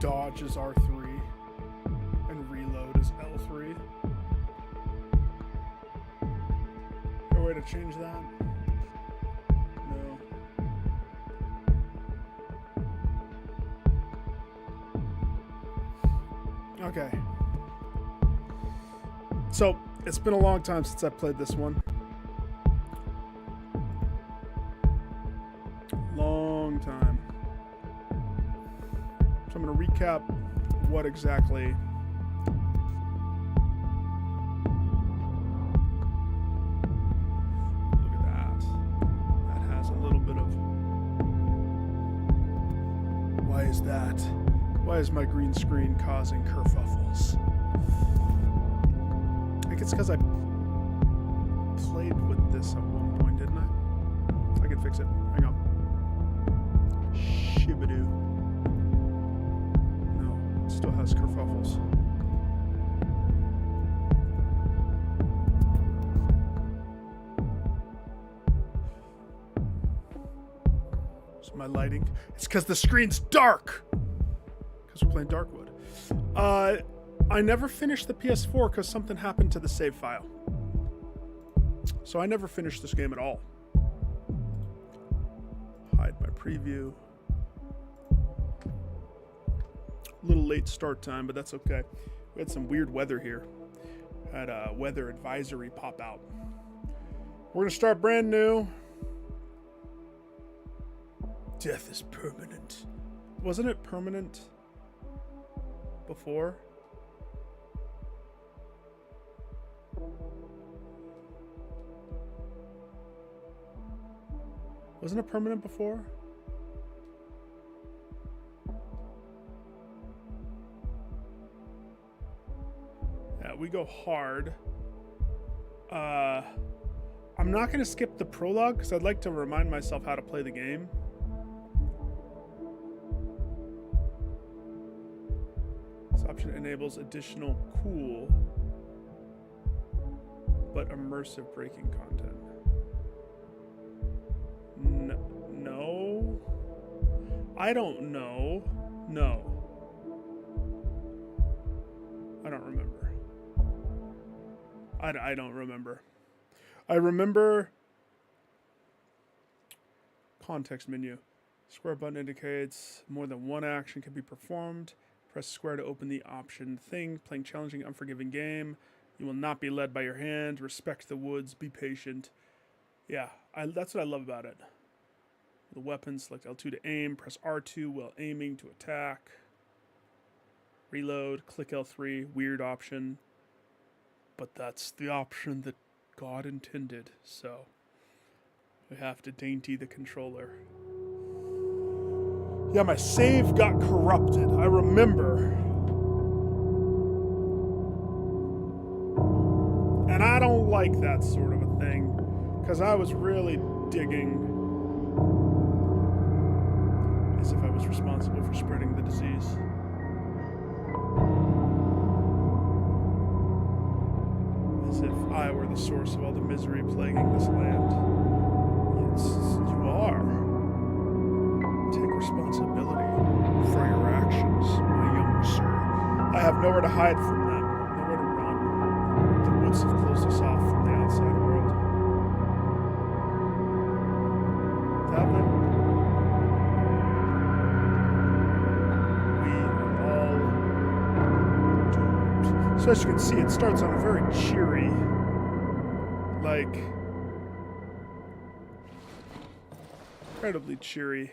dodge is R3 and reload is L3. Is there a way to change that? No. Okay. So, it's been a long time since I played this one. Long time. So I'm going to recap what exactly look at that. That has a little bit of... Why is that? Why is my green screen causing kerfuffles? I think it's because I played with this at one point, didn't I? I can fix it. Hang on. Shibadoo. No, it still has kerfuffles. So my lighting. It's because the screen's dark. Because we're playing Darkwood. I never finished the PS4 because something happened to the save file. So I never finished this game at all. Hide my preview. A little late start time, but that's okay. We had some weird weather here. Had a weather advisory pop out. We're gonna start brand new. Death is permanent. Wasn't it permanent before? Wasn't it permanent before? Yeah, we go hard. I'm not going to skip the prologue because I'd like to remind myself how to play the game. This option enables additional cool but immersive breaking content. No. I don't know. No. I don't remember. I don't remember. I remember context menu. Square button indicates more than one action can be performed. Press square to open the option thing. Playing challenging, unforgiving game. You will not be led by your hand. Respect the woods. Be patient. Yeah, that's what I love about it. The weapons, select L2 to aim. Press R2 while aiming to attack. Reload. Click L3. Weird option. But that's the option that God intended. So we have to dainty the controller. Yeah, my save got corrupted. I remember. And I don't like that sort of a thing. Because I was really digging as if I was responsible for spreading the disease. As if I were the source of all the misery plaguing this land. Yes, you are. Take responsibility for your actions, my young sir. I have nowhere to hide from them, nowhere to run. The woods have closed us off from the outside world. Have they? We are all doomed. So as you can see, it starts on a very cheery, like, incredibly cheery.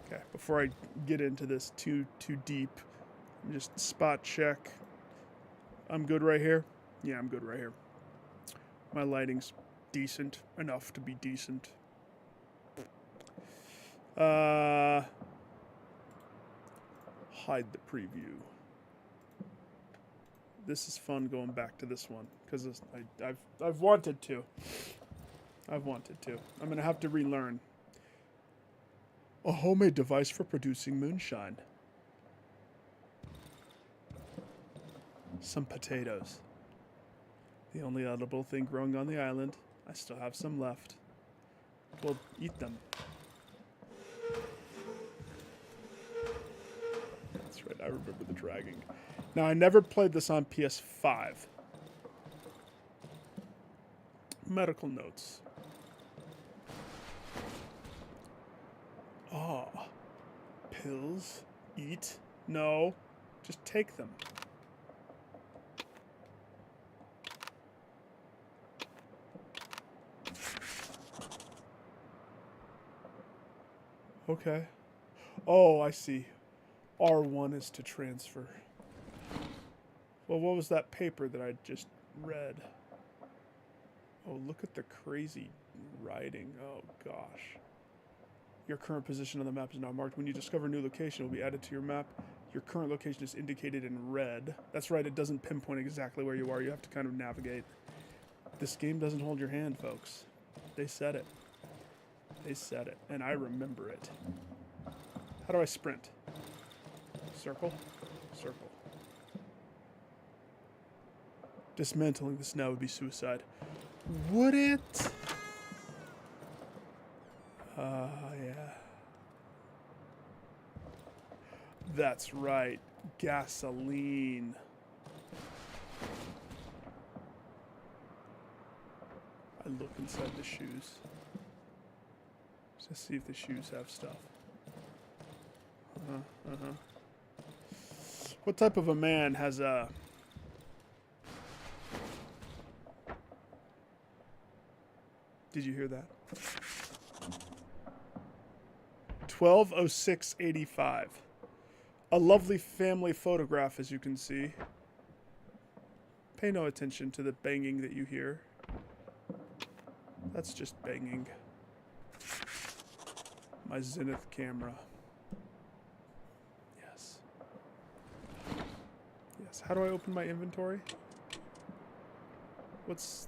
Okay, before I get into this too deep, just spot check. I'm good right here? Yeah, I'm good right here. My lighting's decent enough to be decent. Hide the preview. This is fun going back to this one because I've wanted to. I'm gonna have to relearn. A homemade device for producing moonshine. Some potatoes. The only edible thing growing on the island. I still have some left. We'll eat them. I remember the dragging. Now, I never played this on PS5. Medical notes. Oh. Pills? Eat? No. Just take them. Okay. Oh, I see. R1 is to transfer. Well, what was that paper that I just read? Oh, look at the crazy writing. Oh, gosh. Your current position on the map is now marked. When you discover a new location, it will be added to your map. Your current location is indicated in red. That's right, it doesn't pinpoint exactly where you are. You have to kind of navigate. This game doesn't hold your hand, folks. They said it. They said it, and I remember it. How do I sprint? Circle? Circle. Dismantling this now would be suicide. Would it? Yeah. That's right. Gasoline. I look inside the shoes. Just see if the shoes have stuff. What type of a man has a... Did you hear that? 120685. A lovely family photograph, as you can see. Pay no attention to the banging that you hear. That's just banging. My Zenith camera. Yes. Yes. How do I open my inventory? What's...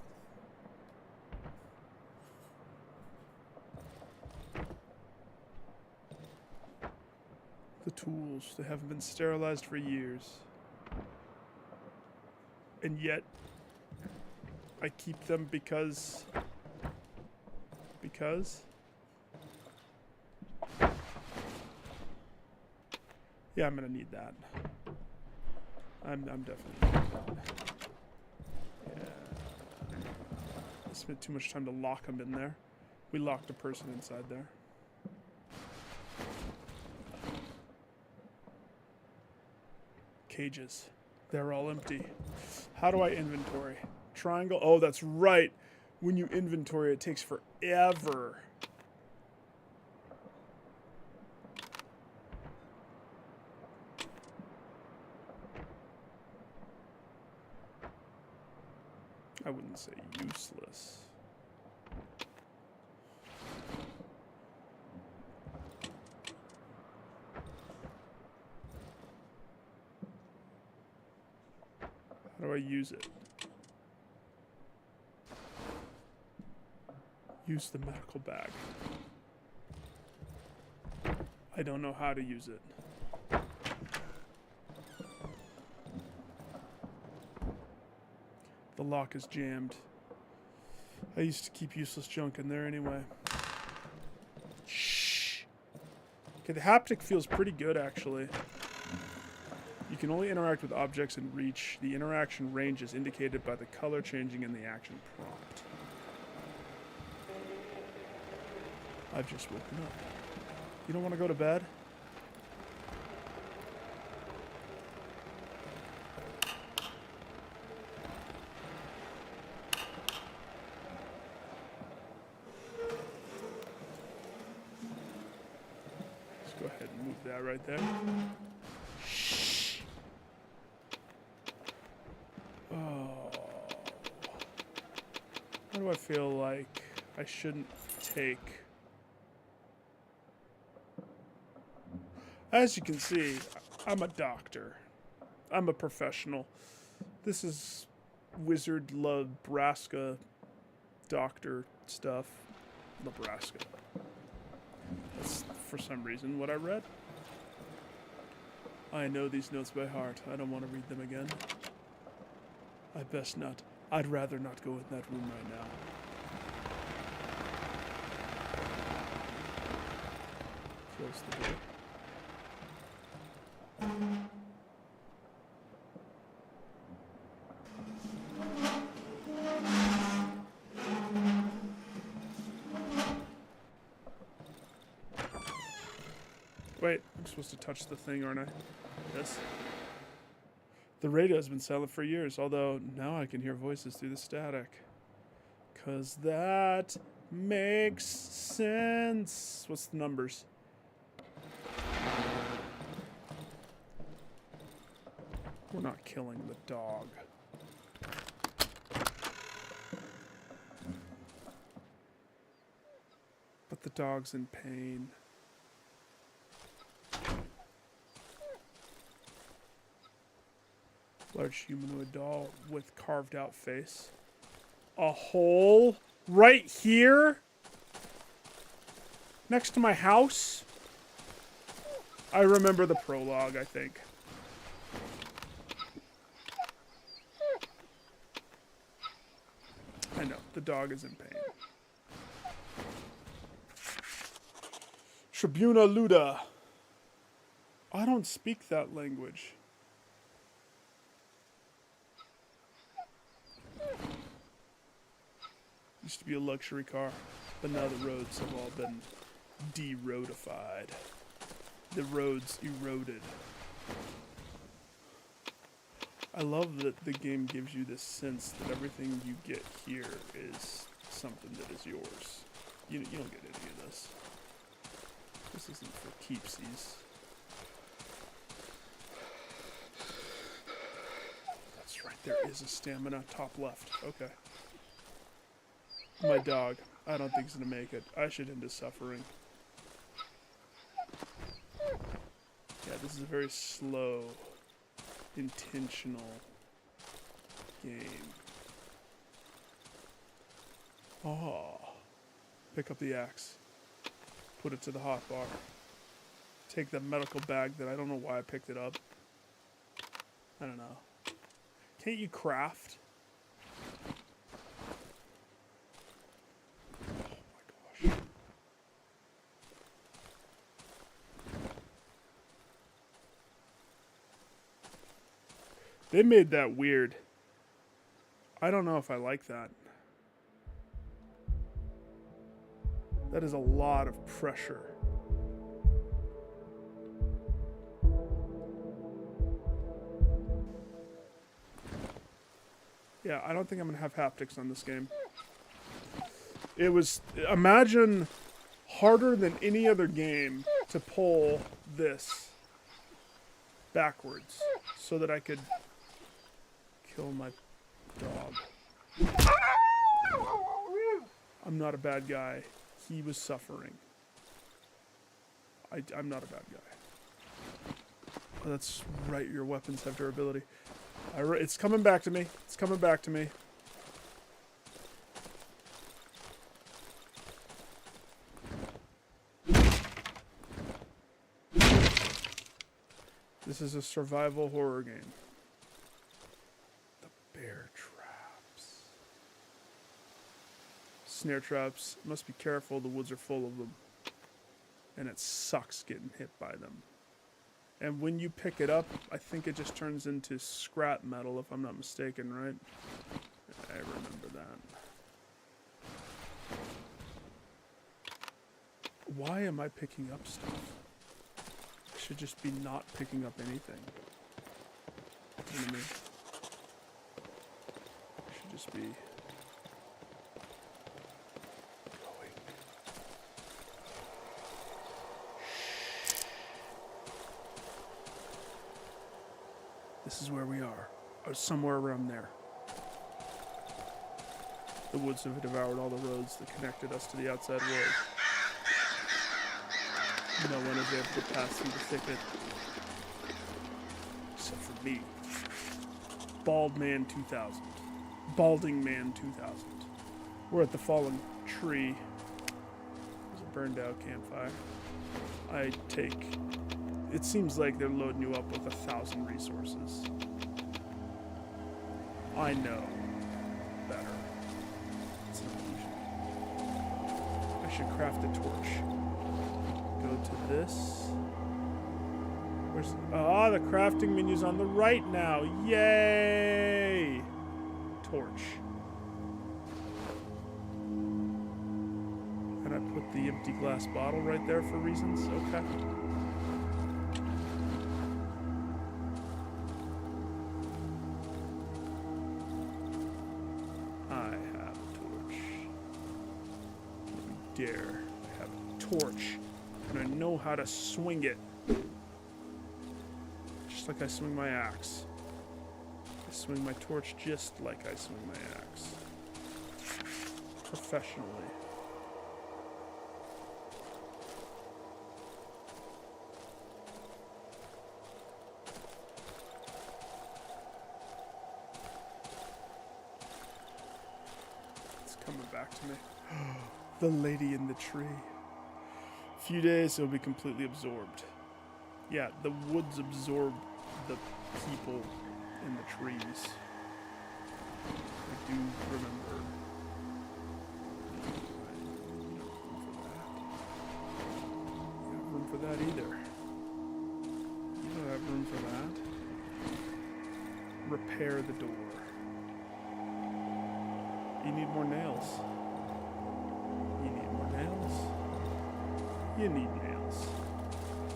The tools. They haven't been sterilized for years. And yet, I keep them because... Because? Yeah, I'm gonna need that. I'm definitely gonna need that. Yeah. I spent too much time to lock them in there. We locked a person inside there. Cages. They're all empty. How do I inventory? Triangle? Oh, that's right. When you inventory, it takes forever. I wouldn't say useless. How do I use it? Use the medical bag. I don't know how to use it. The lock is jammed. I used to keep useless junk in there anyway. Shh. Okay, the haptic feels pretty good actually. You can only interact with objects in reach. The interaction range is indicated by the color changing in the action prompt. I've just woken up. You don't want to go to bed? Let's go ahead and move that right there. Shh. Oh. Why do I feel like I shouldn't take... As you can see, I'm a doctor. I'm a professional. This is Wizard Nebraska doctor stuff. Nebraska. That's, for some reason, what I read. I know these notes by heart. I don't want to read them again. I best not. I'd rather not go in that room right now. Close the door. Wait, I'm supposed to touch the thing, aren't I? Yes. The radio has been silent for years, although now I can hear voices through the static. 'Cause that makes sense. What's the numbers? We're not killing the dog. But the dog's in pain. Large humanoid doll with carved out face. A hole right here? Next to my house? I remember the prologue, I think. I know, the dog is in pain. Tribuna Luda. I don't speak that language. Used to be a luxury car, but now the roads have all been de-roadified. The roads eroded. I love that the game gives you this sense that everything you get here is something that is yours. You don't get any of this. This isn't for keepsies. That's right, there is a stamina, top left. Okay. My dog. I don't think he's gonna make it. I should end his suffering. Yeah, this is a very slow, intentional game. Oh. Pick up the axe. Put it to the hotbar. Take the medical bag that I don't know why I picked it up. I don't know. Can't you craft? Oh my gosh. They made that weird. I don't know if I like that. That is a lot of pressure. Yeah, I don't think I'm gonna have haptics on this game. It was, imagine harder than any other game to pull this backwards so that I could kill my dog. I'm not a bad guy. He was suffering. I'm not a bad guy. Oh, that's right, your weapons have durability. It's coming back to me. It's coming back to me. This is a survival horror game. The bear traps. Snare traps. Must be careful, the woods are full of them. And it sucks getting hit by them. And when you pick it up, I think it just turns into scrap metal, if I'm not mistaken, right? I remember that. Why am I picking up stuff? I should just be not picking up anything. You know what I mean? I should just be going. This is where we are. Or somewhere around there. The woods have devoured all the roads that connected us to the outside world. No one is able to pass through the thicket. Except for me. Bald Man 2000. Balding Man 2000. We're at the fallen tree. There's a burned out campfire. I take... It seems like they're loading you up with 1,000 resources. I know better. It's an illusion. I should craft a torch. Go to this. Where's... Ah, the crafting menu's on the right now. Yay! Torch. And I put the empty glass bottle right there for reasons. Okay. torch, and I know how to swing it. Just like I swing my axe. I swing my torch just like I swing my axe. Professionally. It's coming back to me. The lady in the tree. Few days, it'll be completely absorbed. Yeah, the woods absorb the people in the trees. I do remember. You don't have room for that either. You don't have room for that. Repair the door. You need more nails. You need more nails. You need nails.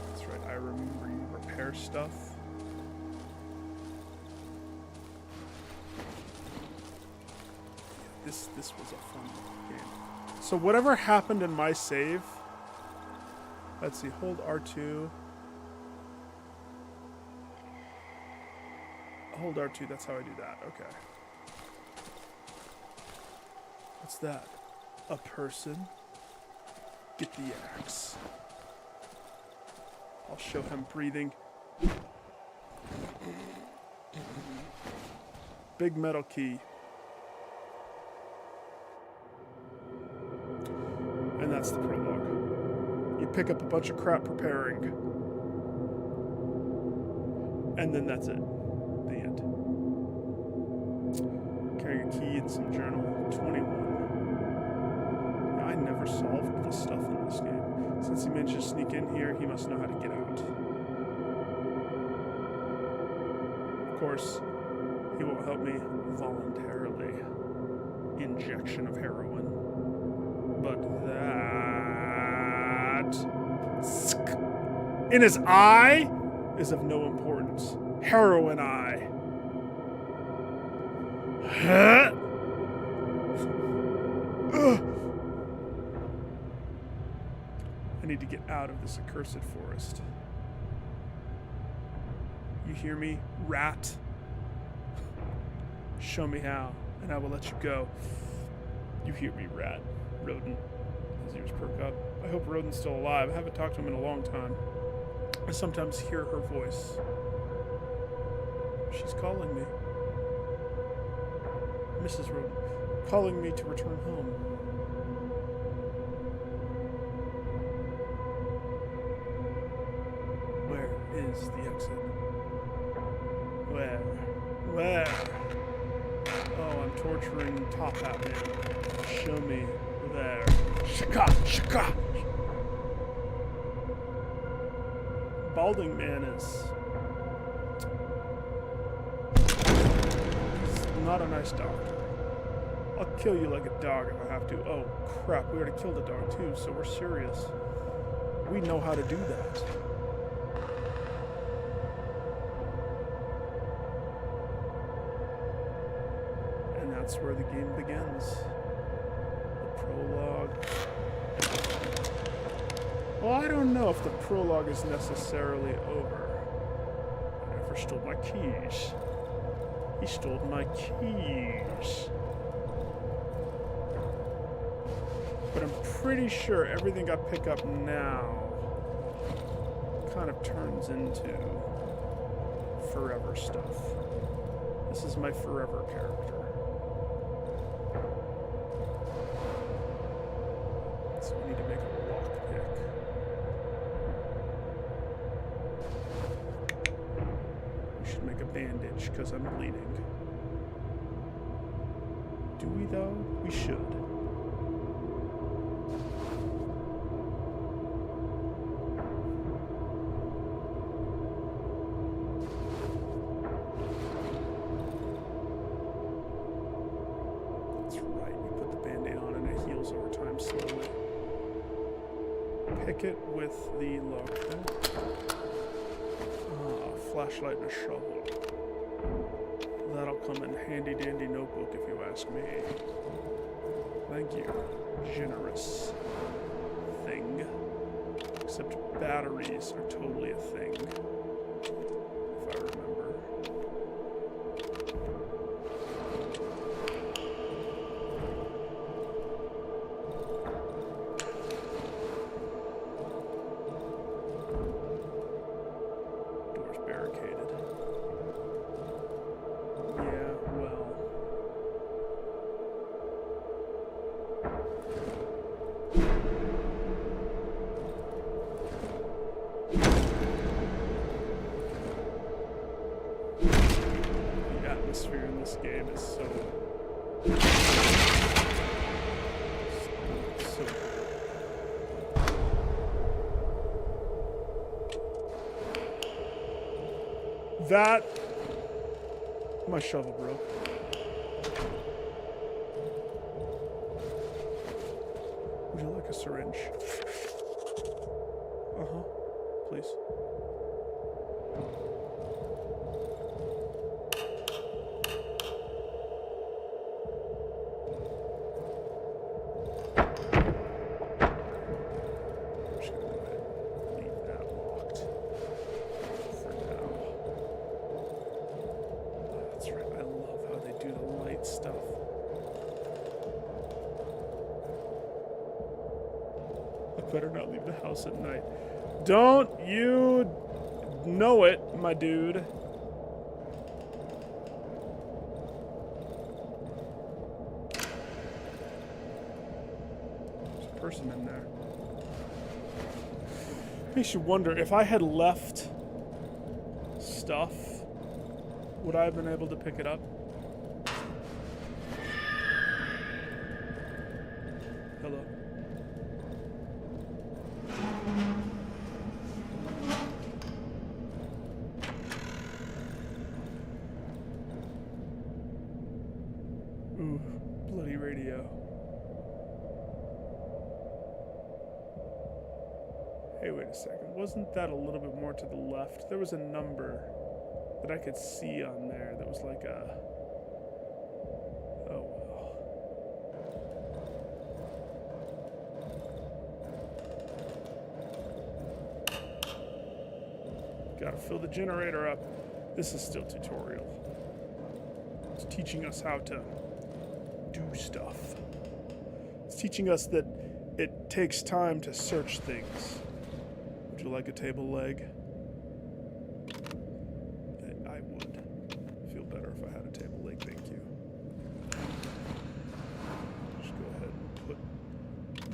That's right, I remember you repair stuff. This was a fun game. So whatever happened in my save, let's see, hold R2. Hold R2, that's how I do that, okay. What's that? A person? Get the axe. I'll show him breathing. Big metal key. And that's the prologue. You pick up a bunch of crap preparing. And then that's it. The end. Carrying a key and some journal. 21. I never solved the stuff in this game. Since he managed to sneak in here, he must know how to get out. Of course, he won't help me voluntarily. Injection of heroin. But that in his eye is of no importance. Heroin eye. Huh? I need to get out of this accursed forest. You hear me, rat? Show me how, and I will let you go. You hear me, rat. Rodent. His ears perk up. I hope Rodent's still alive. I haven't talked to him in a long time. I sometimes hear her voice. She's calling me. Mrs. Rodent. Calling me to return home. Where is the exit? Where? Where? Oh, I'm torturing Top Hat Man. Show me there. Shaka! Shaka! Balding Man is not a nice doctor. I'll kill you like a dog if I have to. Oh, crap. We already killed a dog, too, so we're serious. We know how to do that. And that's where the game begins. The prologue. Well, I don't know if the prologue is necessarily over. I never stole my keys. He stole my keys. But I'm pretty sure everything I pick up now kind of turns into forever stuff. This is my forever character. So I need to make a lockpick. We should make a bandage because I'm bleeding. Do we though? We should. Pick it with the lockpick. Flashlight and a shovel. That'll come in handy dandy notebook if you ask me. Thank you, generous thing. Except batteries are totally a thing. If I remember. Door's barricaded. Yeah, well. The atmosphere in this game is so that my shovel broke. Would you like a syringe? Uh-huh. Please. Better not leave the house at night. Don't you know it, my dude. There's a person in there. Makes you wonder, if I had left stuff, would I have been able to pick it up? Hello. Ooh, bloody radio. Hey, wait a second. Wasn't that a little bit more to the left? There was a number that I could see on there that was like a... Oh, well. Gotta fill the generator up. This is still tutorial. It's teaching us how to do stuff. It's teaching us that it takes time to search things. Would you like a table leg? I would. Feel better if I had a table leg, thank you. Just go ahead and put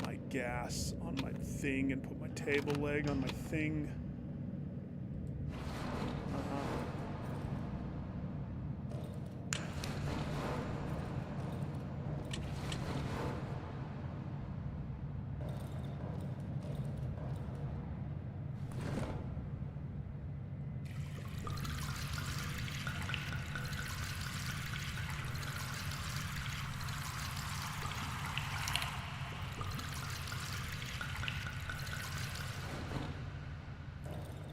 my gas on my thing and put my table leg on my thing.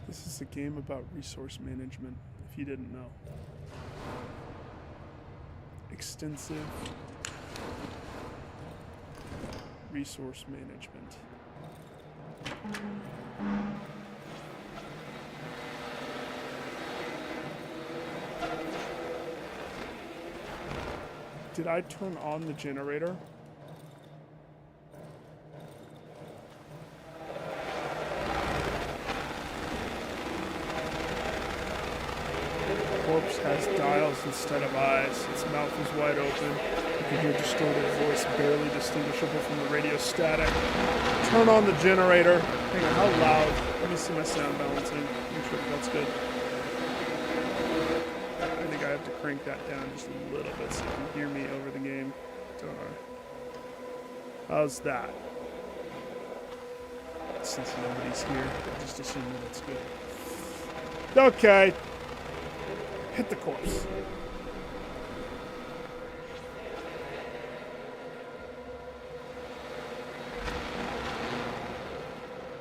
This is a game about resource management, if you didn't know. Extensive resource management. Did I turn on the generator? Corpse has dials instead of eyes. Its mouth is wide open. You can hear distorted voice, barely distinguishable from the radio static. Turn on the generator. Hang on, how loud? Let me see my sound balancing. Make sure that's good. I think I have to crank that down just a little bit so you can hear me over the game. Don't I? How's that? Since nobody's here, I just assume that it's good. Okay. Hit the corpse.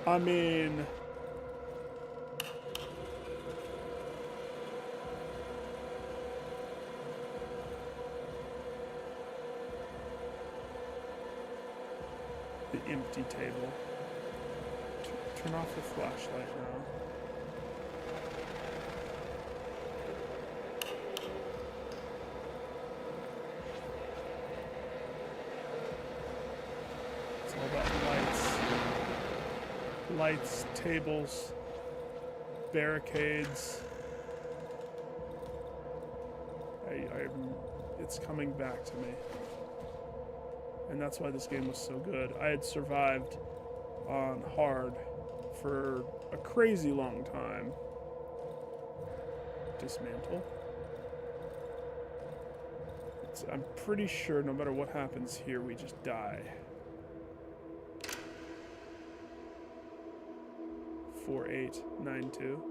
I mean... the empty table. Turn off the flashlight now. It's all about lights. Lights, tables, barricades. It's coming back to me. And that's why this game was so good. I had survived on hard for a crazy long time. Dismantle. I'm pretty sure no matter what happens here, we just die. 4892.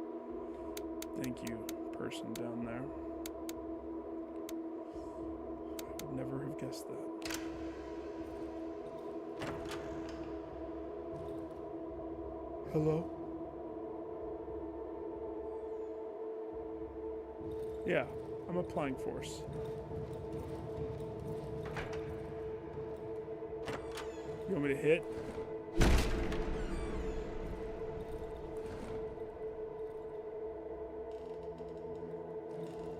Thank you, person down there. I would never have guessed that. Hello? Yeah, I'm applying force. You want me to hit?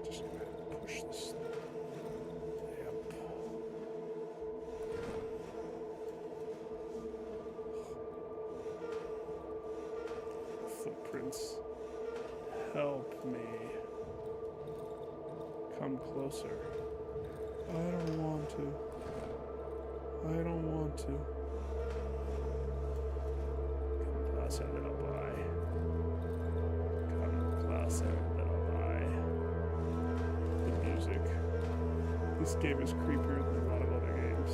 Just gonna push this. Yep. Footprints. Help me. Come closer. I don't want to. I don't want to. Come closer, little boy. Come closer, little boy. The music. This game is creepier than a lot of other games.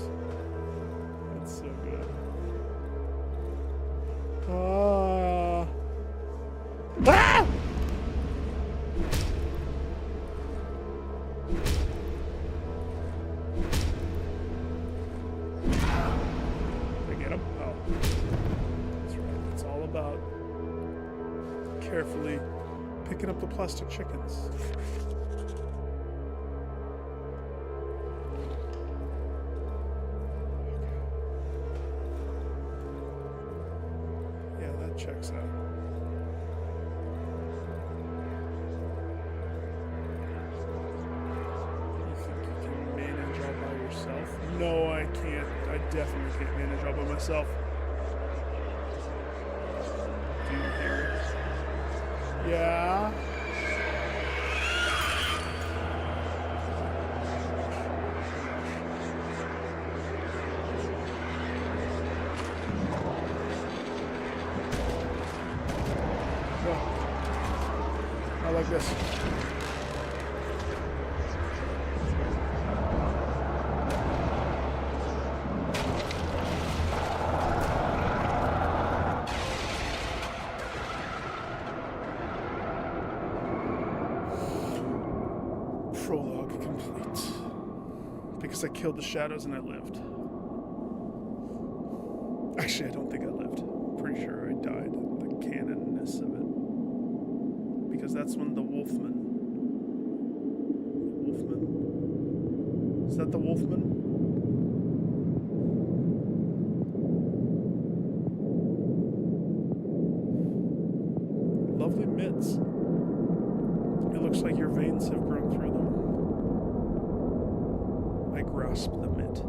It's so good. Ah! Carefully picking up the plastic chickens. Yeah, that checks out. You think you can manage all by yourself? No, I can't. I definitely can't manage all by myself. Do you hear it? Yeah. Go. I like this. Prologue complete. Because I killed the shadows and I lived. Actually, I don't think I lived. I'm pretty sure I died. The canonness of it. Because that's when the Wolfman. Wolfman? Is that the Wolfman? Lovely mitts. It looks like your veins have grown through them. I grasp the mitt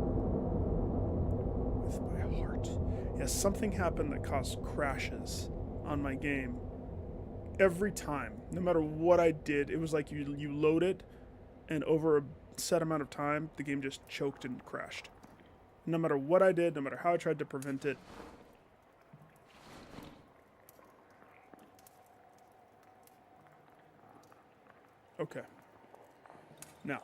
with my heart. Yes, something happened that caused crashes on my game. Every time, no matter what I did, it was like you load it, and over a set amount of time, the game just choked and crashed. No matter what I did, no matter how I tried to prevent it. Okay. Now.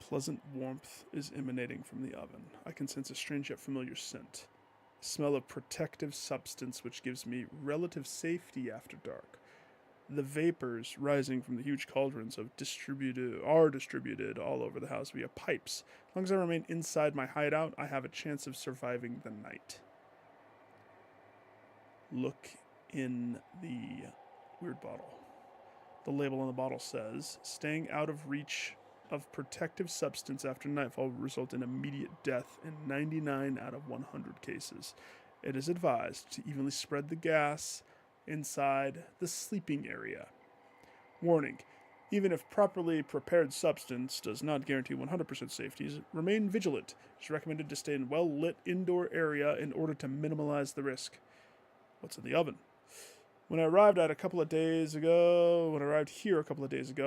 A pleasant warmth is emanating from the oven. I can sense a strange yet familiar scent. A smell of protective substance which gives me relative safety after dark. The vapors rising from the huge cauldrons are distributed all over the house via pipes. As long as I remain inside my hideout, I have a chance of surviving the night. Look in the weird bottle. The label on the bottle says, staying out of reach of protective substance after nightfall will result in immediate death in 99 out of 100 cases. It is advised to evenly spread the gas inside the sleeping area. Warning. Even if properly prepared substance does not guarantee 100% safety, remain vigilant. It's recommended to stay in a well-lit indoor area in order to minimize the risk. What's in the oven? When I arrived here a couple of days ago,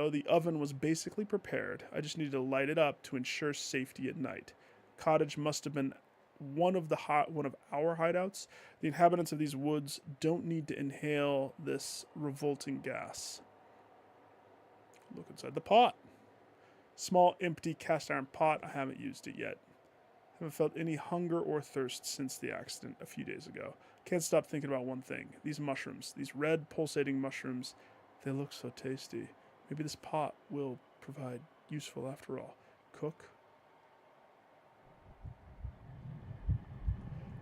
the oven was basically prepared. I just needed to light it up to ensure safety at night. Cottage must have been one of our hideouts. The inhabitants of these woods don't need to inhale this revolting gas. Look inside the pot. Small, empty cast iron pot. I haven't used it yet. Haven't felt any hunger or thirst since the accident a few days ago. Can't stop thinking about one thing. These mushrooms. These red, pulsating mushrooms. They look so tasty. Maybe this pot will provide useful after all. Cook.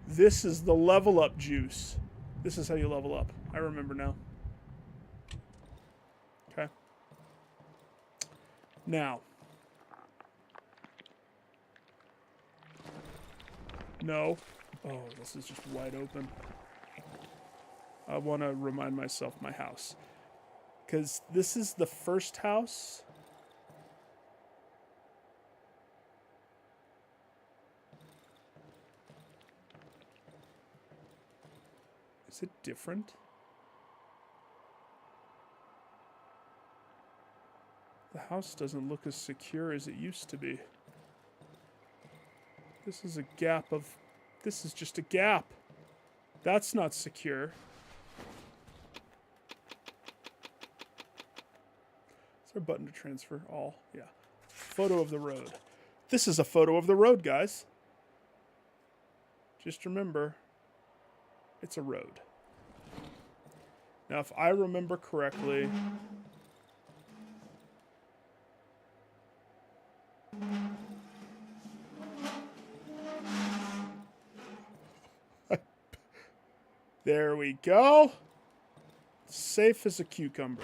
This is the level up juice. This is how you level up. I remember now. Okay. Now. No. Oh, this is just wide open. I want to remind myself my house. Because this is the first house. Is it different? The house doesn't look as secure as it used to be. This is a gap of... This is just a gap. That's not secure. Is there a button to transfer all? Yeah. Photo of the road. This is a photo of the road, guys. Just remember, it's a road. Now, if I remember correctly... There we go. Safe as a cucumber.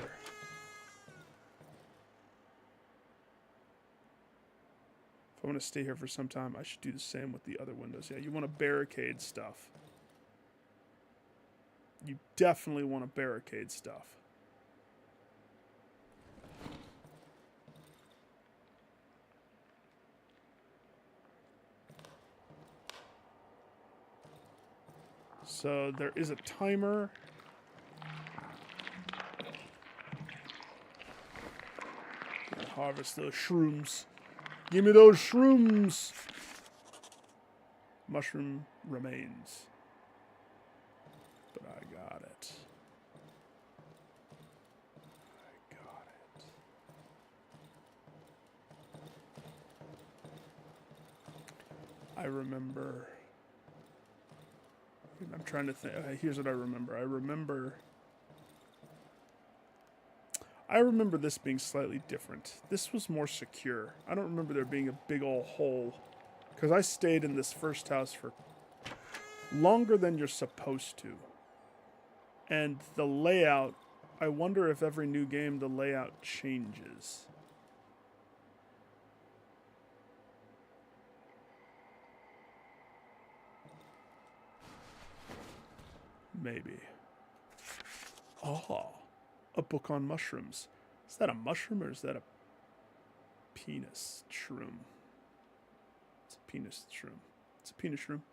If I want to stay here for some time, I should do the same with the other windows. Yeah, you want to barricade stuff. You definitely want to barricade stuff. So there is a timer. Harvest those shrooms. Give me those shrooms. Mushroom remains. But I got it. I got it. I remember... I'm trying to think. Here's what I remember. I remember this being slightly different. This was more secure. I don't remember there being a big old hole. Because I stayed in this first house for longer than you're supposed to. And the layout, I wonder if every new game the layout changes. Maybe. Oh, a book on mushrooms. Is that a mushroom or is that a penis shroom? It's a penis shroom. It's a penis shroom.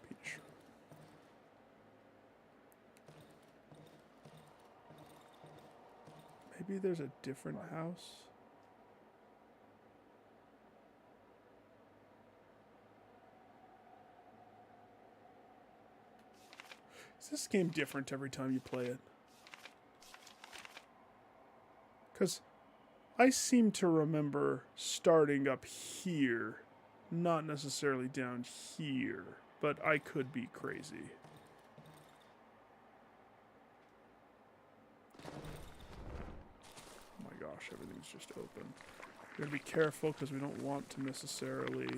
Penis shroom. Maybe there's a different house. Is this game different every time you play it? Because I seem to remember starting up here, not necessarily down here, but I could be crazy. Oh my gosh, everything's just open. We're going to be careful because we don't want to necessarily...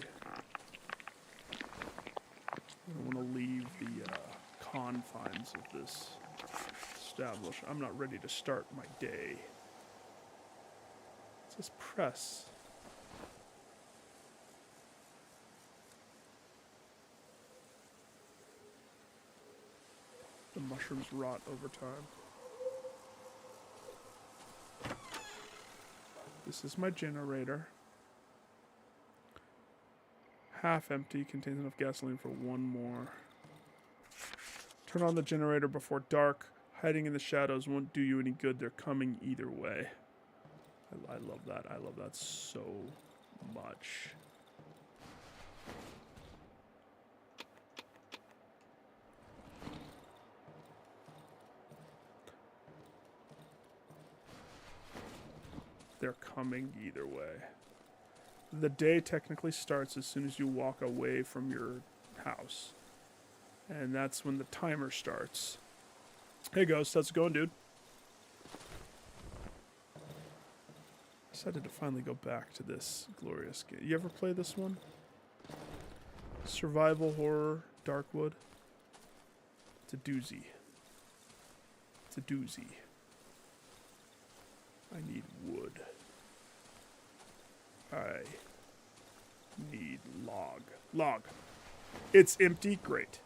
We don't want to leave the confines of this established. I'm not ready to start my day. It says press. The mushrooms rot over time. This is my generator. Half empty, contains enough gasoline for one more. Turn on the generator before dark. Hiding in the shadows won't do you any good. They're coming either way. I love that. I love that so much. They're coming either way. The day technically starts as soon as you walk away from your house. And that's when the timer starts. Hey Ghost, how's it going, dude? Decided to finally go back to this glorious game. You ever play this one? Survival horror, Darkwood. It's a doozy. It's a doozy. I need wood. I need log. Log. It's empty. Great.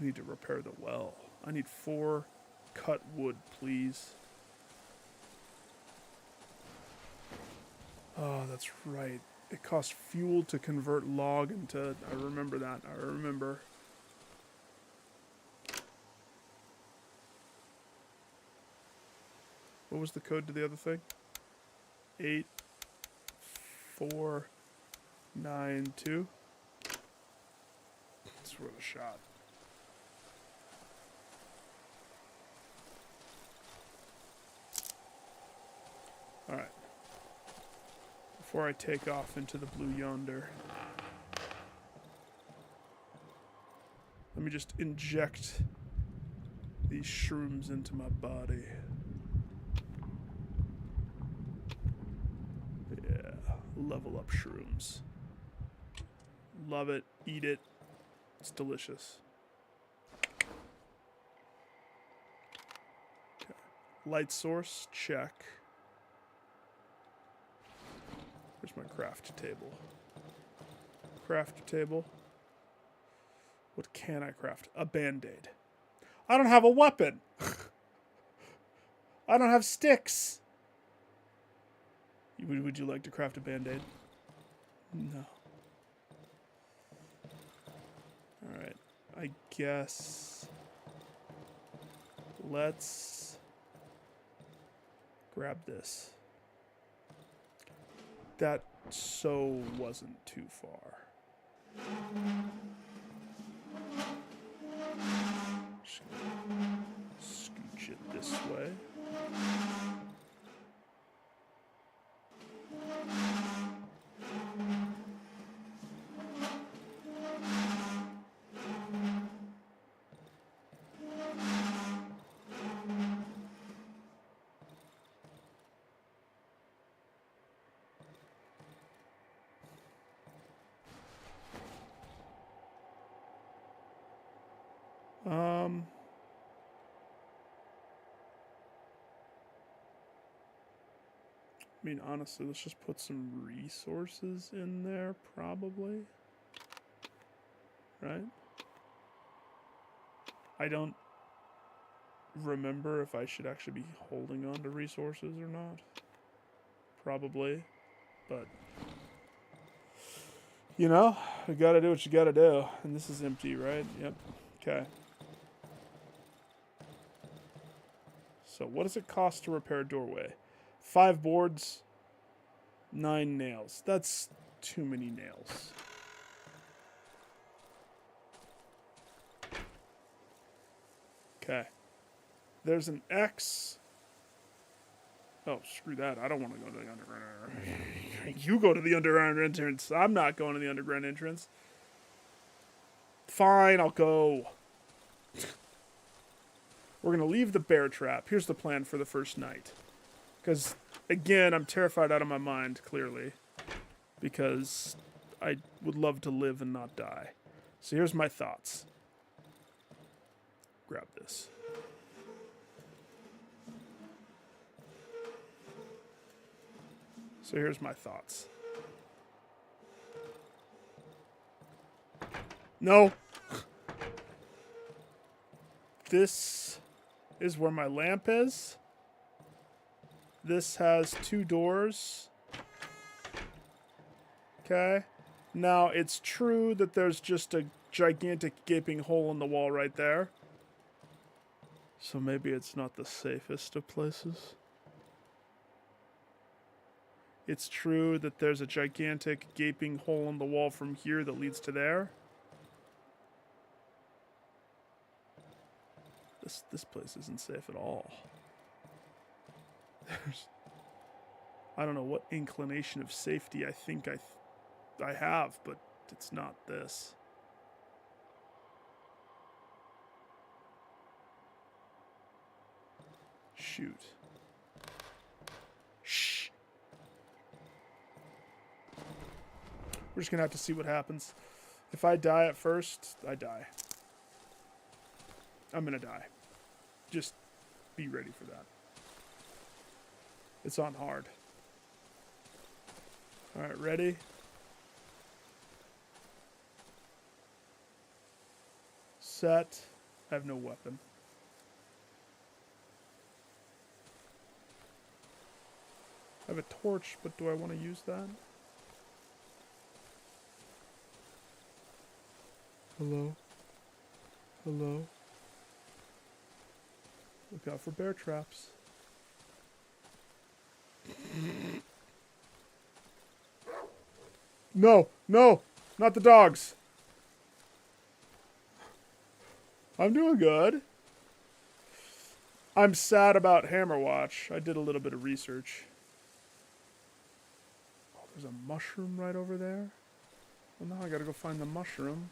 I need to repair the well. I need 4 cut wood, please. Oh, that's right. It costs fuel to convert log into... I remember that. I remember. What was the code to the other thing? 8492. It's worth a shot. Alright. Before I take off into the blue yonder, let me just inject these shrooms into my body. Yeah, level up shrooms. Love it, eat it, it's delicious. Okay. Light source, check. Where's my craft table? Craft table. What can I craft? A band-aid. I don't have a weapon. I don't have sticks. Would you like to craft a band-aid? No. Alright. I guess... let's... grab this. That so wasn't too far. Just gonna scooch it this way. I mean, honestly, let's just put some resources in there, probably. Right? I don't remember if I should actually be holding on to resources or not. Probably. But, you know, you gotta do what you gotta do. And this is empty, right? Yep. Okay. So what does it cost to repair a doorway? 5 boards, 9 nails. That's too many nails. Okay. There's an X. Oh, screw that. I don't want to go to the underground. You go to the underground entrance. I'm not going to the underground entrance. Fine, I'll go. We're going to leave the bear trap. Here's the plan for the first night. Because, again, I'm terrified out of my mind, clearly. Because I would love to live and not die. So here's my thoughts. Grab this. So here's my thoughts. No. This is where my lamp is. This has 2 doors. Okay. Now, it's true that there's just a gigantic gaping hole in the wall right there. So maybe it's not the safest of places. It's true that there's a gigantic gaping hole in the wall from here that leads to there. This place isn't safe at all. I don't know what inclination of safety I think I have, but it's not this. Shoot. Shh. We're just gonna have to see what happens. If I die at first, I die. I'm gonna die. Just be ready for that. It's on hard. Alright, ready? Set. I have no weapon. I have a torch, but do I want to use that? Hello? Hello? Look out for bear traps. No, no, not the dogs. I'm doing good. I'm sad about Hammerwatch. I did a little bit of research. Oh, there's a mushroom right over there. Well, now I gotta go find the mushroom.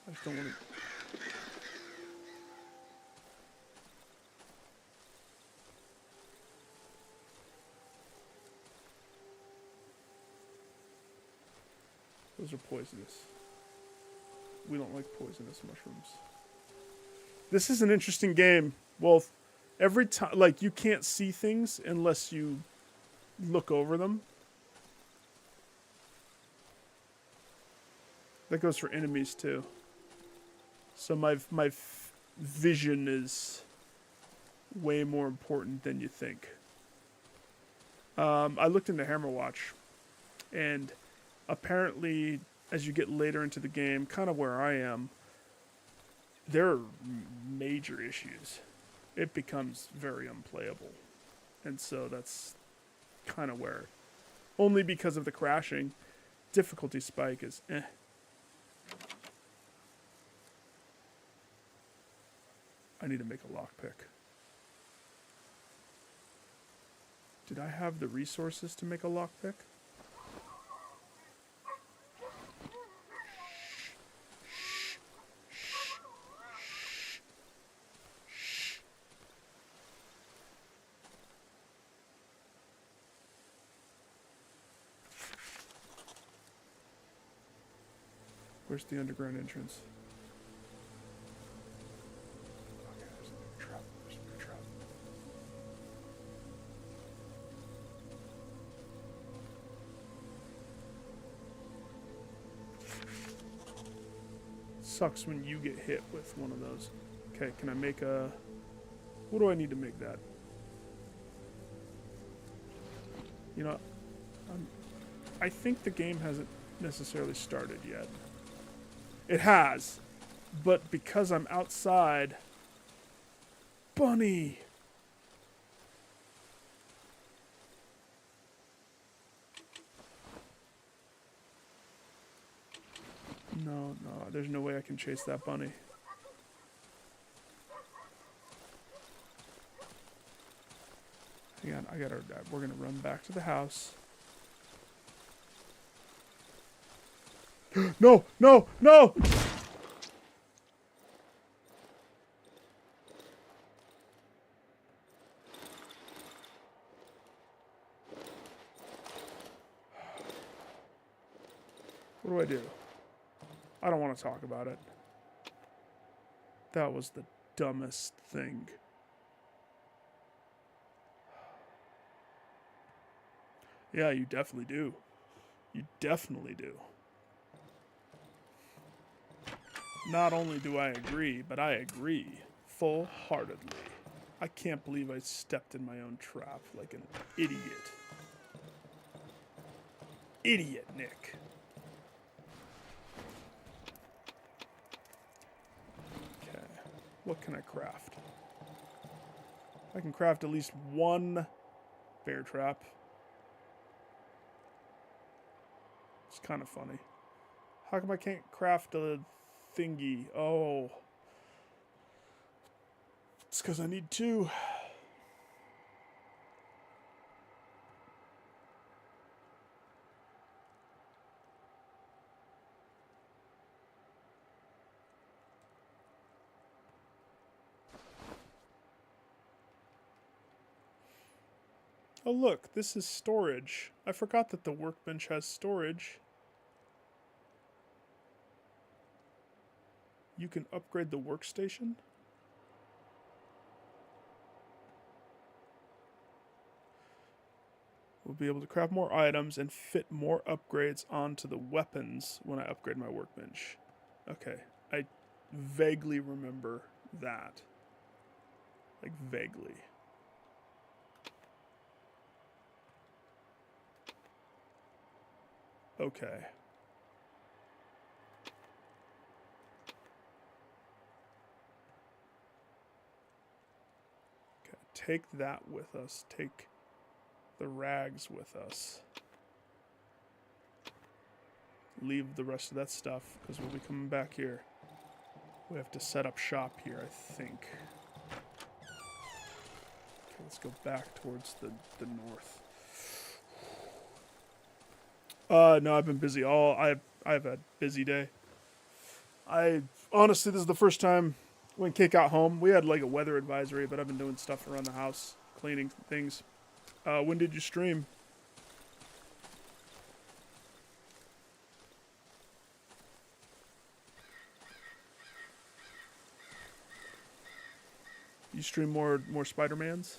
I just don't want to... Those are poisonous. We don't like poisonous mushrooms. This is an interesting game. Well, every time, like, you can't see things unless you look over them. That goes for enemies too. So my vision is way more important than you think. I looked into Hammerwatch, and apparently, as you get later into the game, kind of where I am, there are major issues. It becomes very unplayable. And so that's kind of where, only because of the crashing, difficulty spike is eh. I need to make a lockpick. Did I have the resources to make a lockpick? Where's the underground entrance? Okay, there's a trap. There's a trap. Sucks when you get hit with one of those. Okay, can I make a... What do I need to make that? You know, I think the game hasn't necessarily started yet. It has, but because I'm outside... Bunny! No, there's no way I can chase that bunny. Hang on, we're gonna run back to the house. No, no, no! What do? I don't want to talk about it. That was the dumbest thing. Yeah, you definitely do. You definitely do. Not only do I agree, but I agree full-heartedly. I can't believe I stepped in my own trap like an idiot. Idiot, Nick. Okay, what can I craft? I can craft at least one bear trap. It's kind of funny. How come I can't craft a thingy? Oh. It's because I need two. Oh look, this is storage. I forgot that the workbench has storage. You can upgrade the workstation? We'll be able to craft more items and fit more upgrades onto the weapons when I upgrade my workbench. Okay, I vaguely remember that. Like, vaguely. Okay. Okay, take that with us. Take the rags with us. Leave the rest of that stuff, because we'll be coming back here. We have to set up shop here, I think. Okay, let's go back towards the north. No, I've been busy I've had a busy day. Honestly, this is the first time when Kate got home. We had like a weather advisory, but I've been doing stuff around the house, cleaning things. When did you stream? You stream more Spider-Mans?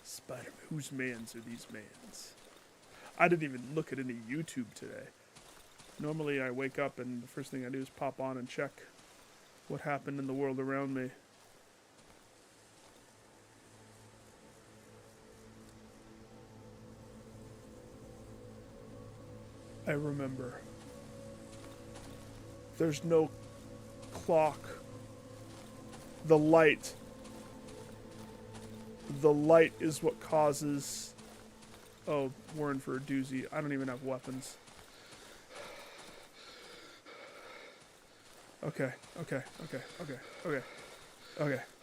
Spider-Man. Whose mans are these mans? I didn't even look at any YouTube today. Normally I wake up and the first thing I do is pop on and check what happened in the world around me. I remember. There's no clock. The light. The light is what causes... Oh, we're in for a doozy. I don't even have weapons. Okay.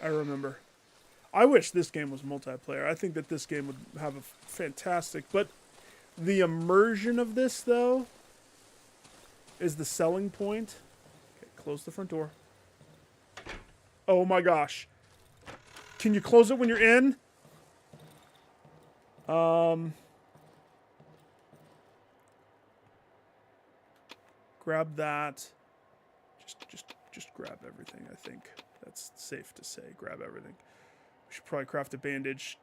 I remember. I wish this game was multiplayer. I think that this game would have a fantastic... But the immersion of this, though, is the selling point. Okay, close the front door. Oh my gosh. Can you close it when you're in? Grab that. Just grab everything, I think. That's safe to say. Grab everything. We should probably craft a bandage.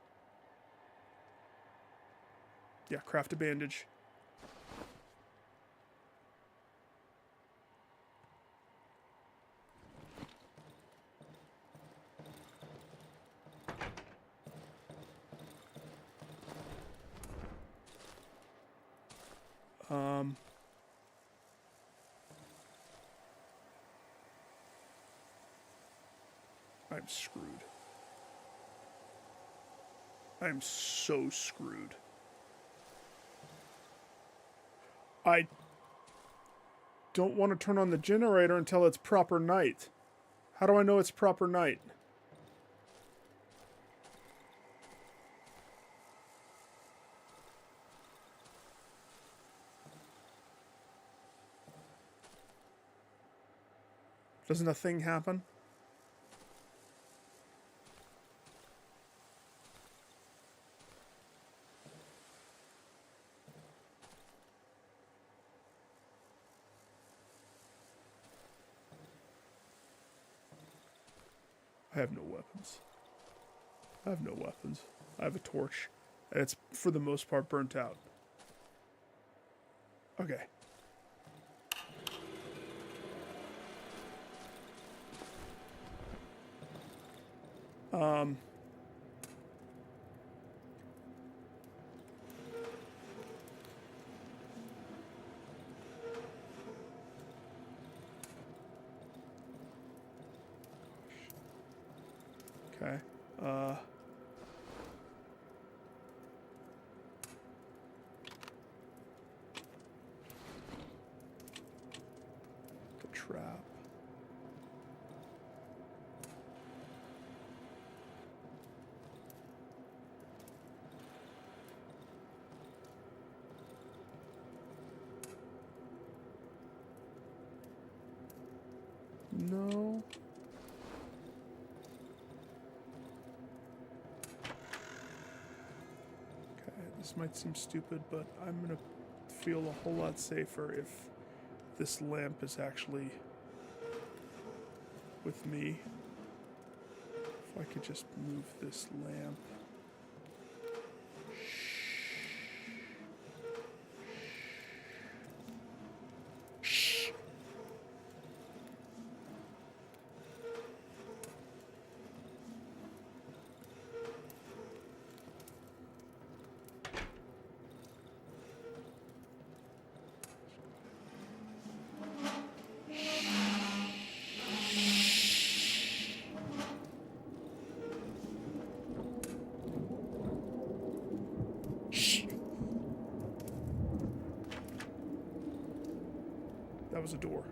Yeah, craft a bandage. I'm screwed. I am so screwed. I don't want to turn on the generator until it's proper night. How do I know it's proper night? Doesn't a thing happen? I have no weapons. I have no weapons. I have a torch. And it's, for the most part, burnt out. Okay. Okay. The trap. No. Okay, this might seem stupid, but I'm gonna feel a whole lot safer if this lamp is actually with me. If I could just move this lamp. That was a door.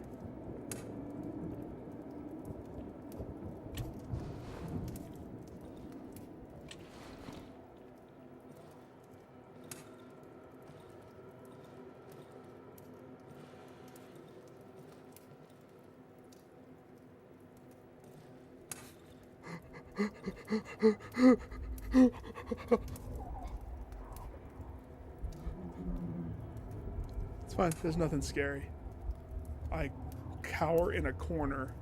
It's fine. There's nothing scary. I cower in a corner.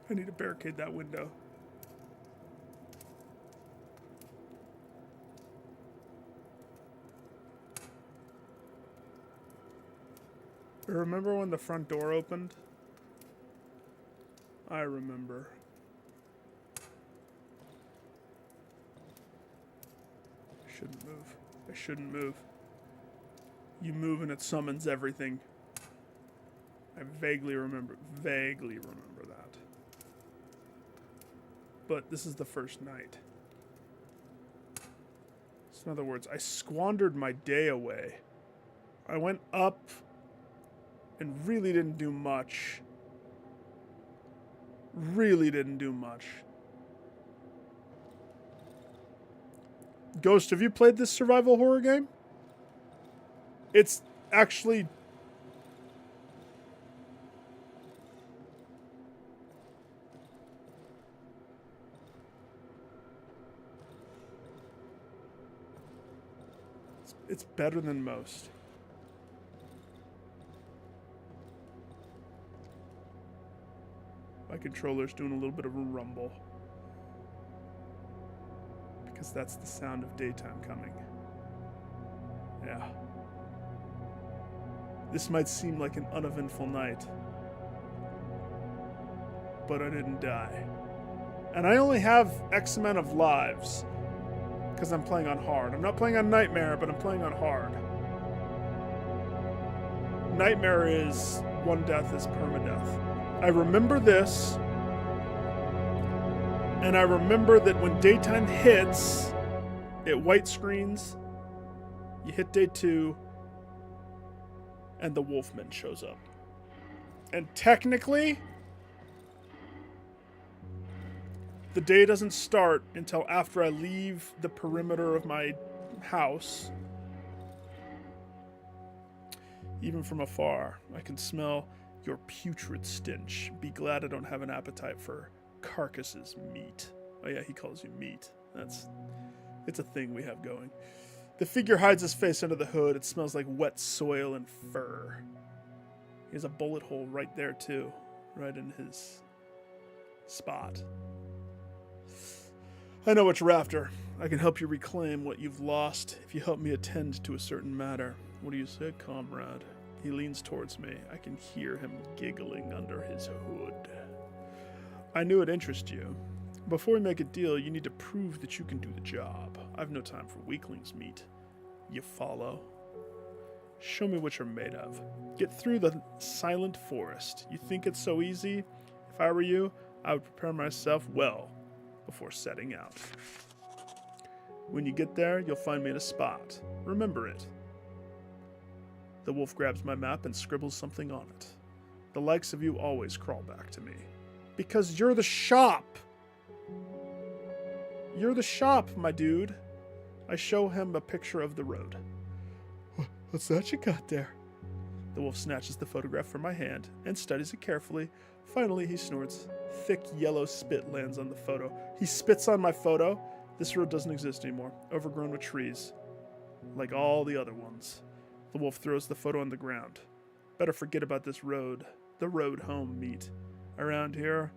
I need to barricade that window. Remember when the front door opened? I remember. I shouldn't move. I shouldn't move. You move and it summons everything. I vaguely remember that. But this is the first night. So in other words, I squandered my day away. I went up and really didn't do much. Really didn't do much. Ghost, have you played this survival horror game? It's actually... It's better than most. My controller's doing a little bit of a rumble. Because that's the sound of daytime coming. Yeah. This might seem like an uneventful night. But I didn't die. And I only have X amount of lives. Because I'm playing on hard. I'm not playing on Nightmare, but I'm playing on hard. Nightmare is one death is permadeath. I remember this. And I remember that when daytime hits, it white screens. You hit day 2. And the Wolfman shows up. And technically, the day doesn't start until after I leave the perimeter of my house. Even from afar, I can smell your putrid stench. Be glad I don't have an appetite for carcasses meat. Oh yeah, he calls you meat. It's a thing we have going. The figure hides his face under the hood. It smells like wet soil and fur. He has a bullet hole right there too, right in his spot. I know what you're after. I can help you reclaim what you've lost if you help me attend to a certain matter. What do you say, comrade? He leans towards me. I can hear him giggling under his hood. I knew it'd interest you. Before we make a deal, you need to prove that you can do the job. I've no time for weaklings' meat. You follow? Show me what you're made of. Get through the silent forest. You think it's so easy? If I were you, I would prepare myself well before setting out. When you get there, you'll find me in a spot. Remember it. The wolf grabs my map and scribbles something on it. The likes of you always crawl back to me. Because you're the shop! You're the shop, my dude. I show him a picture of the road. What's that you got there? The wolf snatches the photograph from my hand and studies it carefully. Finally, he snorts. Thick yellow spit lands on the photo. He spits on my photo. This road doesn't exist anymore, overgrown with trees, like all the other ones. The wolf throws the photo on the ground. Better forget about this road. The road home, meat. Around here,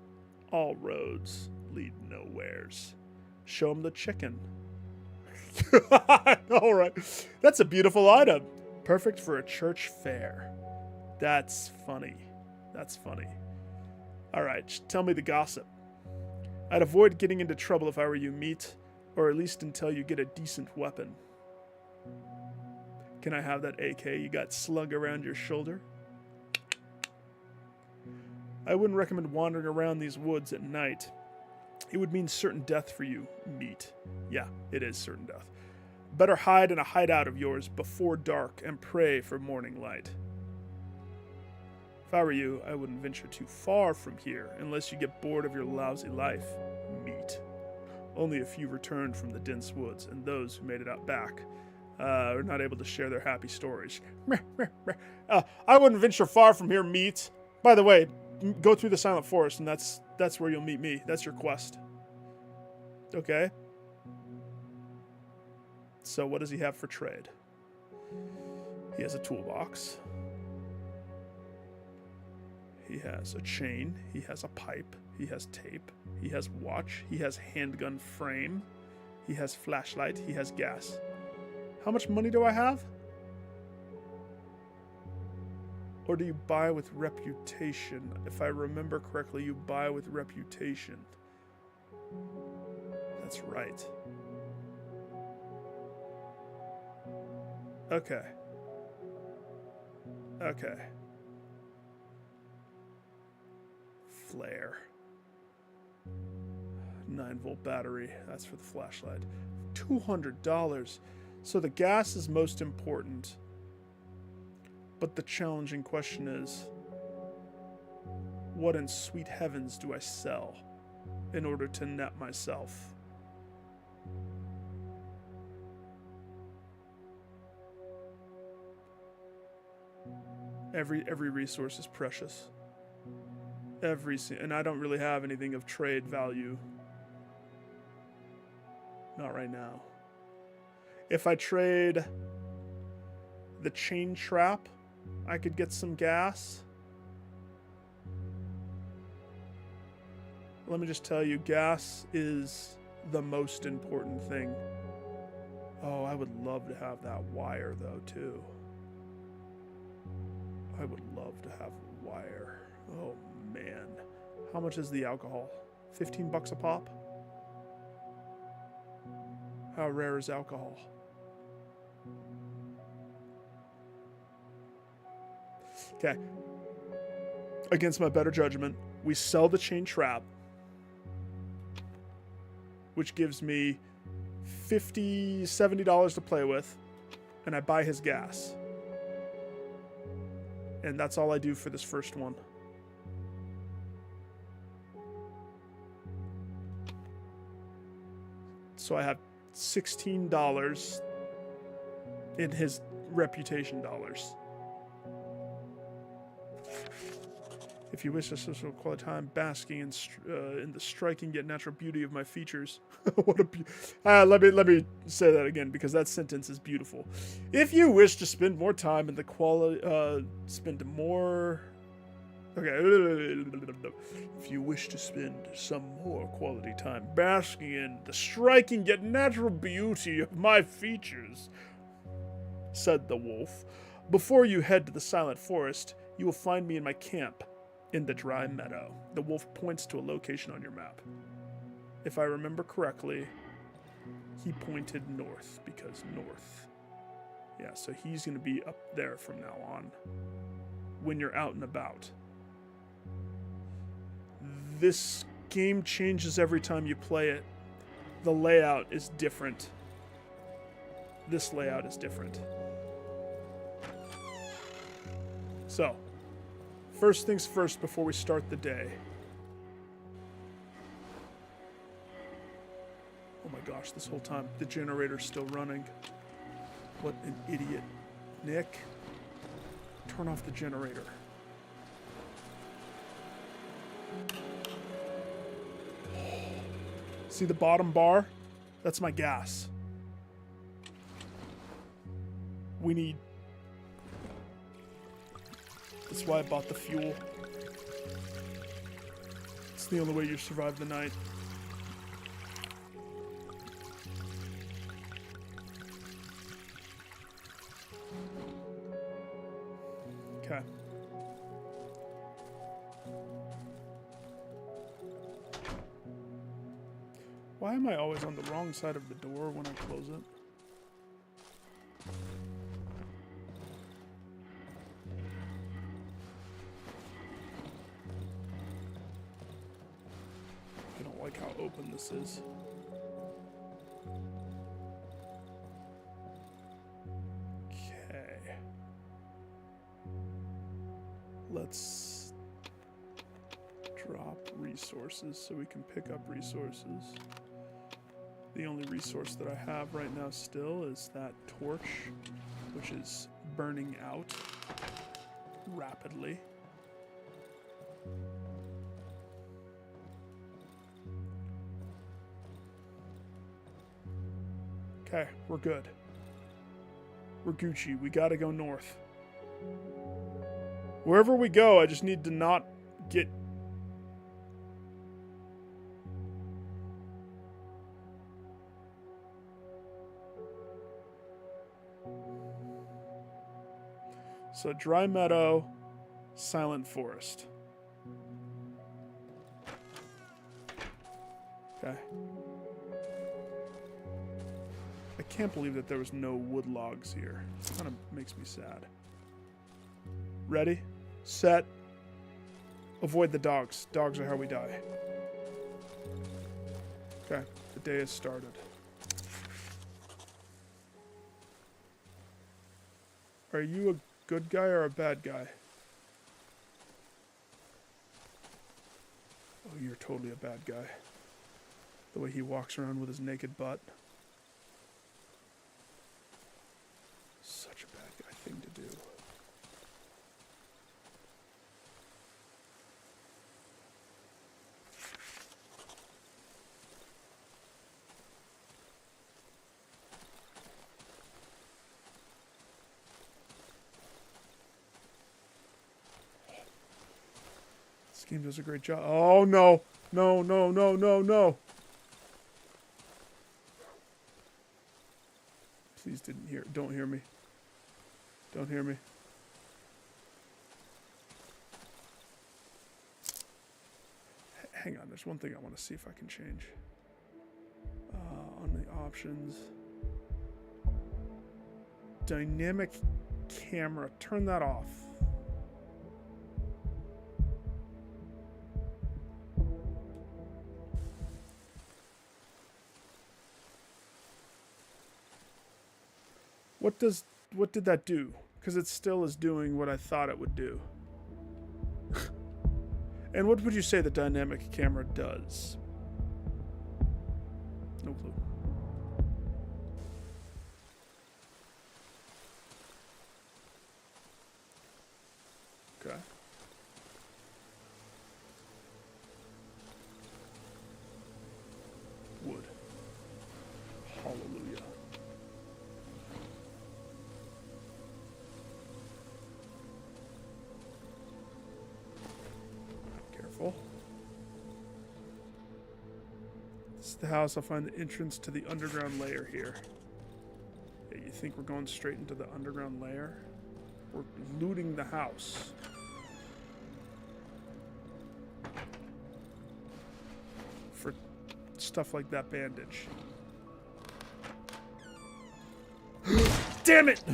all roads lead nowheres. Show him the chicken. All right. That's a beautiful item. Perfect for a church fair. That's funny. That's funny. All right, tell me the gossip. I'd avoid getting into trouble if I were you, meat, or at least until you get a decent weapon. Can I have that AK you got slung around your shoulder? I wouldn't recommend wandering around these woods at night. It would mean certain death for you, meat. Yeah, it is certain death. Better hide in a hideout of yours before dark and pray for morning light. If I were you, I wouldn't venture too far from here unless you get bored of your lousy life, meat. Only a few returned from the dense woods, and those who made it out back are not able to share their happy stories. I wouldn't venture far from here, meat. By the way, go through the silent forest, and that's where you'll meet me. That's your quest. Okay? So what does he have for trade? He has a toolbox. He has a chain. He has a pipe. He has tape. He has watch. He has handgun frame. He has flashlight. He has gas. How much money do I have? Or do you buy with reputation? If I remember correctly, you buy with reputation. That's right. Okay. Okay. Flare. 9-volt battery. That's for the flashlight. $200. So the gas is most important. But the challenging question is, what in sweet heavens do I sell in order to net myself? Every resource is precious. And I don't really have anything of trade value. Not right now. If I trade the chain trap, I could get some gas. Let me just tell you, gas is the most important thing. Oh, I would love to have that wire though, too. I would love to have wire. Oh man. How much is the alcohol? 15 bucks a pop? How rare is alcohol? Okay. Against my better judgment, we sell the chain trap, which gives me $50, $70 to play with, and I buy his gas. And that's all I do for this first one. So I have $16 in his reputation dollars. If you wish to social quality time basking in the striking yet natural beauty of my features. What a let me say that again, because that sentence is beautiful. If you wish to spend more time in the quality spend more okay. If you wish to spend some more quality time basking in the striking yet natural beauty of my features, said the wolf, before you head to the silent forest, you will find me in my camp in the dry meadow. The wolf points to a location on your map. If I remember correctly, he pointed north, because north. Yeah, so he's going to be up there from now on when you're out and about. This game changes every time you play it. The layout is different. This layout is different. So, first things first before we start the day. Oh my gosh, this whole time the generator's still running. What an idiot. Nick, turn off the generator. See the bottom bar? That's my gas. We need... That's why I bought the fuel. It's the only way you survive the night. Okay. Why am I always on the wrong side of the door when I close it? I don't like how open this is. Okay. Let's drop resources so we can pick up resources. The only resource that I have right now still is that torch, which is burning out rapidly. Okay, we're good. We're Gucci. We gotta go north. Wherever we go, I just need to not get... So, dry meadow, silent forest. Okay. I can't believe that there was no wood logs here. It kind of makes me sad. Ready? Set. Avoid the dogs. Dogs are how we die. Okay. The day has started. Are you a good guy or a bad guy? Oh, you're totally a bad guy. The way he walks around with his naked butt. Such a bad guy thing to do. This game does a great job. Oh no! No, no, no, no, no! Please don't hear me. Don't hear me. Hang on, there's one thing I want to see if I can change. On the options. Dynamic camera, turn that off. What did that do? Because it still is doing what I thought it would do. And what would you say the dynamic camera does? No clue. This is the house. I'll find the entrance to the underground layer here. Yeah, you think we're going straight into the underground layer? We're looting the house. For stuff like that bandage. Damn it!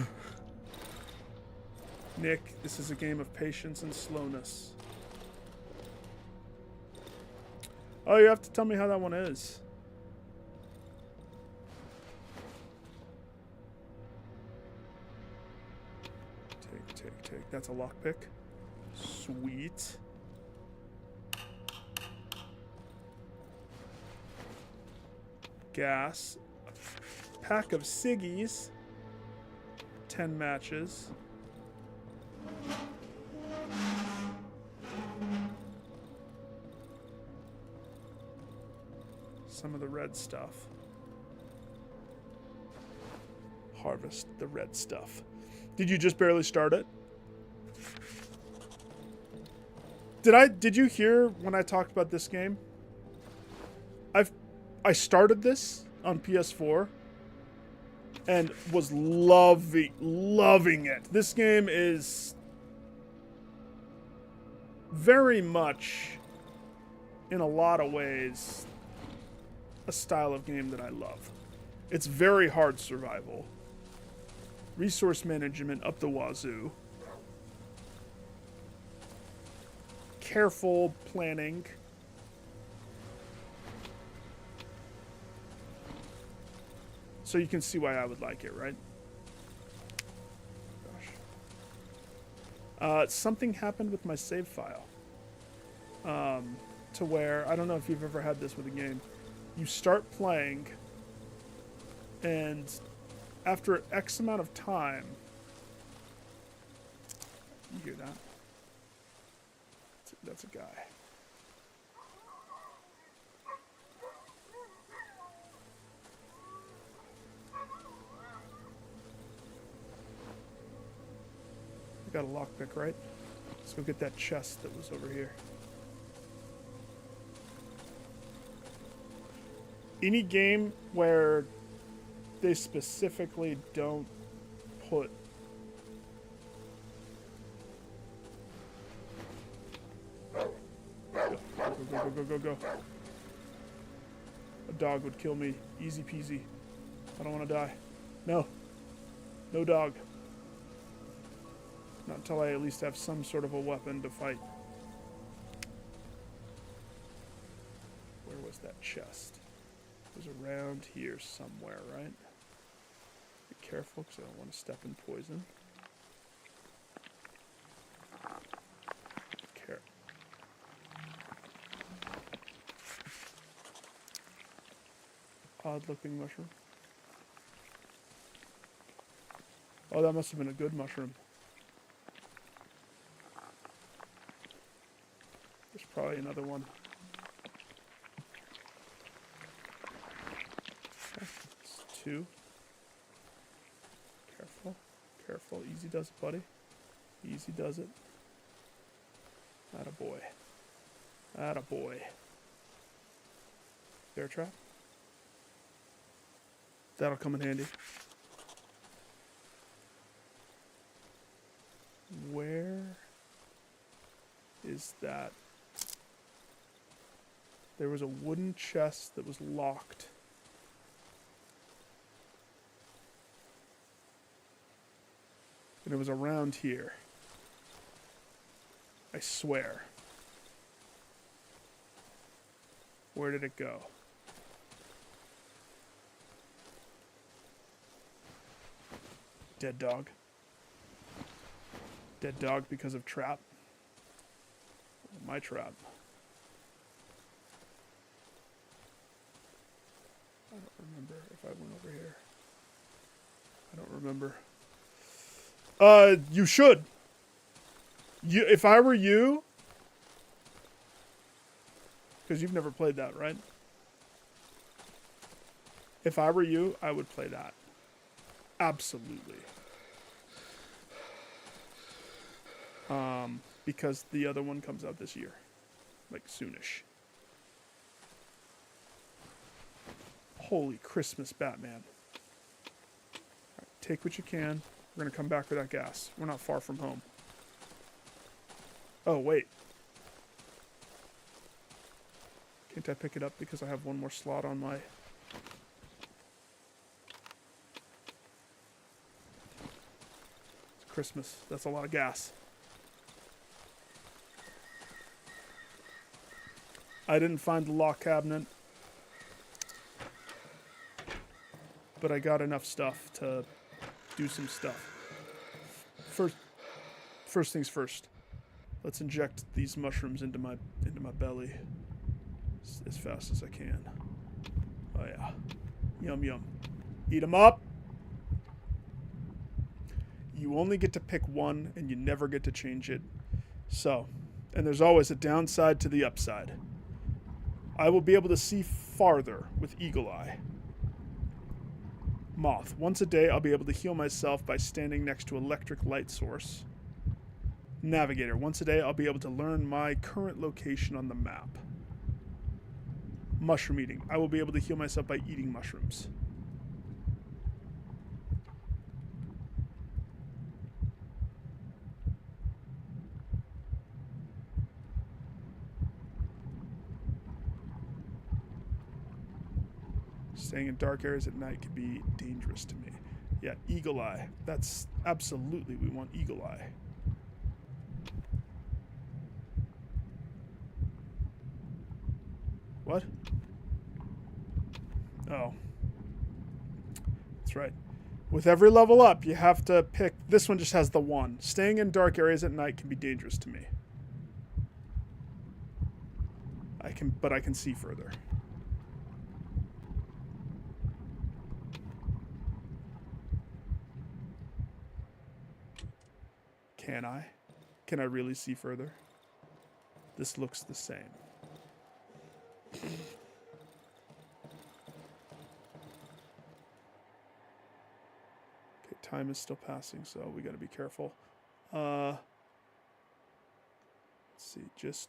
Nick, this is a game of patience and slowness. Oh, you have to tell me how that one is. Take. That's a lockpick. Sweet. Gas. A pack of ciggies. 10 matches. Some of the red stuff. Harvest the red stuff. Did you just barely start it? Did you hear when I talked about this game? I started this on PS4 and was loving it. This game is very much, in a lot of ways, a style of game that I love. It's very hard survival. Resource management up the wazoo. Careful planning. So you can see why I would like it, right? Gosh. Something happened with my save file. To where, I don't know if you've ever had this with a game. You start playing, and after X amount of time, you hear that? That's a guy. We got a lockpick, right? Let's go get that chest that was over here. Any game where they specifically don't put go. A dog would kill me. Easy peasy. I don't want to die. No. No dog. Not until I at least have some sort of a weapon to fight. Where was that chest? It was around here somewhere, right? Be careful, because I don't want to step in poison. Odd-looking mushroom. Oh, that must have been a good mushroom. There's probably another one. Okay, it's 2. Careful. Easy does it, buddy. Easy does it. Attaboy. Bear trap. That'll come in handy. Where is that? There was a wooden chest that was locked. And it was around here. I swear. Where did it go? Dead dog. Dead dog because of trap. My trap. I don't remember if I went over here. I don't remember. You should. If I were you, because you've never played that, right? If I were you, I would play that. Absolutely. Because the other one comes out this year. Like, soonish. Holy Christmas, Batman. Right, take what you can. We're going to come back for that gas. We're not far from home. Oh, wait. Can't I pick it up because I have one more slot on my... It's Christmas. That's a lot of gas. I didn't find the lock cabinet, but I got enough stuff to do some stuff. First things first. Let's inject these mushrooms into my belly as fast as I can. Oh yeah, yum yum. Eat them up. You only get to pick one, and you never get to change it. So, and there's always a downside to the upside. I will be able to see farther with Eagle Eye. Moth. Once a day, I'll be able to heal myself by standing next to electric light source. Navigator. Once a day, I'll be able to learn my current location on the map. Mushroom eating. I will be able to heal myself by eating mushrooms. Staying in dark areas at night can be dangerous to me. Yeah, Eagle Eye. That's absolutely, we want Eagle Eye. What? Oh. That's right. With every level up, you have to pick... This one just has the one. Staying in dark areas at night can be dangerous to me. But I can see further. Can I? Can I really see further? This looks the same. Okay, time is still passing, so we gotta be careful. Let's see, just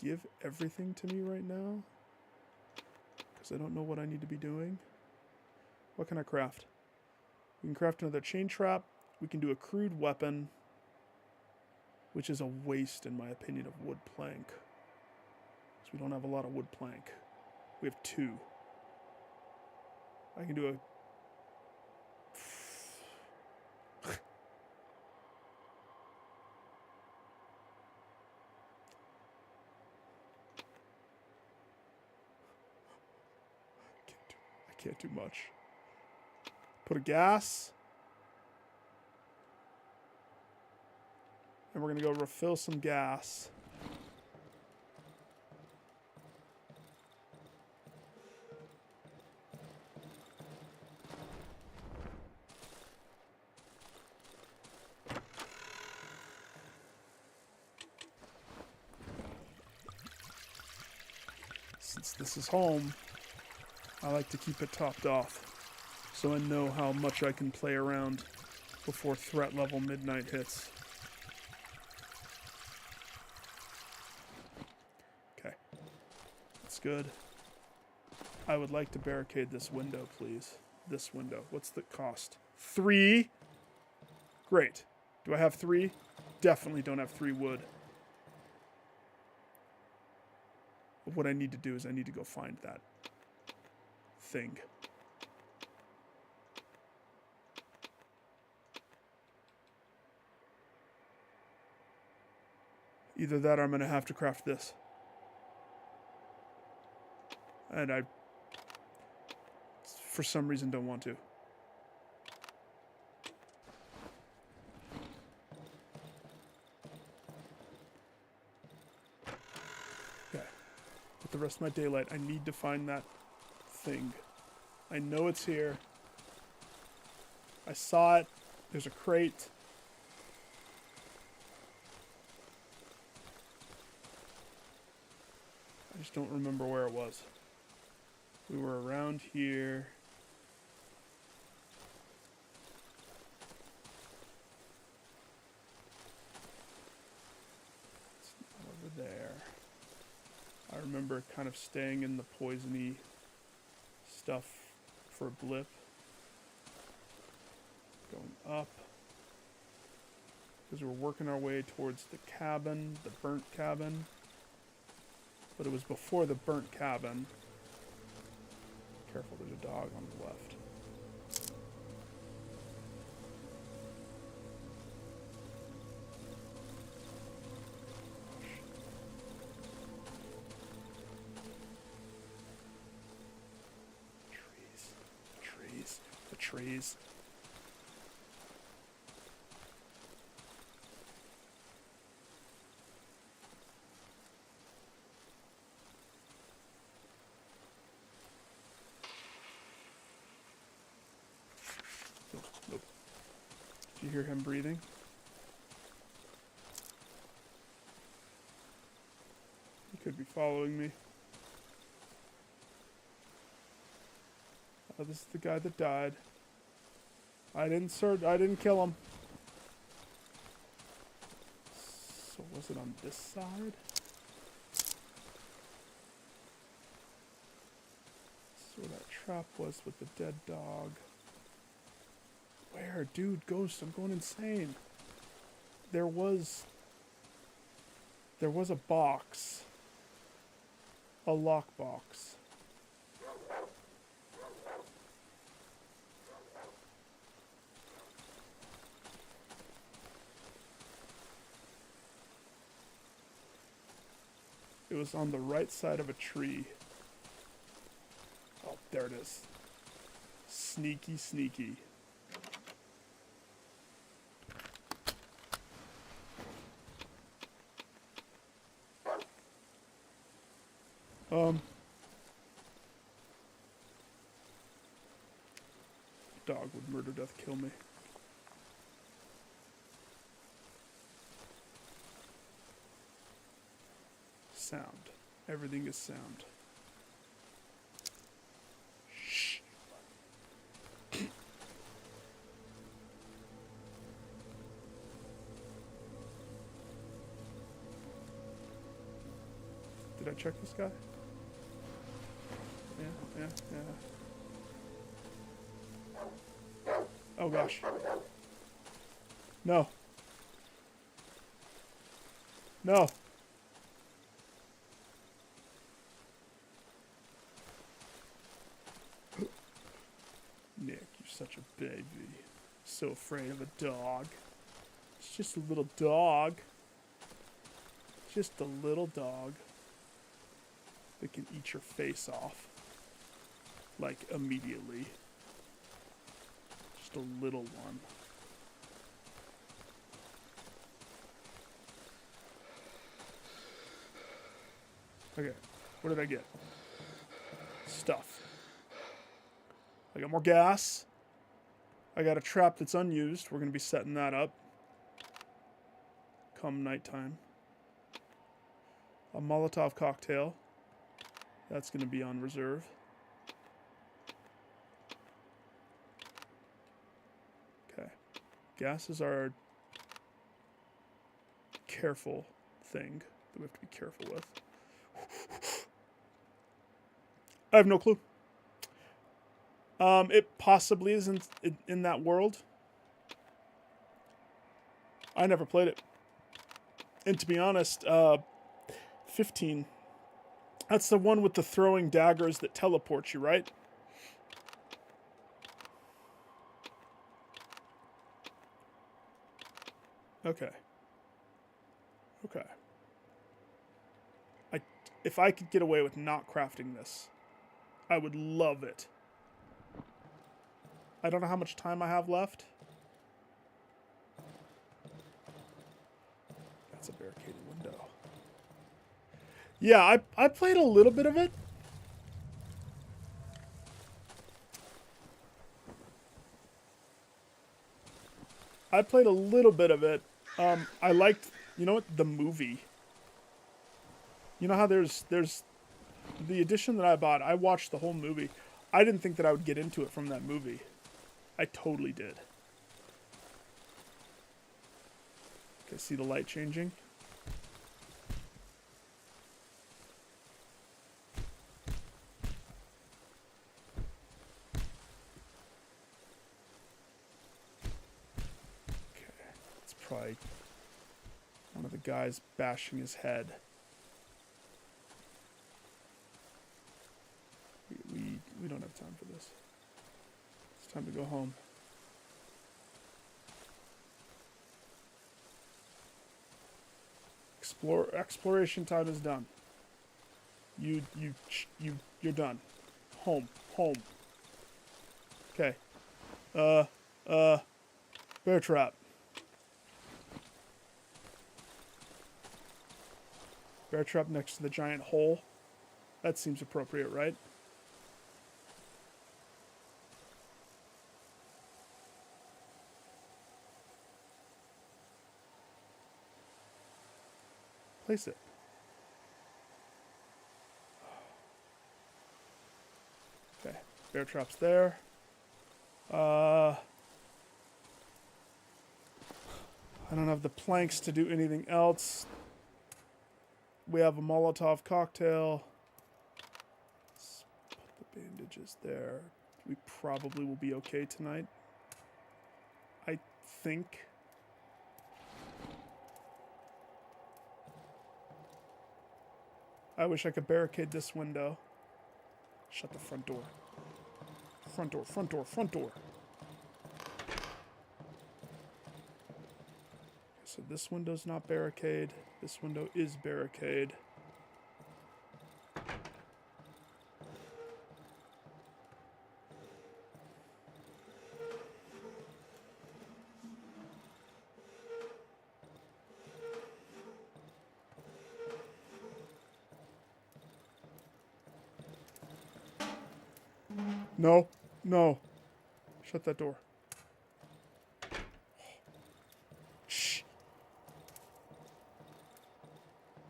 give everything to me right now. Because I don't know what I need to be doing. What can I craft? We can craft another chain trap. We can do a crude weapon, which is a waste, in my opinion, of wood plank. Because we don't have a lot of wood plank. We have 2. I can do a... I can't do much. Put a gas. And we're going to go refill some gas. Since this is home, I like to keep it topped off, so I know how much I can play around before threat level midnight hits. Okay, that's good. I would like to barricade this window, please. This window. What's the cost? 3? Great. Do I have 3? Definitely don't have 3 wood. But what I need to do is I need to go find that thing. Either that or I'm going to have to craft this. And I, for some reason, don't want to. Okay. With the rest of my daylight, I need to find that thing. I know it's here. I saw it. There's a crate. I just don't remember where it was. We were around here. It's not over there. I remember kind of staying in the poisony stuff for a blip. Going up. Because we're working our way towards the cabin, the burnt cabin. But it was before the burnt cabin. Careful, there's a dog on the left. The trees. Nope. Did you hear him breathing? He could be following me. Oh, this is the guy that died. I didn't kill him. So was it on this side? So that trap was with the dead dog. Where? Dude, Ghost, I'm going insane. There was a box. A lockbox. It was on the right side of a tree. Oh, there it is. Sneaky, sneaky. Dog would murder, death, kill me. Sound. Everything is sound. Shh. Did I check this guy? Yeah. Oh gosh. No. No. Nick, you're such a baby. So afraid of a dog. It's just a little dog. Just a little dog that can eat your face off. Like, immediately. Just a little one. Okay, what did I get? Stuff. I got more gas. I got a trap that's unused. We're going to be setting that up come nighttime. A Molotov cocktail. That's going to be on reserve. Okay. Gas is our careful thing that we have to be careful with. I have no clue. It possibly is in that world. I never played it. And to be honest, 15. That's the one with the throwing daggers that teleport you, right? Okay. Okay. If I could get away with not crafting this, I would love it. I don't know how much time I have left. That's a barricaded window. Yeah, I played a little bit of it. I played a little bit of it. I liked, you know what, the movie. You know how there's the edition that I bought, I watched the whole movie. I didn't think that I would get into it from that movie. I totally did. Okay, see the light changing? probably one of the guys bashing his head. We don't have time for this. It's time to go home. Exploration time is done. You're done. Home. Okay. Bear trap. Bear trap next to the giant hole. That seems appropriate, right? Place it. Okay, bear trap's there. I don't have the planks to do anything else. We have a Molotov cocktail. Let's put the bandages there. We probably will be okay tonight. I think. I wish I could barricade this window. Shut the front door. Front door. So this window's not barricade. This window is barricade. No. Shut that door. Shh.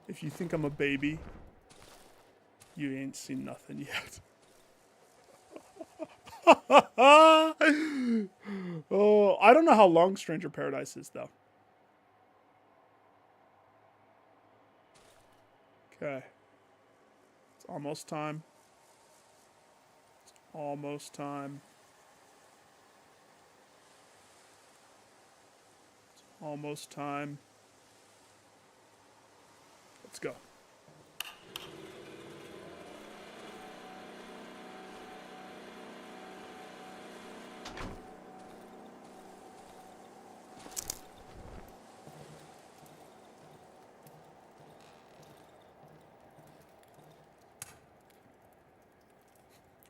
If you think I'm a baby, you ain't seen nothing yet. Oh, I don't know how long Stranger Paradise is, though. Okay. It's almost time. Almost time. It's almost time. Let's go.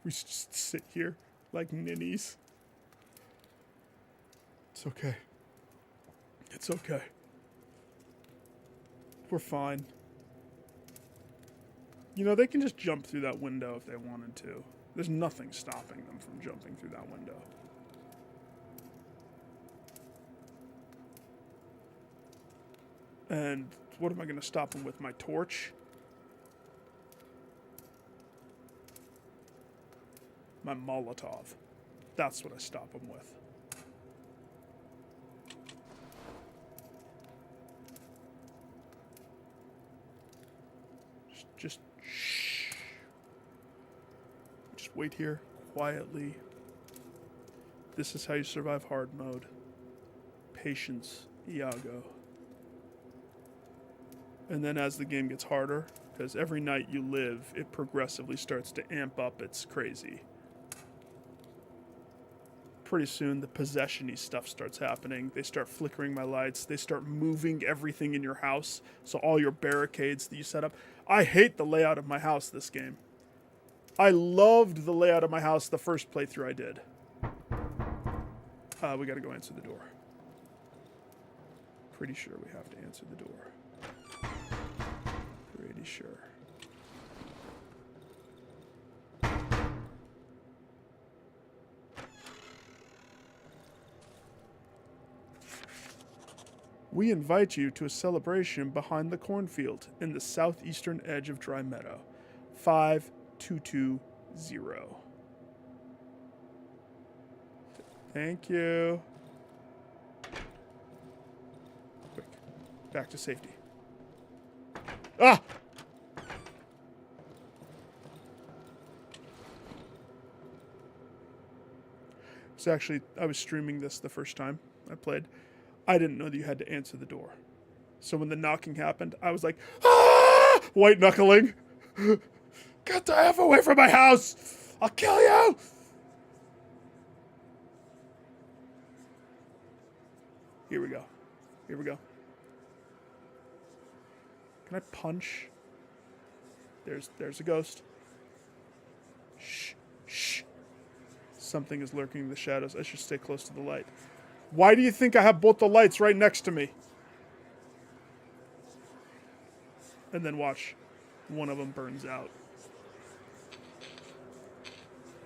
We should just sit here like ninnies. It's okay. It's okay. We're fine. You know, they can just jump through that window if they wanted to. There's nothing stopping them from jumping through that window. And what am I going to stop them with? My torch? My Molotov. That's what I stop them with. Just shh. Just wait here quietly. This is how you survive hard mode. Patience, Iago. And then as the game gets harder, because every night you live, it progressively starts to amp up. It's crazy. Pretty soon the possession-y stuff starts happening. They start flickering my lights. They start moving everything in your house. So all your barricades that you set up. I hate the layout of my house this game. I loved the layout of my house the first playthrough I did. We gotta go answer the door. Pretty sure we have to answer the door. Pretty sure. We invite you to a celebration behind the cornfield in the southeastern edge of Dry Meadow. 5220. Thank you. Quick. Back to safety. Ah! So actually, I was streaming this the first time I played. I didn't know that you had to answer the door. So when the knocking happened, I was like, ah! White knuckling. Get the F away from my house! I'll kill you! Here we go. Here we go. Can I punch? There's a ghost. Shh. Shh. Something is lurking in the shadows. I should stay close to the light. Why do you think I have both the lights right next to me? And then watch. One of them burns out.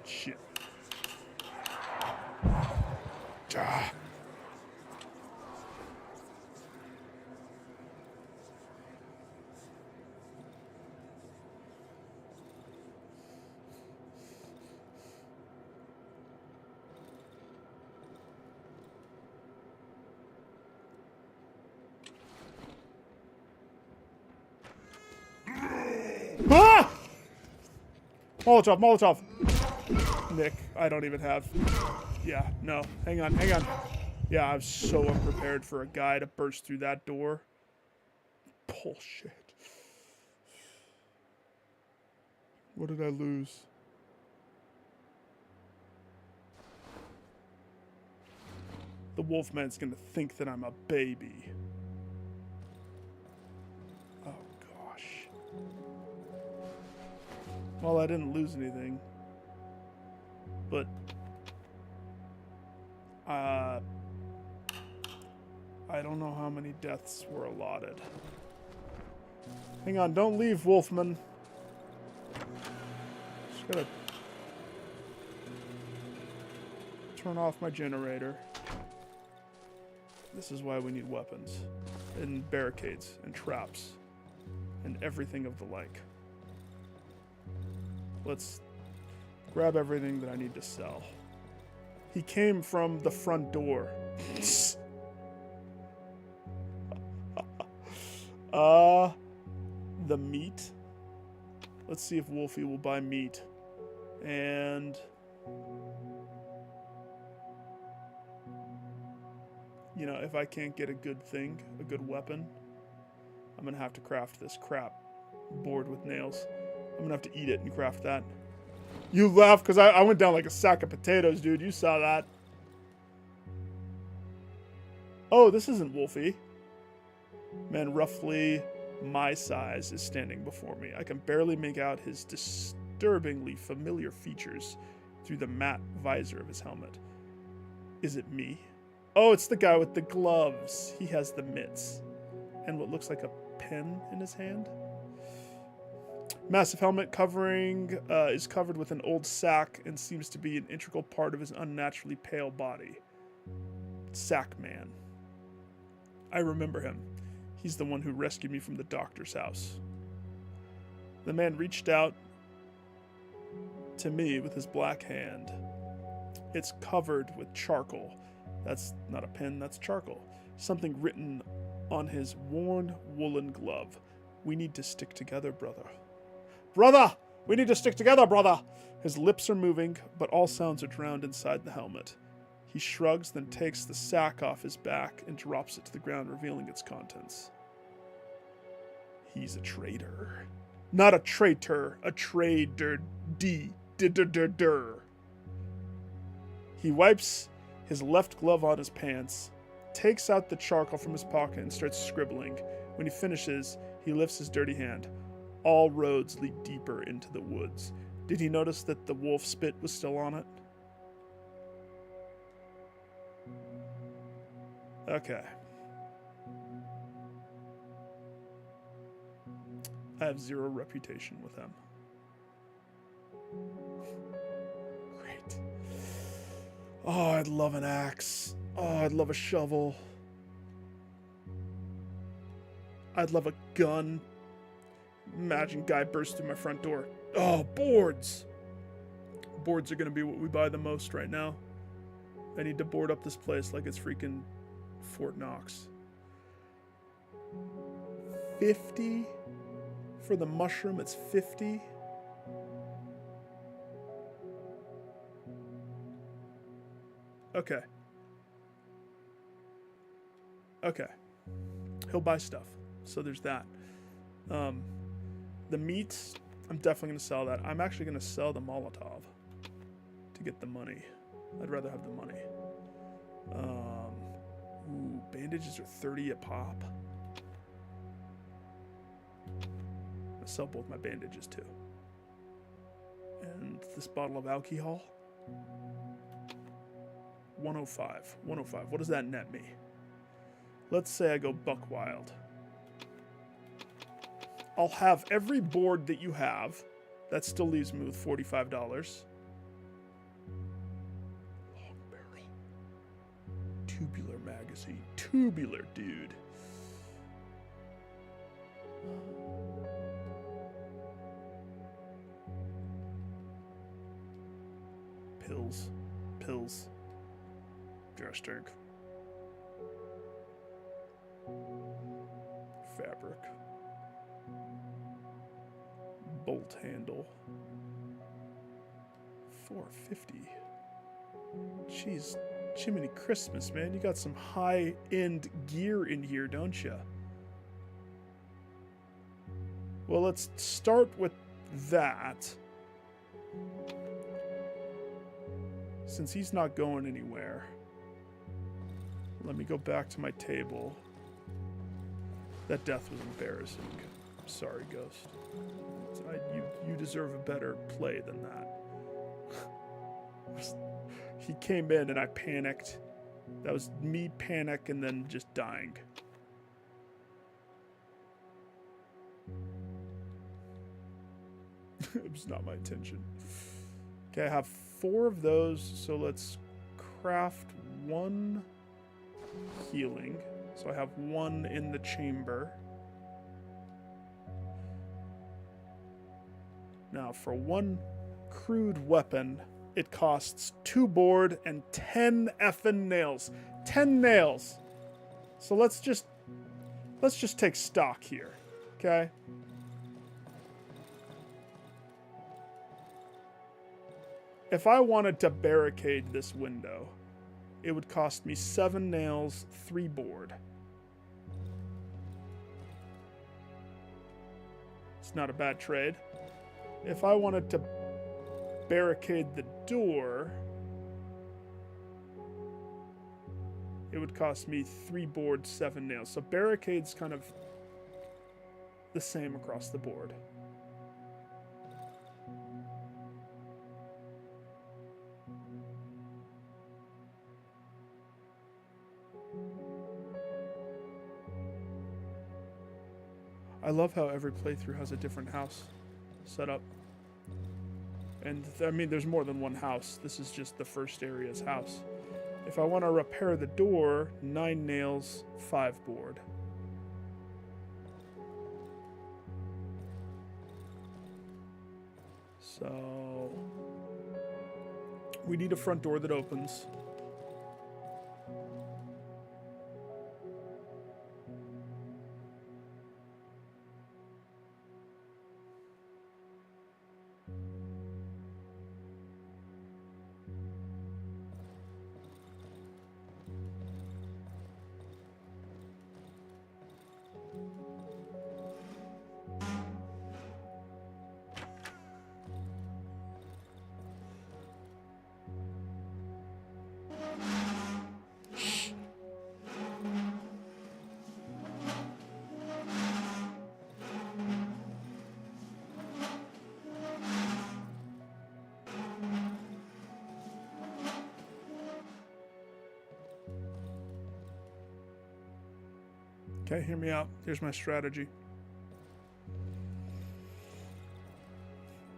Shit. Ah. Ah! Molotov, Molotov. Nick, I don't even have... Yeah, no. Hang on, hang on. Yeah, I was so unprepared for a guy to burst through that door. Bullshit. What did I lose? The Wolfman's gonna think that I'm a baby. Oh, gosh. Well, I didn't lose anything. But... I don't know how many deaths were allotted. Hang on, don't leave, Wolfman. Just gotta... turn off my generator. This is why we need weapons. And barricades, and traps. And everything of the like. Let's grab everything that I need to sell. He came from the front door. The meat. Let's see if Wolfie will buy meat. And... you know, if I can't get a good thing, a good weapon, I'm gonna have to craft this crap board with nails. I'm gonna have to eat it and craft that. You laugh because I went down like a sack of potatoes, dude. You saw that. Oh, this isn't Wolfie. Man, roughly my size is standing before me. I can barely make out his disturbingly familiar features through the matte visor of his helmet. Is it me? Oh, it's the guy with the gloves. He has the mitts. And what looks like a pen in his hand. Massive helmet covering is covered with an old sack and seems to be an integral part of his unnaturally pale body. Sack Man. I remember him. He's the one who rescued me from the doctor's house. The man reached out to me with his black hand. It's covered with charcoal. That's not a pen, that's charcoal. Something written on his worn woolen glove. We need to stick together, brother. Brother! We need to stick together, brother! His lips are moving, but all sounds are drowned inside the helmet. He shrugs, then takes the sack off his back and drops it to the ground, revealing its contents. He's a traitor. Not a traitor, a trader. He wipes his left glove on his pants, takes out the charcoal from his pocket and starts scribbling. When he finishes, he lifts his dirty hand. All roads lead deeper into the woods. Did he notice that the wolf spit was still on it? Okay. I have zero reputation with them. Great. Oh, I'd love an axe. Oh, I'd love a shovel. I'd love a gun. Imagine guy bursts through my front door. Oh, boards. Boards are going to be what we buy the most right now. I need to board up this place like it's freaking Fort Knox. 50 for the mushroom. It's 50. Okay. Okay. He'll buy stuff. So there's that. The meats, I'm definitely going to sell that. I'm actually going to sell the Molotov to get the money. I'd rather have the money. Ooh, bandages are 30 a pop. I'm going to sell both my bandages too. And this bottle of alcohol, 105. 105. What does that net me? Let's say I go buck wild. I'll have every board that you have. That still leaves me with $45. Long barrel. Tubular magazine. Tubular, dude. Pills. Pills. Gas tank. Fabric. Bolt handle. 450. Jeez, Jiminy Christmas, man. You got some high-end gear in here, don't you? Well, let's start with that. Since he's not going anywhere, let me go back to my table. That death was embarrassing. I'm sorry, Ghost. You deserve a better play than that. He came in and I panicked. That was me panic and then just dying. It was not my intention. Okay, I have 4 of those, so let's craft 1 healing. So I have 1 in the chamber. Now, for 1 crude weapon, it costs 2 board and 10 effing nails. 10 nails. So let's just take stock here, okay? If I wanted to barricade this window, it would cost me 7 nails, 3 board. It's not a bad trade. If I wanted to barricade the door, it would cost me 3 board, 7 nails. So barricade's kind of the same across the board. I love how every playthrough has a different house set up. And I mean, there's more than one house. This is just the first area's house. If I want to repair the door, 9 nails, 5 board. So we need a front door that opens. Okay, hear me out. Here's my strategy.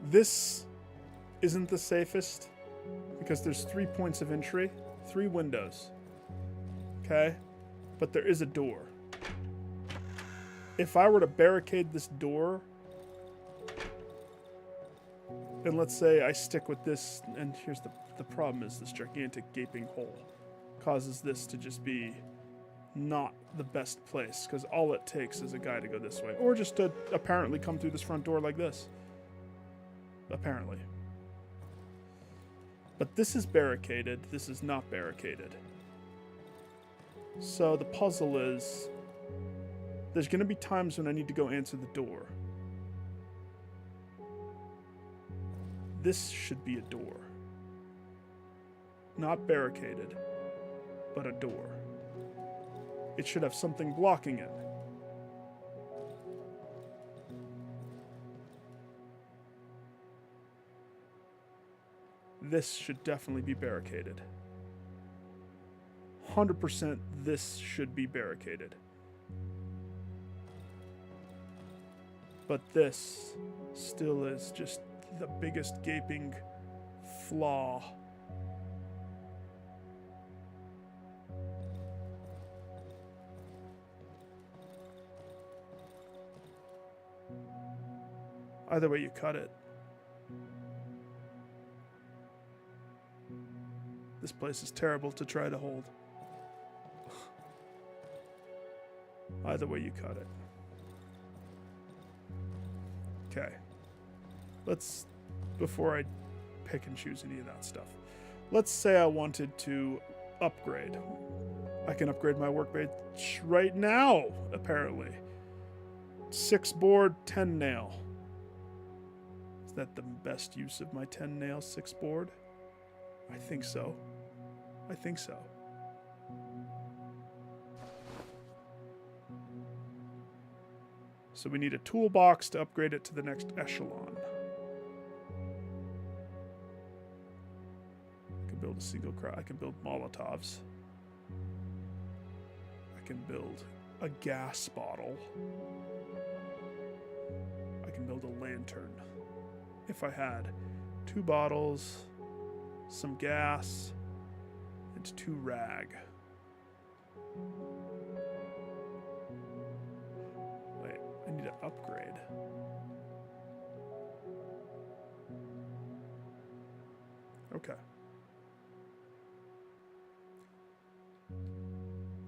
This isn't the safest because there's 3 points of entry, 3 windows. Okay? But there is a door. If I were to barricade this door, and let's say I stick with this, and here's the problem is this gigantic gaping hole causes this to just be not the best place, because all it takes is a guy to go this way, or just to apparently come through this front door like this. Apparently. But this is barricaded, this is not barricaded. So the puzzle is, there's going to be times when I need to go answer the door. This should be a door. Not barricaded, but a door. It should have something blocking it. This should definitely be barricaded. 100% this should be barricaded. But this still is just the biggest gaping flaw. Either way you cut it. This place is terrible to try to hold. Either way you cut it. Okay. Let's, before I pick and choose any of that stuff, let's say I wanted to upgrade. I can upgrade my workbench right now, apparently. 6 board, 10 nail. Is that the best use of my 10 nail 6 board? I think so. I think so. So we need a toolbox to upgrade it to the next echelon. I can build a single I can build Molotovs. I can build a gas bottle. I can build a lantern. If I had 2 bottles, some gas, and 2 rag. Wait, I need to upgrade. Okay.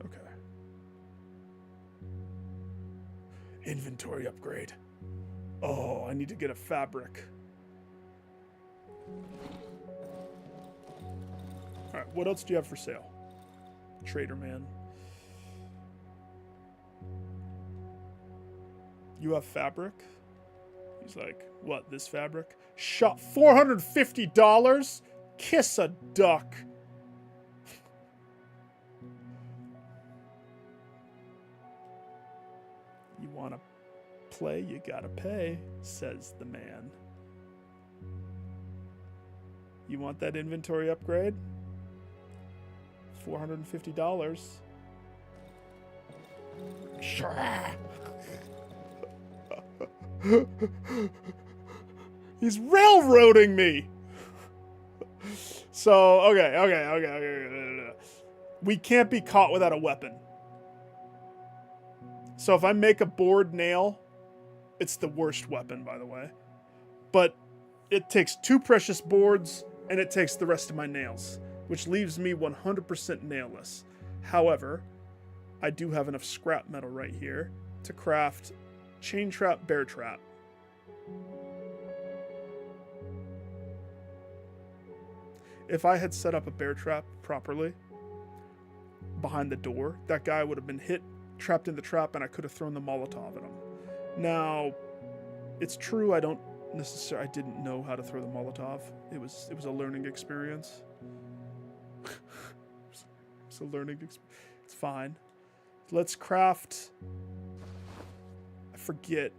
Okay. Inventory upgrade. Oh, I need to get a fabric. Alright, what else do you have for sale? Trader man. You have fabric? He's like, what, this fabric? Shot $450? Kiss a duck. You want to play, you gotta pay, says the man. You want that inventory upgrade? $450. Sure. He's railroading me. So, okay. We can't be caught without a weapon. So if I make a board nail, it's the worst weapon, by the way. But it takes 2 precious boards, and it takes the rest of my nails, which leaves me 100% nailless. However, I do have enough scrap metal right here to craft chain trap, bear trap. If I had set up a bear trap properly behind the door, that guy would have been hit, trapped in the trap, and I could have thrown the Molotov at him. Now, it's true I didn't know how to throw the Molotov. It was a learning experience. It's a learning experience. It's fine. Let's craft. I forget.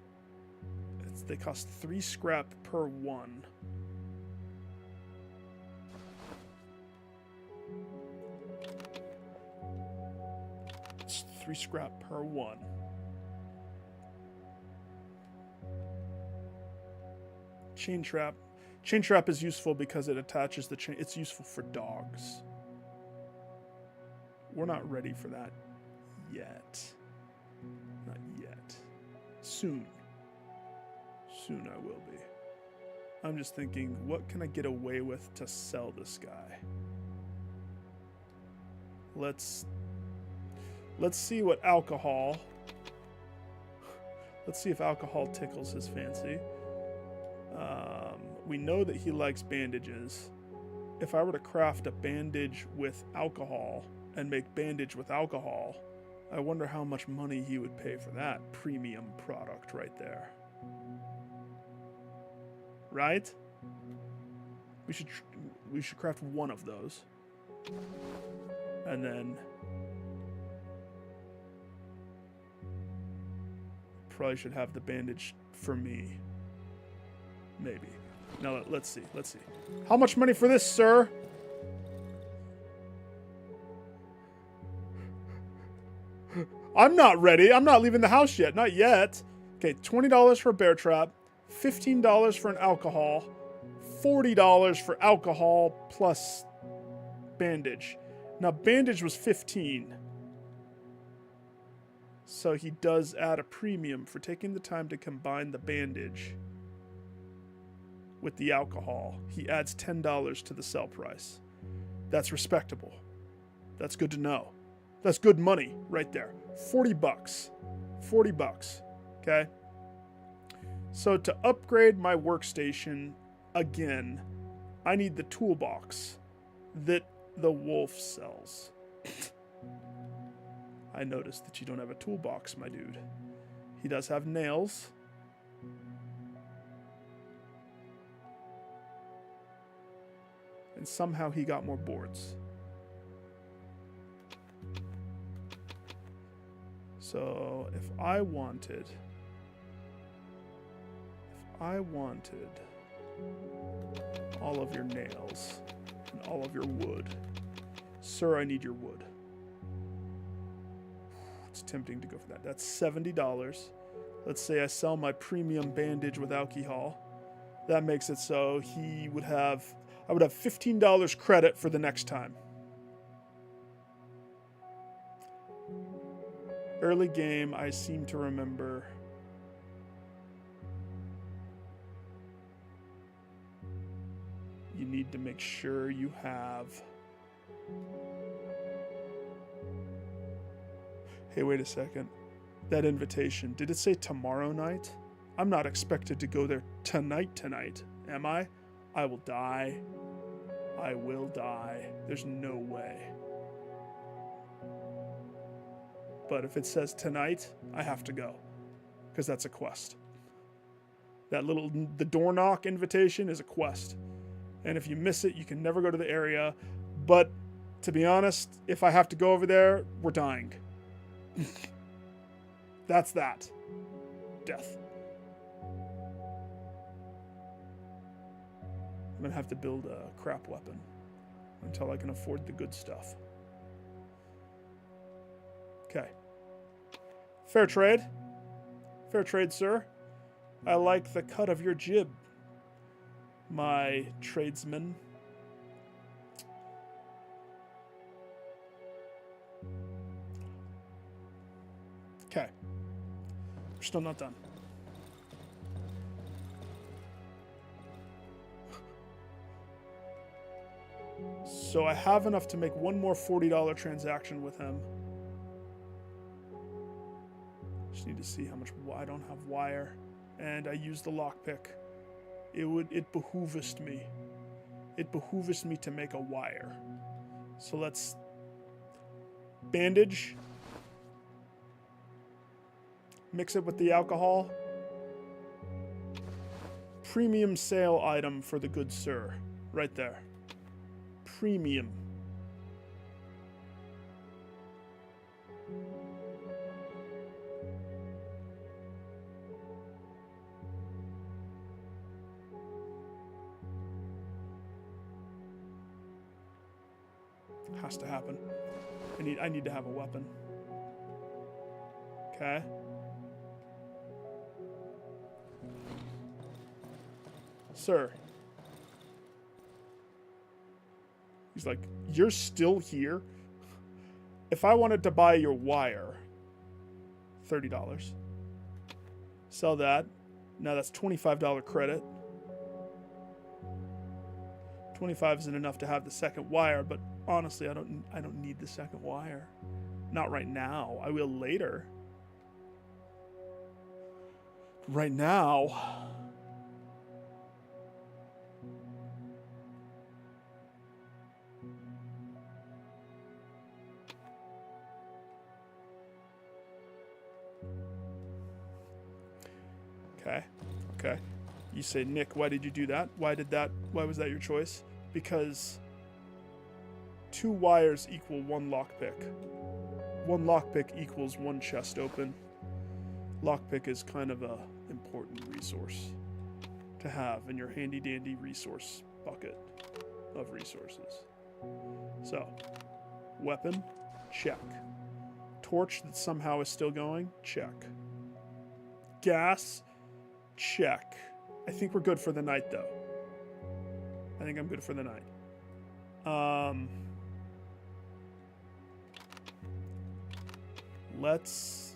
They cost 3 scrap per one. It's 3 scrap per one. Chain trap. Chain trap is useful because it attaches the chain. It's useful for dogs. We're not ready for that yet. Not yet. Soon. Soon I will be. I'm just thinking, what can I get away with to sell this guy? Let's see what alcohol. Let's see if alcohol tickles his fancy. We know that he likes bandages. If I were to craft a bandage with alcohol, and make bandage with alcohol. I wonder how much money he would pay for that premium product right there. Right? We should craft one of those. And then probably should have the bandage for me. Maybe. Now let's see. Let's see. How much money for this, sir? I'm not ready. I'm not leaving the house yet. Not yet. Okay, $20 for a bear trap, $15 for an alcohol, $40 for alcohol plus bandage. Now, bandage was $15. So he does add a premium for taking the time to combine the bandage with the alcohol. He adds $10 to the sell price. That's respectable. That's good to know. That's good money right there. 40 bucks. 40 bucks. Okay? So to upgrade my workstation again, I need the toolbox that the wolf sells. I noticed that you don't have a toolbox, my dude. He does have nails. And somehow he got more boards. So if I wanted all of your nails and all of your wood, sir, I need your wood. It's tempting to go for that. That's $70. Let's say I sell my premium bandage with alcohol. That makes it so I would have $15 credit for the next time. Early game, I seem to remember you need to make sure you have... Hey, wait a second. That invitation, did it say tomorrow night? I'm not expected to go there tonight, am I? I will die. I will die. There's no way. But if it says tonight, I have to go. Because that's a quest. The door knock invitation is a quest. And if you miss it, you can never go to the area. But to be honest, if I have to go over there, we're dying. That's that. Death. I'm going to have to build a crap weapon until I can afford the good stuff. Okay. Fair trade. Fair trade, sir. I like the cut of your jib, my tradesman. Okay. We're still not done. So I have enough to make one more $40 transaction with him. Just need to see how much. I don't have wire, and I used the lockpick. It behoovest me. It behoovest me to make a wire. So let's bandage. Mix it with the alcohol. Premium sale item for the good sir. Right there. Premium. Has to happen. I need to have a weapon. Okay. Sir. He's like, you're still here? If I wanted to buy your wire, $30. Sell that. Now that's $25 credit. 25 isn't enough to have the second wire, but honestly, I don't need the second wire. Not right now. I will later. Right now, Okay. Okay. You say, Nick, why did you do that? Why was that your choice? Because 2 wires equal 1 lockpick. 1 lockpick equals 1 chest open. Lockpick is kind of a important resource to have in your handy dandy resource bucket of resources. So, weapon, check. Torch that somehow is still going, check. Gas, check. I think we're good for the night, though. I think I'm good for the night. Let's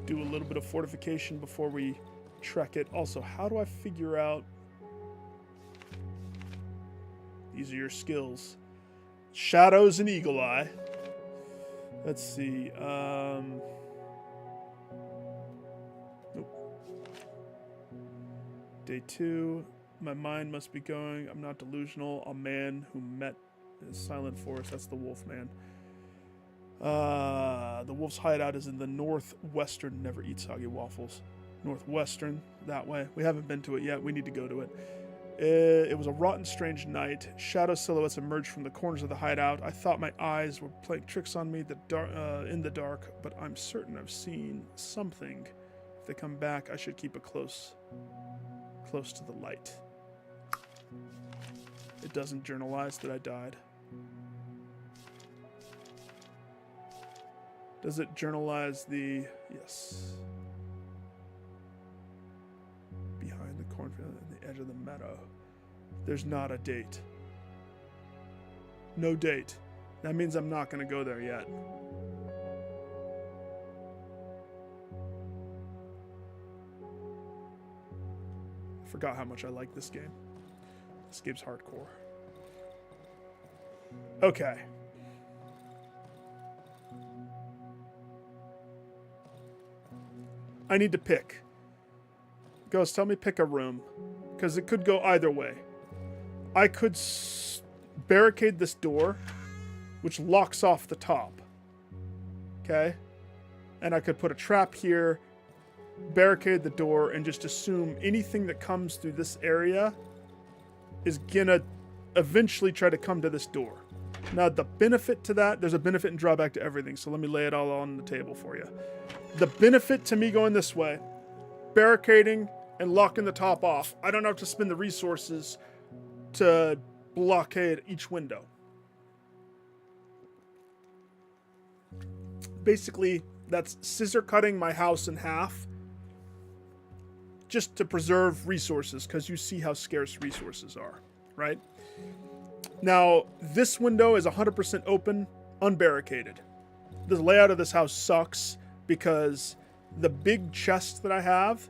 do a little bit of fortification before we trek it. Also, how do I figure out... These are your skills. Shadows and Eagle Eye. Let's see. Nope. Day 2. My mind must be going. I'm not delusional. A man who met in a silent forest. That's the wolf man. The wolf's hideout is in the northwestern. Never eat soggy waffles. Northwestern, that way. We haven't been to it yet. We need to go to it. It was a rotten, strange night. Shadow silhouettes emerged from the corners of the hideout. I thought my eyes were playing tricks on me in the dark, but I'm certain I've seen something. If they come back, I should keep it close to the light. It doesn't journalize that I died. Does it journalize the... Yes. Behind the cornfield at the edge of the meadow. There's not a date. No date. That means I'm not going to go there yet. I forgot how much I like this game. This game's hardcore. Okay. I need to pick. Ghost, tell me pick a room. Because it could go either way. I could barricade this door, which locks off the top. Okay? And I could put a trap here, barricade the door, and just assume anything that comes through this area is gonna eventually try to come to this door. Now, the benefit to that, there's a benefit and drawback to everything, so let me lay it all on the table for you. The benefit to me going this way, barricading and locking the top off, I don't have to spend the resources to blockade each window. Basically, that's scissor cutting my house in half just to preserve resources, because you see how scarce resources are, right? Now, this window is 100% open, unbarricaded. The layout of this house sucks because the big chest that I have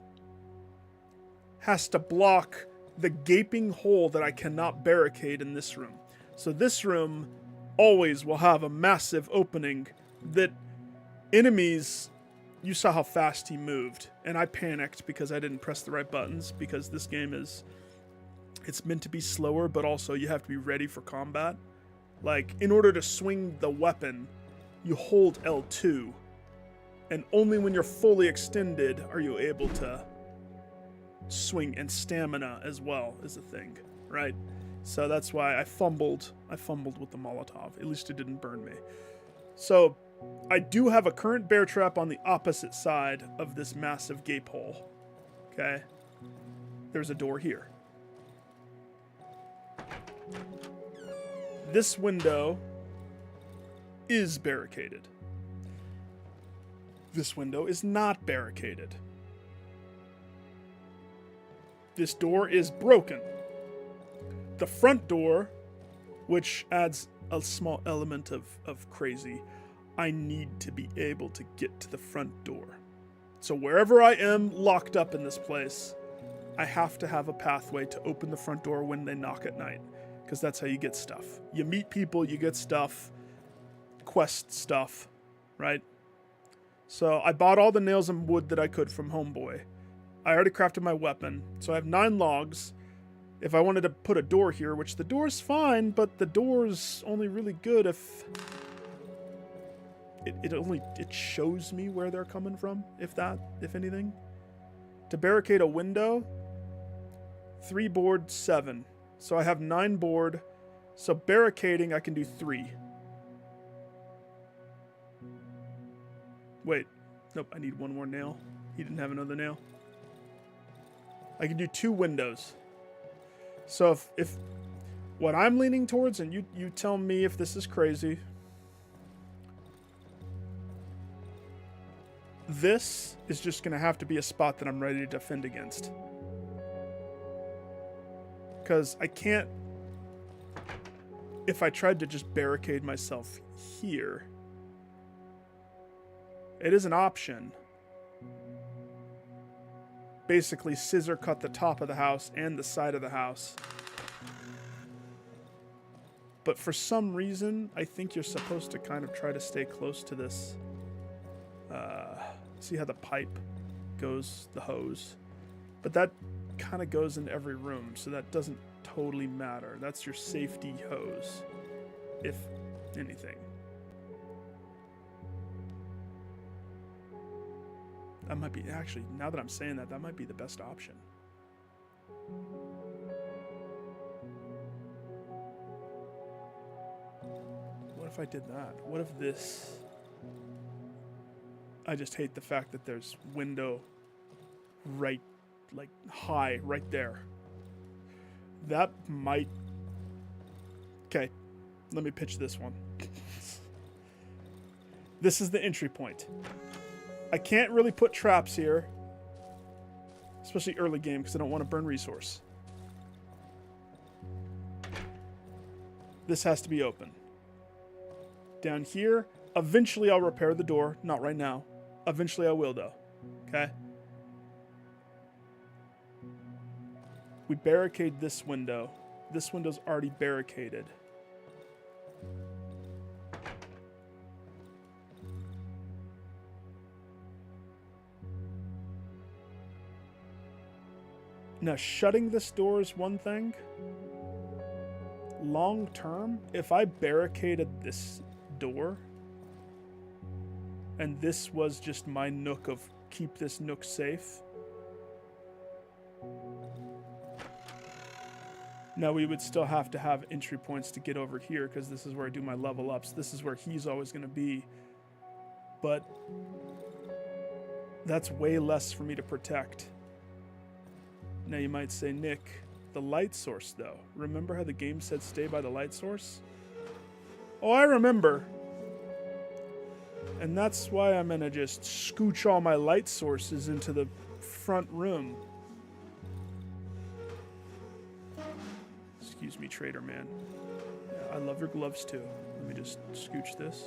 has to block the gaping hole that I cannot barricade in this room. So this room always will have a massive opening that enemies... You saw how fast he moved, and I panicked because I didn't press the right buttons, because this game is... It's meant to be slower, but also you have to be ready for combat. Like, in order to swing the weapon, you hold L2, and only when you're fully extended are you able to swing, and stamina as well is a thing, right? So that's why I fumbled with the Molotov. At least it didn't burn me. So I do have a current bear trap on the opposite side of this massive gape hole. Okay? There's a door here. This window is barricaded. This window is not barricaded. This door is broken. The front door, which adds a small element of crazy, I need to be able to get to the front door. So wherever I am locked up in this place, I have to have a pathway to open the front door when they knock at night. Because that's how you get stuff. You meet people, you get stuff, quest stuff, right? So I bought all the nails and wood that I could from Homeboy. I already crafted my weapon, so I have 9 logs. If I wanted to put a door here, which the door's fine, but the door's only really good if it shows me where they're coming from, if anything. To barricade a window, 3 board, 7. So I have 9 board. So barricading, I can do 3. Wait. Nope, I need 1 more nail. He didn't have another nail. I can do 2 windows. So if what I'm leaning towards, and you tell me if this is crazy. This is just going to have to be a spot that I'm ready to defend against. Because I can't... If I tried to just barricade myself here... It is an option. Basically, scissor cut the top of the house and the side of the house. But for some reason, I think you're supposed to kind of try to stay close to this... see how the pipe goes, the hose. But that kind of goes into every room, so that doesn't totally matter. That's your safety hose, if anything. That might be, actually, now that I'm saying that, that might be the best option. What if I did that? What if this... I just hate the fact that there's window right, like, high, right there. That might... Okay, let me pitch this one. This is the entry point. I can't really put traps here, especially early game, because I don't want to burn resource. This has to be open. Down here, eventually I'll repair the door. Not right now. Eventually I will, though. Okay? We barricade this window. This window's already barricaded. Now, shutting this door is one thing. Long term, if I barricaded this door, and this was just my nook of keep this nook safe, now we would still have to have entry points to get over here, because this is where I do my level ups. This is where he's always going to be. But that's way less for me to protect. Now you might say, Nick, the light source though. Remember how the game said stay by the light source? Oh, I remember. And that's why I'm going to just scooch all my light sources into the front room. Excuse me, trader man. Yeah, I love your gloves too. Let me just scooch this.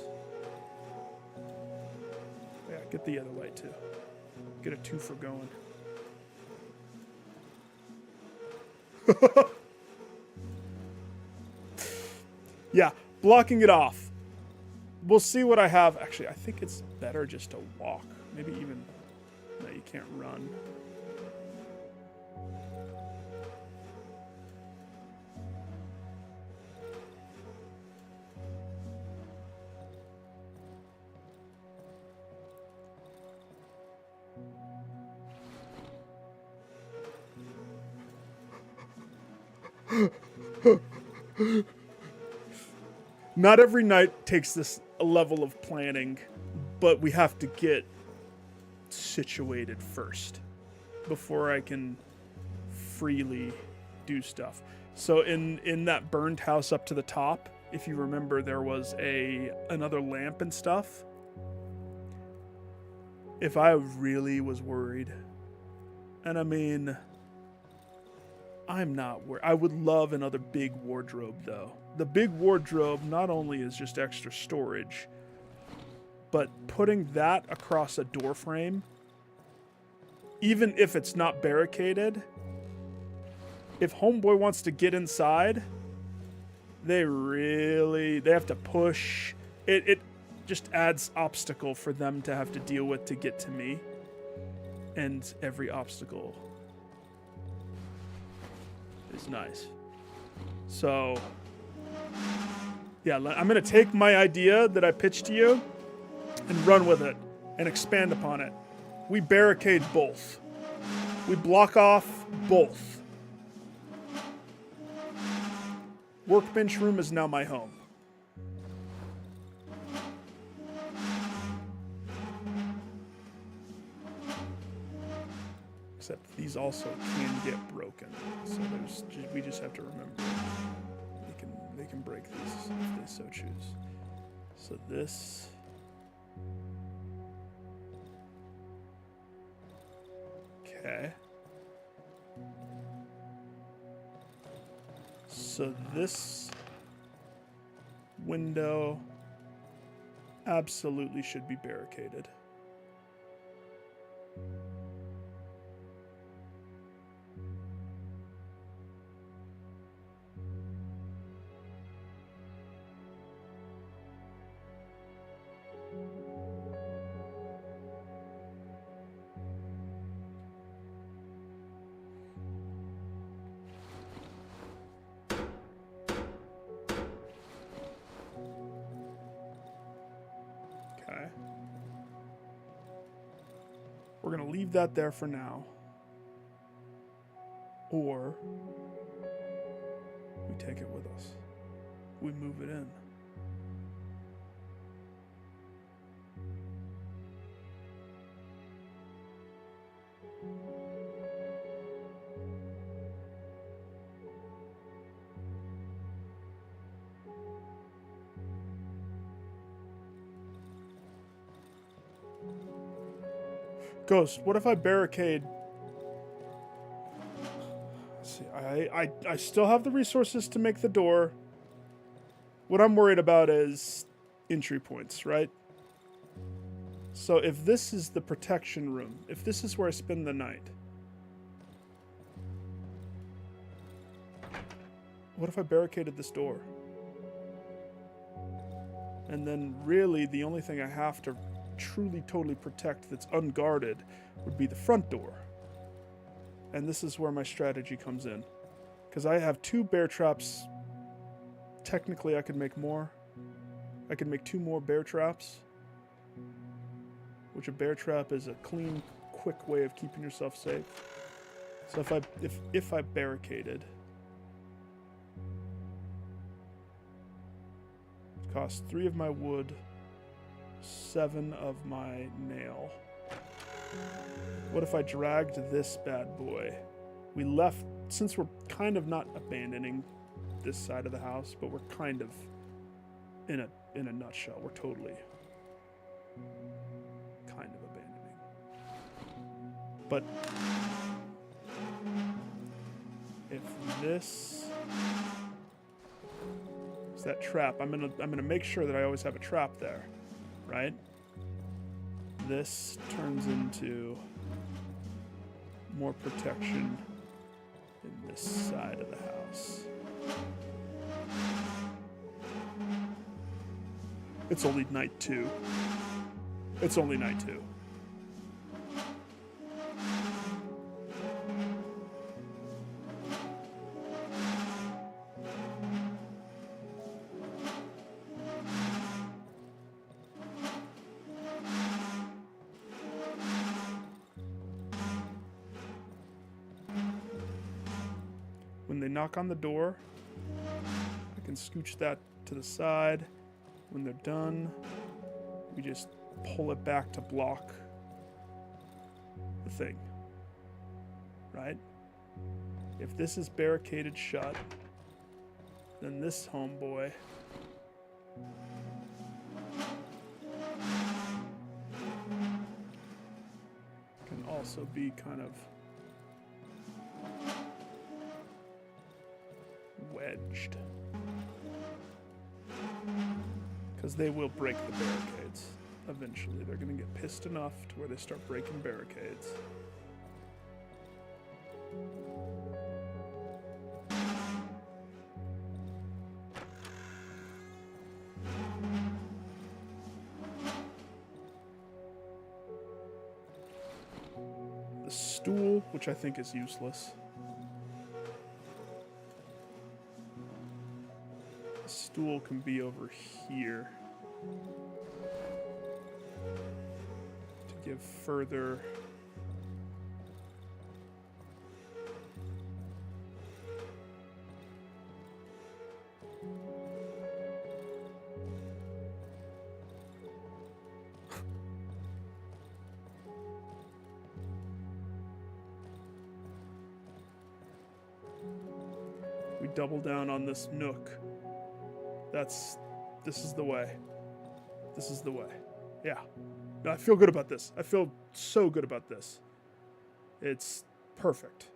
Yeah, get the other light too. Get a 2 for going. Yeah, blocking it off. We'll see what I have. Actually, I think it's better just to walk. Maybe even... No, you can't run. Not every night takes this level of planning, but we have to get situated first before I can freely do stuff. So in that burned house up to the top, if you remember, there was another lamp and stuff. If I really was worried, and I mean, I'm not worried. I would love another big wardrobe though. The big wardrobe not only is just extra storage, but putting that across a door frame, even if it's not barricaded, if homeboy wants to get inside, they have to push. It just adds obstacle for them to have to deal with to get to me. And every obstacle is nice. So, yeah, I'm going to take my idea that I pitched to you and run with it and expand upon it. We barricade both. We block off both. Workbench room is now my home. Except these also can get broken, so we just have to remember they can break these if they so choose. So this. Okay. So this window absolutely should be barricaded. Okay. We're going to leave that there for now. Or we take it with us. We move it in. Ghost, what if I barricade? Let's see, I still have the resources to make the door. What I'm worried about is entry points, right? So if this is the protection room, if this is where I spend the night, what if I barricaded this door? And then really the only thing I have to truly totally protect that's unguarded would be the front door. And this is where my strategy comes in, because I have 2 bear traps. Technically I could make more. I could make 2 more bear traps, which a bear trap is a clean, quick way of keeping yourself safe. So if I barricaded, it costs 3 of my wood, 7 of my nail. What if I dragged this bad boy? We left, since we're kind of not abandoning this side of the house, but we're kind of in a nutshell, we're totally kind of abandoning. But if this is that trap, I'm gonna make sure that I always have a trap there. Right? This turns into more protection in this side of the house. It's only night 2. It's only night 2. When they knock on the door, I can scooch that to the side. When they're done, we just pull it back to block the thing, right? If this is barricaded shut, then this homeboy can also be kind of wedged, because they will break the barricades eventually. They're going to get pissed enough to where they start breaking barricades. The stool, which I think is useless. Stool can be over here. give further... We double down on this nook. This is the way. This is the way. Yeah. No, I feel good about this. I feel so good about this. It's perfect.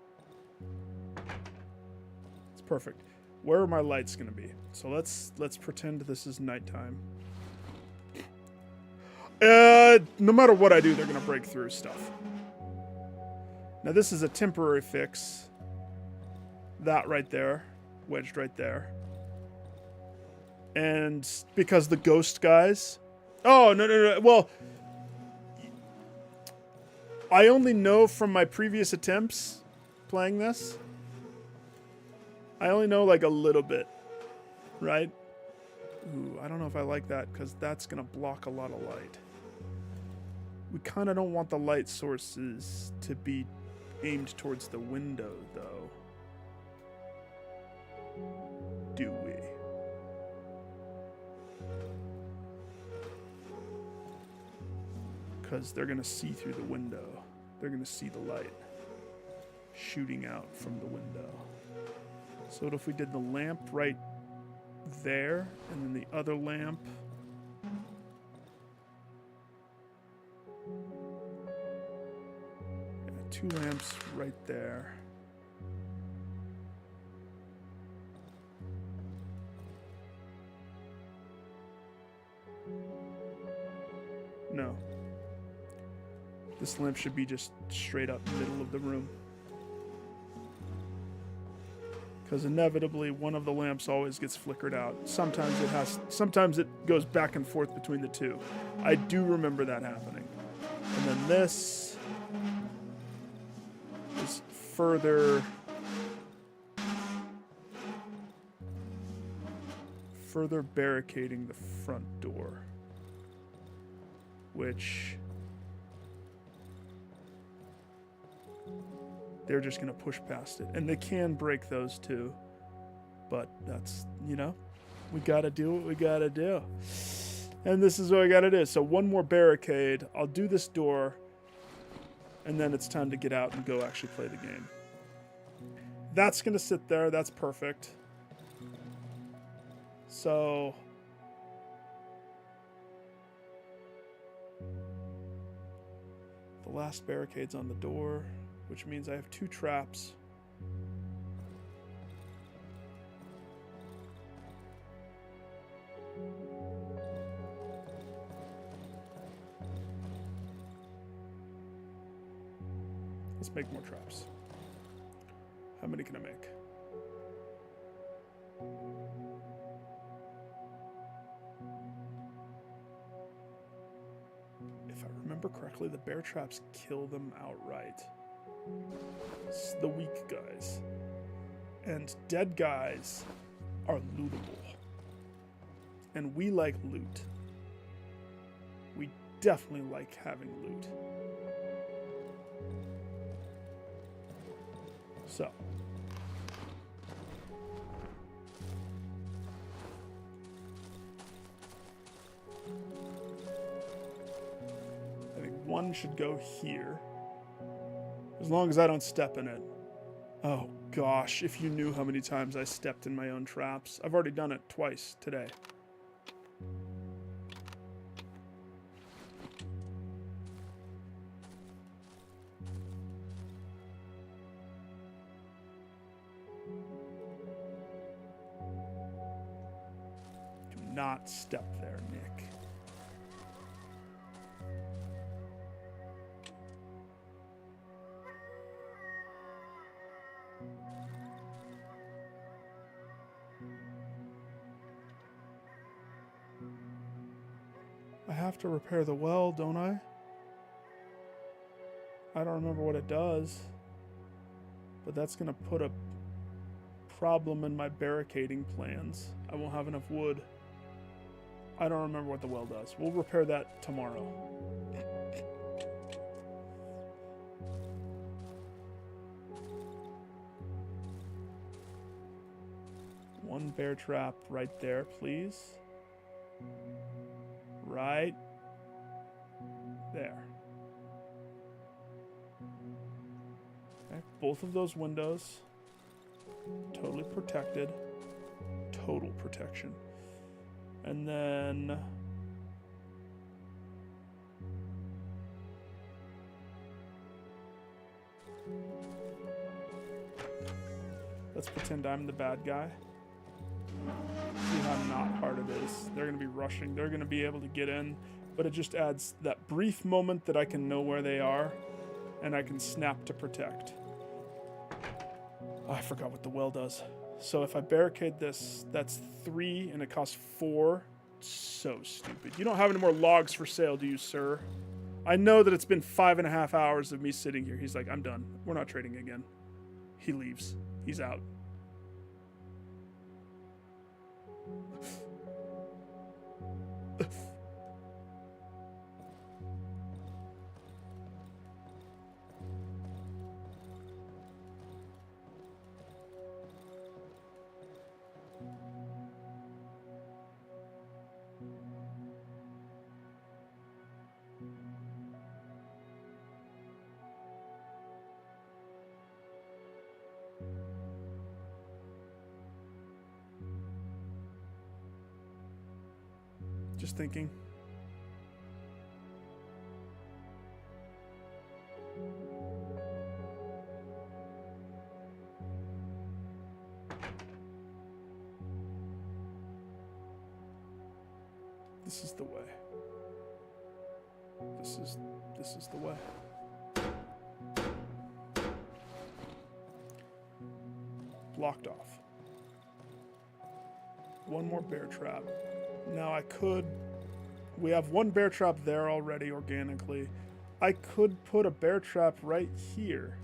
It's perfect. Where are my lights going to be? So let's pretend this is nighttime. No matter what I do, they're going to break through stuff. Now this is a temporary fix. That right there. Wedged right there. And because the ghost guys... Oh, no. Well, I only know from my previous attempts playing this. I only know like a little bit, right? Ooh, I don't know if I like that because that's going to block a lot of light. We kind of don't want the light sources to be aimed towards the window, though. Do we? Because they're going to see through the window. They're going to see the light shooting out from the window. So what if we did the lamp right there, and then the other lamp... Yeah, 2 lamps right there. No. This lamp should be just straight up middle of the room. Because inevitably one of the lamps always gets flickered out. Sometimes it goes back and forth between the two. I do remember that happening. And then this is further barricading the front door, which they're just going to push past it. And they can break those too. But that's, we got to do what we got to do. And this is what we got to do. So one more barricade. I'll do this door. And then it's time to get out and go actually play the game. That's going to sit there. That's perfect. So... the last barricade's on the door, which means I have 2 traps. Let's make more traps. How many can I make? If I remember correctly, the bear traps kill them outright. It's the weak guys. And dead guys are lootable. And we like loot. We definitely like having loot. So. I think one should go here. As long as I don't step in it. Oh gosh, if you knew how many times I stepped in my own traps. I've already done it twice today. Do not step there, Nick. I have to repair the well, don't I? I don't remember what it does. But that's going to put a problem in my barricading plans. I won't have enough wood. I don't remember what the well does. We'll repair that tomorrow. One bear trap right there, please. Right there. Okay, both of those windows totally protected. Total protection. And then let's pretend I'm the bad guy. See how not hard it is. They're going to be rushing. They're going to be able to get in. But it just adds that brief moment that I can know where they are. And I can snap to protect. Oh, I forgot what the well does. So if I barricade this, that's 3 and it costs 4. So stupid. You don't have any more logs for sale, do you, sir? I know that it's been 5.5 hours of me sitting here. He's like, I'm done. We're not trading again. He leaves. He's out. Just thinking. This is the way. This is the way. Blocked off. One more bear trap. Now I could... We have one bear trap there already organically. I could put a bear trap right here.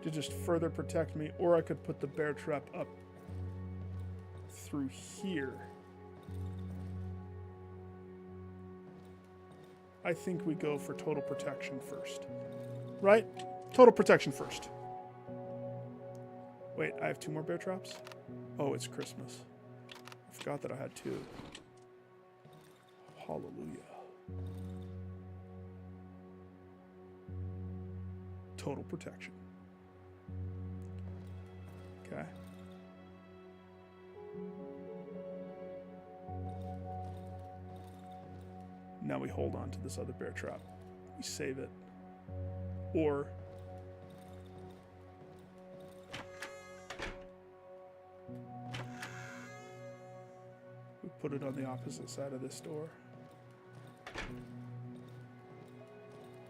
To just further protect me. Or I could put the bear trap up through here. I think we go for total protection first. Right? Total protection first. Wait, I have 2 more bear traps? Oh, it's Christmas. I forgot that I had 2. Hallelujah. Total protection. Okay. Now we hold on to this other bear trap. We save it. Or... we put it on the opposite side of this door.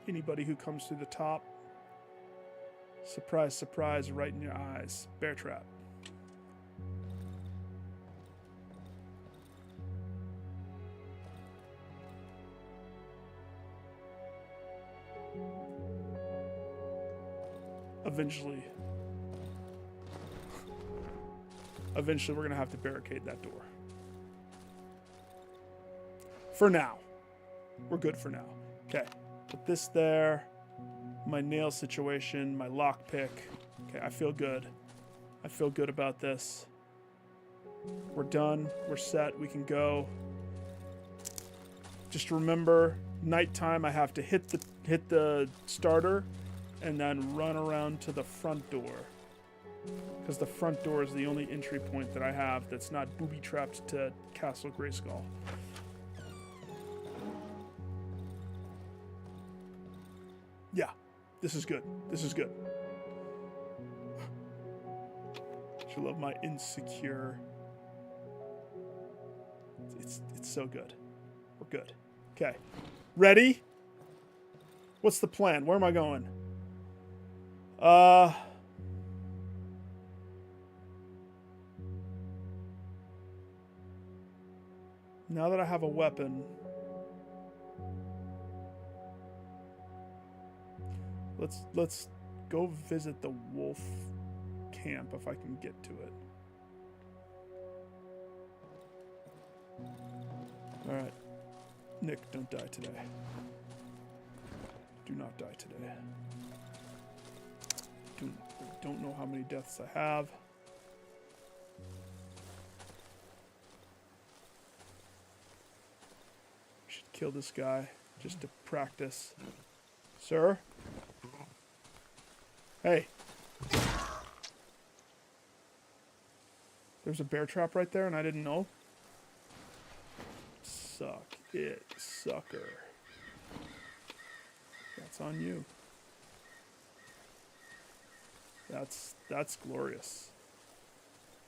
Anybody who comes through the top, surprise, surprise, right in your eyes. Bear trap. Eventually we're going to have to barricade that door. For now. We're good for now. Okay. Put this there. My nail situation, my lockpick. Okay, I feel good. I feel good about this. We're done. We're set. We can go. Just remember, nighttime I have to hit the starter and then run around to the front door. Because the front door is the only entry point that I have that's not booby-trapped to Castle Grayskull. Yeah, this is good. This is good. You love my insecure. It's so good. We're good. Okay. Ready? What's the plan? Where am I going? Now that I have a weapon, let's go visit the wolf camp if I can get to it. All right. Nick, don't die today. Do not die today. don't know how many deaths I have. I should kill this guy just to practice. Sir? Hey. There's a bear trap right there and I didn't know. Suck it, sucker. That's on you. That's glorious.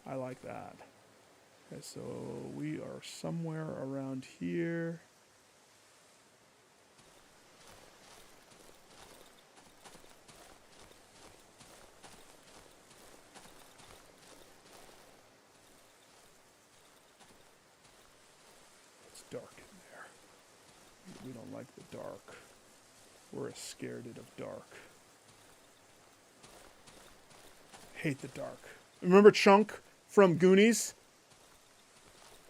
I like that. Okay, so we are somewhere around here. It's dark in there. We don't like the dark. We're scared of dark. Hate the dark. Remember Chunk from Goonies?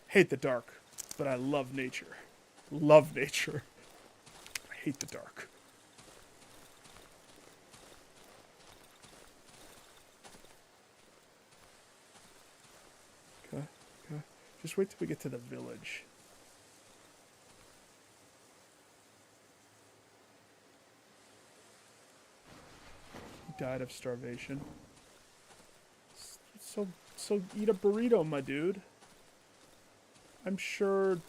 Hate the dark, but I love nature. Love nature. I hate the dark. Okay, okay. Just wait till we get to the village. He died of starvation. So eat a burrito, my dude. I'm sure it's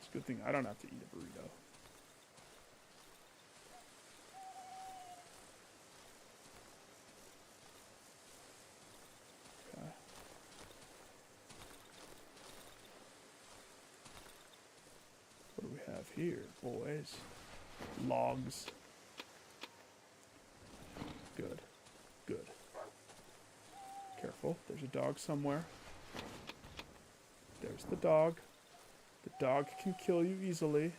a good thing I don't have to eat a burrito. Okay. What do we have here, boys? Logs. Good. Good. Careful, there's a dog somewhere. There's the dog. The dog can kill you easily.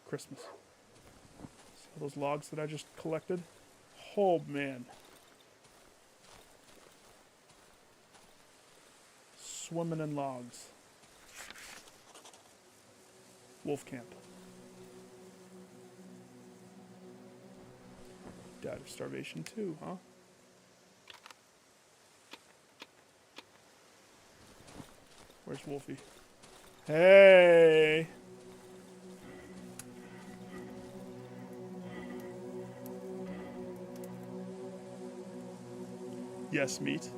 Christmas. See all those logs that I just collected? Oh, man. Swimming in logs. Wolf camp. Died of starvation too, huh? Where's Wolfie? Hey! Yes, meat.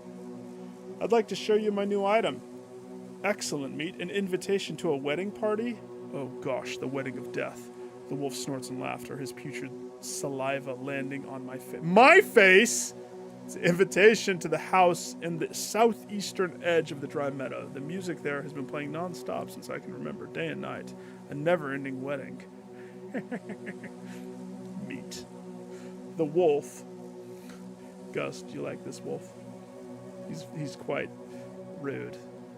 I'd like to show you my new item. Excellent, meat. An invitation to a wedding party? Oh gosh, the wedding of death. The wolf snorts in laughter, his putrid saliva landing on my face. My face? It's an invitation to the house in the southeastern edge of the dry meadow. The music there has been playing non-stop since I can remember, day and night. A never-ending wedding. Meat. The wolf. Gus, do you like this wolf? He's quite rude.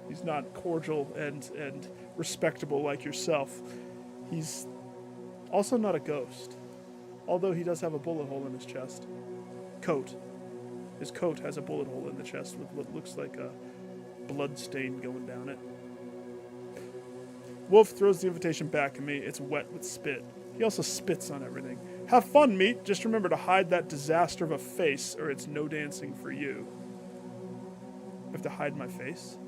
He's not cordial and respectable like yourself. He's also not a ghost, although he does have a bullet hole in his chest. Coat. His coat has a bullet hole in the chest with what looks like a blood stain going down it. Wolf throws the invitation back at me. It's wet with spit. He also spits on everything. Have fun, meat. Just remember to hide that disaster of a face, or it's no dancing for you. I have to hide my face?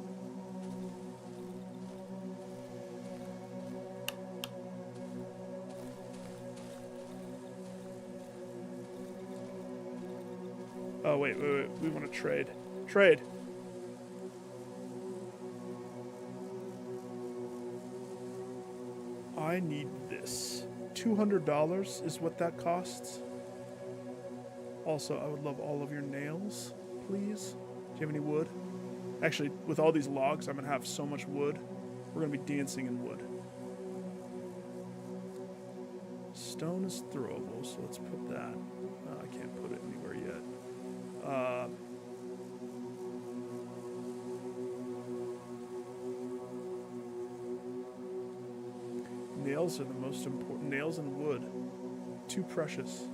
Oh, wait. We want to trade. Trade. I need this. $200 is what that costs. Also, I would love all of your nails, please. Do you have any wood? Actually, with all these logs, I'm going to have so much wood. We're going to be dancing in wood. Stone is throwable, so let's put that. I can't put it anywhere yet. Nails are the most important. Nails and wood. Too precious.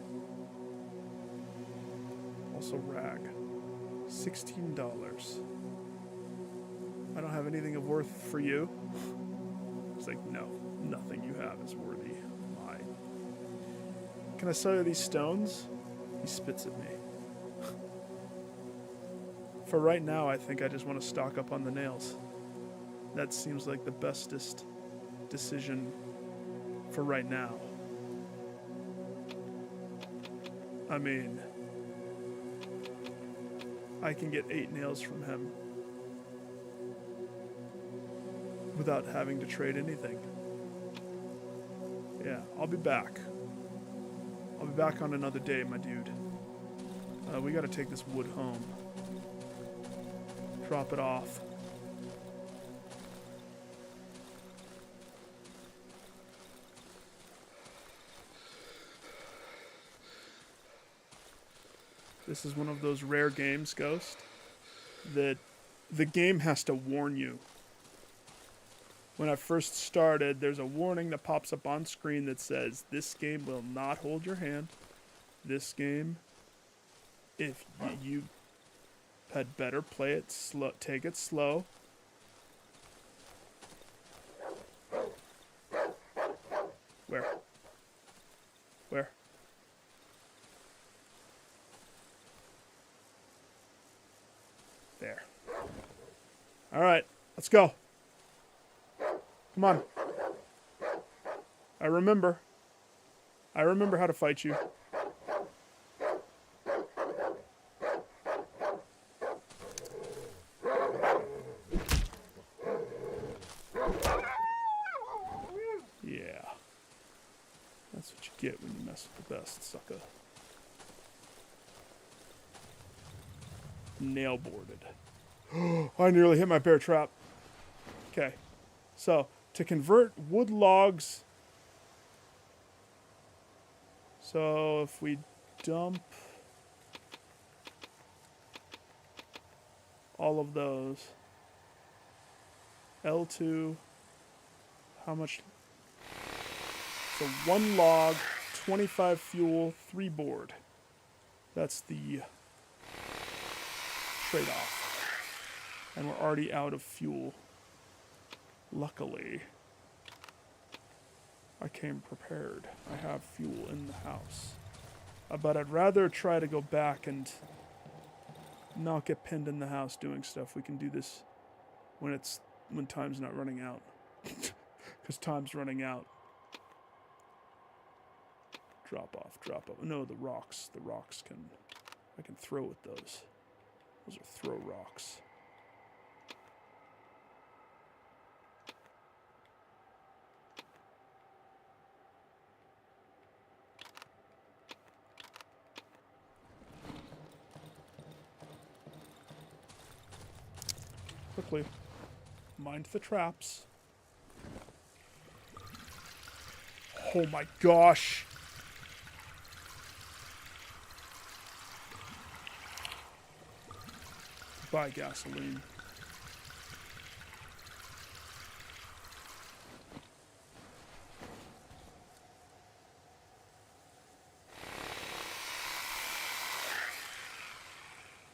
Also rag. $16. I don't have anything of worth for you. It's like, no, nothing you have is worthy. Why? Can I sell you these stones? He spits at me. For right now, I think I just want to stock up on the nails. That seems like the bestest decision for right now. I mean, I can get 8 nails from him without having to trade anything. Yeah, I'll be back. I'll be back on another day, my dude. We gotta take this wood home. Drop it off. This is one of those rare games, Ghost, that the game has to warn you. When I first started, there's a warning that pops up on screen that says, this game will not hold your hand. This game, if you had better play it slow, take it slow. Where? Where? There. All right, let's go. Come on. I remember how to fight you. Yeah. That's what you get when you mess with the best, sucker. Nail boarded. I nearly hit my bear trap. Okay. So, to convert wood logs. So, if we dump all of those. L2. How much? So, 1 log, 25 fuel, 3 board. That's the trade-off. And we're already out of fuel. Luckily, I came prepared. I have fuel in the house. But I'd rather try to go back and not get pinned in the house doing stuff. We can do this when time's not running out. Because time's running out. Drop off. No, the rocks. I can throw with those. Those are throw rocks. Quickly. Mind the traps. Oh my gosh. Buy gasoline.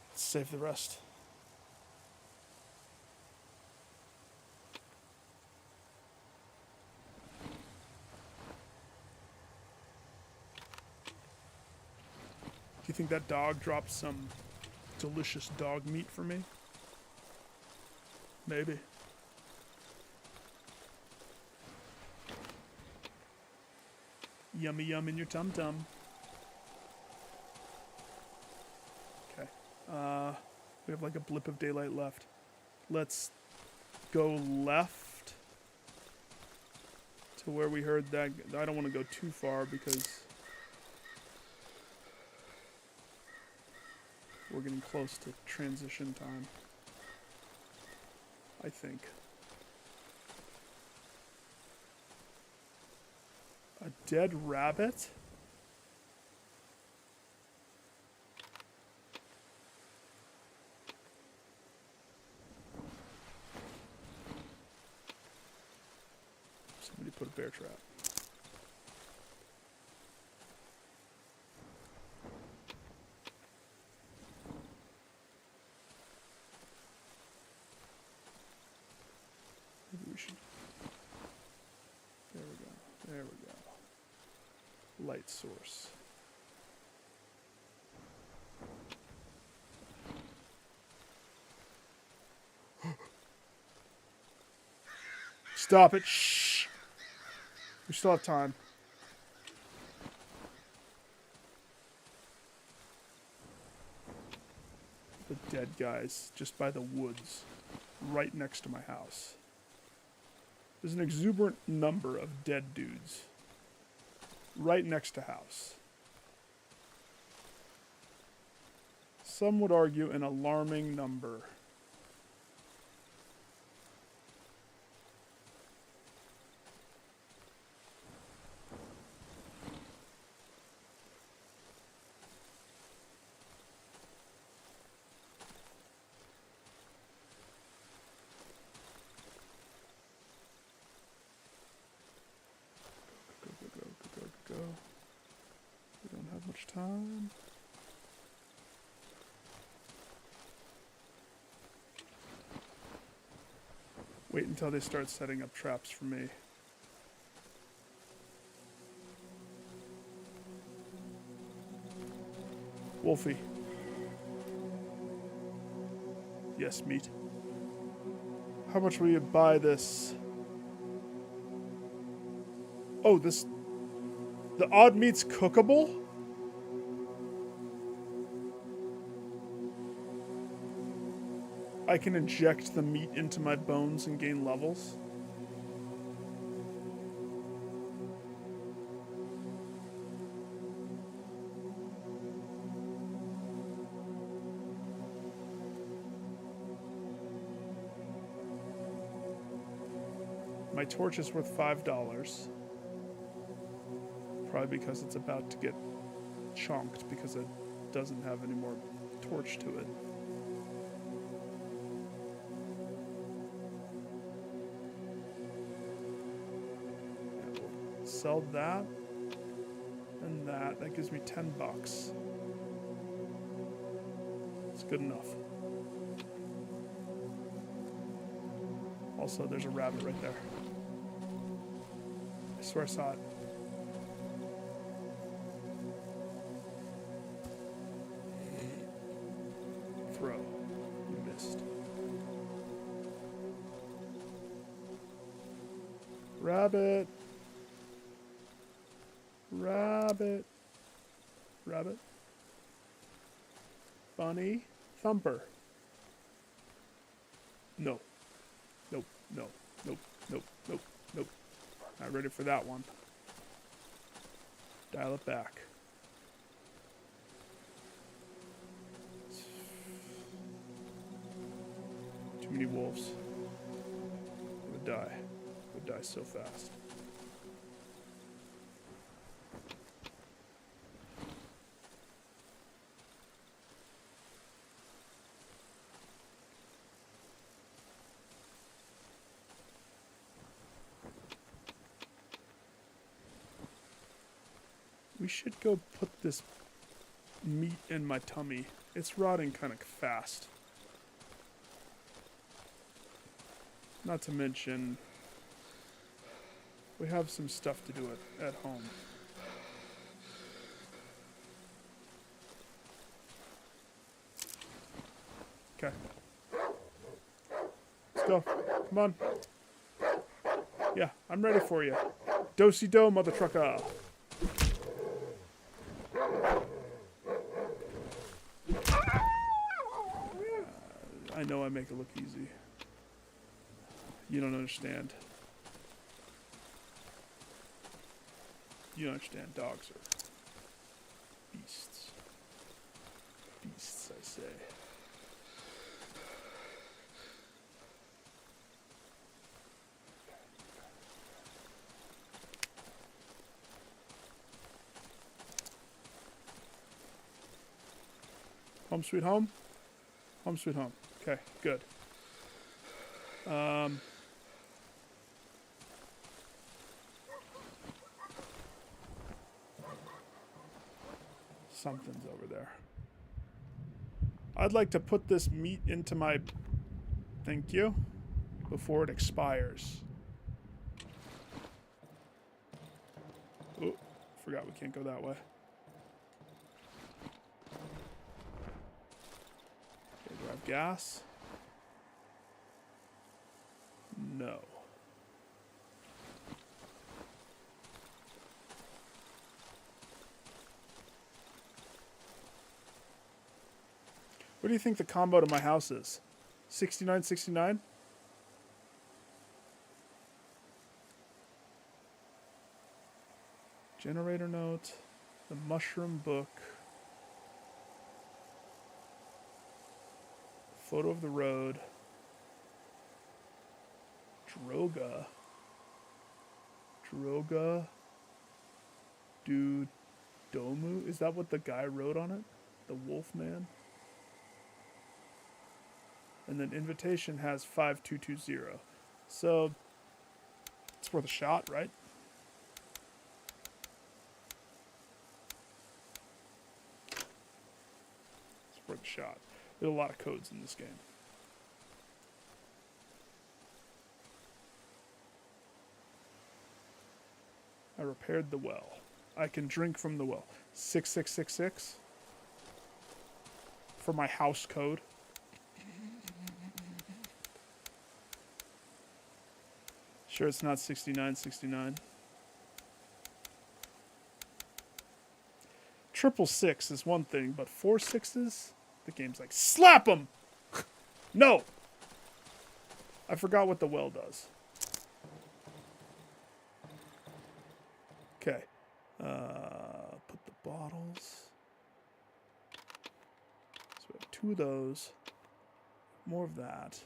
Let's save the rest. Do you think that dog dropped some delicious dog meat for me? Maybe. Yummy yum in your tum-tum. Okay. We have like a blip of daylight left. Let's go left to where we heard that. I don't want to go too far because we're getting close to transition time. I think. A dead rabbit? Somebody put a bear trap. light source. Stop it. Shh. We still have time. The dead guys just by the woods right next to my house. There's an exuberant number of dead dudes right next to house. Some would argue an alarming number. Go. We don't have much time. Wait until they start setting up traps for me. Wolfie. Yes, meat. How much will you buy this? Oh, this... The odd meat's cookable? I can inject the meat into my bones and gain levels? My torch is worth $5. Probably because it's about to get chonked because it doesn't have any more torch to it. And we'll sell that and that. That gives me $10. It's good enough. Also, there's a rabbit right there. I swear I saw it. Throw. You missed. Rabbit. Rabbit. Rabbit. Bunny. Thumper. No. Nope. No. Nope. Nope. Nope. Nope. Not ready for that one. Dial it back. Too many wolves. They would die. They would die so fast. We should go put this meat in my tummy. It's rotting kind of fast. Not to mention, we have some stuff to do at home. Okay. Let's go. Come on. Yeah, I'm ready for you. Do-si-do, mother trucker. I know I make it look easy. You don't understand. You don't understand. Dogs are beasts. Beasts, I say. Home sweet home? Home sweet home. Okay, good. Something's over there. I'd like to put this meat into my... Thank you. Before it expires. Oh, Forgot we can't go that way. Okay, do I have gas? No. What do you think the combo to my house is? 69.69? Generator note, the mushroom book, photo of the road, Droga, Domu? Is that what the guy wrote on it? The wolf man? And then invitation has 5220. So it's worth a shot, right? It's worth a shot. There's a lot of codes in this game. I repaired the well. I can drink from the well. 6666 for my house code. Sure, it's not 6969. 666 is one thing, but 4 6s? The game's like, slap them! No! I forgot what the well does. Okay. Put the bottles. So we have 2 of those. More of that.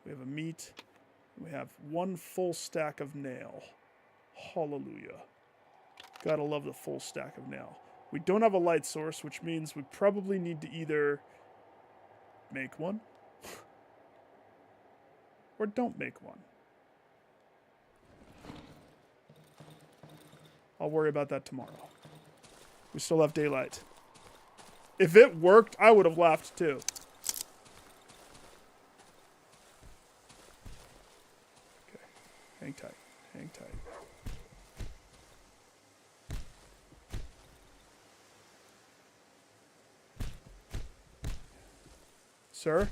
We have a meat. We have 1 full stack of nail. Hallelujah. Gotta love the full stack of nail. We don't have a light source, which means we probably need to either make one or don't make one. I'll worry about that tomorrow. We still have daylight. If it worked, I would have laughed too. Okay. Hang tight. Hang tight. Sir?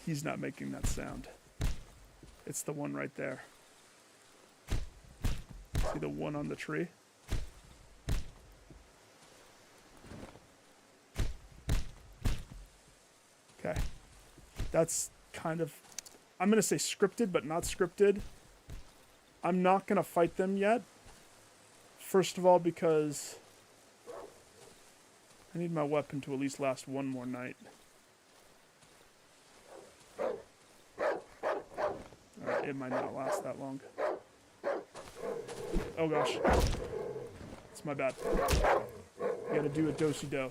He's not making that sound. It's the one right there. See the one on the tree? Okay. That's kind of, I'm going to say scripted, but not scripted. I'm not going to fight them yet. First of all, because I need my weapon to at least last one more night. It might not last that long. Oh gosh. It's my bad. I gotta do a do-si-do.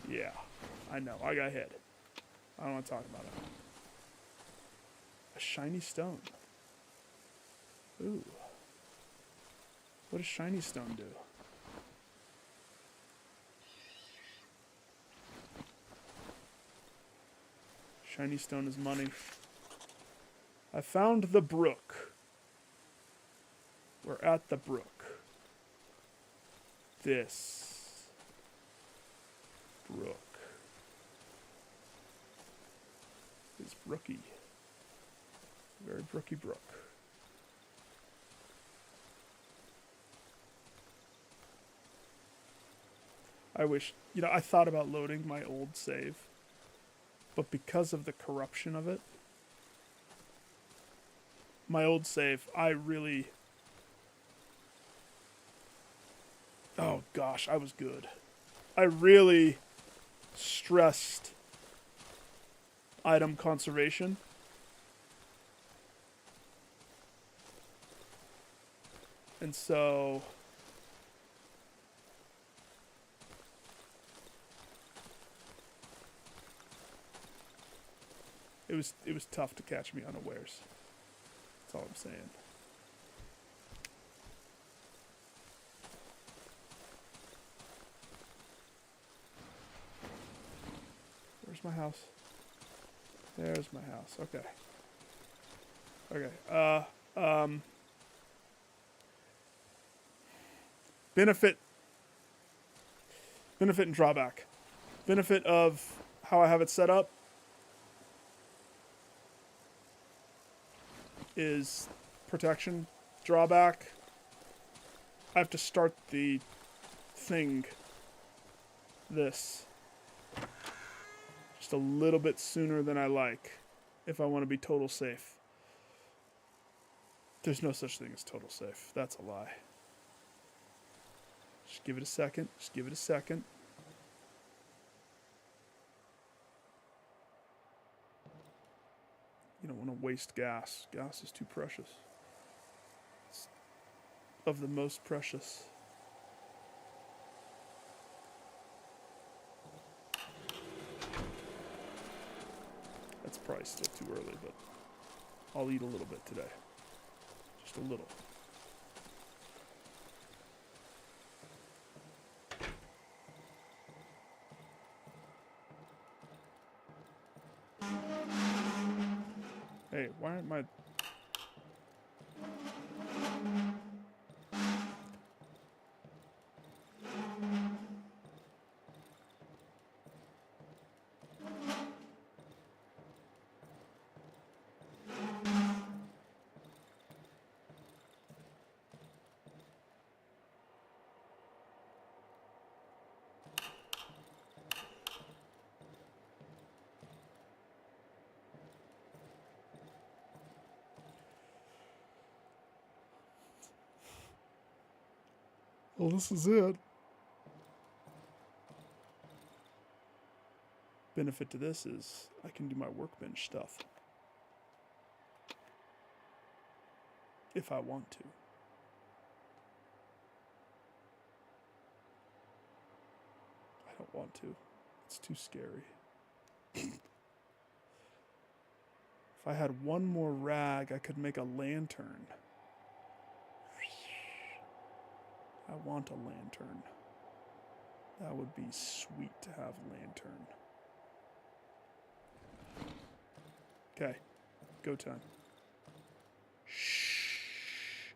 Yeah, I know. I got hit. I don't want to talk about it. A shiny stone. Ooh. What does shiny stone do? Shiny stone is money. I found the brook. We're at the brook. This brook is brooky. Very brooky brook. I wish, I thought about loading my old save, but because of the corruption of it, my old save, oh gosh, I was good. I really stressed item conservation. And so it was tough to catch me unawares. That's all I'm saying. my house? There's my house. Okay. Okay. Benefit and drawback. Benefit of how I have it set up is protection. Drawback, I have to start the thing, this, just a little bit sooner than I like if I want to be total safe. There's no such thing as total safe. That's a lie. Just give it a second. Just give it a second. You don't want to waste gas. Gas is too precious. It's of the most precious. That's probably still too early, but I'll eat a little bit today. Just a little. Hey, why aren't my... Well, this is it. Benefit to this is I can do my workbench stuff. If I want to. I don't want to. It's too scary. If I had one more rag, I could make a lantern. I want a lantern. That would be sweet to have a lantern. Okay, go time. Shh.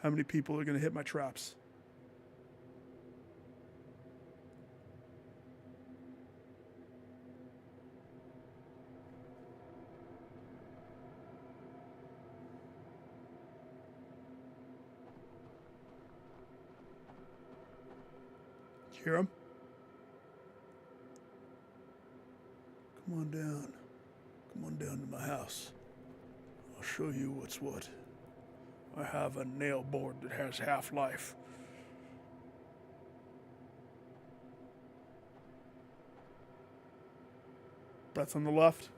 How many people are going to hit my traps? Hear him? Come on down. Come on down to my house. I'll show you what's what. I have a nail board that has half-life. That's on the left.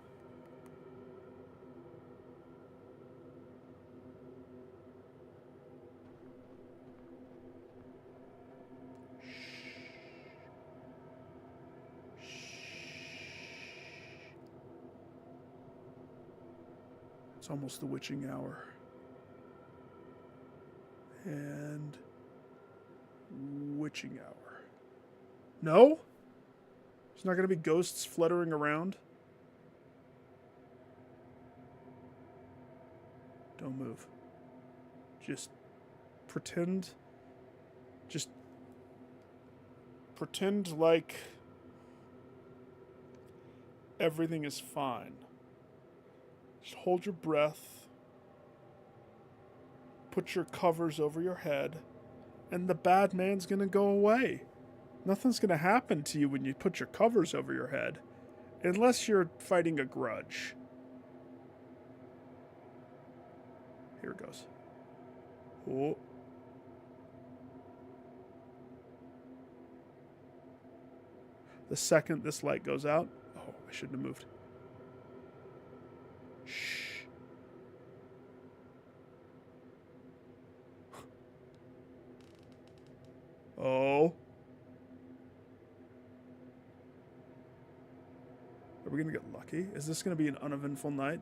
It's almost the witching hour. And witching hour. No? There's not going to be ghosts fluttering around? Don't move. Just pretend. Just pretend like everything is fine. Just hold your breath. Put your covers over your head. And the bad man's going to go away. Nothing's going to happen to you when you put your covers over your head. Unless you're fighting a grudge. Here it goes. Oh. The second this light goes out... Oh, I shouldn't have moved. Shh. Oh. Are we going to get lucky? Is this going to be an uneventful night?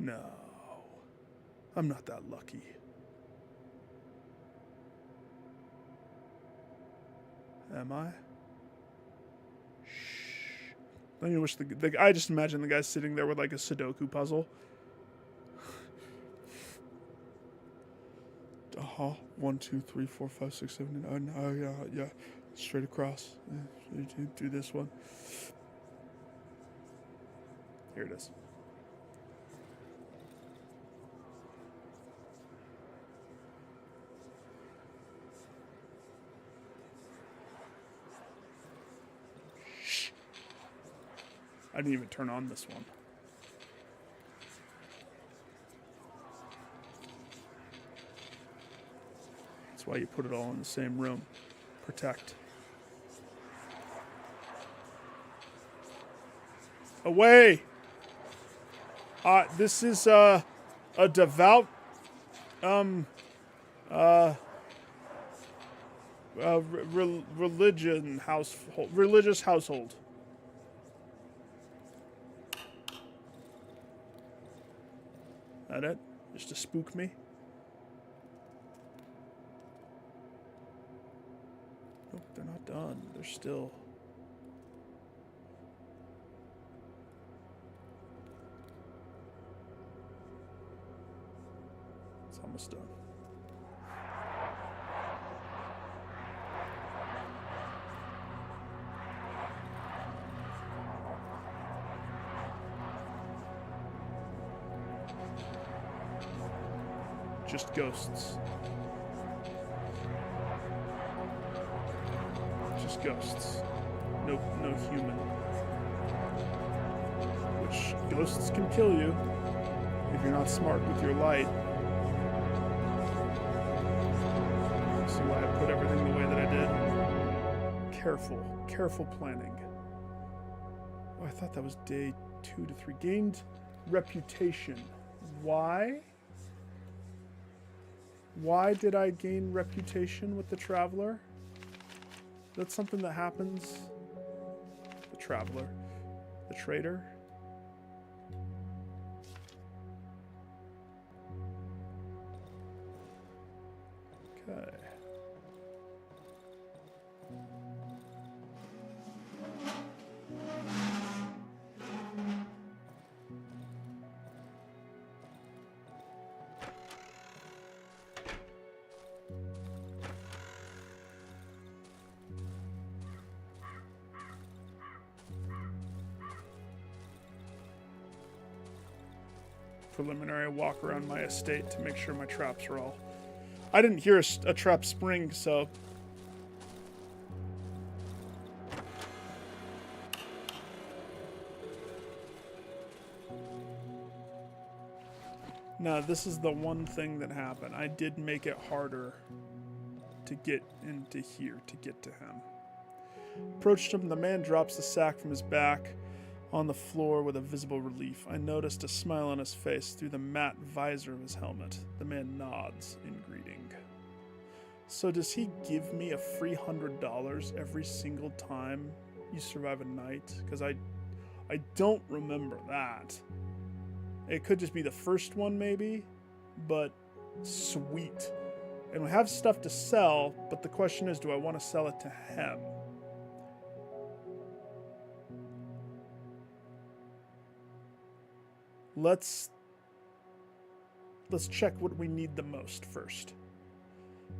No. I'm not that lucky. Am I? Shh. Don't you wish I just imagine the guy sitting there with like a Sudoku puzzle. 1, 2, 3, 4, 5, 6, 7, 8, 9. Yeah. Straight across. Do this one. Here it is. Shh. I didn't even turn on this one. That's why you put it all in the same room. Protect. Away! This is a devout religious household. That it? Just to spook me? Nope, they're not done. They're still... It's almost done. Just ghosts. Just ghosts. No human. Which ghosts can kill you if you're not smart with your light. See why I put everything the way that I did? Careful planning. Oh, I thought that was day 2 to 3. Gained reputation. Why? Why did I gain reputation with the Traveler? That's something that happens. The Traveler. The Trader. Okay. Preliminary walk around my estate to make sure my traps are all... I didn't hear a trap spring, so... No, this is the one thing that happened. I did make it harder to get into here, to get to him. Approached him, the man drops the sack from his back on the floor with a visible relief. I noticed a smile on his face through the matte visor of his helmet. The man nods in greeting. So does he give me a free $100 every single time you survive a night? Because I don't remember that. It could just be the first one maybe, but sweet. And we have stuff to sell, but the question is, do I want to sell it to him? Let's check what we need the most first.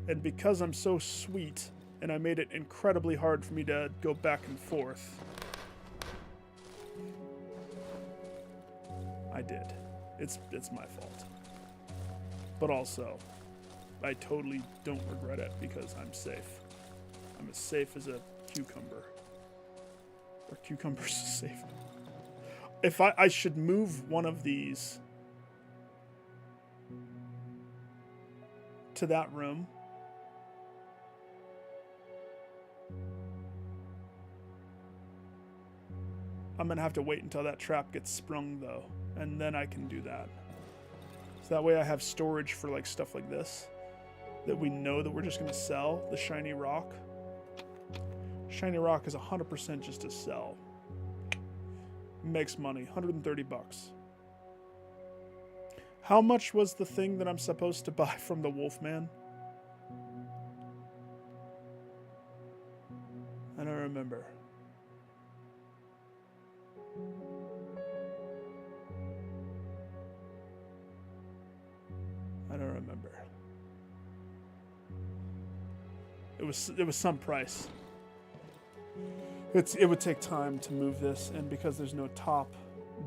And because I'm so sweet, and I made it incredibly hard for me to go back and forth, I did. It's my fault. But also, I totally don't regret it because I'm safe. I'm as safe as a cucumber. Or cucumbers is safe. If I should move one of these to that room. I'm going to have to wait until that trap gets sprung, though, and then I can do that. So that way I have storage for like stuff like this that we know that we're just going to sell. The shiny rock. Shiny rock is 100% just to sell. Makes money, 130 bucks. How much was the thing that I'm supposed to buy from the Wolfman? I don't remember. I don't remember. It was some price. It would take time to move this, and because there's no top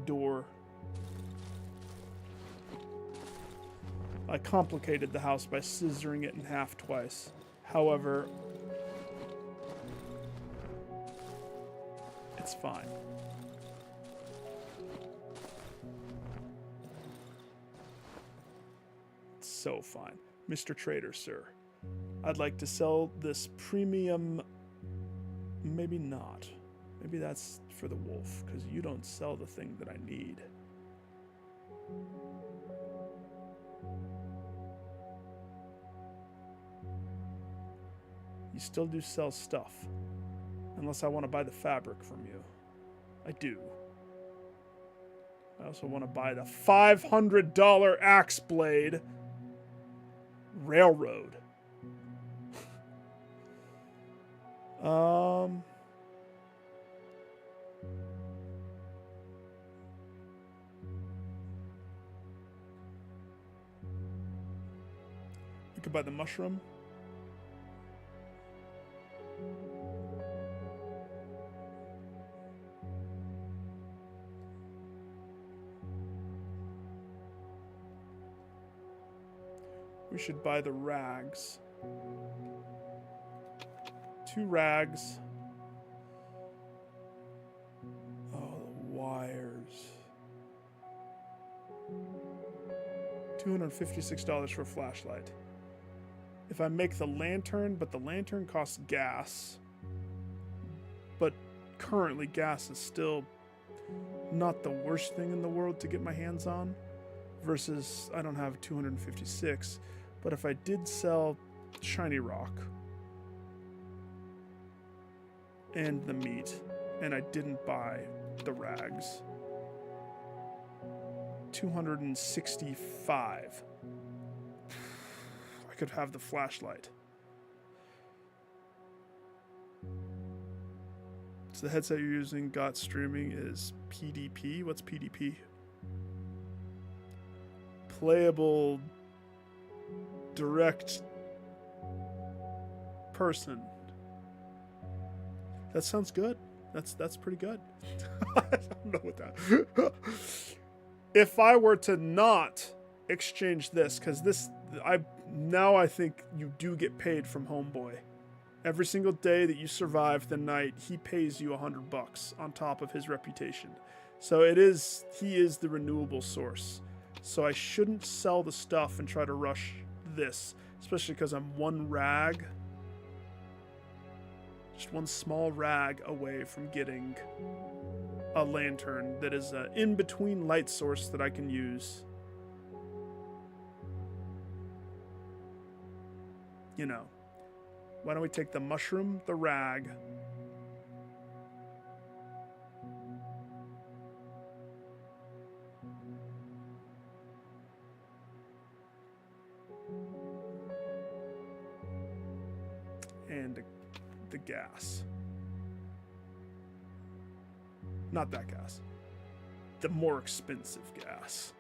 door, I complicated the house by scissoring it in half twice. However, it's fine. It's so fine. Mr. Trader, sir. I'd like to sell this premium... Maybe not. Maybe that's for the wolf, because you don't sell the thing that I need. You still do sell stuff. Unless I want to buy the fabric from you. I do. I also want to buy the $500 axe blade. Railroad. We could buy the mushroom. We should buy the rags. 2 rags. Oh, the wires. $256 for a flashlight. If I make the lantern, but the lantern costs gas. But currently gas is still not the worst thing in the world to get my hands on. Versus, I don't have 256. But if I did sell shiny rock and the meat, and I didn't buy the rags, 265. I could have the flashlight. So the headset you're using, got streaming, is PDP. What's PDP? Playable direct person. That sounds good. That's pretty good. I don't know what that. If I were to not exchange this, because this, I think you do get paid from Homeboy. Every single day that you survive the night, he pays you $100 on top of his reputation. So he is the renewable source. So I shouldn't sell the stuff and try to rush this, especially because I'm 1 rag, just 1 small rag away from getting a lantern that is an in-between light source that I can use. You know, why don't we take the mushroom, the rag, and the gas. Not that gas. The more expensive gas.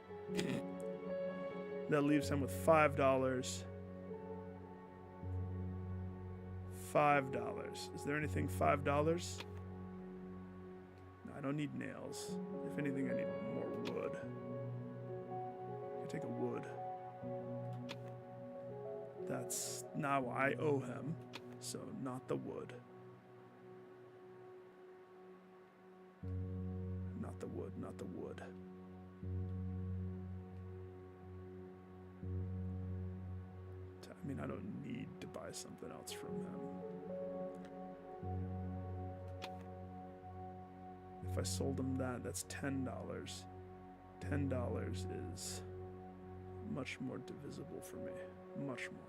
That leaves him with $5. $5. Is there anything $5? No, I don't need nails. If anything, I need more wood. I can take a wood. That's now I owe him, so not the wood. Not the wood, not the wood. I mean, I don't need to buy something else from him. If I sold him that, that's $10. $10 is much more divisible for me. Much more.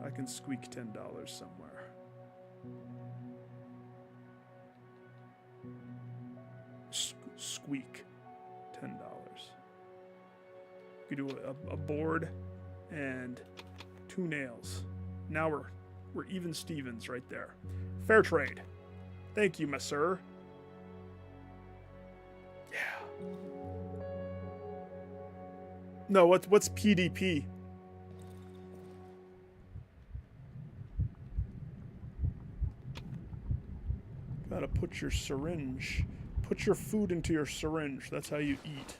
I can squeak $10 somewhere. Squeak $10. We do a board and 2 nails. Now we're even Stevens right there. Fair trade. Thank you, my sir. Yeah. No, what's PDP? Gotta put your syringe. Put your food into your syringe. That's how you eat.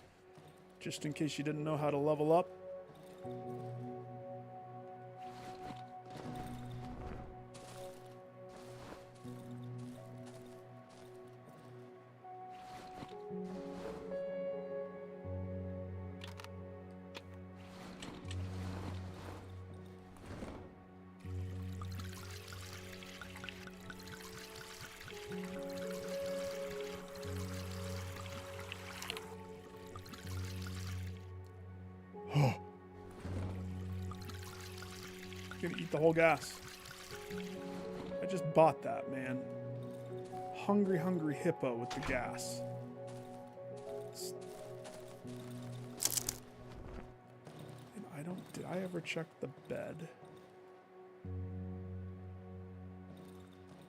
Just in case you didn't know how to level up. Gonna eat the whole gas. I just bought that, man. Hungry, hungry hippo with the gas. And did I ever check the bed?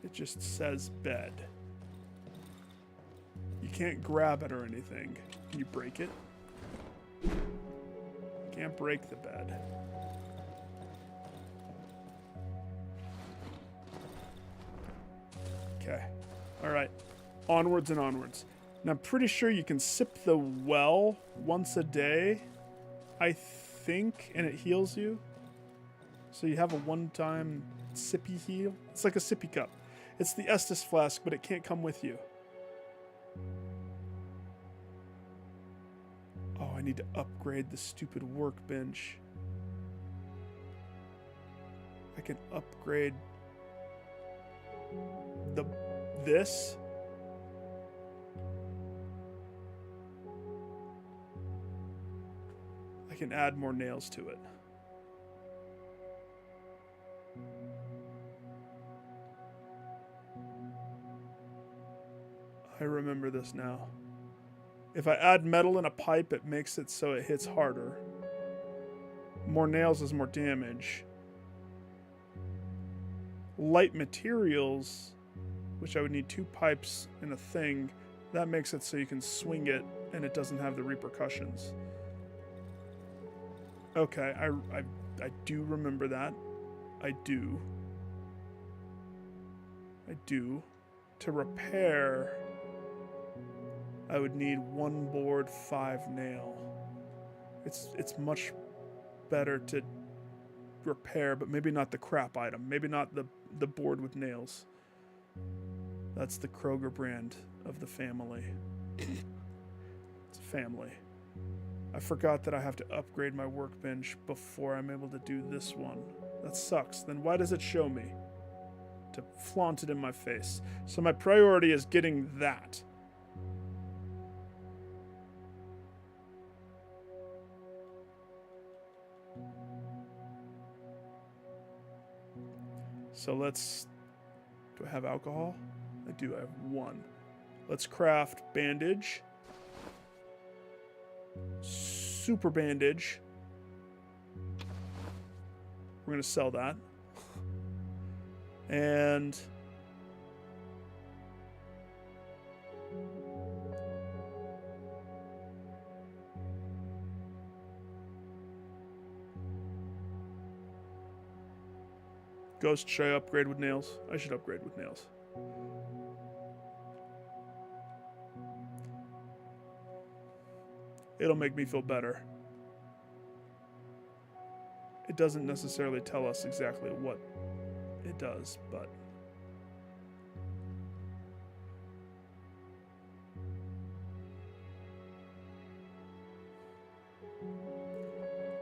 It just says bed. You can't grab it or anything. Can you break it? Can't break the bed. Okay. Alright. Onwards and onwards. Now I'm pretty sure you can sip the well once a day, I think, and it heals you. So you have a one-time sippy heal. It's like a sippy cup. It's the Estus flask, but it can't come with you. Oh, I need to upgrade the stupid workbench. I can upgrade this. I can add more nails to it. I remember this now. If I add metal in a pipe, it makes it so it hits harder. More nails is more damage. Light materials, which I would need 2 pipes and a thing, that makes it so you can swing it and it doesn't have the repercussions. Okay, I do remember that. I do. To repair, I would need 1 board, 5 nail. It's much better to repair, but maybe not the crap item. Maybe not the board with nails. That's the Kroger brand of the family. It's a family. I forgot that I have to upgrade my workbench before I'm able to do this one. That sucks. Then why does it show me? To flaunt it in my face. So my priority is getting that. So let's... Do I have alcohol? I do. I have 1. Let's craft bandage. Super bandage. We're going to sell that. And... Ghost, should I upgrade with nails? I should upgrade with nails. It'll make me feel better. It doesn't necessarily tell us exactly what it does, but...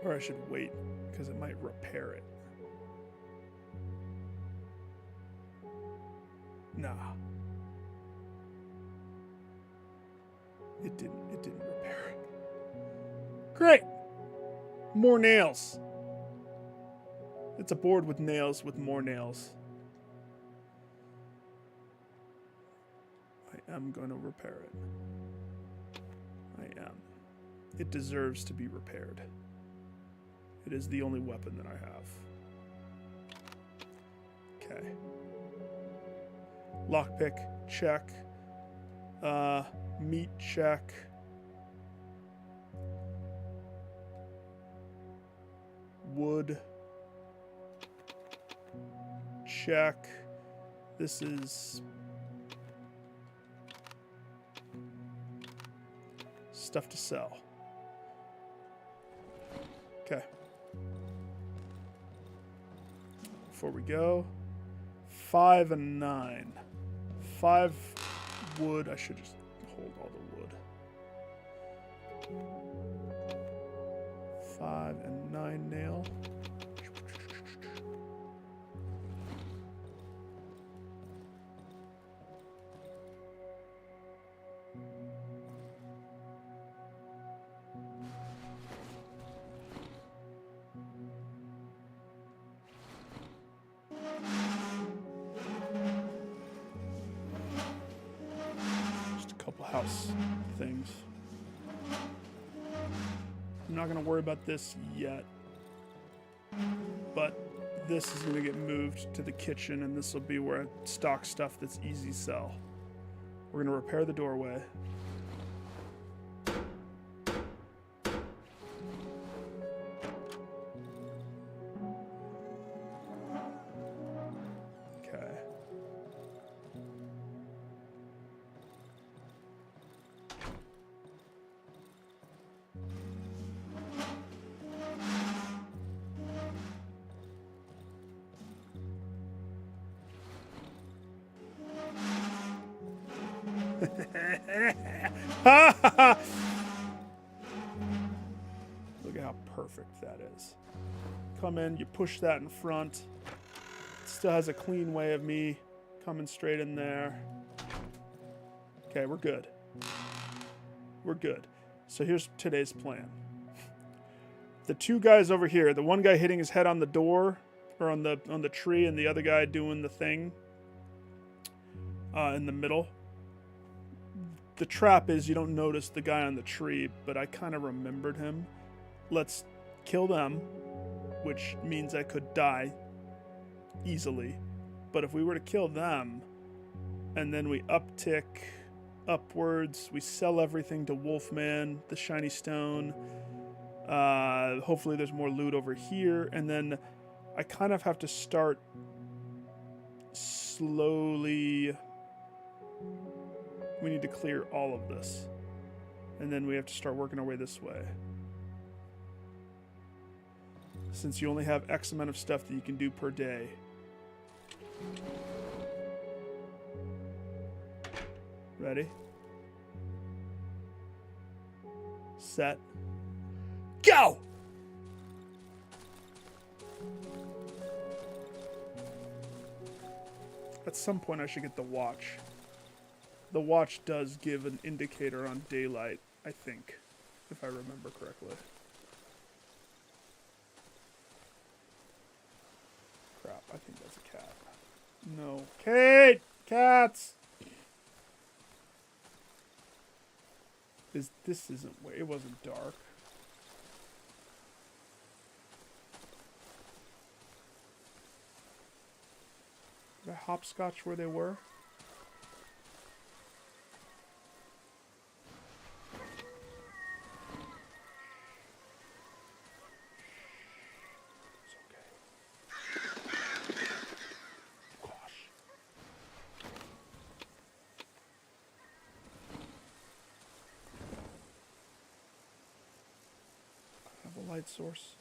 Or I should wait, because it might repair it. Nah. It didn't repair it. Great! More nails. It's a board with nails with more nails. I am going to repair it. I am. It deserves to be repaired. It is the only weapon that I have. Okay. Lockpick, check. Meat, check. Wood, check. This is stuff to sell. Okay. Before we go, 5 and 9. 5 wood. I should just hold all the wood. 5 and 9 nail. House things. I'm not going to worry about this yet, but this is going to get moved to the kitchen, and this will be where I stock stuff that's easy sell. We're going to repair the doorway. Look at how perfect that is. Come in, you push that in front. It still has a clean way of me coming straight in there. Okay, we're good. We're good. So here's today's plan. The two guys over here, the one guy hitting his head on the door or on the tree, and the other guy doing the thing in the middle. The trap is you don't notice the guy on the tree, but I kind of remembered him. Let's kill them, which means I could die easily. But if we were to kill them, and then we uptick upwards, we sell everything to Wolfman, the shiny stone. Hopefully there's more loot over here, and then I kind of have to start slowly. We need to clear all of this, and then we have to start working our way this way. Since you only have X amount of stuff that you can do per day. Ready? Set. Go! At some point I should get the watch. The watch does give an indicator on daylight, I think, if I remember correctly. Crap, I think that's a cat. No. Kate! Cats! This isn't... It wasn't dark. Did I hopscotch where they were? Light source.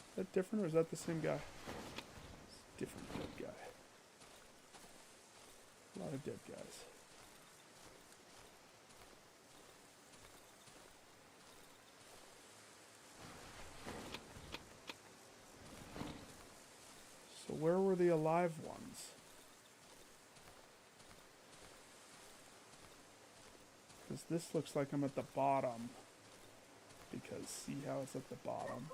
Is that different, or is that the same guy? It's a different dead guy. A lot of dead guys. So where were the alive ones? Because this looks like I'm at the bottom. Because see how it's at the bottom?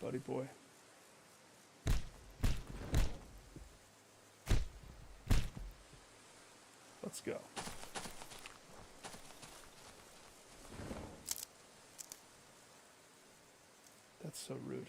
buddy boy. Let's go. That's so rude.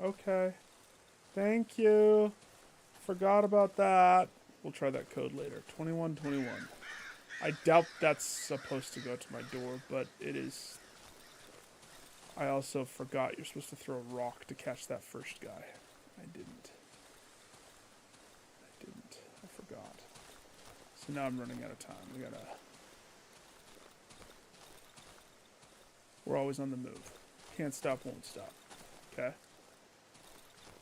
Okay. Thank you. Forgot about that. We'll try that code later. 2121. I doubt that's supposed to go to my door, but it is. I also forgot you're supposed to throw a rock to catch that first guy. I didn't. I forgot. So now I'm running out of time. We're always on the move. Can't stop, won't stop. Okay?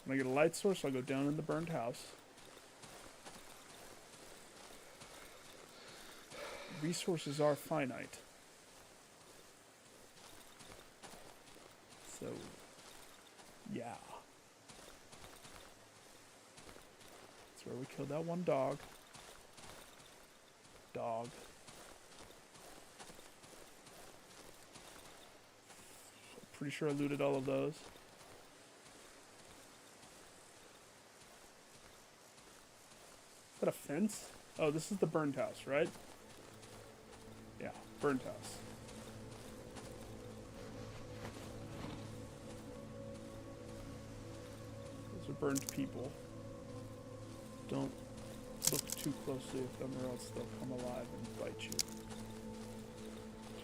When I get a light source, I'll go down in the burned house. Resources are finite. So, yeah. That's where we killed that one dog. Pretty sure I looted all of those. Is that a fence? Oh, this is the burned house, right? Yeah, burned house. Those are burned people. Don't look too closely at them or else they'll come alive and bite you.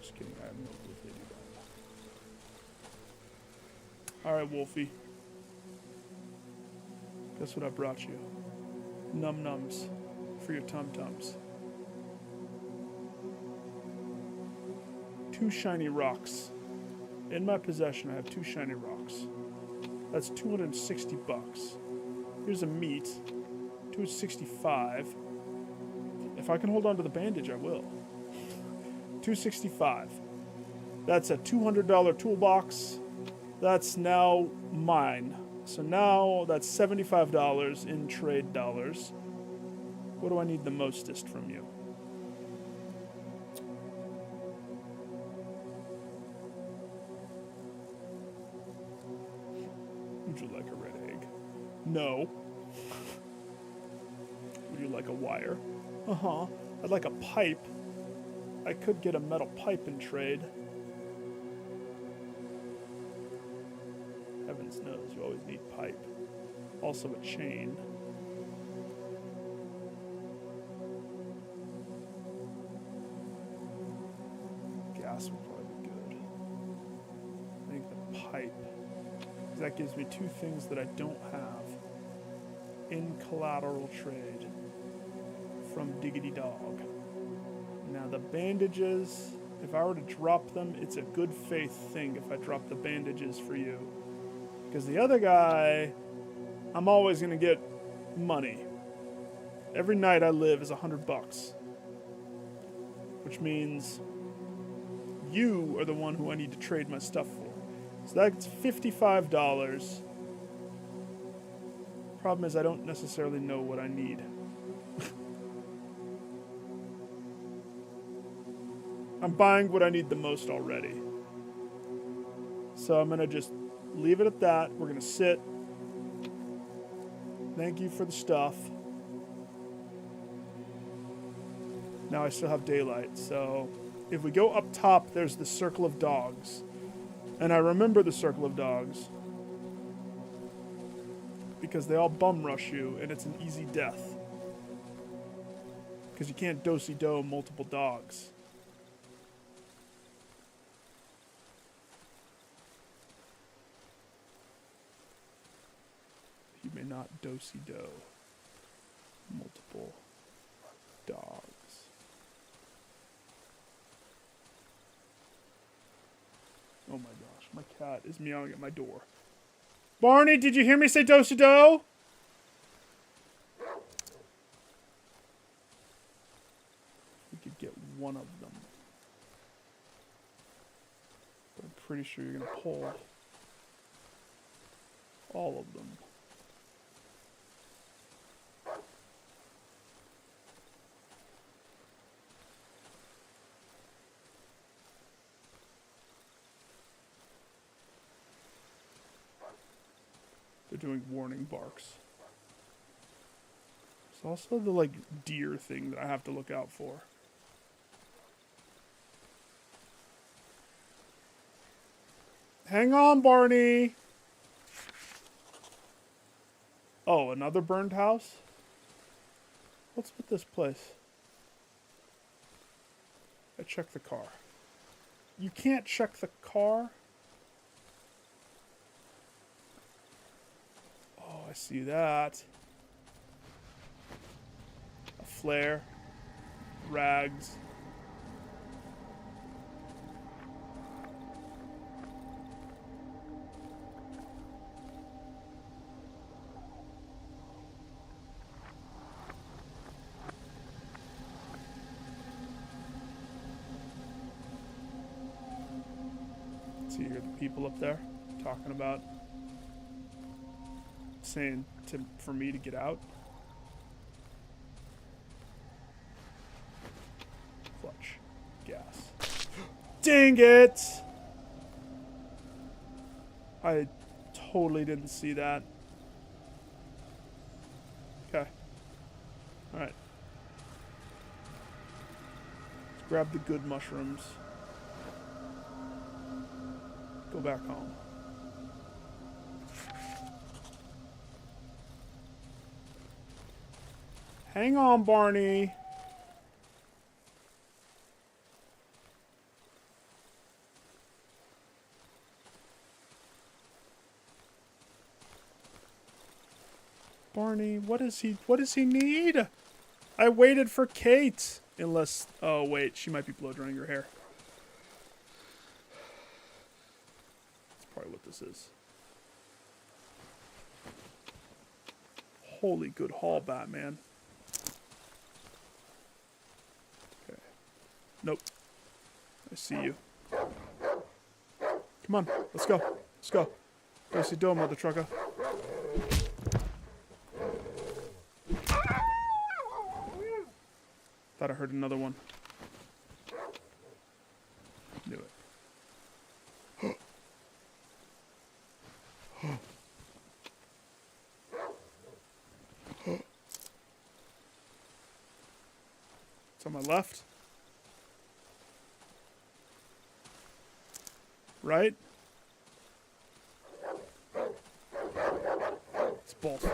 Just kidding, I have no clue if they do that. Alright, Wolfie. Guess what I brought you? Num-nums for your tum-tums. 2 shiny rocks. In my possession, I have 2 shiny rocks. That's 260 bucks. Here's a meat. 265. If I can hold on to the bandage, I will. 265. That's a $200 toolbox. That's now mine. So now that's $75 in trade dollars. What do I need the mostest from you? Would you like a red egg? No. Would you like a wire? Uh-huh. I'd like a pipe. I could get a metal pipe in trade. Heavens knows, you always need pipe. Also a chain. Gas would probably be good. I think the pipe. That gives me 2 things that I don't have in collateral trade from Diggity Dog. Now the bandages, if I were to drop them, it's a good faith thing if I drop the bandages for you. Because the other guy, I'm always going to get money. Every night I live is $100. Which means you are the one who I need to trade my stuff for. So that's $55. Problem is I don't necessarily know what I need. I'm buying what I need the most already. So I'm going to just leave it at that. We're going to sit. Thank you for the stuff. Now I still have daylight. So if we go up top, there's the circle of dogs. And I remember the circle of dogs. Because they all bum rush you, and it's an easy death. Because you can't do-si-do multiple dogs. You may not do-si-do multiple dogs. Oh my gosh, my cat is meowing at my door. Barney, did you hear me say do-si-do? We could get one of them. But I'm pretty sure you're going to pull all of them. They're doing warning barks. There's also the, like, deer thing that I have to look out for. Hang on, Barney! Oh, another burned house? What's with this place? I checked the car. You can't check the car? Oh, I see that. A flare. Rags. See, you hear the people up there talking about saying for me to get out. Clutch. Gas. Dang it! I totally didn't see that. Okay. Alright. Let's grab the good mushrooms. Go back home. Hang on, Barney. Barney, what does he need? I waited for Kate. Unless, oh wait, she might be blow drying her hair. That's probably what this is. Holy good haul, Batman. Okay. Nope. I see you. Come on, let's go. Let's go. Go see Dome, mother trucker. Thought I heard another one. Knew it. It's on my left. Right? It's both.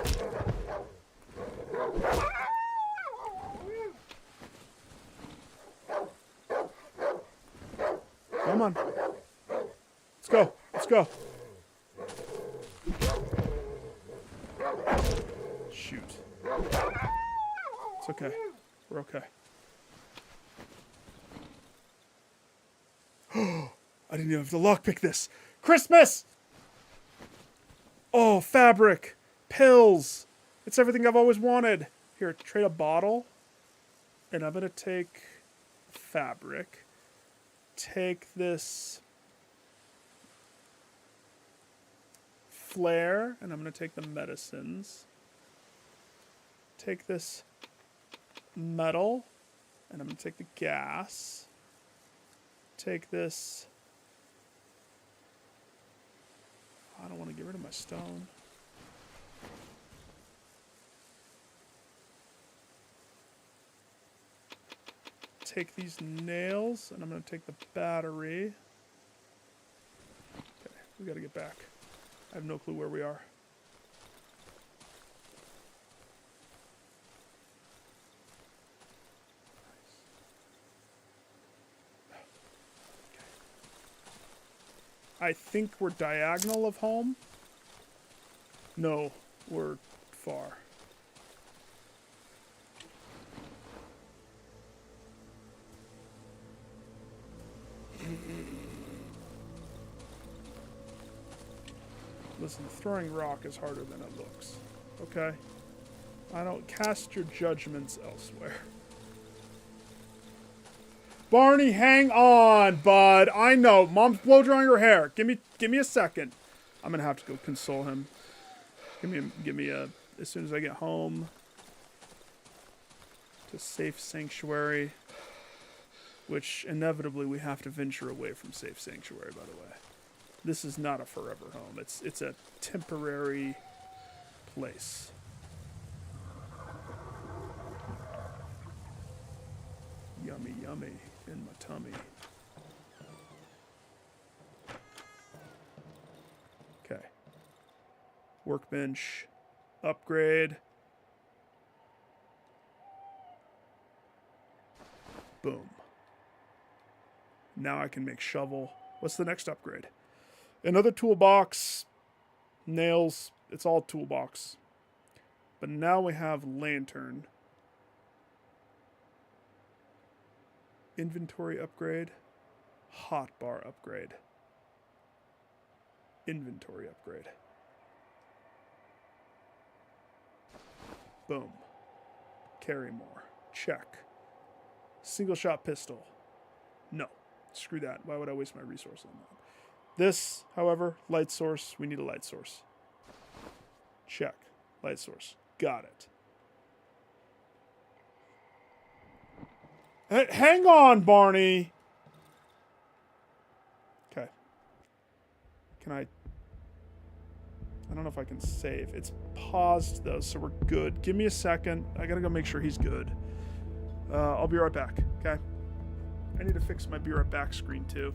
Come on. Let's go. Let's go. Shoot. It's okay. We're okay. I didn't even have to lockpick this. Christmas! Oh, fabric. Pills. It's everything I've always wanted. Here, trade a bottle. And I'm going to take fabric. Take this flare, and I'm going to take the medicines. Take this metal, and I'm going to take the gas. Take this. I don't want to get rid of my stone. Take these nails, and I'm going to take the battery. We gotta get back. I have no clue where we are. I think we're diagonal of home. No, we're far. Listen, throwing rock is harder than it looks. Okay? I don't cast your judgments elsewhere. Barney, hang on, bud. I know. Mom's blow drying her hair. Give me a second. I'm gonna have to go console him. Give me a as soon as I get home. To safe sanctuary. Which inevitably we have to venture away from safe sanctuary, by the way. This is not a forever home. It's a temporary place. Yummy, yummy in my tummy. Okay. Workbench. Upgrade. Boom. Now I can make shovel. What's the next upgrade? Another toolbox. Nails. It's all toolbox. But now we have lantern. Inventory upgrade. Hotbar upgrade. Inventory upgrade. Boom. Carry more. Check. Single shot pistol. No. Screw that. Why would I waste my resource on that? This, however, light source. We need a light source. Check. Light source. Got it. Hang on, Barney. Okay. Can I don't know if I can save. It's paused, though, so we're good. Give me a second. I gotta go make sure he's good. I'll be right back, okay? I need to fix my be right back screen, too.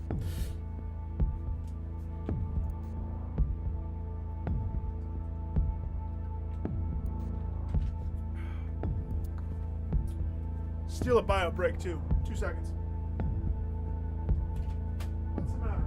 Steal a bio break, too. 2 seconds. What's the matter?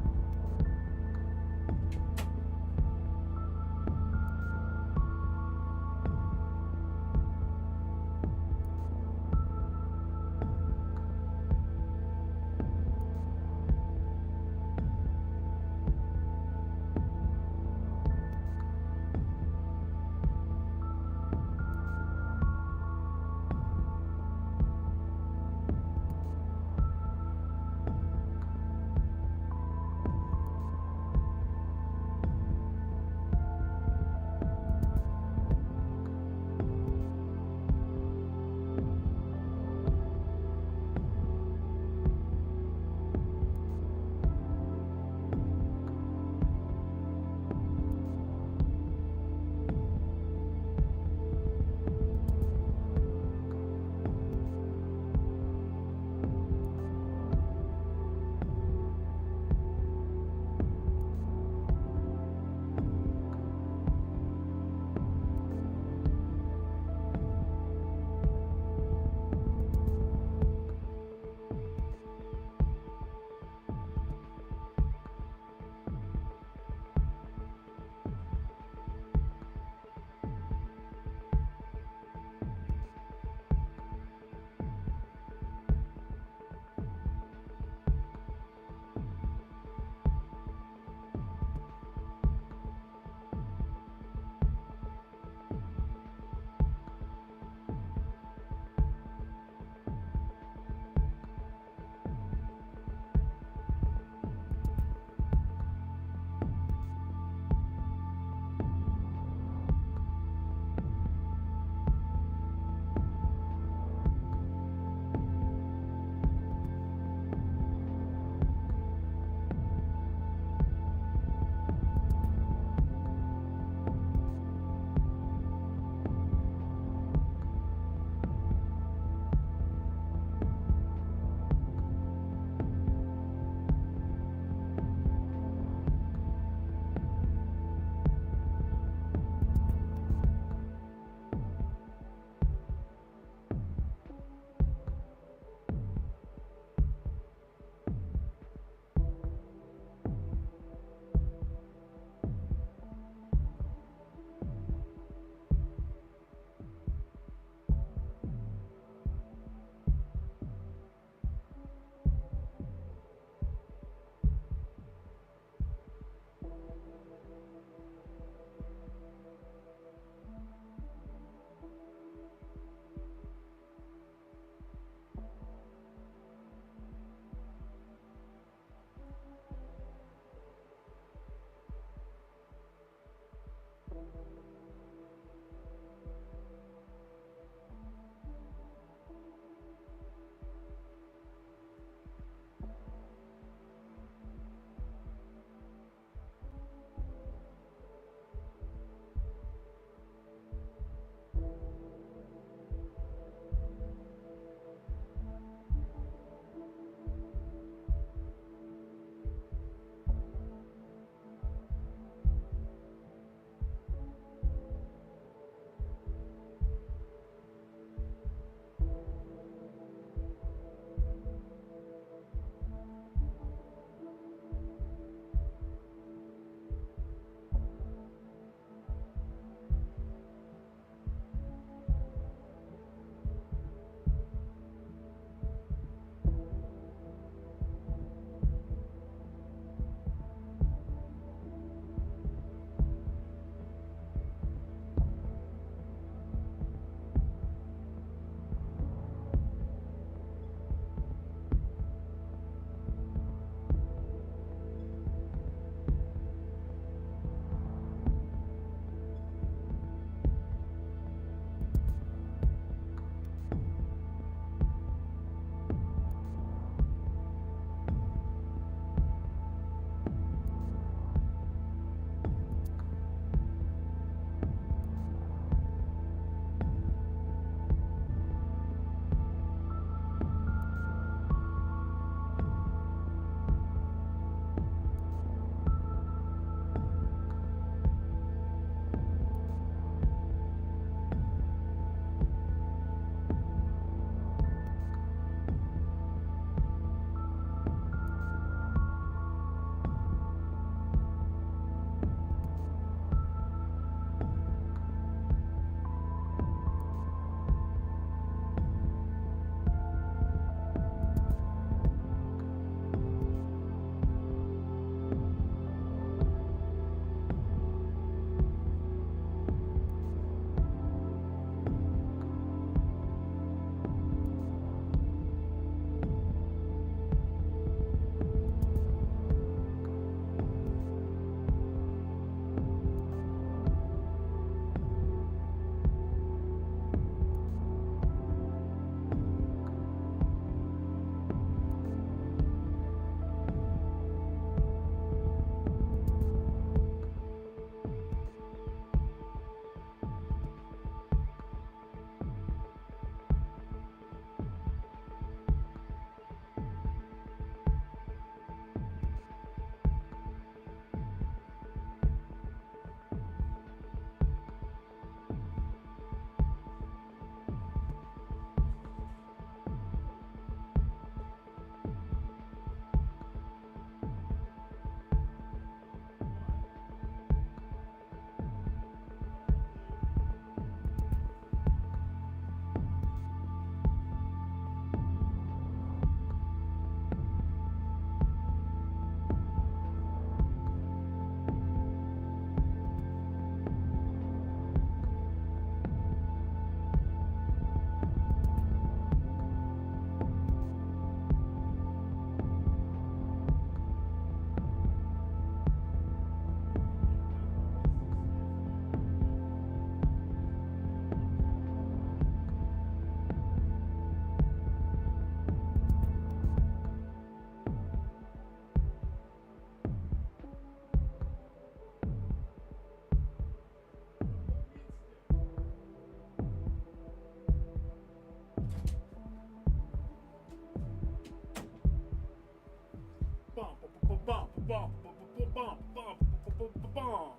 Bum, bum, bum, bum, bum, bum, bum.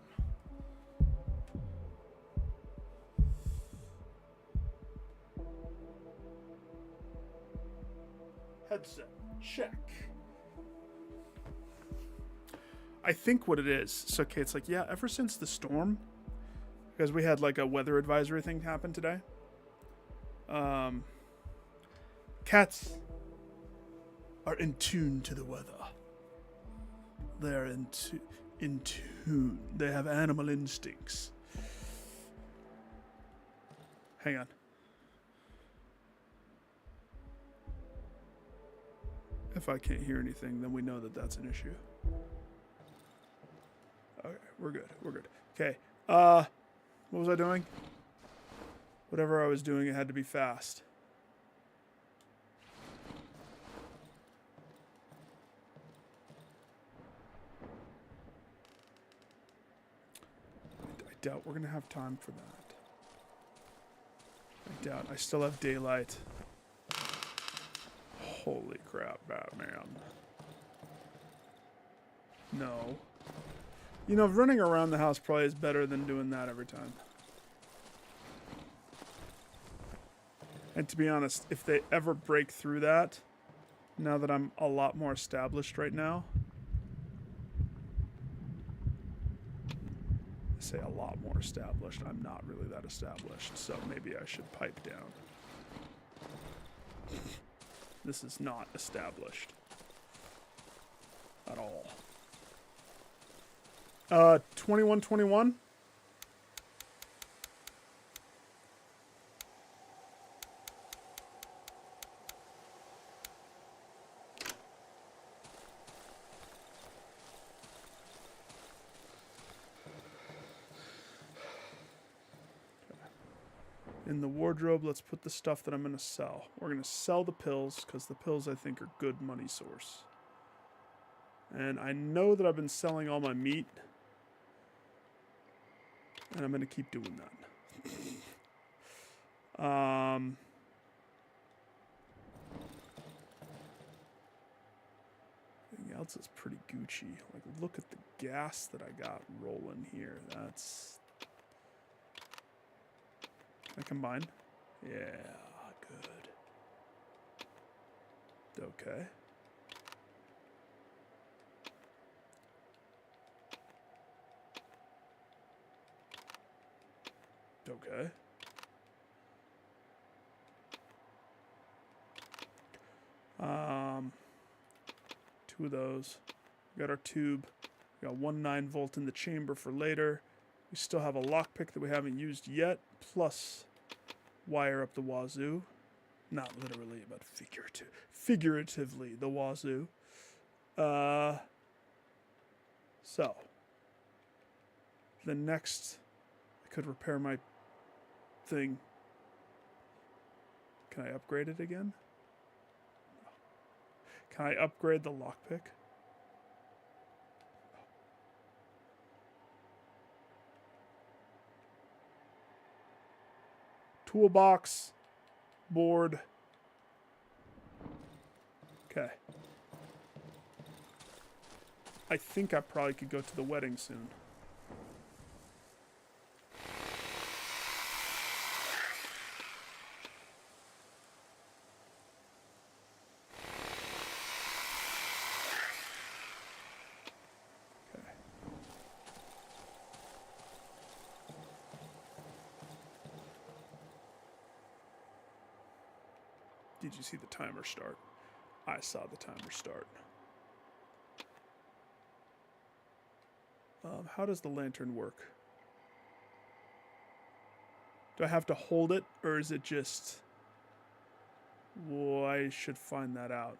Headset, check. I think what it is, so Kate's like, yeah, ever since the storm, because we had like a weather advisory thing happen today. Cats are in tune to the weather. They're in tune. They have animal instincts. Hang on. If I can't hear anything, then we know that that's an issue. Okay, we're good. We're good. Okay. What was I doing? Whatever I was doing, it had to be fast. I doubt we're going to have time for that. I doubt. I still have daylight. Holy crap, Batman. No. You know, running around the house probably is better than doing that every time. And to be honest, if they ever break through that, now that I'm a lot more established right now, I say a lot more established, I'm not really that established, so maybe I should pipe down. This is not established at all. 2121. In the wardrobe, let's put the stuff that I'm going to sell. We're going to sell the pills, because the pills, I think, are good money source. And I know that I've been selling all my meat. And I'm going to keep doing that. Everything else is pretty Gucci. Like, look at the gas that I got rolling here. That's... Can I combine? Yeah, good. Okay. Okay. Two of those. We got our tube. We got 1 9-volt in the chamber for later. We still have a lockpick that we haven't used yet, plus wire up the wazoo. Not literally, but figuratively the wazoo. So, the next, I could repair my thing. Can I upgrade it again? No. Can I upgrade the lockpick? Toolbox, board. Okay. I think I probably could go to the wedding soon. Did you see the timer start? I saw the timer start. How does the lantern work? Do I have to hold it, or is it just... Well, I should find that out.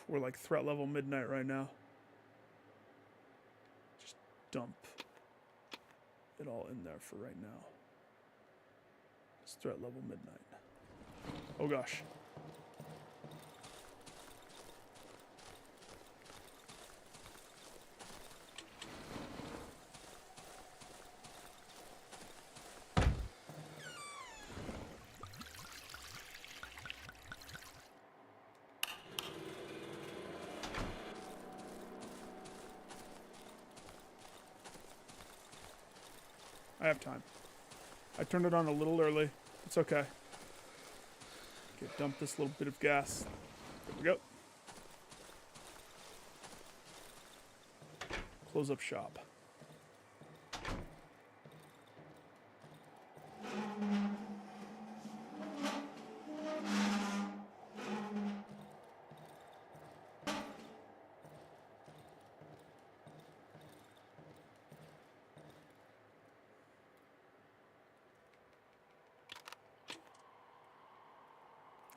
We're like threat level midnight right now. Dump it all in there for right now. It's threat level midnight. Oh gosh. I have time. I turned it on a little early. It's okay. Okay, dump this little bit of gas. There we go. Close up shop.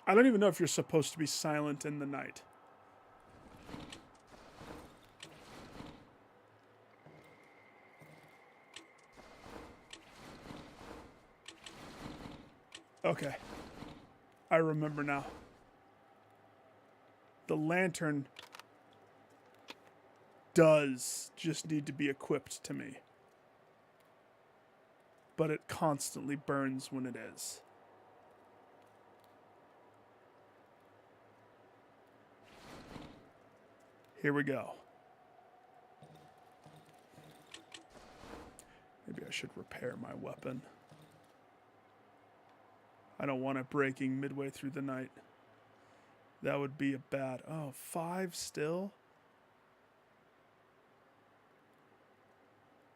I don't even know if you're supposed to be silent in the night. Okay. I remember now. The lantern does just need to be equipped to me. But it constantly burns when it is. Here we go. Maybe I should repair my weapon. I don't want it breaking midway through the night. That would be a bad... Oh, 5 still?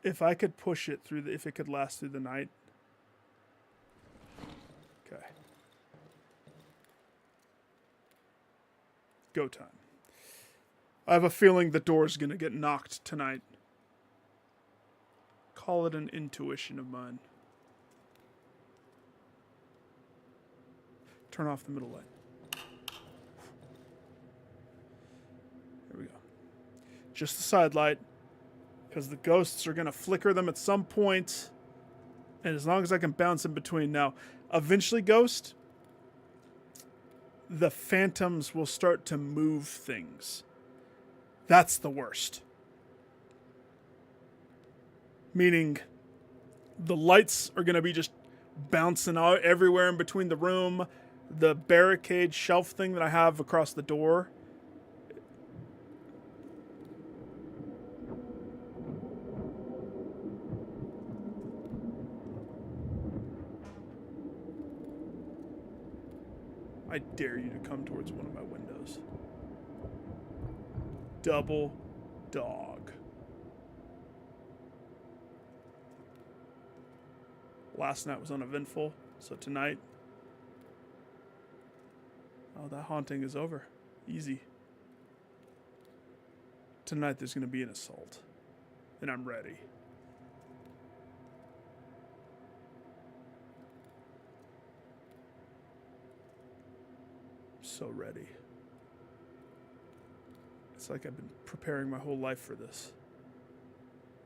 If I could push it through if it could last through the night. Okay. Go time. I have a feeling the door's gonna get knocked tonight. Call it an intuition of mine. Turn off the middle light. Here we go. Just the side light, because the ghosts are gonna flicker them at some point, and as long as I can bounce in between. Now, eventually, ghost, the phantoms will start to move things. That's the worst. Meaning, the lights are going to be just bouncing out everywhere in between the room. The barricade shelf thing that I have across the door. I dare you to come towards one of my windows. Double dog. Last night was uneventful, so tonight... Oh, that haunting is over. Easy. Tonight there's going to be an assault. And I'm ready. So ready. It's like I've been preparing my whole life for this.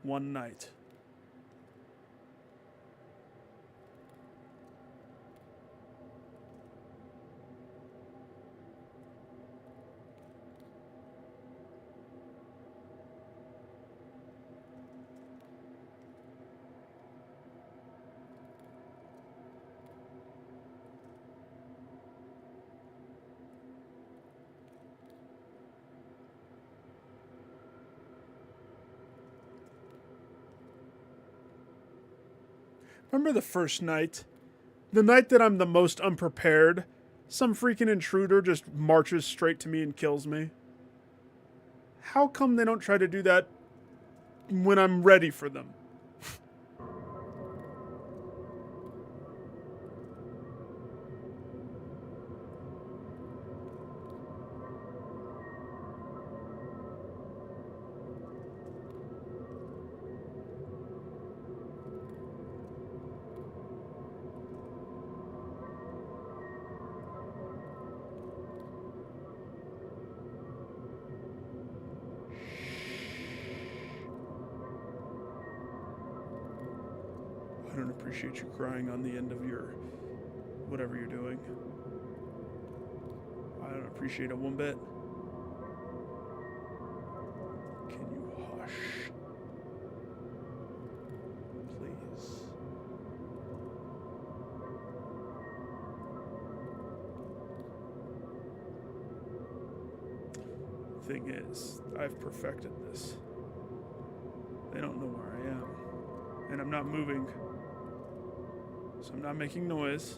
One night. Remember the first night? The night that I'm the most unprepared? Some freaking intruder just marches straight to me and kills me? How come they don't try to do that when I'm ready for them? I don't appreciate you crying on the end of your whatever you're doing. I don't appreciate it one bit. Can you hush? Please. Thing is, I've perfected this. They don't know where I am. And I'm not moving. So I'm not making noise.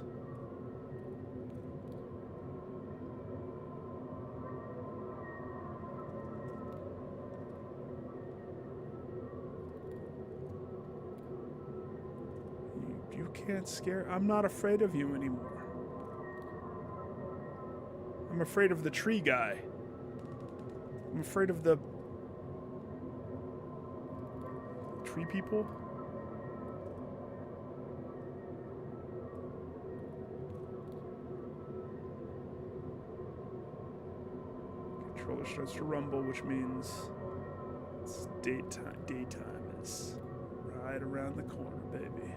You can't scare... I'm not afraid of you anymore. I'm afraid of the tree guy. I'm afraid of the... tree people? Controller starts to rumble, which means it's daytime. Daytime is right around the corner, baby.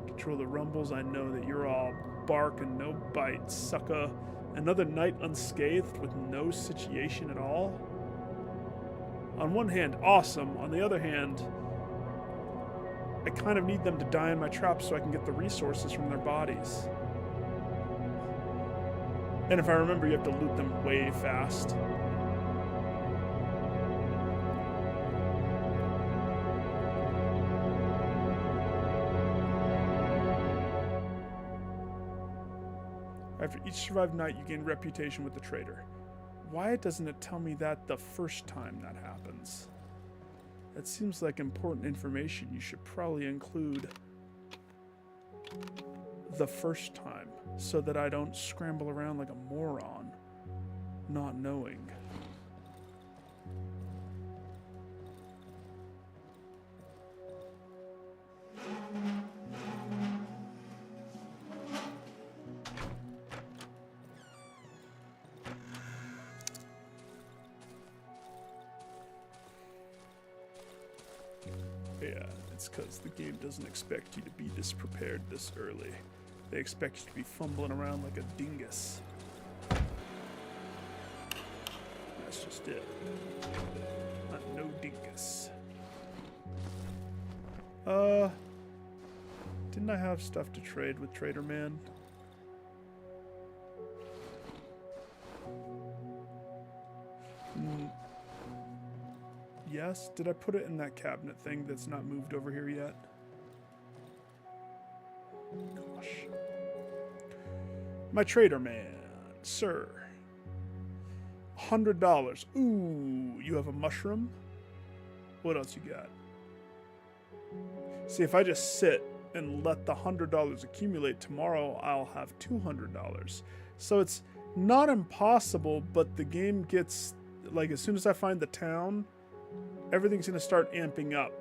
Controller rumbles. I know that you're all bark and no bite, sucker. Another night unscathed with no situation at all. On one hand, awesome. On the other hand, I kind of need them to die in my traps so I can get the resources from their bodies. And if I remember, you have to loot them way fast. After each survived night, you gain reputation with the trader. Why doesn't it tell me that the first time that happens? That seems like important information. You should probably include the first time so that I don't scramble around like a moron, not knowing. Yeah, it's because the game doesn't expect you to be this prepared this early. They expect you to be fumbling around like a dingus. That's just it. Not no dingus. Didn't I have stuff to trade with Trader Man? Yes? Did I put it in that cabinet thing that's not moved over here yet? Gosh. My Trader Man, sir. $100. Ooh, you have a mushroom? What else you got? See, if I just sit and let the $100 accumulate, tomorrow I'll have $200. So it's not impossible, but the game gets, like, as soon as I find the town, everything's going to start amping up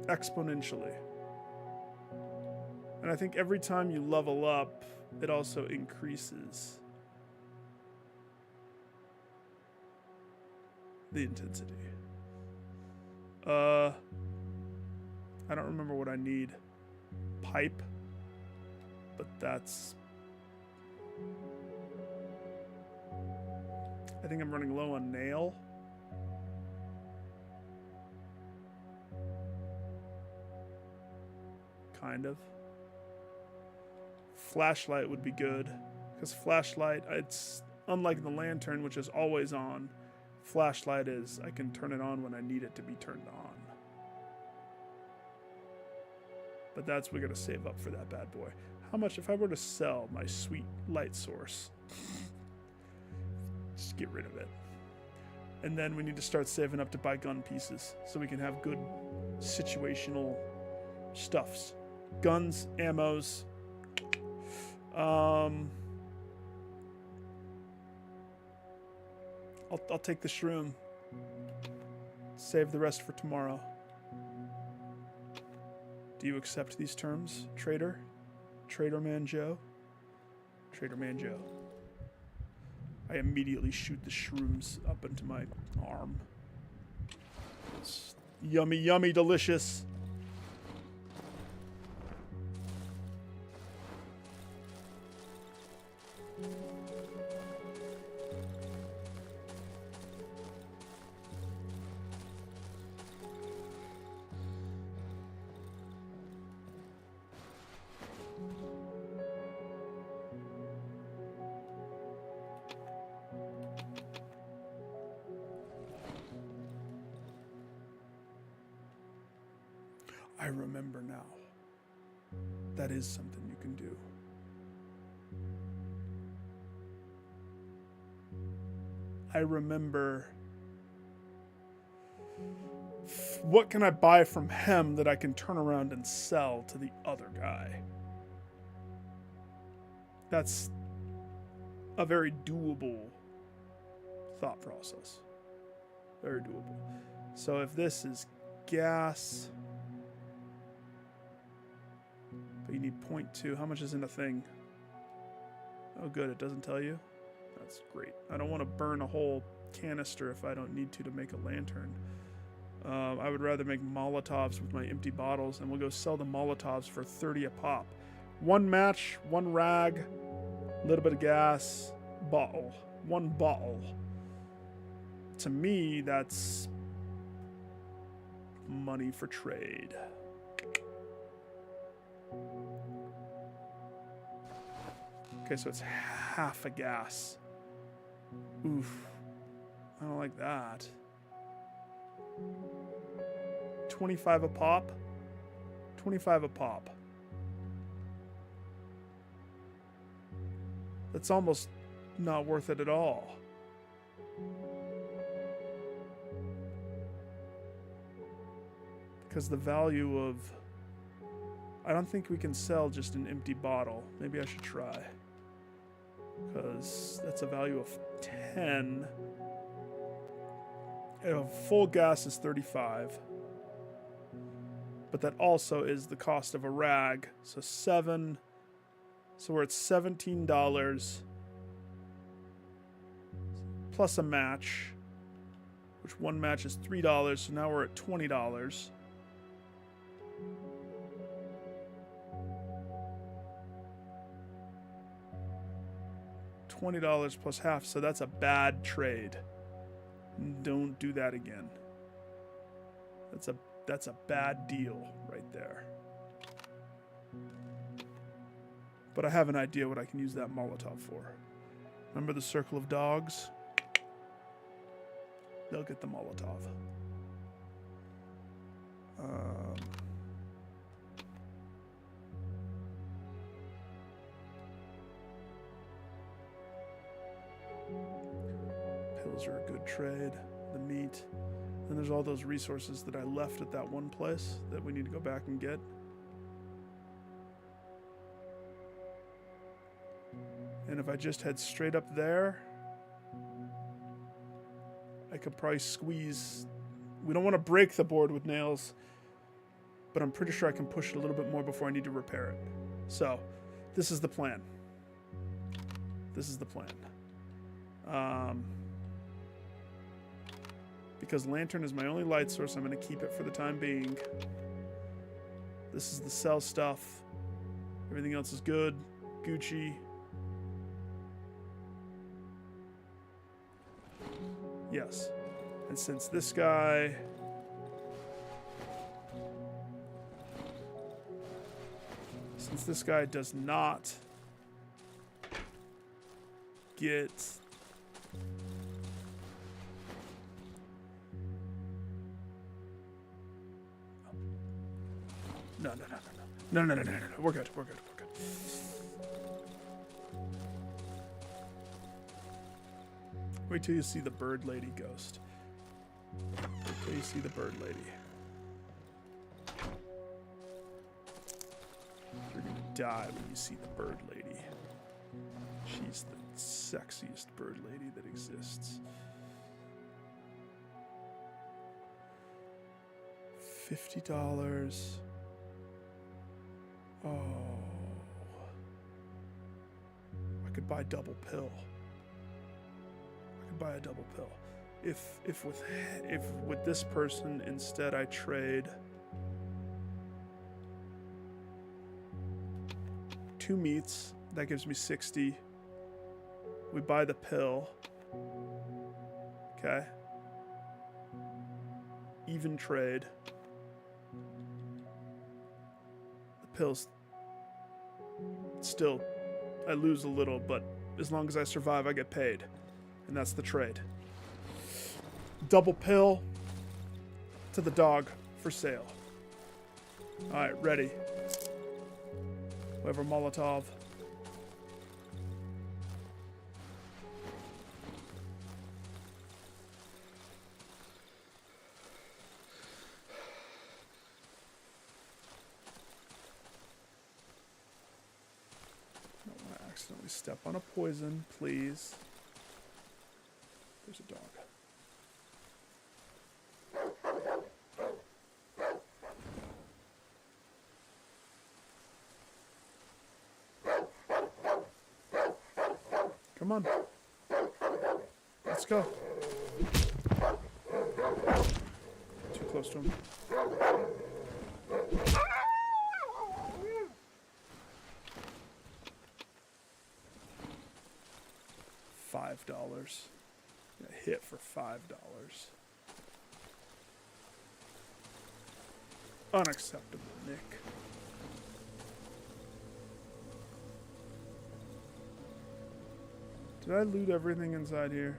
exponentially. And I think every time you level up, it also increases the intensity. I don't remember what I need. Pipe. But that's... I think I'm running low on nail. Kind of. Flashlight would be good, because flashlight, it's unlike the lantern, which is always on. Flashlight is, I can turn it on when I need it to be turned on. But that's, we gotta save up for that bad boy. How much, if I were to sell my sweet light source, just get rid of it. And then we need to start saving up to buy gun pieces, so we can have good situational stuffs. Guns, ammos. I'll take the shroom. Save the rest for tomorrow. Do you accept these terms, Trader? Trader Man Joe? Trader Man Joe. I immediately shoot the shrooms up into my arm. It's yummy, yummy, delicious. I remember now. that is something you can do. I remember, what can I buy from him that I can turn around and sell to the other guy? That's a very doable thought process. Very doable. So if this is gas, but you need 0.2, how much is in a thing? Oh good, it doesn't tell you? That's great. I don't want to burn a whole canister if I don't need to make a lantern. I would rather make Molotovs with my empty bottles, and we'll go sell the Molotovs for 30 a pop. One match, one rag, a little bit of gas, bottle. One bottle. To me, that's money for trade. Okay, so it's half a gas. Oof. I don't like that. 25 a pop? 25 a pop. That's almost not worth it at all. Because the value of... I don't think we can sell just an empty bottle. Maybe I should try. Because that's a value of 10. And full gas is 35. But that also is the cost of a rag. So 7. So we're at $17. Plus a match. Which one match is $3. So now we're at $20. $20 plus half, so that's a bad trade. Don't do that again. That's a bad deal right there. But I have an idea what I can use that Molotov for. Remember the circle of dogs? They'll get the Molotov. Pills are a good trade. The meat. Then there's all those resources that I left at that one place that we need to go back and get. And if I just head straight up there, I could probably squeeze... We don't want to break the board with nails, but I'm pretty sure I can push it a little bit more before I need to repair it. So, this is the plan. This is the plan. Because lantern is my only light source, I'm going to keep it for the time being. This is the sell stuff. Everything else is good. Gucci. Yes. And since this guy... Since this guy does not get... No. We're good. Wait till you see the bird lady ghost. Wait till you see the bird lady. You're gonna die when you see the bird lady. She's the sexiest bird lady that exists. $50. Oh. I could buy double pill. I could buy a double pill. If with this person instead I trade 2 meats, that gives me 60. We buy the pill. Okay. Even trade. The pills still, I lose a little, but as long as I survive, I get paid. And that's the trade. Double pill to the dog for sale. Alright, ready. Whoever Molotov. Don't want to accidentally step on a poison, please. There's a dog. Come on. Let's go. Too close to him. $5. A hit for $5. Unacceptable, Nick. Did I loot everything inside here?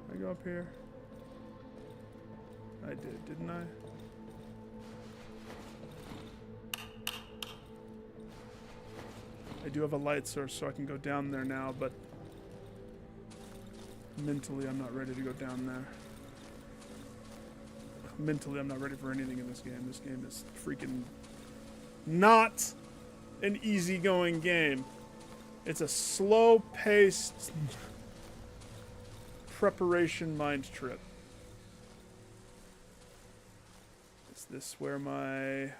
Did I go up here? I did, didn't I? I do have a light source, so I can go down there now, but mentally I'm not ready to go down there. Mentally I'm not ready for anything in this game. This game is freaking not an easygoing game. It's a slow-paced preparation mind trip. Is this where my...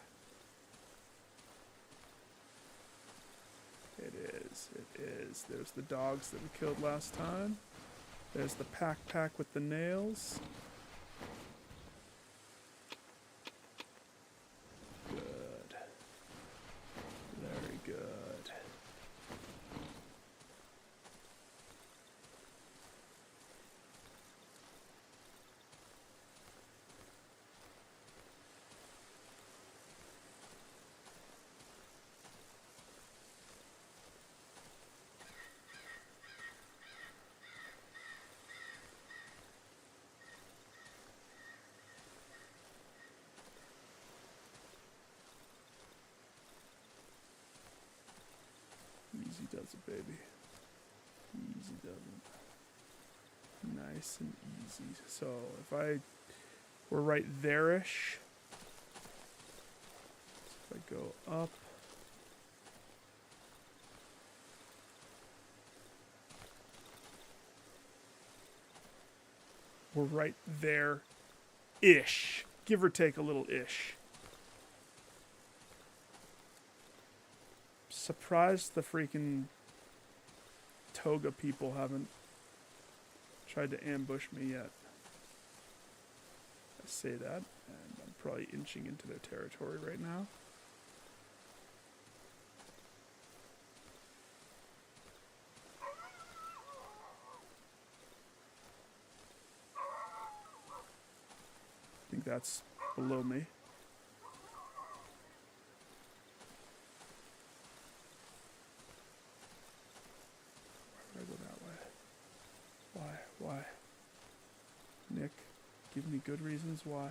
It is. It is. There's the dogs that we killed last time. There's the pack with the nails. Good. Very good. Easy does it, baby. Easy does it. Nice and easy. So, if I were right there-ish, so if I go up, we're right there-ish. Give or take a little ish. Surprised the freaking toga people haven't tried to ambush me yet. I say that, and I'm probably inching into their territory right now. I think that's below me. Why would I go that way? Why? Nick, give me good reasons why.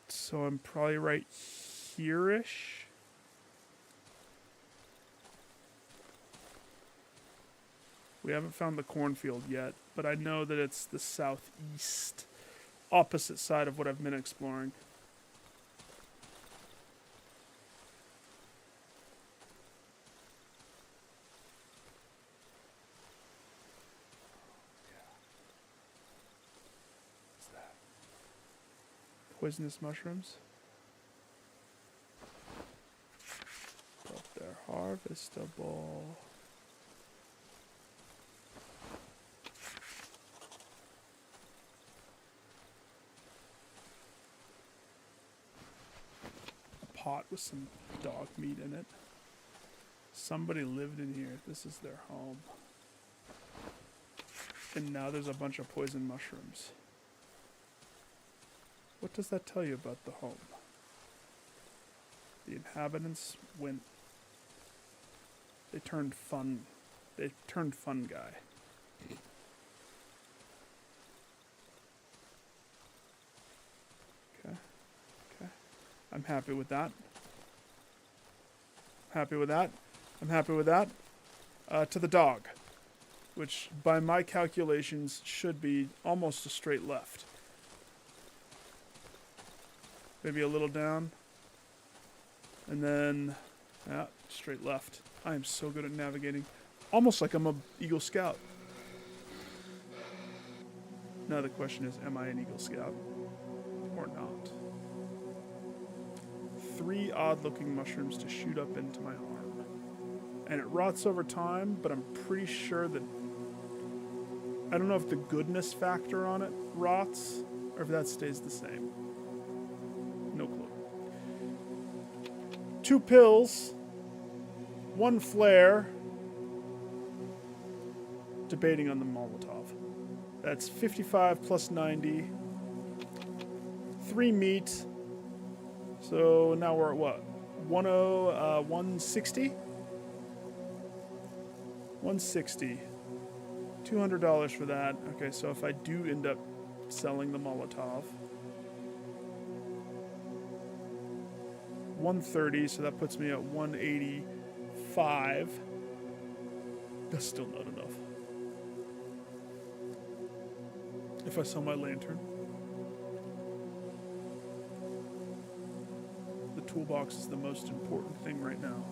So I'm probably right here-ish. We haven't found the cornfield yet, but I know that it's the southeast, opposite side of what I've been exploring. What's that? Poisonous mushrooms. But they're harvestable. Pot with some dog meat in it. Somebody lived in here. This is their home. And now there's a bunch of poison mushrooms. What does that tell you about the home? The inhabitants went... They turned fun guy. I'm happy with that. Happy with that. I'm happy with that. To the dog, which by my calculations should be almost a straight left. Maybe a little down. And then, yeah, straight left. I am so good at navigating. Almost like I'm a Eagle Scout. Now the question is, am I an Eagle Scout or not? 3 odd-looking mushrooms to shoot up into my arm. And it rots over time, but I'm pretty sure that... I don't know if the goodness factor on it rots, or if that stays the same. No clue. 2 pills, 1 flare, debating on the Molotov. That's 55 plus 90, 3 meat, so now we're at what? 160? 160. $200 for that. Okay, so if I do end up selling the Molotov, 130, so that puts me at 185. That's still not enough. If I sell my lantern. The toolbox is the most important thing right now.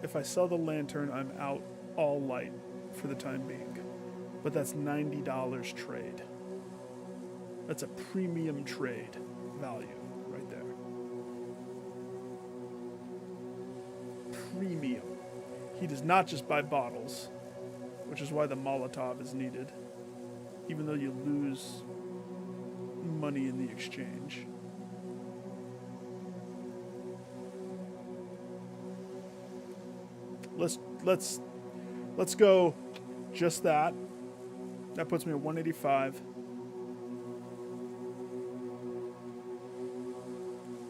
If I sell the lantern, I'm out all light for the time being. But that's $90 trade. That's a premium trade value right there. Premium. He does not just buy bottles, which is why the Molotov is needed, even though you lose money in the exchange. Let's go just that. That puts me at 185.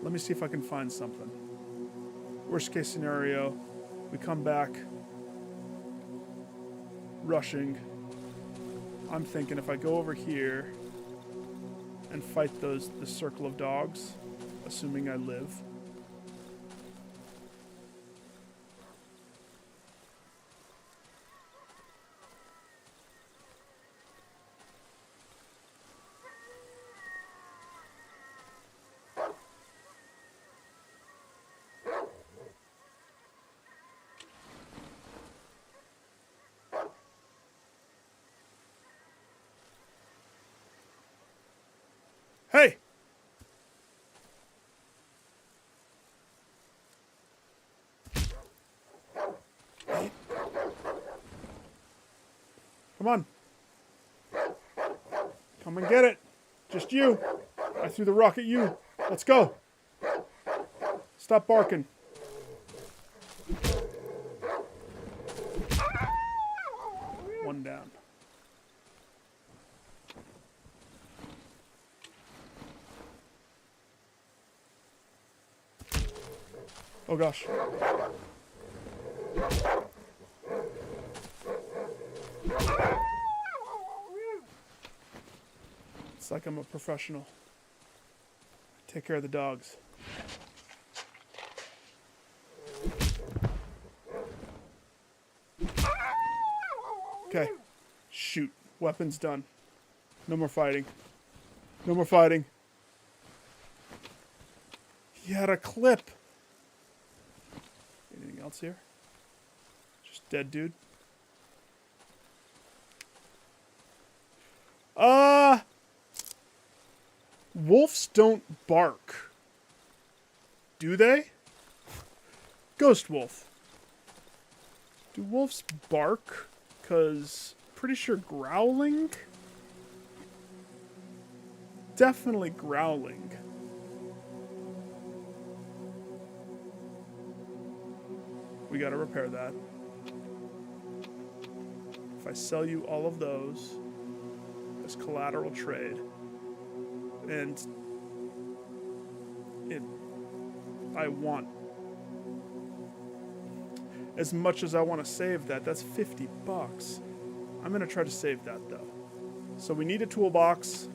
Let me see if I can find something. Worst case scenario, we come back rushing. I'm thinking if I go over here and fight the circle of dogs, assuming I live. Hey! Come on. Come and get it. Just you. I threw the rock at you. Let's go. Stop barking. One down. Oh gosh. It's like I'm a professional. Take care of the dogs. Okay. Shoot. Weapons done. No more fighting. No more fighting. He had a clip. Anything else here? Just dead dude. Wolves don't bark. Do they? Ghost wolf. Do wolves bark? 'Cause pretty sure growling? Definitely growling. We gotta repair that. If I sell you all of those as collateral trade, and I want, as much as I want to save that, that's $50. I'm gonna try to save that though. So we need a toolbox.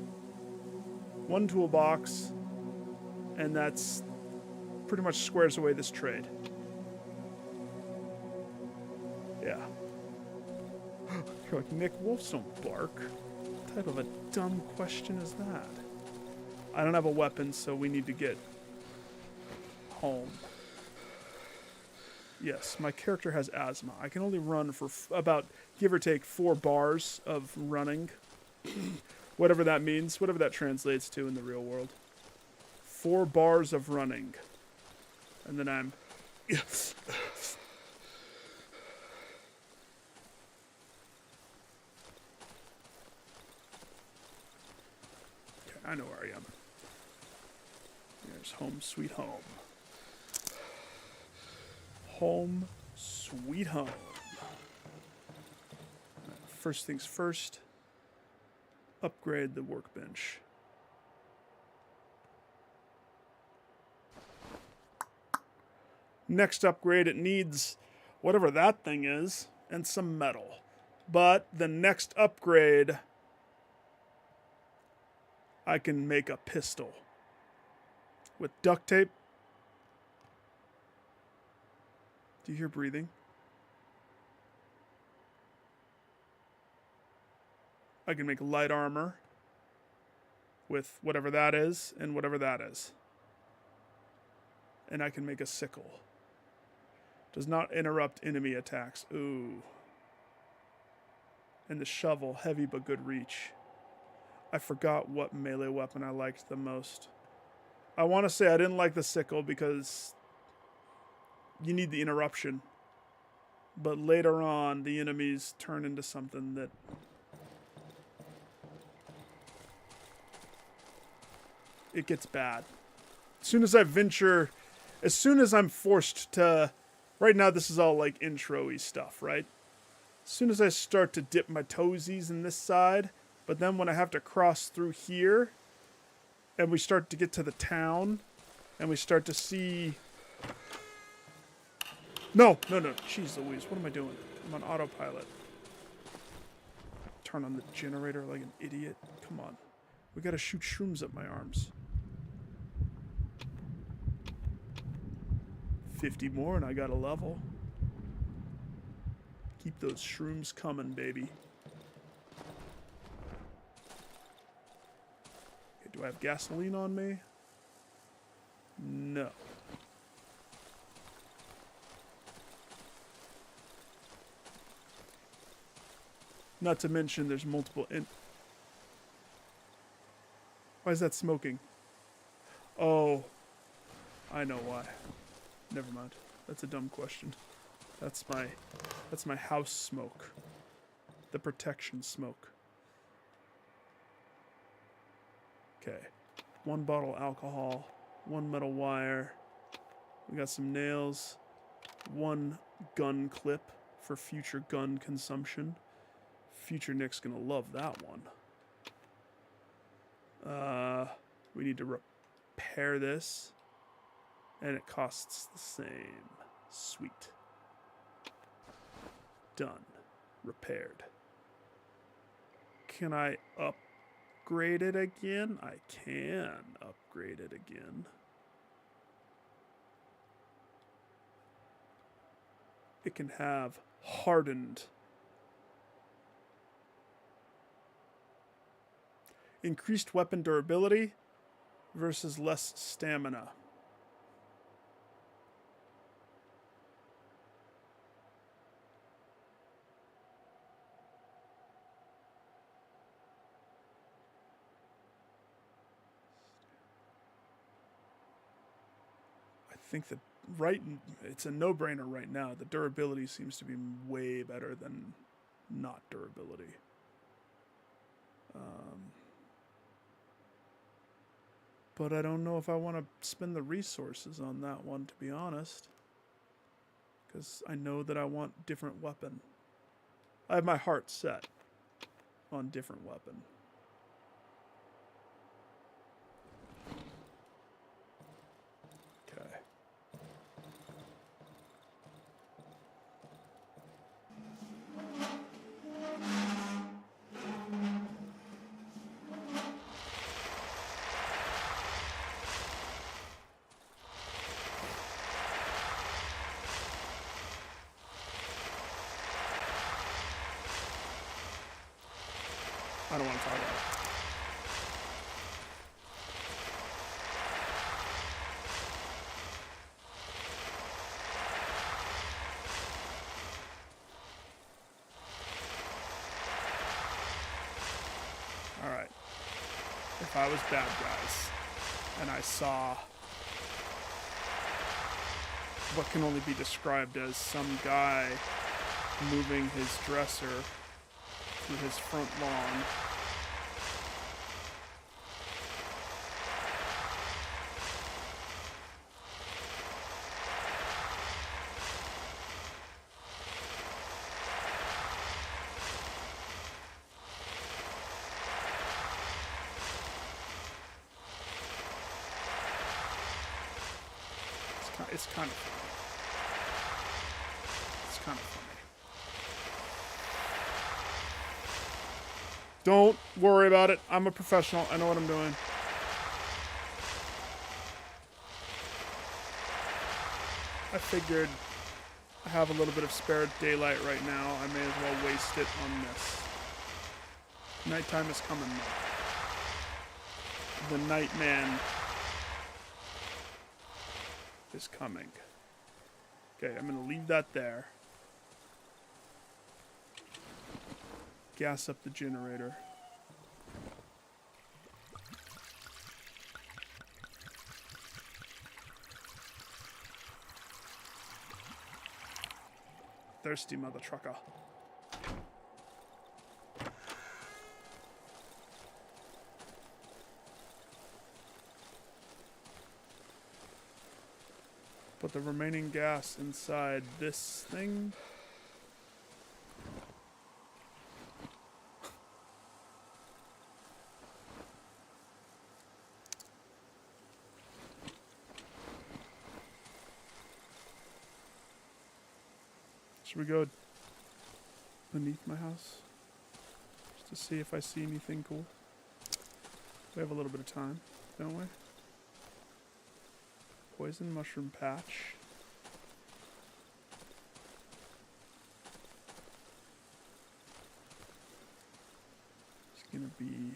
One toolbox. And that's pretty much squares away this trade. Yeah. You're like, Nick, wolves don't bark. What type of a dumb question is that? I don't have a weapon, so we need to get home. Yes, my character has asthma. I can only run for about, give or take, 4 bars of running. Whatever that means, whatever that translates to in the real world. 4 bars of running. And then I'm... Okay, I know where I am. There's home sweet home. Home sweet home. First things first, upgrade the workbench. Next upgrade, it needs whatever that thing is and some metal. But the next upgrade, I can make a pistol with duct tape. Do you hear breathing? I can make light armor with whatever that is and whatever that is. And I can make a sickle. Does not interrupt enemy attacks. Ooh. And the shovel, heavy but good reach. I forgot what melee weapon I liked the most. I want to say I didn't like the sickle because you need the interruption. But later on, the enemies turn into something that... it gets bad. As soon as I venture... as soon as I'm forced to... right now, this is all like intro-y stuff, right? As soon as I start to dip my toesies in this side, but then when I have to cross through here, and we start to get to the town, and we start to see... No. Jeez Louise, what am I doing? I'm on autopilot. Turn on the generator like an idiot. Come on. We gotta shoot shrooms at my arms. 50 more and I got a level. Keep those shrooms coming, baby. Okay, do I have gasoline on me? No. Not to mention there's multiple Why is that smoking? Oh. I know why. Never mind. That's a dumb question. That's my house smoke. The protection smoke. Okay. 1 bottle alcohol, 1 metal wire. We got some nails, 1 gun clip for future gun consumption. Future Nick's gonna love that one. We need to repair this. And it costs the same. Sweet. Done. Repaired. Can I upgrade it again? I can upgrade it again. It can have hardened. Increased weapon durability versus less stamina. I think that it's a no-brainer right now. The durability seems to be way better than not durability. But I don't know if I want to spend the resources on that one, to be honest. Because I know that I want different weapon. I have my heart set on different weapon. Okay. I don't want to talk about it. Alright. If I was bad guys, and I saw what can only be described as some guy moving his dresser through his front lawn, it's kind of funny. It's kind of funny. Don't worry about it. I'm a professional. I know what I'm doing. I figured I have a little bit of spare daylight right now. I may as well waste it on this. Nighttime is coming though. The Nightman is coming. Okay, I'm gonna leave that there. Gas up the generator. Thirsty mother trucker. Put the remaining gas inside this thing. Should we go beneath my house? Just to see if I see anything cool. We have a little bit of time, don't we? Poison mushroom patch. It's gonna be...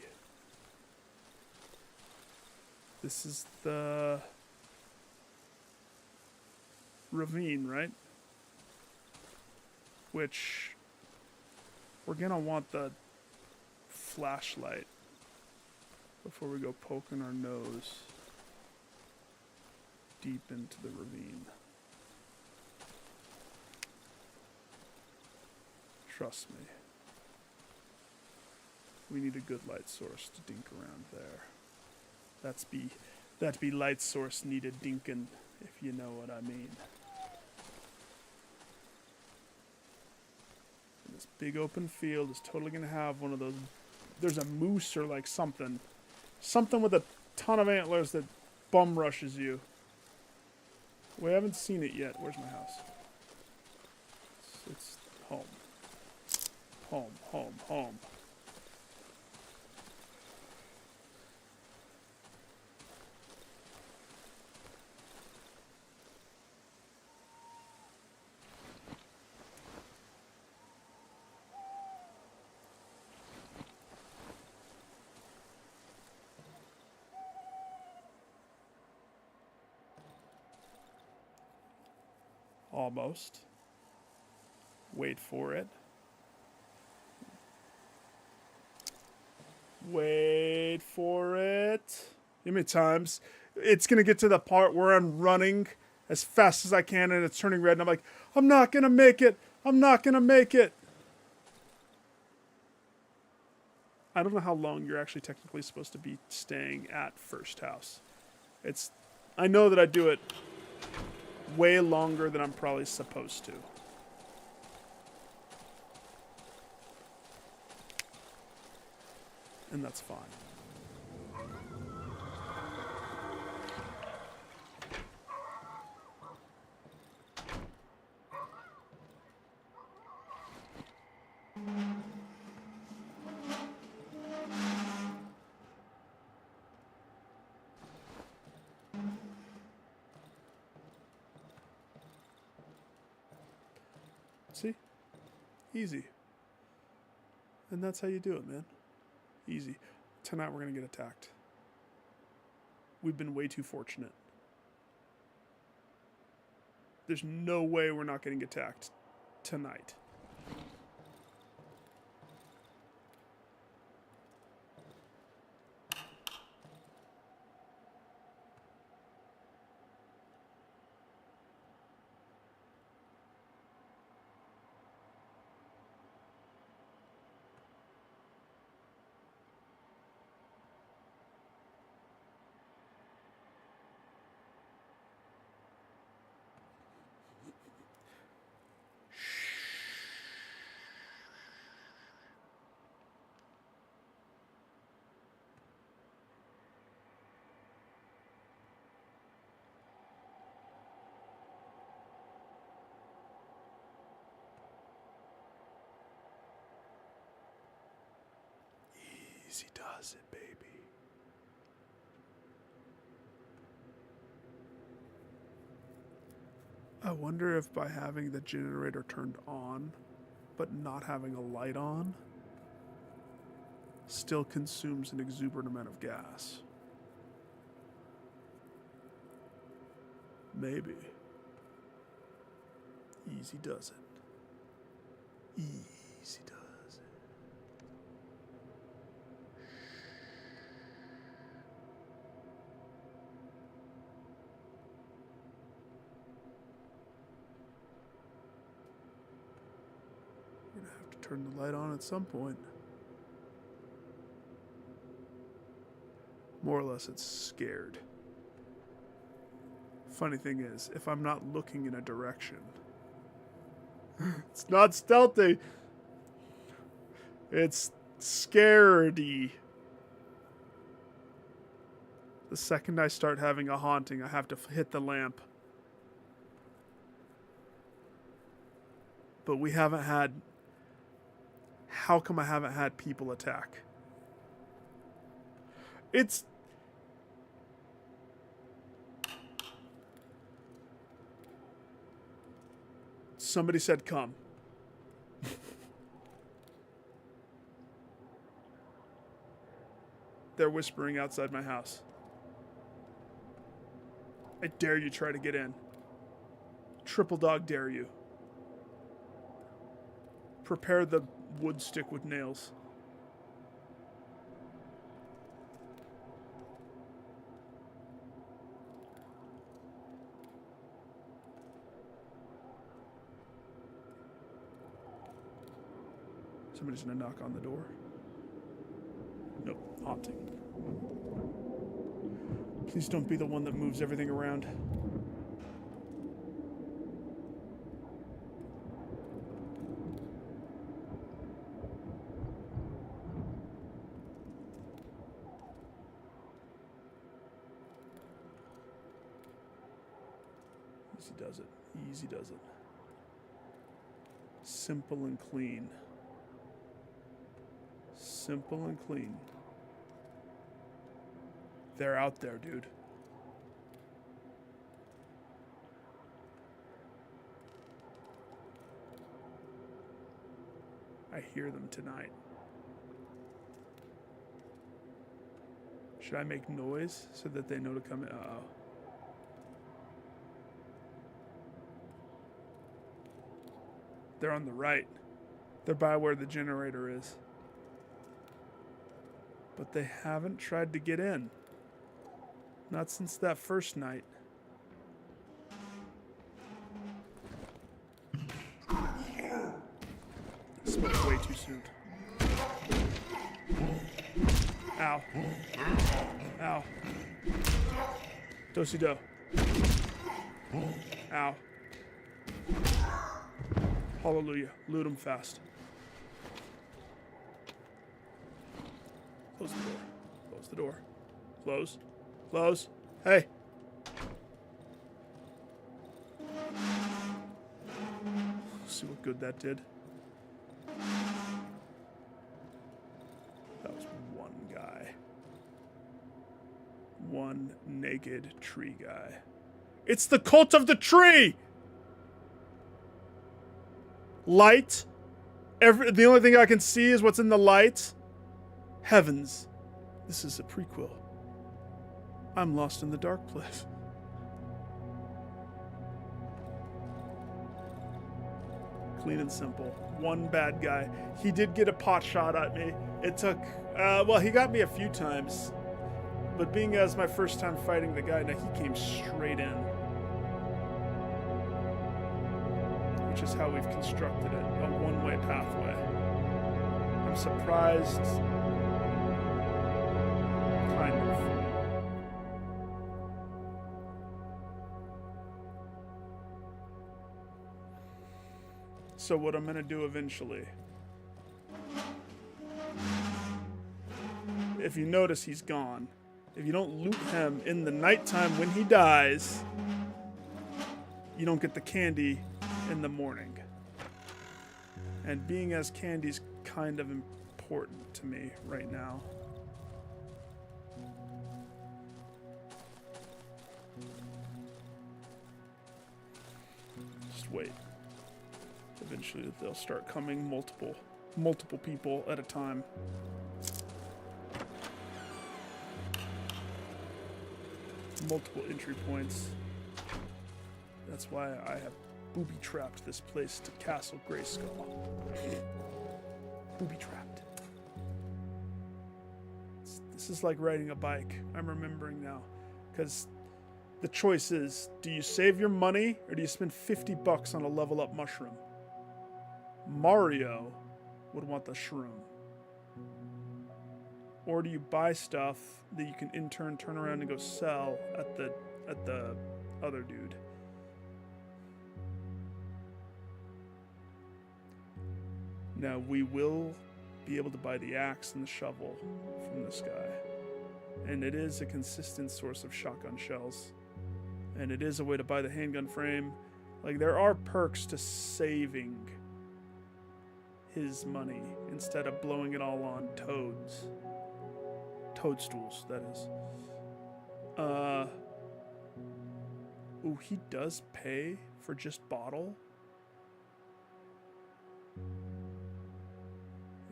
This is the ravine, right? Which we're gonna want the flashlight before we go poking our nose deep into the ravine. Trust me. We need a good light source to dink around there. That be light source needed dinkin', if you know what I mean. And this big open field is totally gonna have one of those. There's a moose or like something. Something with a ton of antlers that bum rushes you. We haven't seen it yet. Where's my house? It's home. Home, home, home. Almost. Wait for it. Wait for it. Give me times. It's going to get to the part where I'm running as fast as I can and it's turning red and I'm like, I'm not going to make it. I'm not going to make it. I don't know how long you're actually technically supposed to be staying at first house. I know that I do it way longer than I'm probably supposed to. And that's fine. See? Easy. And that's how you do it, man. Easy. Tonight we're going to get attacked. We've been way too fortunate. There's no way we're not getting attacked tonight. Easy does it, baby. I wonder if by having the generator turned on, but not having a light on, still consumes an exuberant amount of gas. Maybe. Easy does it. Easy does it. We're gonna have to turn the light on at some point. More or less, it's scared. Funny thing is, if I'm not looking in a direction, it's not stealthy. It's scaredy. The second I start having a haunting, I have to hit the lamp. But we haven't had... How come I haven't had people attack? It's... Somebody said come. They're whispering outside my house. I dare you try to get in. Triple dog dare you. Prepare the wood stick with nails. Somebody's gonna knock on the door. Nope, haunting. Please don't be the one that moves everything around. Easy does it. Easy does it. Simple and clean. Simple and clean. They're out there, dude. I hear them tonight. Should I make noise so that they know to come in? Uh-oh. They're on the right. They're by where the generator is. But they haven't tried to get in. Not since that first night. Spoke way too soon. Ow. Ow. Do-si-do. Ow. Hallelujah. Loot them fast. Close the door. Close the door. Close. Close. Hey. See what good that did. That was one guy. One naked tree guy. It's the cult of the tree! Light. The only thing I can see is what's in the light. Heavens, this is a prequel. I'm lost in the dark place. Clean and simple. One bad guy. He did get a pot shot at me. It took, well, he got me a few times. But being as my first time fighting the guy, now he came straight in. Which is how we've constructed it, a one-way pathway. I'm surprised, kind of. So what I'm gonna do eventually, if you notice, he's gone. If you don't loot him in the nighttime when he dies, you don't get the candy in the morning. And being as candy's kind of important to me right now. Just wait. Eventually they'll start coming multiple people at a time. Multiple entry points. That's why I have booby-trapped this place to Castle Grayskull. Booby-trapped. This is like riding a bike. I'm remembering now. Because the choice is, do you save your money or do you spend 50 bucks on a level up mushroom? Mario would want the shroom. Or do you buy stuff that you can in turn turn around and go sell at the other dude? Now we will be able to buy the axe and the shovel from this guy. And it is a consistent source of shotgun shells. And it is a way to buy the handgun frame. Like, there are perks to saving his money instead of blowing it all on toadstools, that is. Ooh, he does pay for just bottle?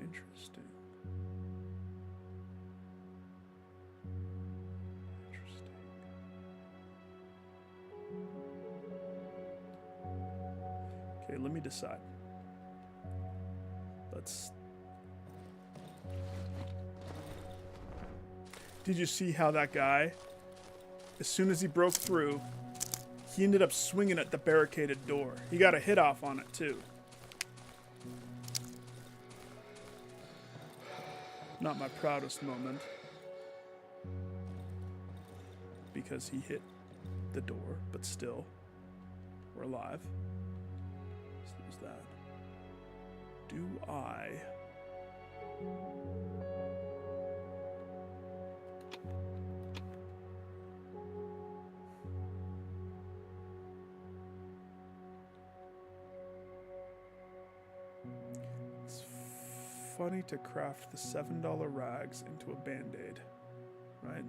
Interesting. Okay, let me decide. Did you see how that guy, as soon as he broke through, he ended up swinging at the barricaded door. He got a hit off on it too. Not my proudest moment, because he hit the door, but still, we're alive. So there's that. Do I... It's funny to craft the $7 rags into a band-aid, right?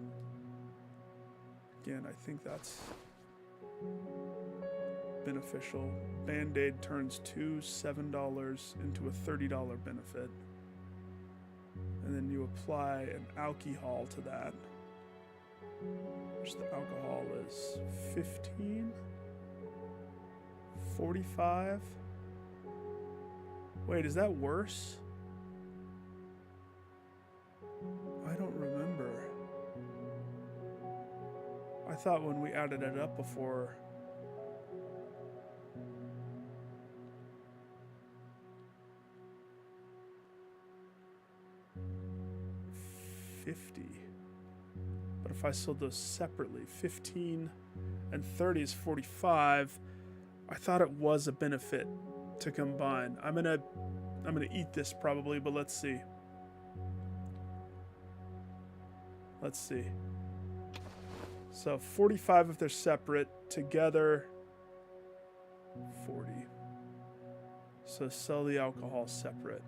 Again, I think that's beneficial. Band-Aid turns two $7 into a $30 benefit. And then you apply an alcohol to that. Which the alcohol is 15? 45? Wait, is that worse? I don't remember. I thought when we added it up before... $50. But if I sold those separately, 15 and 30 is 45. I thought it was a benefit to combine. I'm gonna eat this probably, but let's see. Let's see. So 45 if they're separate, together 40. So sell the alcohol separate.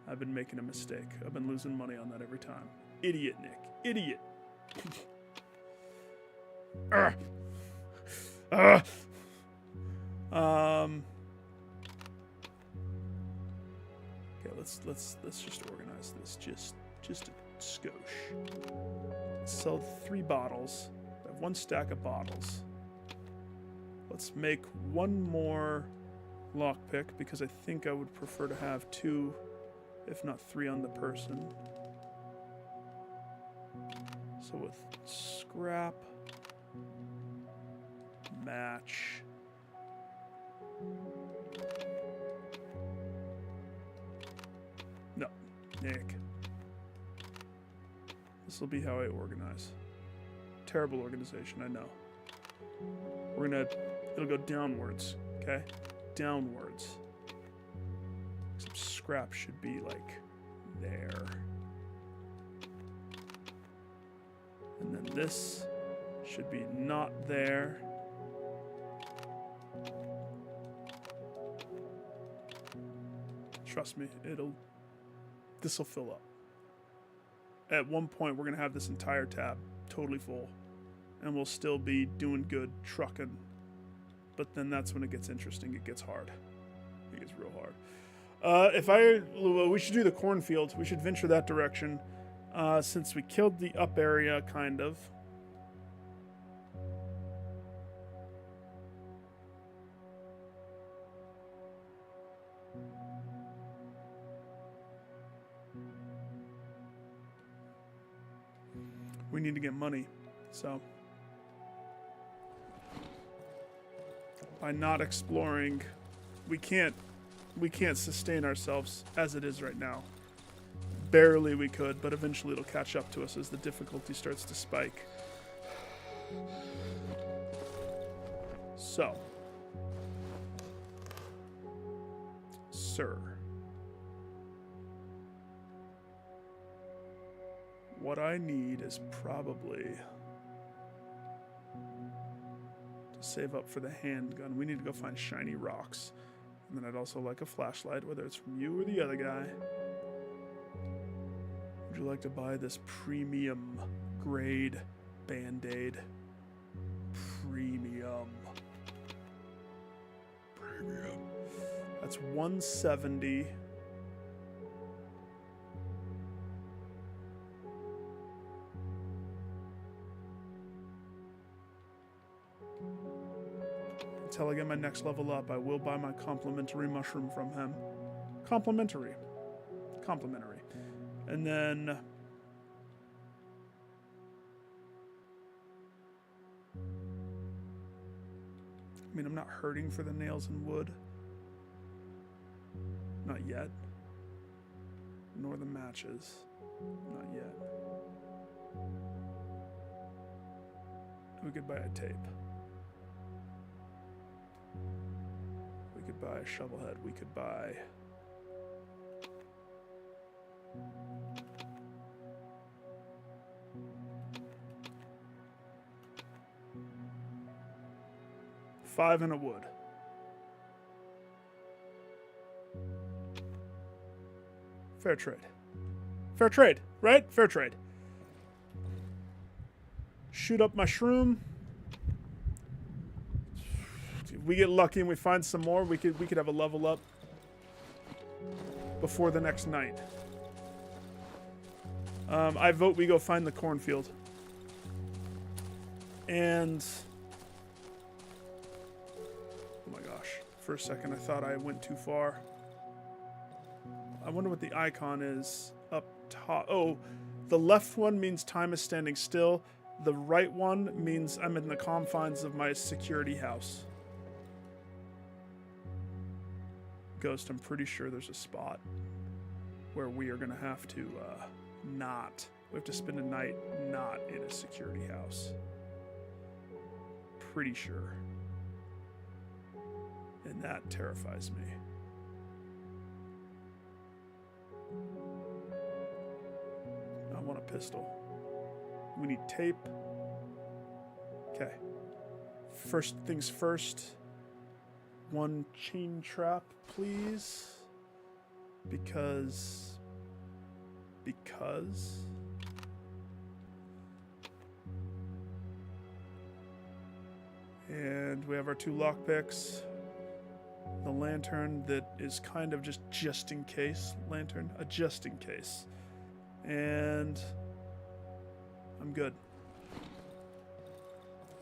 I've been making a mistake. I've been losing money on that every time. Idiot, Nick. Idiot. Okay, let's just organize this just a skosh. Sell 3 bottles. I have 1 stack of bottles. Let's make 1 more lockpick because I think I would prefer to have 2, if not 3 on the person. So with scrap, match. No, Nick. This will be how I organize. Terrible organization, I know. It'll go downwards, okay? Downwards. Except scrap should be like there. And then this should be not there. Trust me, this'll fill up. At one point, we're gonna have this entire tab totally full, and we'll still be doing good trucking. But then that's when it gets interesting. It gets hard. It gets real hard. We should do the cornfield. We should venture that direction, since we killed the up area, kind of. We need to get money, so by not exploring, we can't sustain ourselves as it is right now. Barely we could, but eventually it'll catch up to us as the difficulty starts to spike. So, sir, what I need is probably to save up for the handgun. We need to go find shiny rocks. And then I'd also like a flashlight, whether it's from you or the other guy. Would you like to buy this premium grade Band-Aid? Premium. That's 170. Until I get my next level up, I will buy my complimentary mushroom from him. Complimentary. Complimentary. And then I mean, I'm not hurting for the nails and wood. Not yet. Nor the matches. Not yet. We could buy a tape. We could buy a shovel head. We could buy... $5 and a wood. Fair trade. Fair trade, right? Fair trade. Shoot up my shroom. If we get lucky and we find some more, we could have a level up before the next night. I vote we go find the cornfield. And oh my gosh, for a second I thought I went too far. I wonder what the icon is up top. Oh, the left one means time is standing still. The right one means I'm in the confines of my security house. Ghost, I'm pretty sure there's a spot where we are going to have to we have to spend a night not in a security house. Pretty sure. And that terrifies me. I want a pistol. We need tape. Okay. First things first. One chain trap, please. Because. And we have our 2 lockpicks. the lantern that is kind of just in case lantern, a just in case. And I'm good.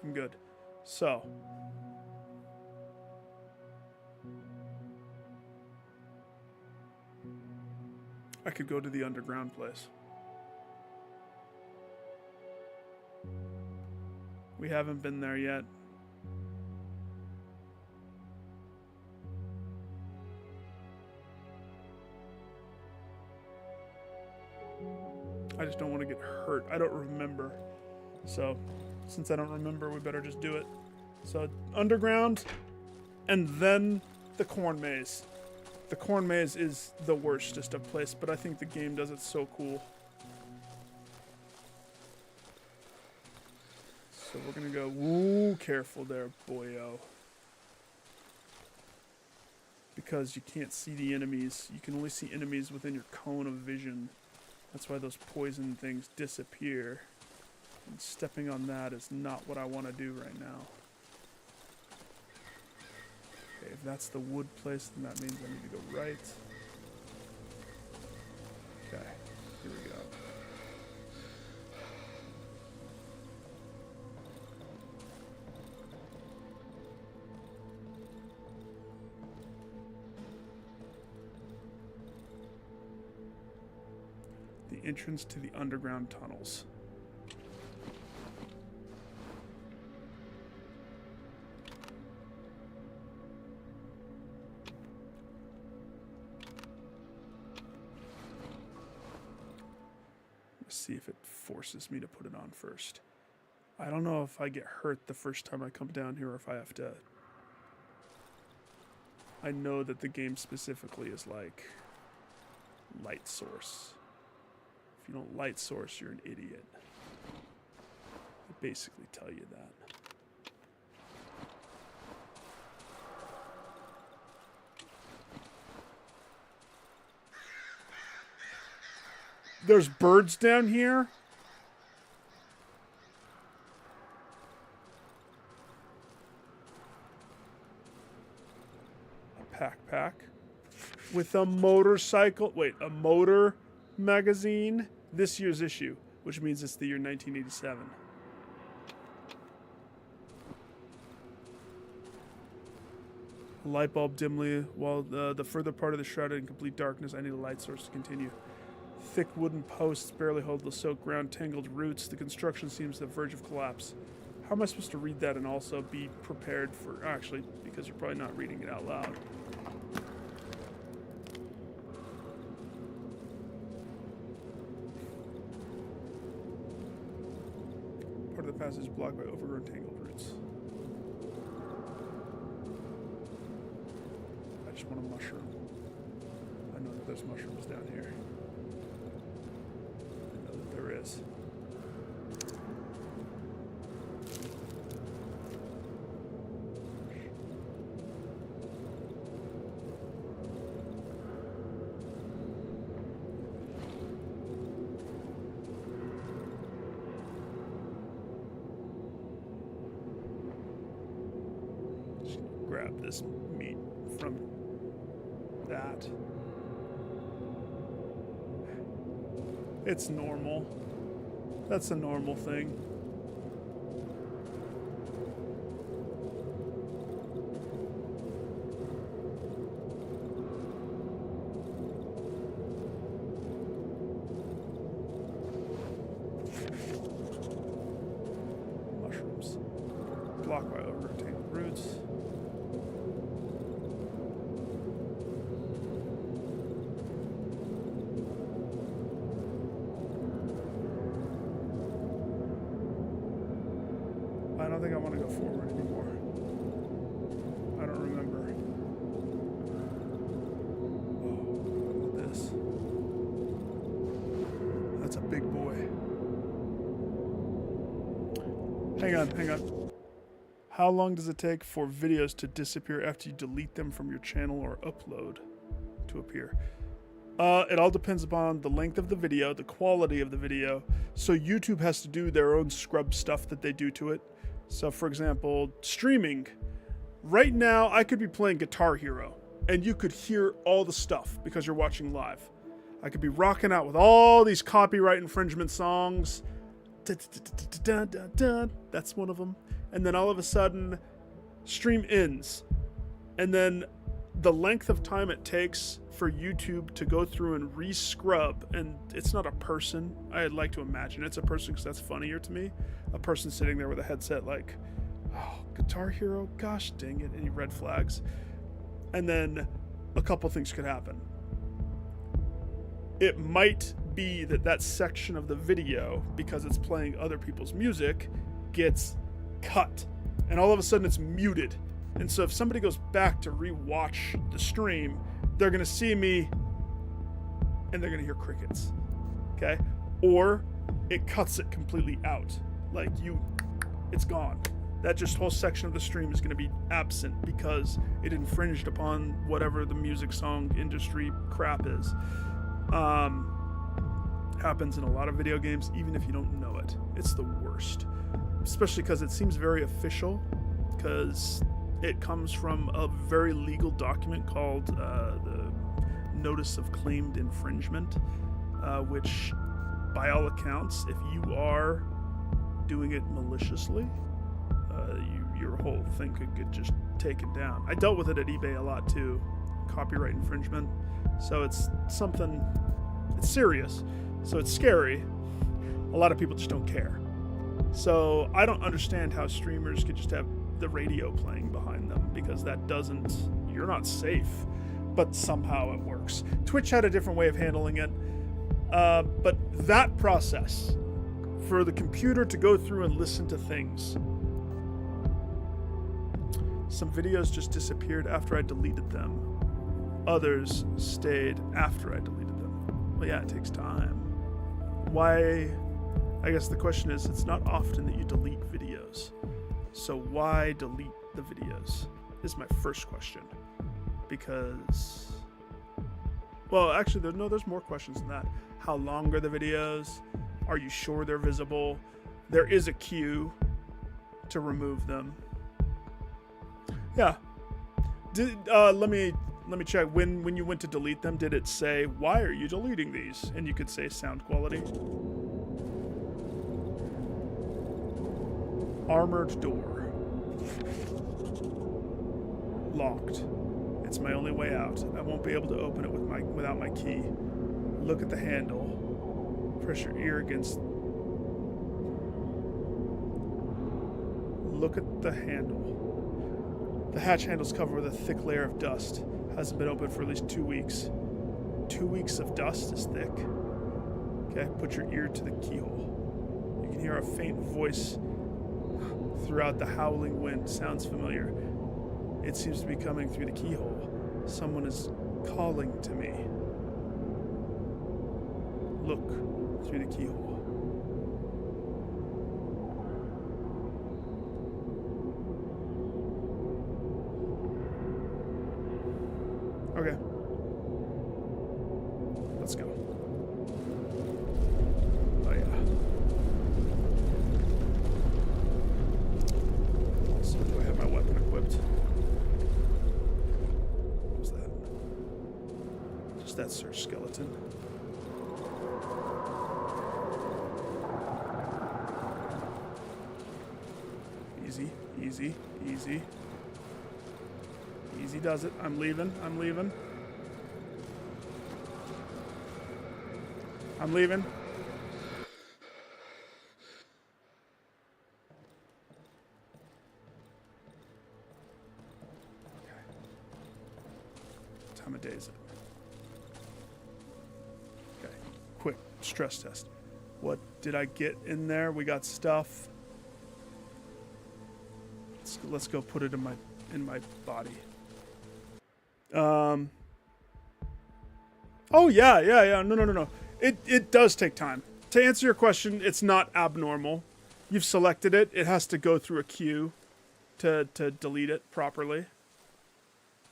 I'm good. So, I could go to the underground place. We haven't been there yet. I just don't want to get hurt. I don't remember. So, since I don't remember, we better just do it. So, underground, and then the corn maze. The corn maze is the worstest of place, but I think the game does it so cool. So we're gonna go, woo, careful there, boyo. Because you can't see the enemies. You can only see enemies within your cone of vision. That's why those poison things disappear. And stepping on that is not what I want to do right now. Okay, if that's the wood place, then that means I need to go right. Okay, here we go. The entrance to the underground tunnels. Let's see if it forces me to put it on first. I don't know if I get hurt the first time I come down here or if I have to... I know that the game specifically is like light source. If you don't light source, you're an idiot. They basically tell you that. There's birds down here? A backpack with a motorcycle. Wait, a motor magazine? This year's issue, which means it's the year 1987. A light bulb dimly, while the further part of the shrouded in complete darkness, I need a light source to continue. Thick wooden posts barely hold the soaked ground, tangled roots. The construction seems to the verge of collapse. How am I supposed to read that and also be prepared for... Actually, because you're probably not reading it out loud. Part of the passage is blocked by overgrown tangled roots. I just want a mushroom. I know that there's mushrooms down here. I know that there is. Grab this meat from that. It's normal. That's a normal thing. Mushrooms. Blocked by overgrown roots. I don't think I want to go forward anymore. I don't remember. Oh, look at this. That's a big boy. Hang on. How long does it take for videos to disappear after you delete them from your channel or upload to appear? It all depends upon the length of the video, the quality of the video. So YouTube has to do their own scrub stuff that they do to it. So, for example, streaming, Right now, I could be playing Guitar Hero, and you could hear all the stuff because you're watching live. I could be rocking out with all these copyright infringement songs. That's one of them. And then all of a sudden, stream ends. And then the length of time it takes for YouTube to go through and re-scrub, and it's not a person. I'd like to imagine it's a person because that's funnier to me. A person sitting there with a headset like, oh, Guitar Hero, gosh dang it, any red flags. And then a couple things could happen. It might be that section of the video, because it's playing other people's music, gets cut. And all of a sudden it's muted. And so if somebody goes back to re-watch the stream, they're going to see me and they're going to hear crickets. Okay? Or it cuts it completely out. Like it's gone. That just whole section of the stream is going to be absent because it infringed upon whatever the music song industry crap is. Happens in a lot of video games, even if you don't know it. It's the worst. Especially because it seems very official, because it comes from a very legal document called the Notice of Claimed Infringement, which, by all accounts, if you are doing it maliciously, your whole thing could get just taken down. I dealt with it at eBay a lot too, copyright infringement. So it's something, it's serious, so it's scary. A lot of people just don't care. So I don't understand how streamers could just have the radio playing behind them, because that doesn't, you're not safe, but somehow it works. Twitch had a different way of handling it, but that process for the computer to go through and listen to things. Some videos just disappeared after I deleted them. Others stayed after I deleted them. Well, yeah, it takes time. Why? I guess the question is, it's not often that you delete videos. So why delete the videos? Is my first question. Because, well, actually, there's more questions than that. How long are the videos? Are you sure they're visible? There is a queue to remove them. Yeah. Let me check. When you went to delete them, did it say, why are you deleting these? And you could say sound quality. Armored door. Locked. It's my only way out. I won't be able to open it without my key. Look at the handle. Press your ear against. Look at the handle. The hatch handle's covered with a thick layer of dust. Hasn't been opened for at least 2 weeks. 2 weeks of dust is thick. Okay, put your ear to the keyhole. You can hear a faint voice throughout the howling wind. Sounds familiar. It seems to be coming through the keyhole. Someone is calling to me. Look through the keyhole. Okay. Let's go. Oh yeah. So do I have my weapon equipped? What was that? Just that search skeleton. Easy, easy, easy. Easy does it. I'm leaving. I'm leaving. I'm leaving. Okay. What time of day is it? Okay. Quick stress test. What did I get in there? We got stuff. Let's go put it in my body. Oh yeah. No. It does take time. To answer your question, it's not abnormal. You've selected it. It has to go through a queue to delete it properly.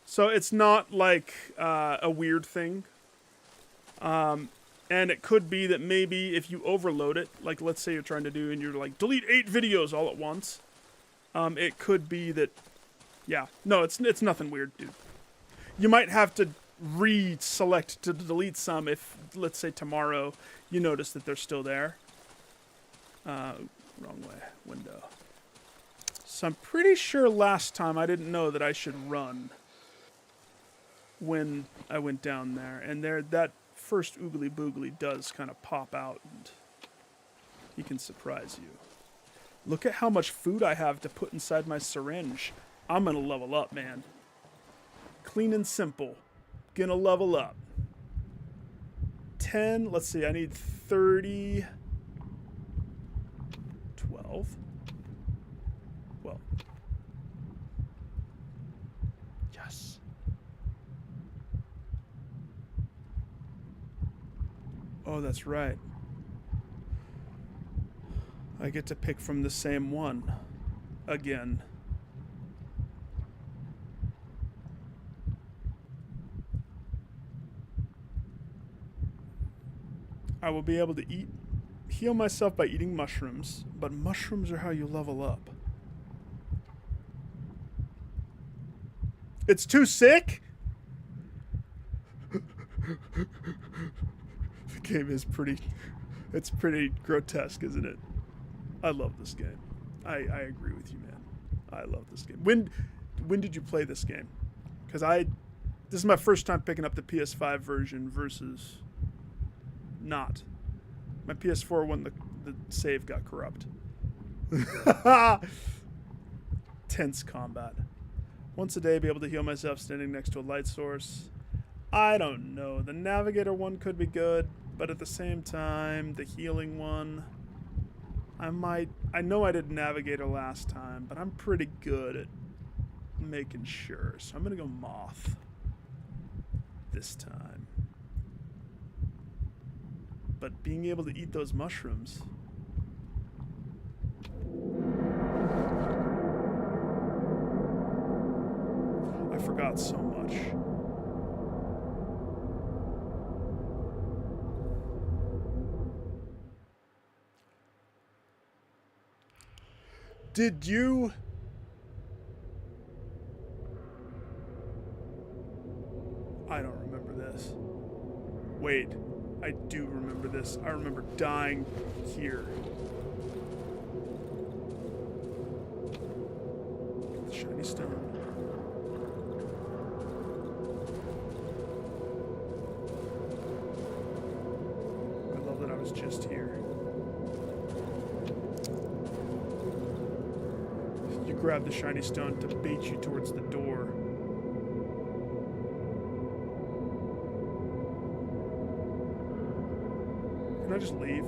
So it's not like a weird thing. And it could be that maybe if you overload it, like let's say you're trying to do and you're like delete 8 videos all at once, it could be that Yeah. No, it's nothing weird, dude. You might have to re-select to delete some if, let's say, tomorrow you notice that they're still there. Wrong way. Window. So I'm pretty sure last time I didn't know that I should run when I went down there. And there, that first oogly boogly does kind of pop out and he can surprise you. Look at how much food I have to put inside my syringe. I'm gonna level up, man. Clean and simple. Gonna level up. 10, let's see, I need 30. 12. Well. Yes. Oh, that's right. I get to pick from the same one. Again. I will be able to heal myself by eating mushrooms, but mushrooms are how you level up. It's too sick? The game is it's pretty grotesque, isn't it? I love this game. I agree with you, man. I love this game. When did you play this game? Because this is my first time picking up the PS5 version versus not. My PS4 when the save got corrupt. Tense combat. Once a day, be able to heal myself standing next to a light source. I don't know. The navigator one could be good, but at the same time, the healing one, I know I did navigator last time, but I'm pretty good at making sure. So I'm gonna go moth this time. But being able to eat those mushrooms. I forgot so much. Did you... I don't remember this. Wait. I do remember this. I remember dying here. Get the shiny stone. I love that I was just here. You grab the shiny stone to bait you towards the door. Can I just leave?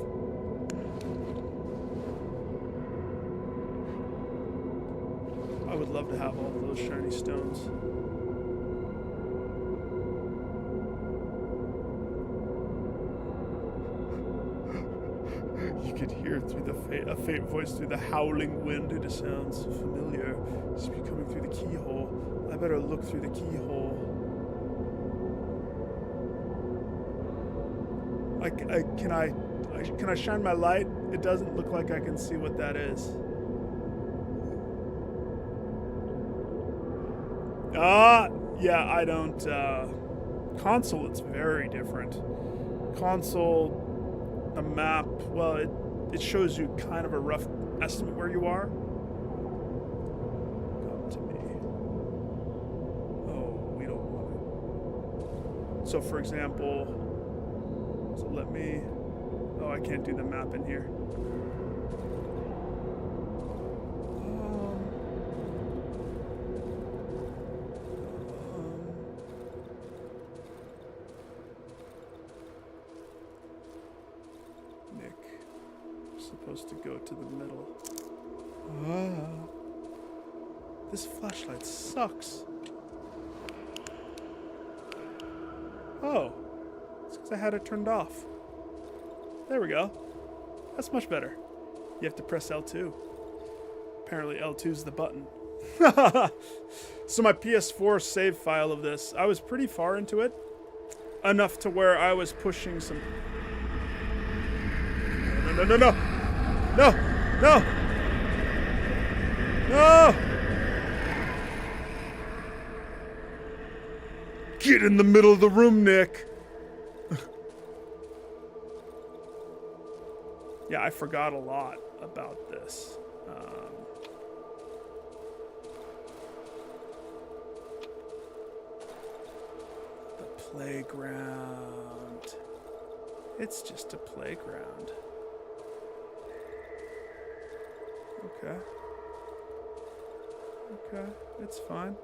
I would love to have all of those shiny stones. You could hear through a faint voice through the howling wind. It sounds familiar. It's coming through the keyhole. I better look through the keyhole. Can I shine my light? It doesn't look like I can see what that is. Yeah, I don't, console, it's very different. Console, the map, well, it shows you kind of a rough estimate where you are. Come to me. Oh, we don't want it. So, for example, so let me... Oh, I can't do the map in here. Nick, supposed to go to the middle. This flashlight sucks. Oh, it's because I had it turned off. There we go. That's much better. You have to press L2. Apparently L2 is the button. So my PS4 save file of this, I was pretty far into it. Enough to where I was pushing some... No. No! Get in the middle of the room, Nick. Yeah, I forgot a lot about this. The playground. It's just a playground. Okay. Okay, it's fine.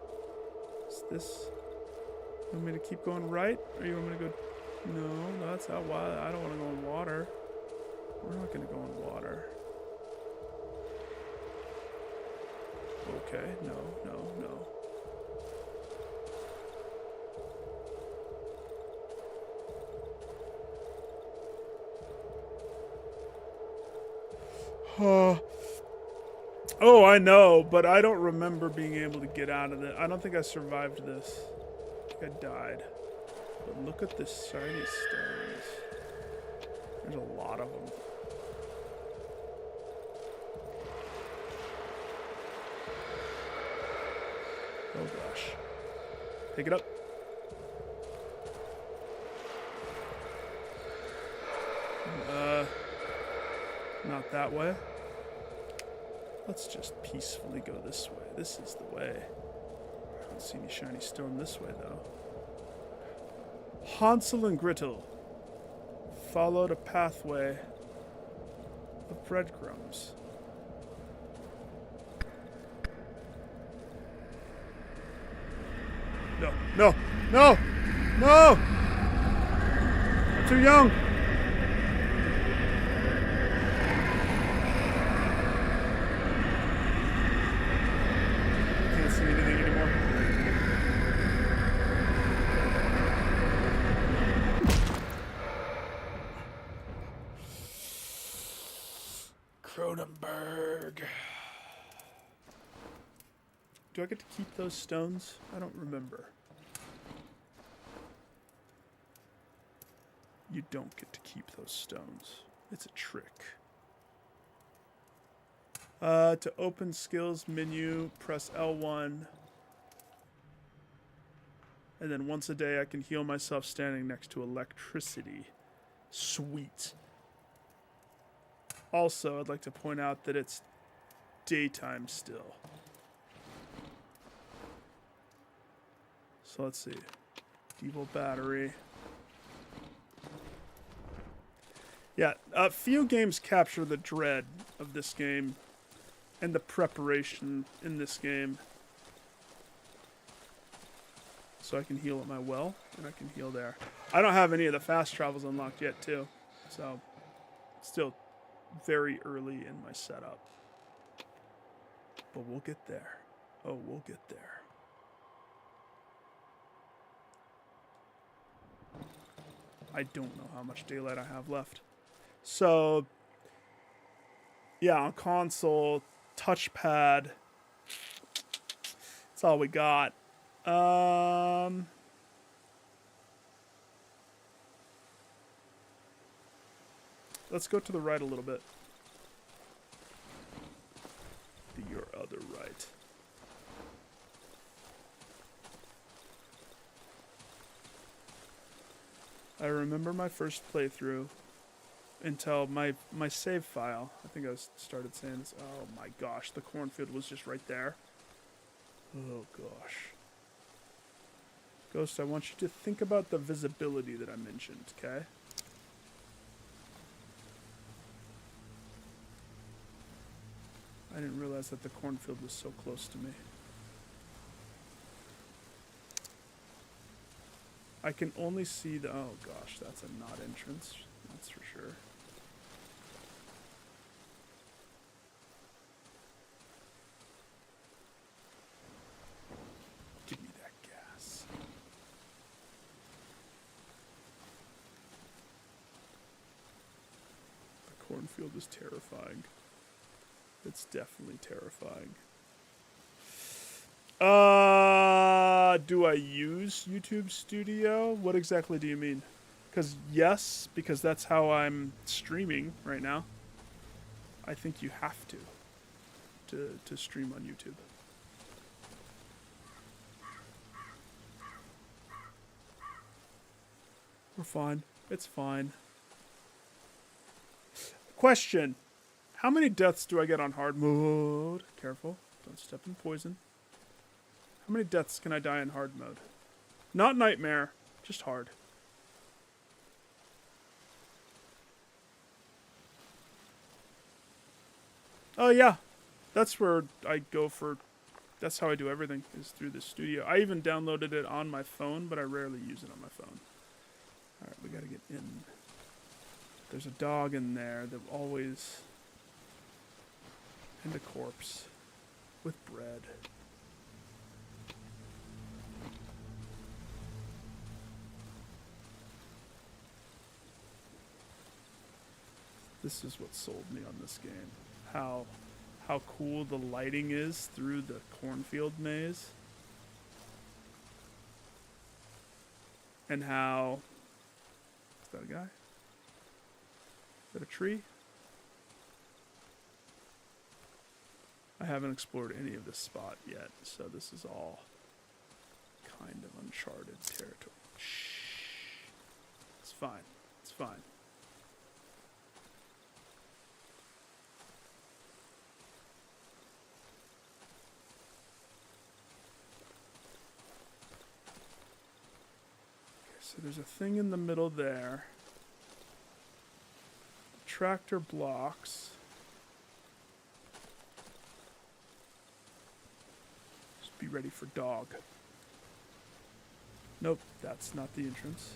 Is this... You want me to keep going right? Or you want me to go... No, that's not why. I don't want to go in water. We're not going to go in water. Okay, no, no, no. Oh, I know, but I don't remember being able to get out of it. I don't think I survived this. I think I died. But look at the shiny stones. There's a lot of them. Oh gosh. Pick it up. Not that way. Let's just peacefully go this way. This is the way. I don't see any shiny stone this way, though. Hansel and Gretel followed a pathway of breadcrumbs. No, no, no, no! I'm too young. Can't see anything anymore. Cronenberg. Do I get to keep those stones? I don't remember. You don't get to keep those stones. It's a trick. To open skills menu, press L1. And then once a day I can heal myself standing next to electricity. Sweet. Also, I'd like to point out that it's daytime still. So let's see. Devil battery. Yeah, a few games capture the dread of this game and the preparation in this game. So I can heal at my well, and I can heal there. I don't have any of the fast travels unlocked yet, too. So, still very early in my setup. But we'll get there. Oh, we'll get there. I don't know how much daylight I have left. So, yeah, on console, touchpad. That's all we got. Let's go to the right a little bit. Your other right. I remember my first playthrough until my save file. I think I started saying this. Oh my gosh, the cornfield was just right there. Oh gosh. Ghost, I want you to think about the visibility that I mentioned, okay? I didn't realize that the cornfield was so close to me. I can only see the... Oh gosh, that's a not entrance. That's for sure. Give me that gas. The cornfield is terrifying. It's definitely terrifying. Do I use YouTube Studio? What exactly do you mean? Because yes, because that's how I'm streaming right now. I think you have to stream on YouTube. We're fine. It's fine. Question. How many deaths do I get on hard mode? Careful. Don't step in poison. How many deaths can I die in hard mode? Not nightmare. Just hard. Oh, yeah. That's where I go for... That's how I do everything, is through the studio. I even downloaded it on my phone, but I rarely use it on my phone. Alright, we gotta get in. There's a dog in there that always... And a corpse. With bread. This is what sold me on this game. How cool the lighting is through the cornfield maze. And how... Is that a guy? Is that a tree? I haven't explored any of this spot yet, so this is all kind of uncharted territory. Shh. It's fine. It's fine. So there's a thing in the middle there. Tractor blocks. Just be ready for dog. Nope, that's not the entrance.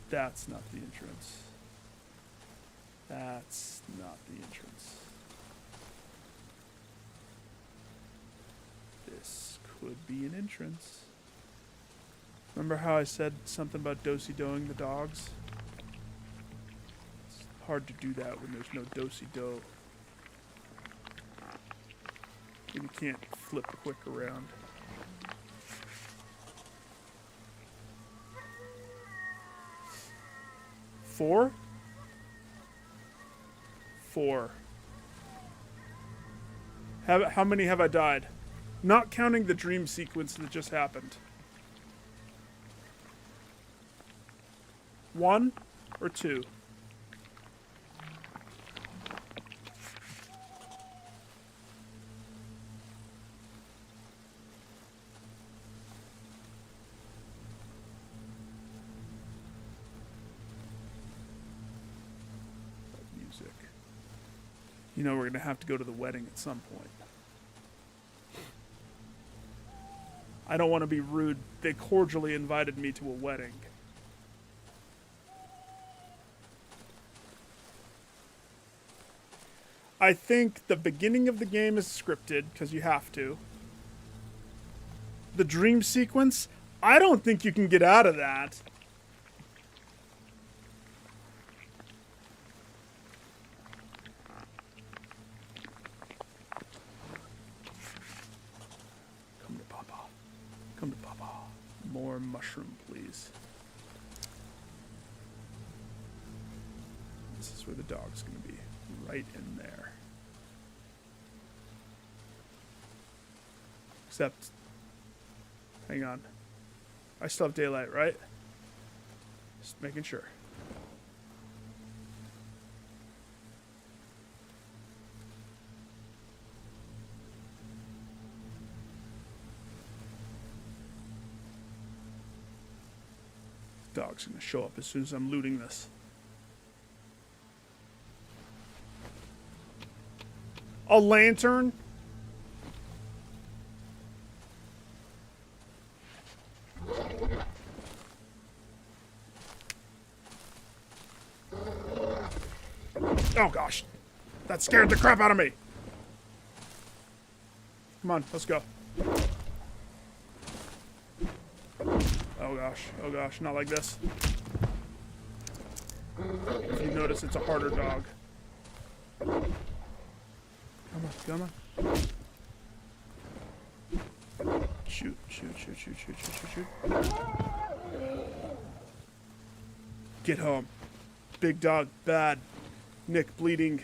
That's not the entrance. That's not the entrance. This could be an entrance. Remember how I said something about do-si-doing the dogs? It's hard to do that when there's no do-si-do. And you can't flip quick around. Four? Four. How many have I died? Not counting the dream sequence that just happened. 1 or 2? Music. You know we're going to have to go to the wedding at some point. I don't want to be rude. They cordially invited me to a wedding. I think the beginning of the game is scripted, because you have to. The dream sequence, I don't think you can get out of that. Come to Papa. Come to Papa. More mushroom, please. This is where the dog's going to be. Right in there. Except, hang on. I still have daylight, right? Just making sure. The dog's gonna show up as soon as I'm looting this. A lantern? Oh gosh. That scared the crap out of me. Come on, let's go. Oh gosh, not like this. If you notice, it's a harder dog. Come on. Shoot. Get home. Big dog, bad. Nick, bleeding.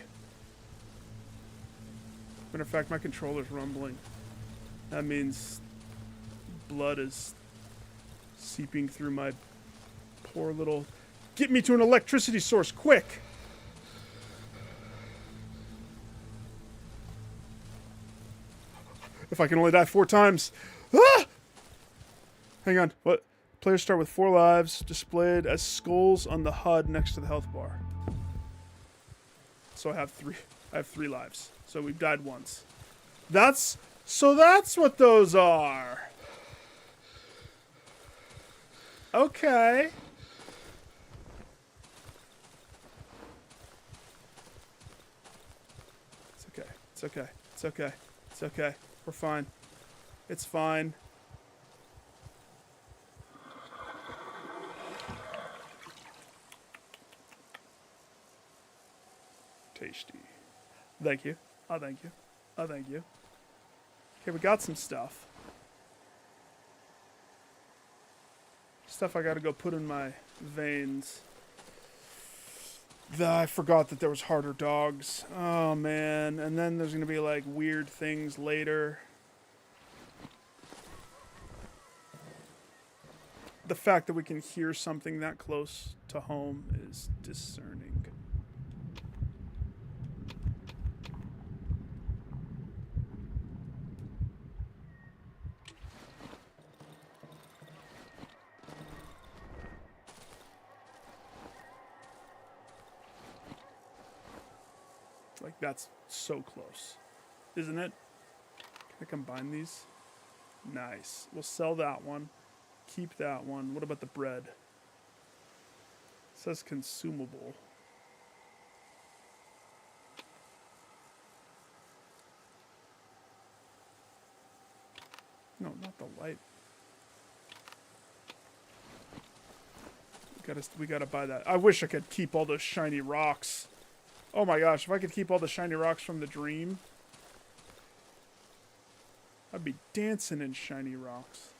Matter of fact, my controller's rumbling. That means blood is seeping through my Poor little... Get me to an electricity source, quick! If I can only die 4 times. Ah! Hang on, what? Players start with 4 lives, displayed as skulls on the HUD next to the health bar. So I have 3 lives. So we've died once. That's what those are. Okay. It's okay. It's okay. It's okay. It's okay. We're fine. It's fine. Tasty. Thank you. Oh, thank you. Oh, thank you. Okay, we got some stuff. Stuff I gotta go put in my veins. I forgot that there was harder dogs. Oh, man. And then there's gonna be, like, weird things later. The fact that we can hear something that close to home is discerning. Like, that's so close. Isn't it? Can I combine these? Nice. We'll sell that one. Keep that one. What about the bread? It says consumable. No, not the light. We gotta buy that. I wish I could keep all those shiny rocks. Oh my gosh, if I could keep all the shiny rocks from the dream, I'd be dancing in shiny rocks.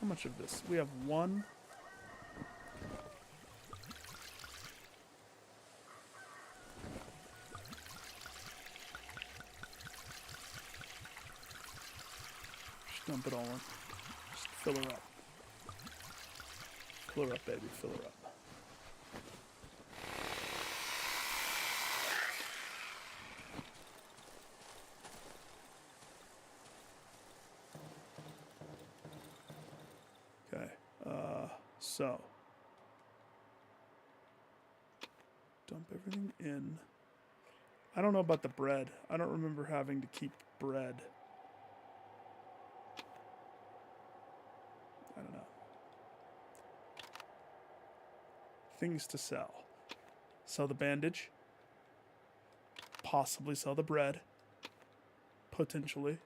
How much of this? We have 1. Just dump it all in. Just fill her up. Fill her up, baby. Fill her up. Okay. So. Dump everything in. I don't know about the bread. I don't remember having to keep bread. I don't know. Things to sell. Sell the bandage. Possibly sell the bread. Potentially.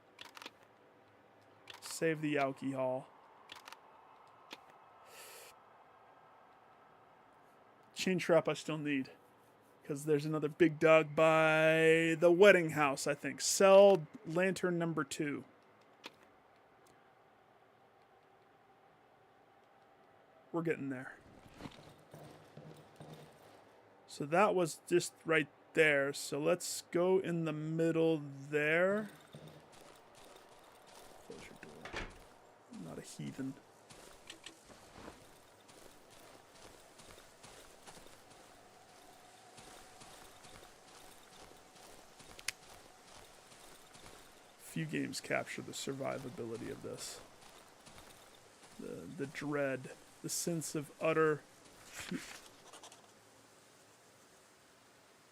Save the alcohol. Chain trap I still need. Because there's another big dog by the wedding house, I think. Sell lantern number 2. We're getting there. So that was just right there. So let's go in the middle there. Close your door. I'm not a heathen. Few games capture the survivability of this. The dread, the sense of utter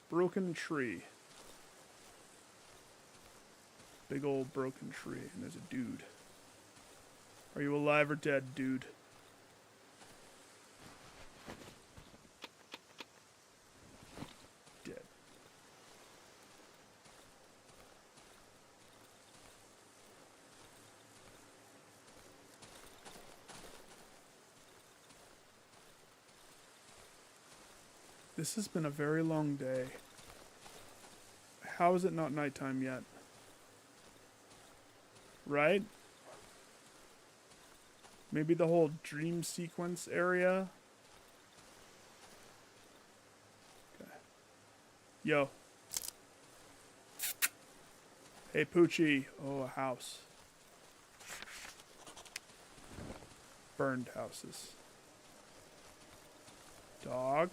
broken tree. Big old broken tree, and there's a dude. Are you alive or dead, dude? Dead. This has been a very long day. How is it not nighttime yet? Right? Maybe the whole dream sequence area? Okay. Yo. Hey, Poochie. Oh, a house. Burned houses. Dog.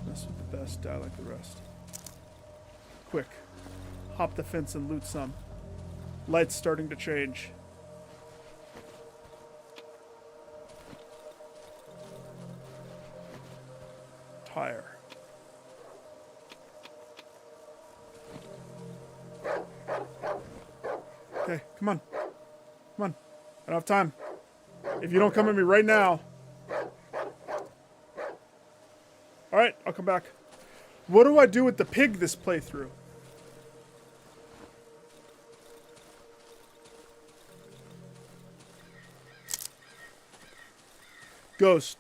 Mess with the best, die like the rest. Quick. Hop the fence and loot some. Light's starting to change. Tire. Okay, come on. Come on. I don't have time. If you don't come at me right now. Alright, I'll come back. What do I do with the pig this playthrough? Ghost.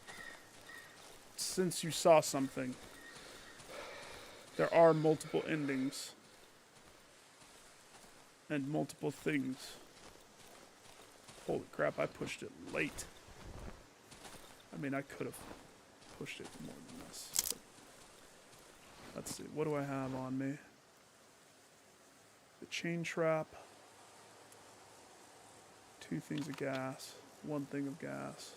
Since you saw something, there are multiple endings. And multiple things. Holy crap, I pushed it late. I mean, I could have pushed it more than this. But let's see, what do I have on me? The chain trap. 2 things of gas. 1 thing of gas.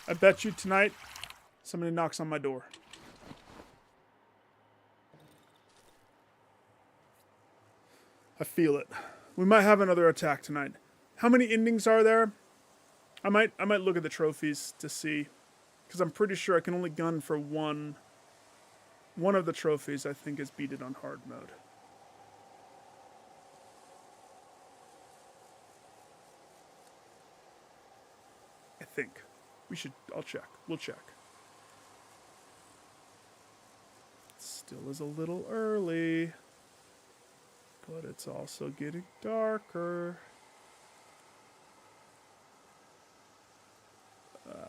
I bet you tonight somebody knocks on my door. I feel it. We might have another attack tonight. How many endings are there? I might look at the trophies to see, because I'm pretty sure I can only gun for one. One of the trophies I think is beat it on hard mode. I think. I'll check. We'll check. Still is a little early. But it's also getting darker.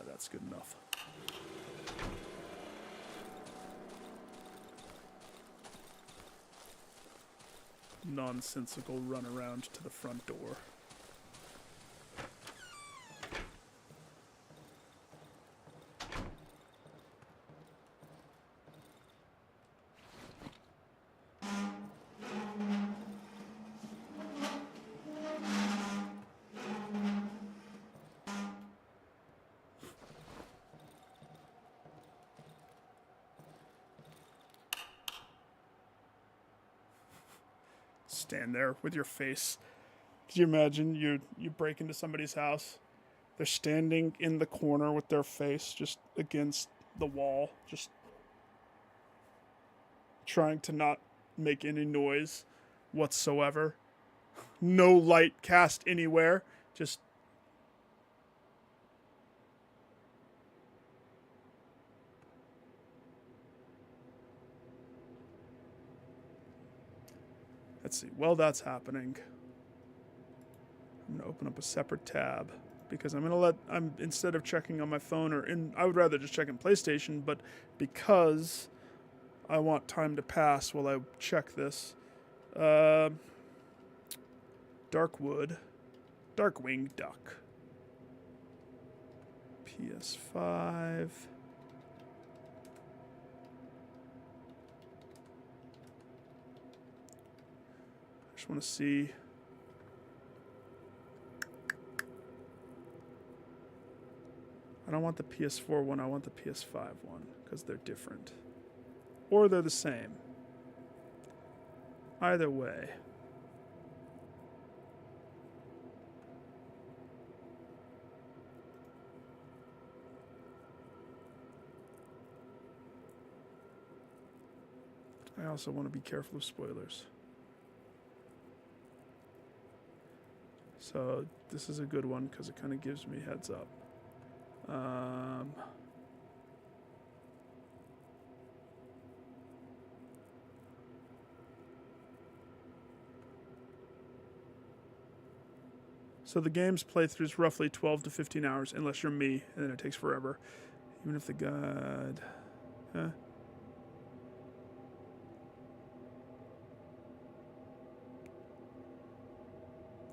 That's good enough. Nonsensical run around to the front door. Stand there with your face. Could you imagine you break into somebody's house? They're standing in the corner with their face just against the wall, just trying to not make any noise whatsoever. No light cast anywhere. Just let's see. While that's happening, I'm gonna open up a separate tab because I'm instead of checking on my phone I would rather just check in PlayStation, but because I want time to pass while I check this. Darkwood, Darkwing Duck, PS5. I just want to see. I don't want the PS4 one, I want the PS5 one, because they're different. Or they're the same. Either way. I also want to be careful of spoilers. So this is a good one because it kind of gives me heads up. So the game's playthrough is roughly 12 to 15 hours, unless you're me, and then it takes forever. Even if the guide... Huh?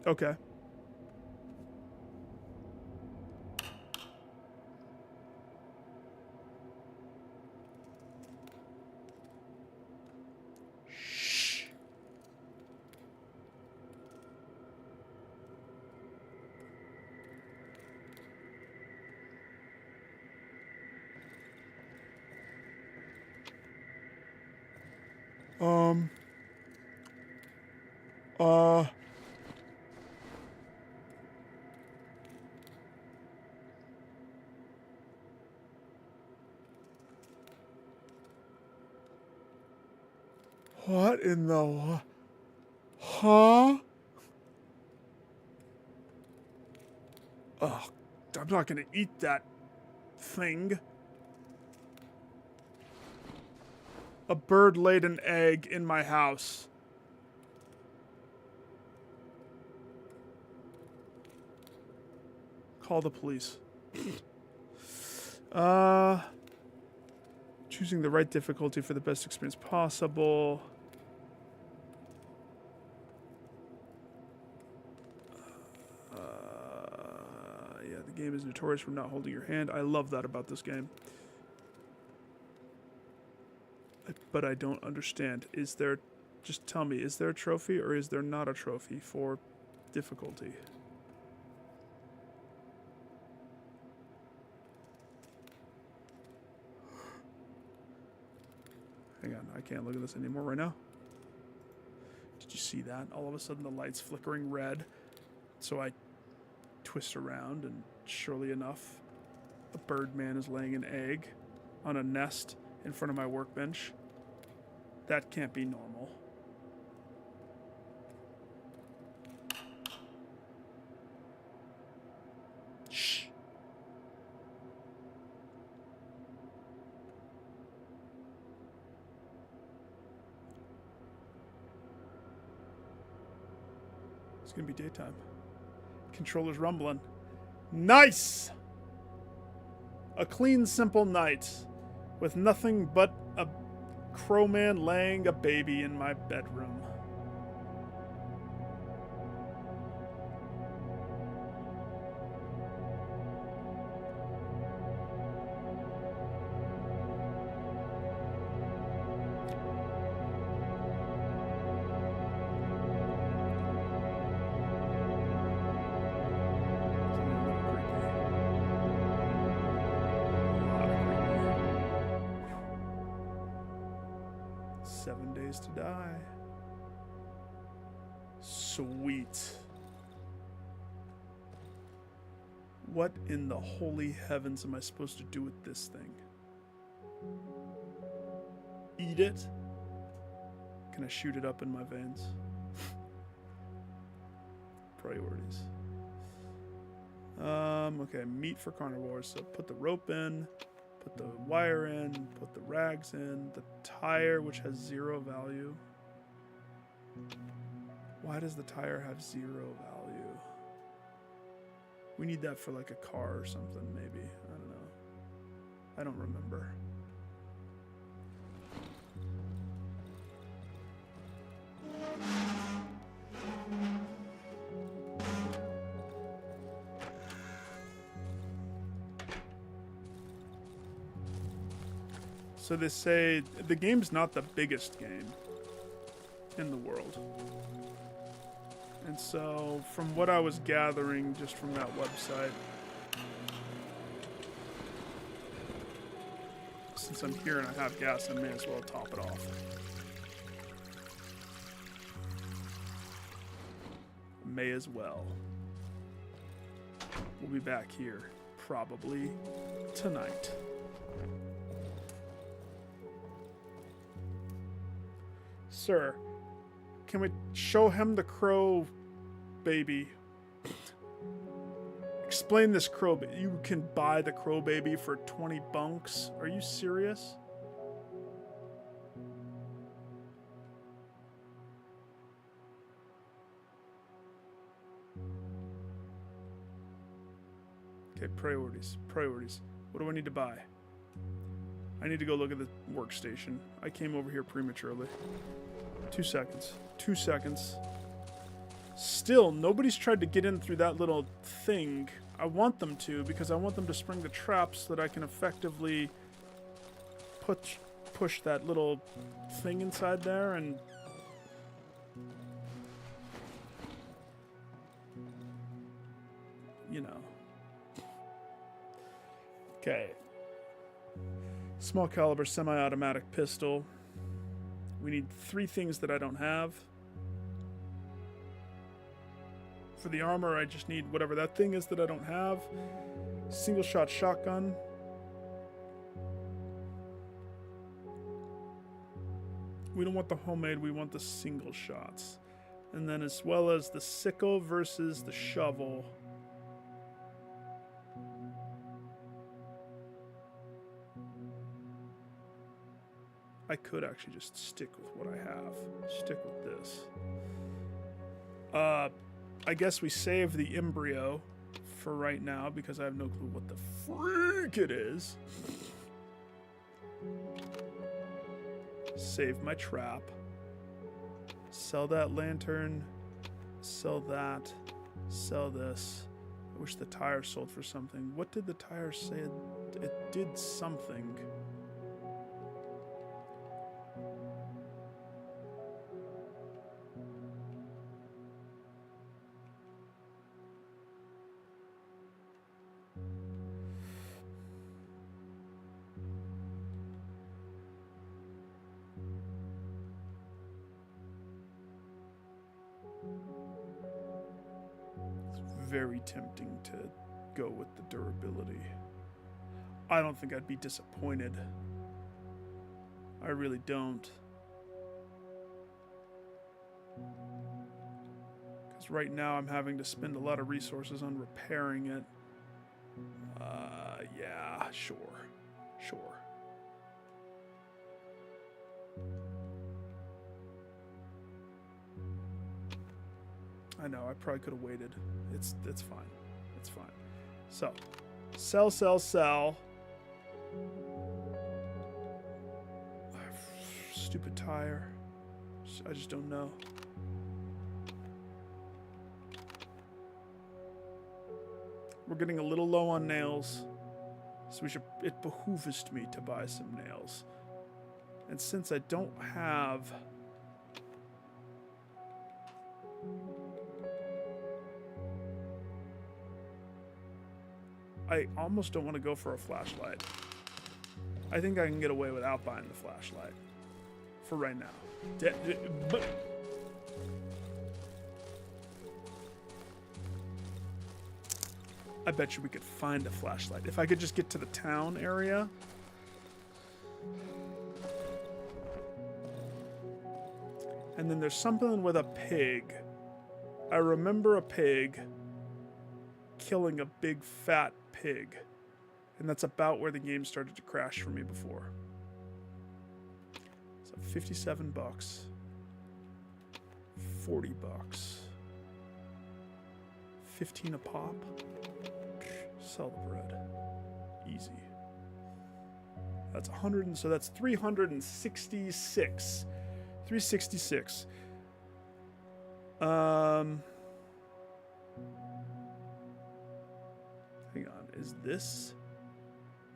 Okay. Shh. Um. Uh. What in the... Huh? Ugh. I'm not gonna eat that thing. A bird laid an egg in my house. Call the police. Choosing the right difficulty for the best experience possible. Yeah, the game is notorious for not holding your hand. I love that about this game. But I don't understand. Is there... Just tell me, is there a trophy or is there not a trophy for difficulty? Hang on, I can't look at this anymore right now. Did you see that? All of a sudden the light's flickering red. So I twist around and surely enough, a birdman is laying an egg on a nest in front of my workbench. That can't be normal. Shh. It's gonna be daytime. Controller's rumbling. Nice! A clean, simple night with nothing but a crowman laying a baby in my bedroom. To die. Sweet. What in the holy heavens am I supposed to do with this thing? Eat it? Can I shoot it up in my veins? Priorities. Okay, meat for carnivores. So put the rope in. Put the wire in, put the rags in, the tire, which has 0 value. Why does the tire have 0 value? We need that for like a car or something, maybe. I don't know. I don't remember. So they say the game's not the biggest game in the world. And so from what I was gathering just from that website, since I'm here and I have gas, I may as well top it off. May as well. We'll be back here probably tonight. Sir, can we show him the crow baby? Explain this crow baby. You can buy the crow baby for 20 bunks? Are you serious? Okay, priorities. Priorities. What do I need to buy? I need to go look at the workstation. I came over here prematurely. 2 seconds. 2 seconds. Still, nobody's tried to get in through that little thing. I want them to, because I want them to spring the trap so that I can effectively push that little thing inside there and... you know. Okay. Small caliber semi-automatic pistol. We need 3 things that I don't have. For the armor, I just need whatever that thing is that I don't have. Single shot shotgun. We don't want the homemade, we want the single shots. And then as well as the sickle versus the shovel. I could actually just stick with what I have. Stick with this. I guess we save the embryo for right now because I have no clue what the freak it is. Save my trap. Sell that lantern. Sell that. Sell this. I wish the tire sold for something. What did the tire say? It did something. Very tempting to go with the durability. I don't think I'd be disappointed. I really don't. Because right now I'm having to spend a lot of resources on repairing it. Yeah, sure. Sure. I know, I probably could have waited. It's fine. It's fine. So, sell, sell, sell. Stupid tire. I just don't know. We're getting a little low on nails. So it behooves me to buy some nails. And since I don't have... I almost don't want to go for a flashlight. I think I can get away without buying the flashlight. For right now. I bet you we could find a flashlight. If I could just get to the town area. And then there's something with a pig. I remember a pig killing a big fat pig. And that's about where the game started to crash for me before. So 57 bucks. 40 bucks. 15 a pop. Sell the bread. Easy. That's 100, so that's 366. 366. Hang on,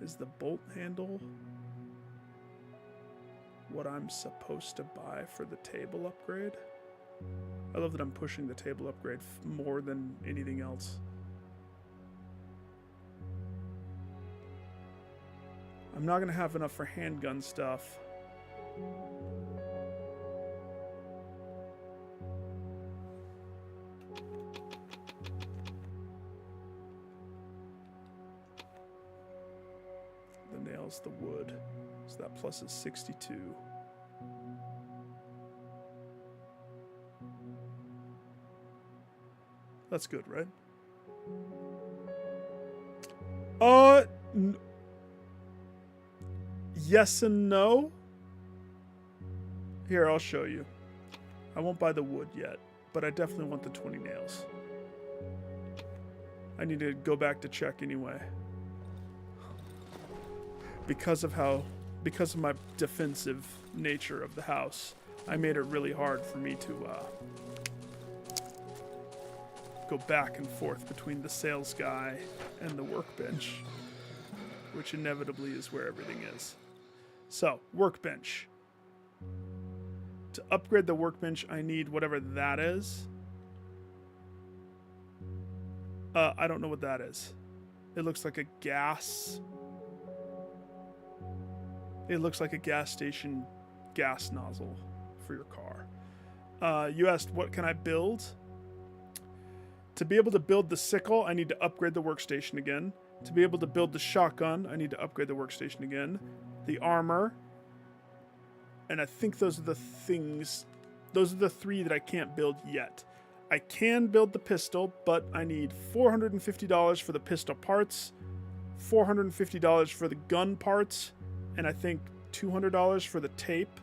is the bolt handle what I'm supposed to buy for the table upgrade? I love that I'm pushing the table upgrade more than anything else. I'm not going to have enough for handgun stuff. The nails, the wood. So that plus is 62. That's good, right? Yes and no. Here, I'll show you. I won't buy the wood yet, but I definitely want the 20 nails. I need to go back to check anyway. Because of my defensive nature of the house, I made it really hard for me to go back and forth between the sales guy and the workbench, which inevitably is where everything is. So, workbench. To upgrade the workbench, I need whatever that is. I don't know what that is. It looks like a gas. It looks like a gas station gas nozzle for your car. You asked, what can I build? To be able to build the sickle, I need to upgrade the workstation again. To be able to build the shotgun, I need to upgrade the workstation again. The armor. And I think those are the things, those are the three that I can't build yet. I can build the pistol, but I need $450 for the pistol parts, $450 for the gun parts, and I think $200 for the tape.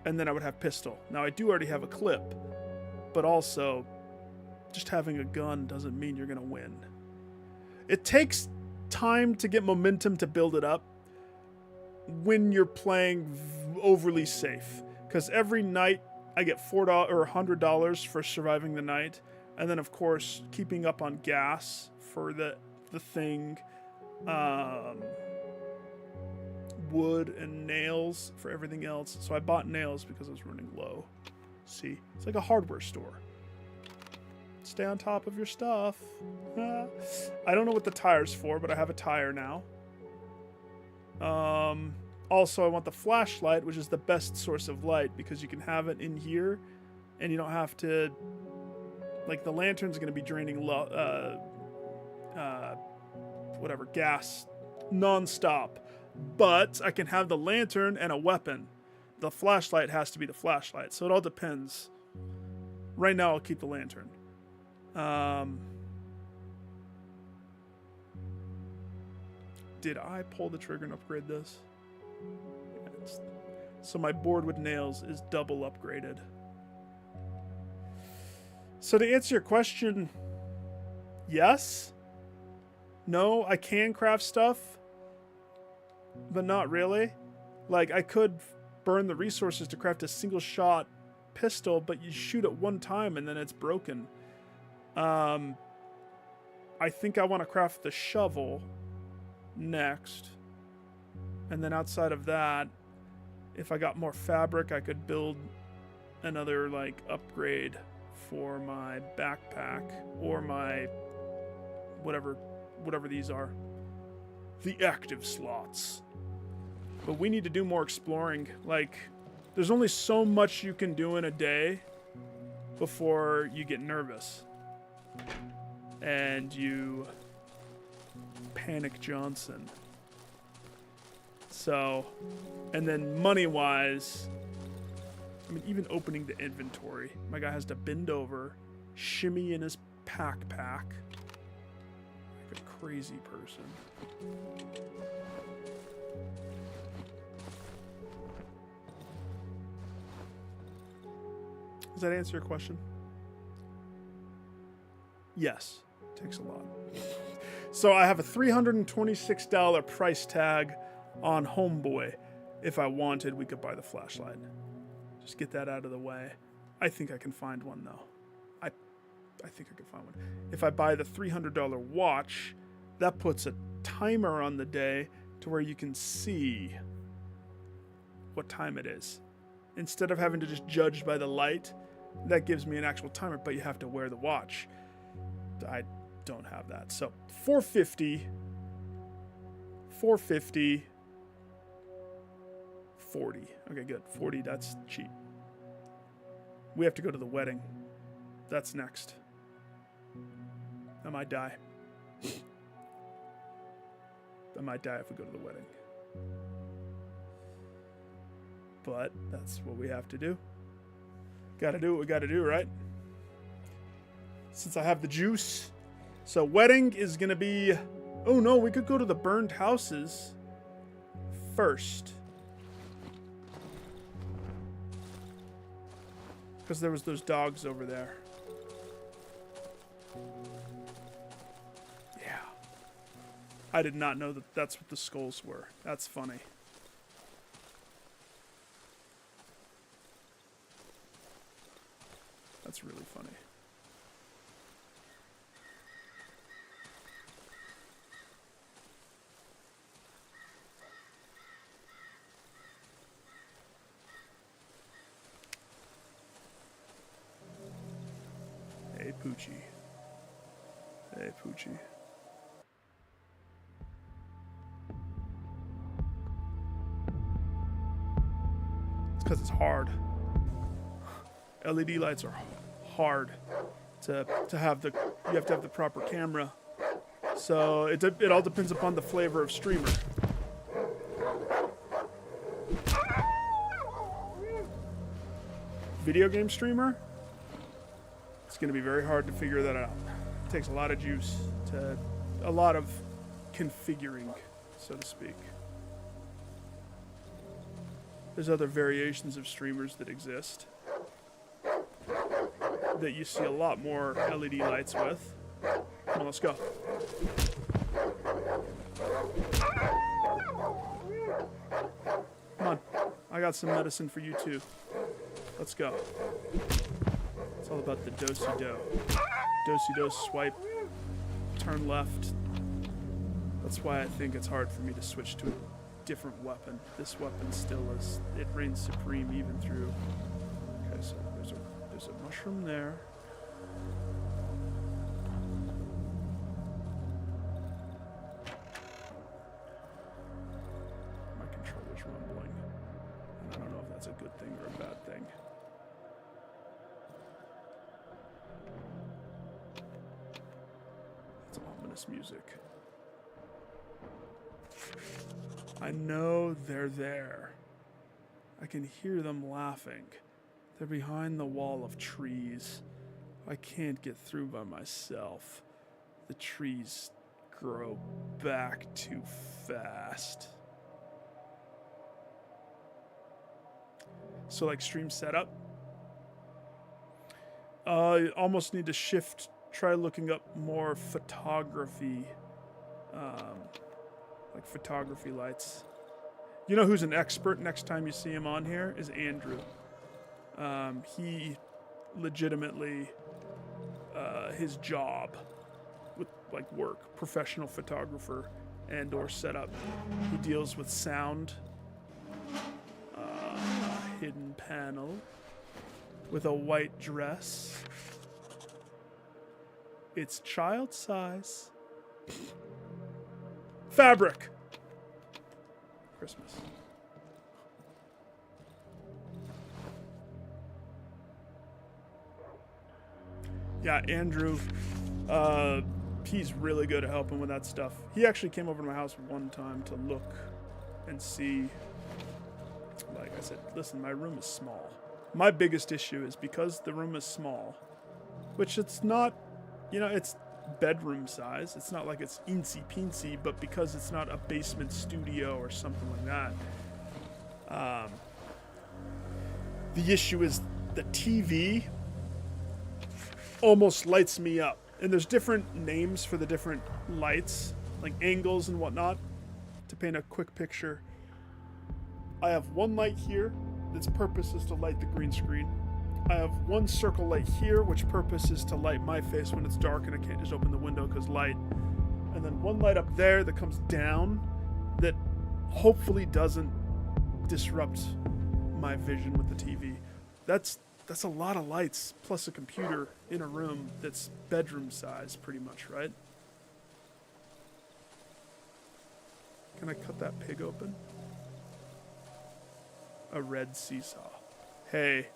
And then I would have pistol. Now I do already have a clip, but also just having a gun doesn't mean you're gonna win. It takes time to get momentum to build it up when you're playing overly safe, because every night I get $4 or $100 for surviving the night, and then of course keeping up on gas for the thing, wood and nails for everything else. So I bought nails because I was running low. See, it's like a hardware store. Stay on top of your stuff. I don't know what the tire's for, but I have a tire now. Also, I want the flashlight, which is the best source of light, because you can have it in here, and you don't have to... Like, the lantern's going to be draining whatever, gas non-stop. But I can have the lantern and a weapon. The flashlight has to be the flashlight, so it all depends. Right now, I'll keep the lantern. Did I pull the trigger and upgrade this? Yeah, so my board with nails is double upgraded. So to answer your question, yes. No, I can craft stuff, but not really. Like, I could burn the resources to craft a single shot pistol, but you shoot it one time and then it's broken. I think I want to craft the shovel next. And then outside of that, if I got more fabric, I could build another, like, upgrade for my backpack or my whatever these are. The active slots. But we need to do more exploring. Like, there's only so much you can do in a day before you get nervous. And you panic Johnson. So, and then money-wise, I mean, even opening the inventory, my guy has to bend over, shimmy in his pack, like a crazy person. Does that answer your question? Yes, takes a lot. So I have a $326 price tag on Homeboy. If I wanted, we could buy the flashlight. Just get that out of the way. I think I can find one, though. I think I can find one. If I buy the $300 watch, that puts a timer on the day to where you can see what time it is. Instead of having to just judge by the light, that gives me an actual timer, but you have to wear the watch. I don't have that. So $450, 40. Okay, good. 40, that's cheap. We have to go to the wedding. That's next. I might die. I might die if we go to the wedding. But that's what we have to do. Gotta do what we gotta do, right? Since I have the juice. So wedding is gonna be... Oh no, we could go to the burned houses first. Because there was those dogs over there. Yeah. I did not know that that's what the skulls were. That's funny. That's really funny. Poochie. Hey, Poochie. It's because it's hard. LED lights are hard to have the. You have to have the proper camera. So it all depends upon the flavor of streamer. Video game streamer, it's going to be very hard to figure that out. It takes a lot of juice, a lot of configuring, so to speak. There's other variations of streamers that exist that you see a lot more LED lights with. Come on, let's go. Come on, I got some medicine for you too. Let's go. It's all about the do-si-do. Do-si-do, swipe, turn left. That's why I think it's hard for me to switch to a different weapon. This weapon still is, it reigns supreme even through. Okay, so there's a mushroom there. My controller's rumbling. And I don't know if that's a good thing or a bad thing. It's ominous music. I know they're there. I can hear them laughing. They're behind the wall of trees. I can't get through by myself. The trees grow back too fast. So like stream setup. You almost need to shift, try looking up more photography, like photography lights. You know who's an expert next time you see him on here is Andrew. He legitimately, his job with like work, professional photographer and or setup. He deals with sound, hidden panel with a white dress. It's child size. Fabric. Christmas. Yeah, Andrew, he's really good at helping with that stuff. He actually came over to my house one time to look and see. Like I said, listen, my room is small. My biggest issue is because the room is small, which it's not, you know, it's bedroom size. It's not like it's eensy peensy, but because it's not a basement studio or something like that, the issue is the TV almost lights me up. And there's different names for the different lights, like angles and whatnot. To paint a quick picture, I have one light here that's purpose is to light the green screen. I have one circle light here, which purpose is to light my face when it's dark and I can't just open the window because light. And then one light up there that comes down that hopefully doesn't disrupt my vision with the TV. That's a lot of lights plus a computer in a room that's bedroom size pretty much, right? Can I cut that pig open? A red seesaw. Hey.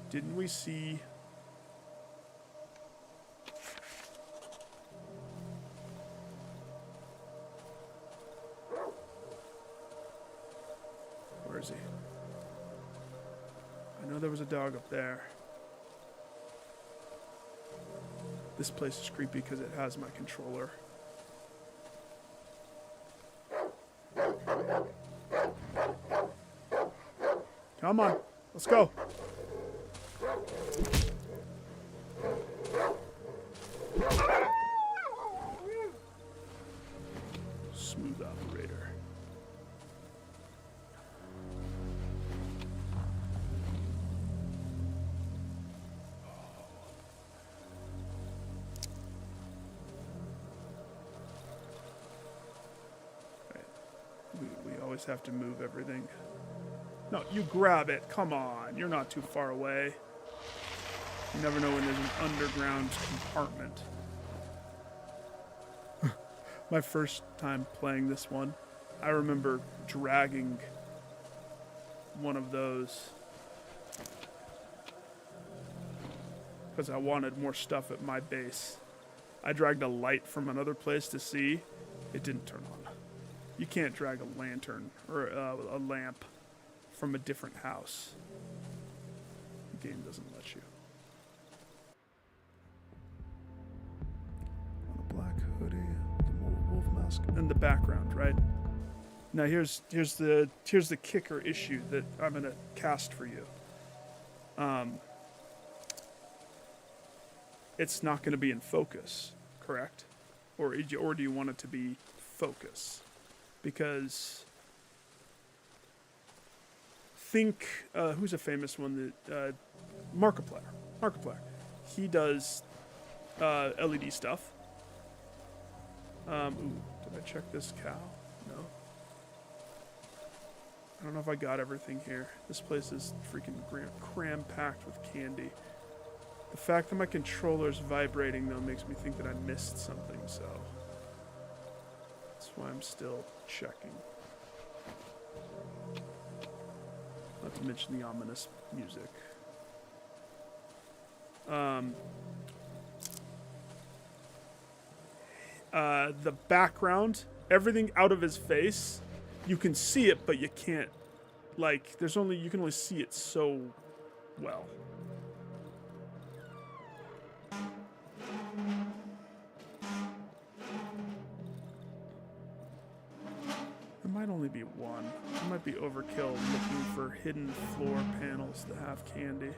Didn't we see... Where is he? I know there was a dog up there. This place is creepy because it has my controller. Come on, let's go. Smooth operator. We always have to move everything. No, you grab it. Come on. You're not too far away. You never know when there's an underground compartment. My first time playing this one, I remember dragging one of those because I wanted more stuff at my base. I dragged a light from another place to see. It didn't turn on. You can't drag a lantern or a lamp from a different house. The game doesn't let you. On a black hoodie, the wolf mask, and the background, right? Now here's the kicker issue that I'm gonna cast for you. It's not gonna be in focus, correct? Or do you want it to be focus? Because think who's a famous one that Markiplier. Markiplier. He does LED stuff. Ooh, did I check this cow? No. I don't know if I got everything here. This place is freaking cram-packed with candy. The fact that my controller's vibrating, though, makes me think that I missed something, so that's why I'm still checking. Not to mention the ominous music. The background, everything out of his face, you can see it, but you can't, like, you can only see it so well. There might only be one. It might be overkill looking for hidden floor panels that have candy.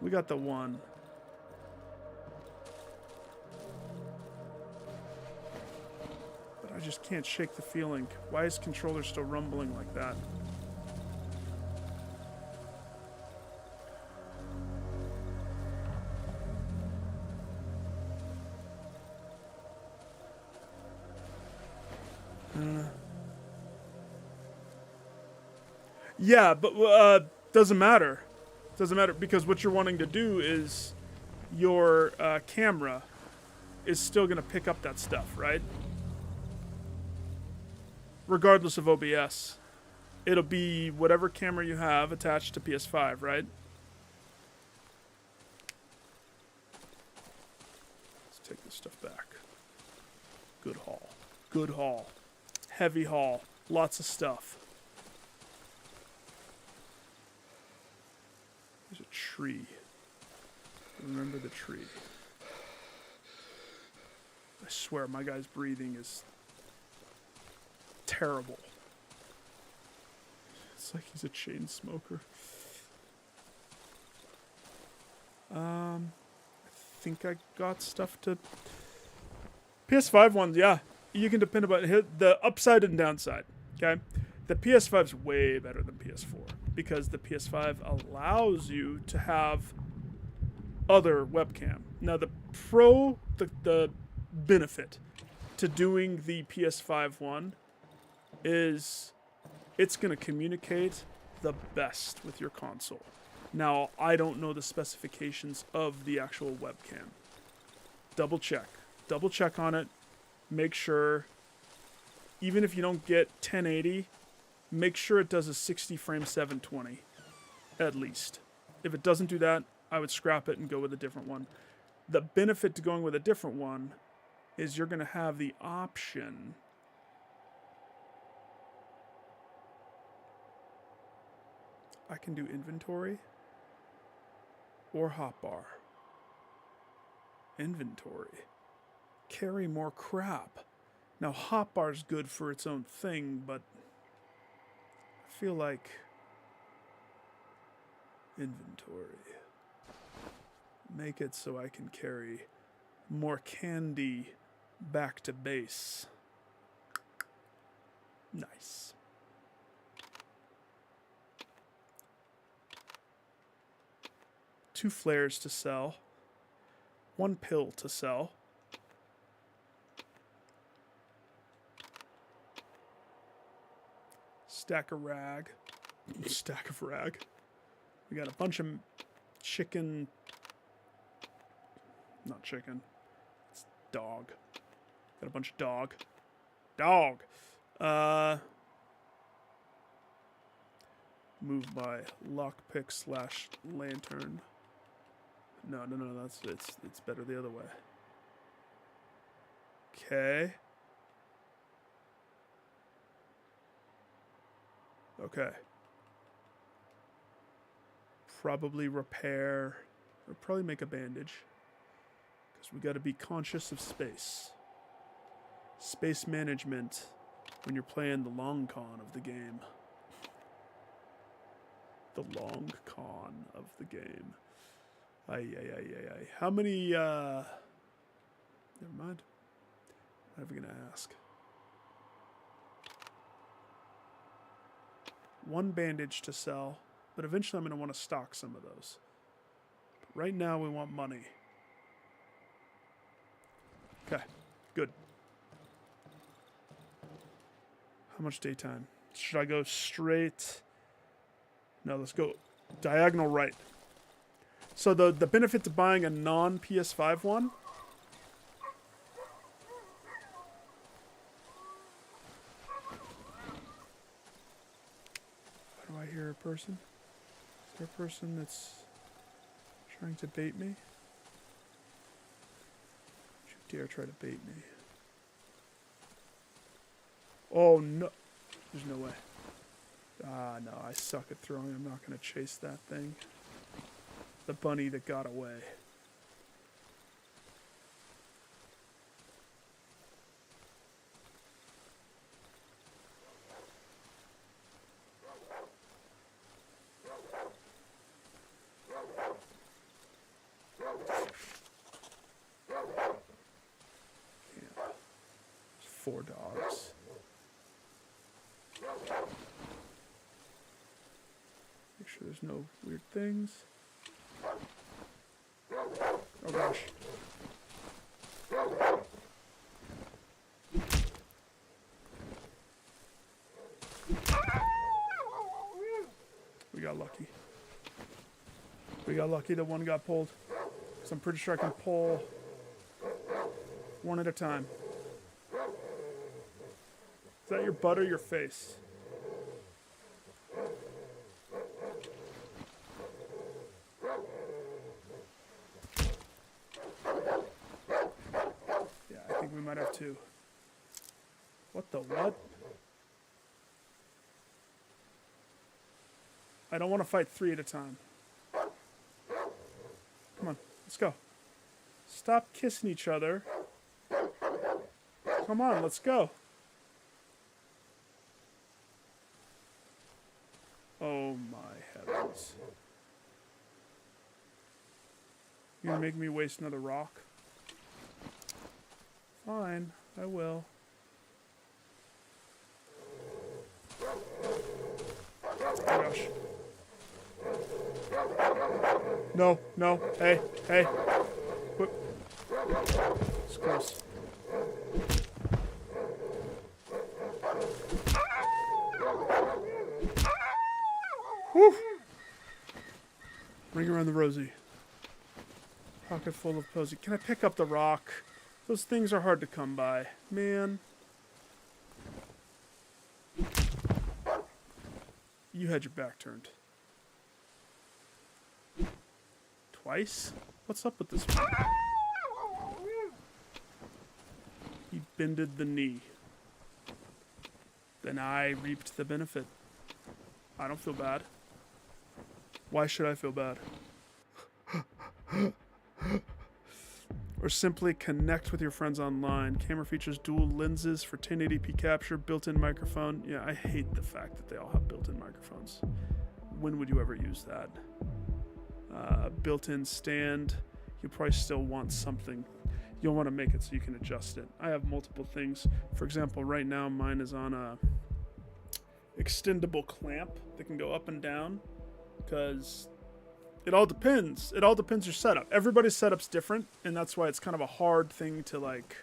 We got the one. But I just can't shake the feeling. Why is controller still rumbling like that? Yeah, but doesn't matter. Doesn't matter because what you're wanting to do is your camera is still going to pick up that stuff, right? Regardless of OBS. It'll be whatever camera you have attached to PS5, right? Let's take this stuff back. Good haul. Good haul. Heavy haul. Lots of stuff. There's a tree. Remember the tree. I swear my guy's breathing is terrible. It's like he's a chain smoker. I think I got stuff to... PS5 ones, yeah. You can depend about the upside and downside, okay? The PS5's way better than PS4 because the PS5 allows you to have other webcam. Now the the benefit to doing the PS5 one is it's going to communicate the best with your console. Now, I don't know the specifications of the actual webcam. Double check on it. Make sure, even if you don't get 1080, make sure it does a 60 frame 720 at least. If it doesn't do that, I would scrap it and go with a different one. The benefit to going with a different one is you're going to have the option I can do inventory or hotbar. Inventory. Carry more crap. Now hotbar's good for its own thing, but I feel like inventory. Make it so I can carry more candy back to base. Nice. Two flares to sell. One pill to sell. Stack of rag. Stack of rag. We got a bunch of chicken Not chicken. It's dog. Got a bunch of dog. Dog! Move by lockpick / lantern. No, it's better the other way. Okay. Okay. Probably repair, or probably make a bandage. Because we gotta be conscious of space. Space management when you're playing the long con of the game. The long con of the game. Ay. How many, never mind. What am I gonna ask? One bandage to sell, but eventually I'm gonna want to stock some of those. But right now we want money. Okay, good. How much daytime? Should I go straight? No, let's go diagonal right. So the benefit to buying a non-PS5 one. Do I hear a person? Is there a person that's trying to bait me? Don't you dare try to bait me. Oh no. There's no way. Ah, no, I suck at throwing. I'm not going to chase that thing. The bunny that got away. Yeah. 4 dogs. Make sure there's no weird things. Oh gosh. We got lucky. We got lucky that one got pulled. So I'm pretty sure I can pull one at a time. Is that your butt or your face? We might have 2. What the what? I don't want to fight 3 at a time. Come on, let's go. Stop kissing each other. Come on, let's go. Oh my heavens. You're gonna make me waste another rock? Fine, I will. Oh gosh. No, no, hey. Whoop. It's close. Whew. Ring around the rosy. Pocket full of posy. Can I pick up the rock? Those things are hard to come by. Man. You had your back turned. Twice? What's up with this one? He bended the knee. Then I reaped the benefit. I don't feel bad. Why should I feel bad? Or simply connect with your friends online. Camera features dual lenses for 1080p capture, built-in microphone. Yeah, I hate the fact that they all have built-in microphones. When would you ever use that? Built-in stand. You'll probably still want something. You'll want to make it so you can adjust it. I have multiple things. For example, right now mine is on a extendable clamp that can go up and down because it all depends. It all depends your setup. Everybody's setup's different, and that's why it's kind of a hard thing to like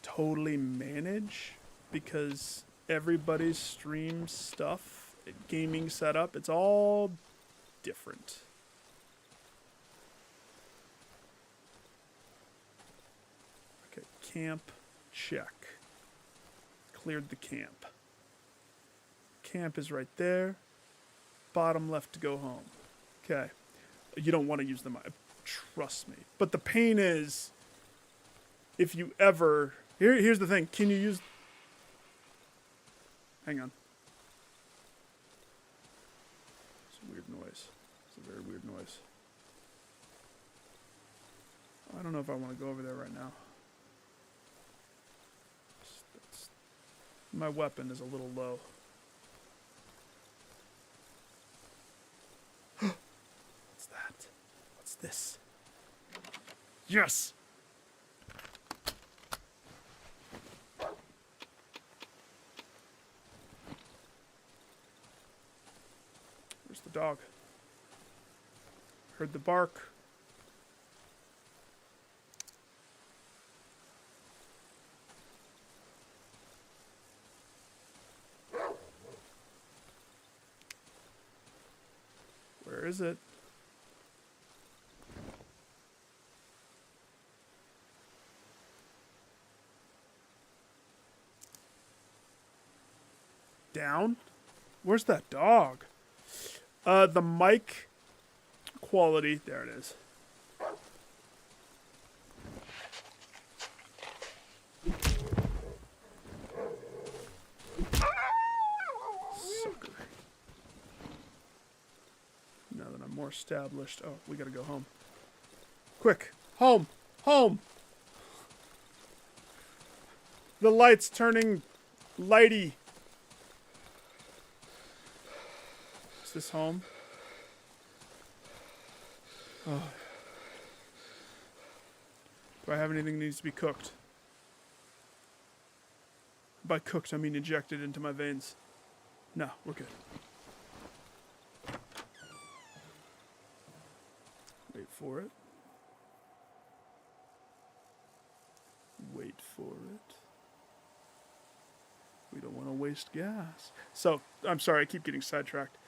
totally manage because everybody's stream stuff, gaming setup, it's all different. camp. Check. Cleared the camp. Camp is right there. Bottom left to go home. Okay. You don't want to use the mic. Trust me. But the pain is, if you ever... Here's the thing. Can you use... Hang on. It's a weird noise. It's a very weird noise. I don't know if I want to go over there right now. My weapon is a little low. What's that? What's this? Yes! Where's the dog? Heard the bark. Where is it? Down? Where's that dog? The mic quality. There it is. Sucker. Now that I'm more established. Oh, we gotta go home. Quick. Home. Home. The light's turning lighty. Is this home? Oh. Do I have anything that needs to be cooked? By cooked, I mean injected into my veins. No, we're good. Wait for it. Wait for it. We don't want to waste gas. So, I'm sorry, I keep getting sidetracked.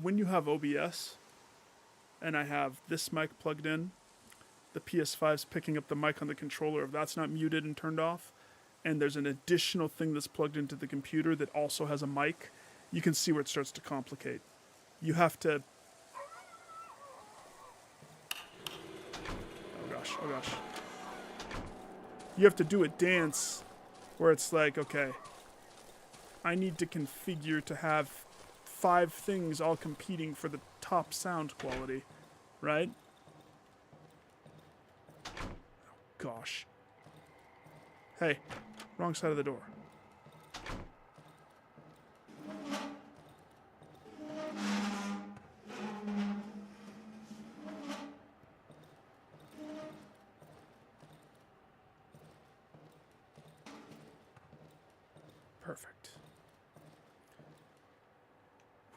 When you have OBS, and I have this mic plugged in, the PS5's picking up the mic on the controller. If that's not muted and turned off, and there's an additional thing that's plugged into the computer that also has a mic, you can see where it starts to complicate. You have to... Oh gosh, oh gosh. You have to do a dance where it's like, okay, I need to configure to have 5 things all competing for the top sound quality, right? Oh, gosh. Hey, wrong side of the door. Perfect.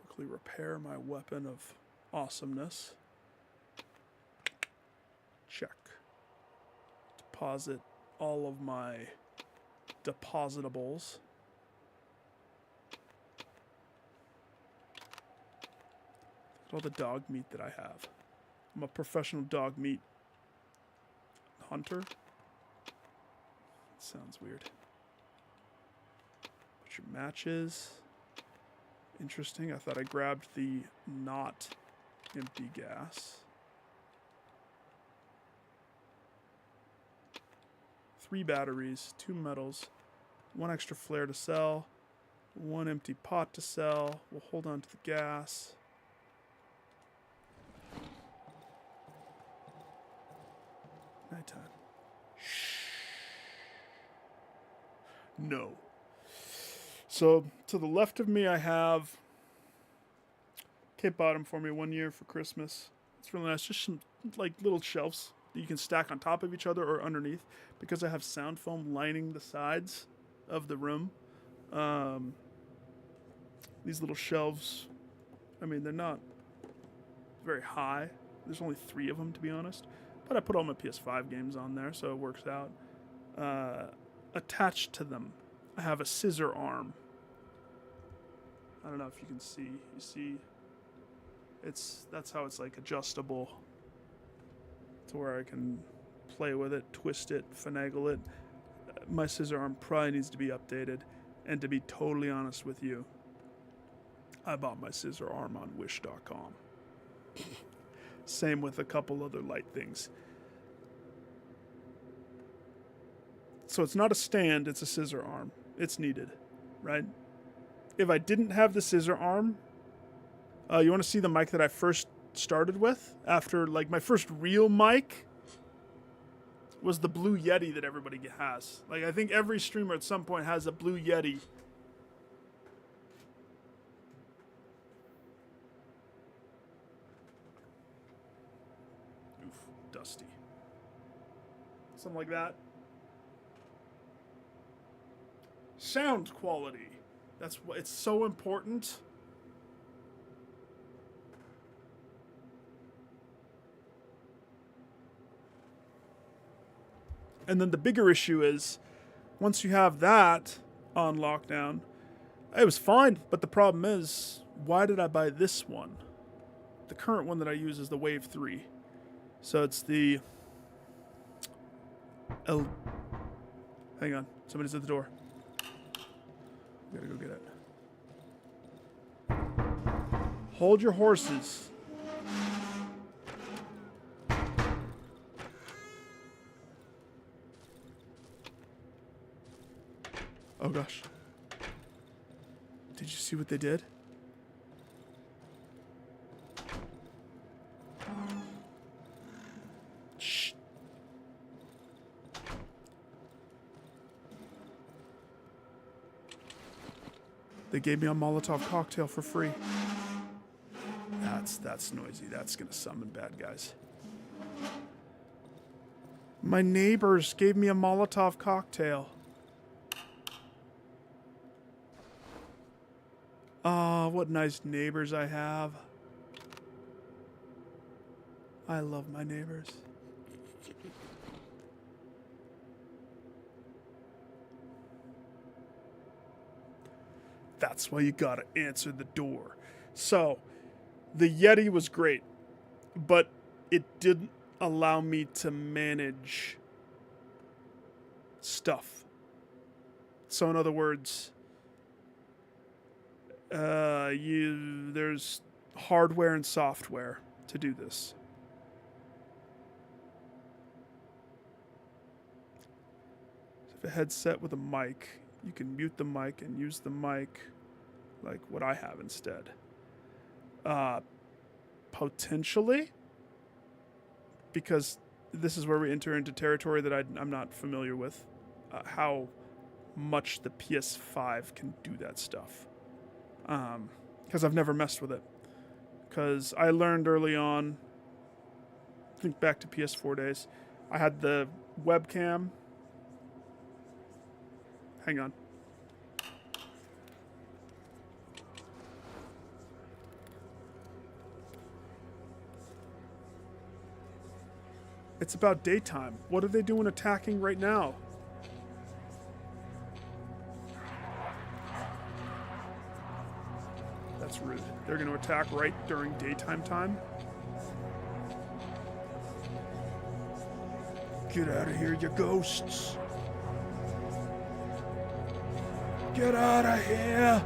Quickly repair my weapon of awesomeness. Check. Deposit all of my depositables. Look at all the dog meat that I have. I'm a professional dog meat hunter. That sounds weird. Put your matches. Interesting. I thought I grabbed the not empty gas. 3 batteries, 2 metals, 1 extra flare to sell, 1 empty pot to sell. We'll hold on to the gas. Nighttime. Shh. No. So, to the left of me, I have... Kate bought them for me 1 year for Christmas. It's really nice. Just some, like, little shelves that you can stack on top of each other or underneath. Because I have sound foam lining the sides of the room. These little shelves, I mean, they're not very high. There's only 3 of them, to be honest. But I put all my PS5 games on there, so it works out. Attached to them, I have a scissor arm. I don't know if you can see. You see, that's how it's like adjustable to where I can play with it, twist it, finagle it. My scissor arm probably needs to be updated. And to be totally honest with you, I bought my scissor arm on wish.com. Same with a couple other light things. So it's not a stand, it's a scissor arm. It's needed, right? If I didn't have the scissor arm, you want to see the mic that I first started with? After, like, my first real mic was the Blue Yeti that everybody has. Like, I think every streamer at some point has a Blue Yeti. Oof, dusty. Something like that. Sound quality. That's what, it's so important. And then the bigger issue is, once you have that on lockdown, it was fine, but the problem is, why did I buy this one? The current one that I use is the Wave 3. So it's the Hang on, somebody's at the door. We gotta go get it. Hold your horses. Oh gosh. Did you see what they did? Shh. They gave me a Molotov cocktail for free. That's noisy. That's gonna summon bad guys. My neighbors gave me a Molotov cocktail. Ah, what nice neighbors I have. I love my neighbors. That's why you gotta answer the door. So, the Yeti was great, but it didn't allow me to manage stuff. So in other words, there's hardware and software to do this. If a headset with a mic, you can mute the mic and use the mic like what I have instead. Potentially, because this is where we enter into territory that I'm not familiar with, how much the PS5 can do that stuff. Because I've never messed with it. Because I learned early on, think back to PS4 days, I had the webcam. Hang on. It's about daytime. What are they doing attacking right now? That's rude. They're going to attack right during daytime time? Get out of here, you ghosts. Get out of here.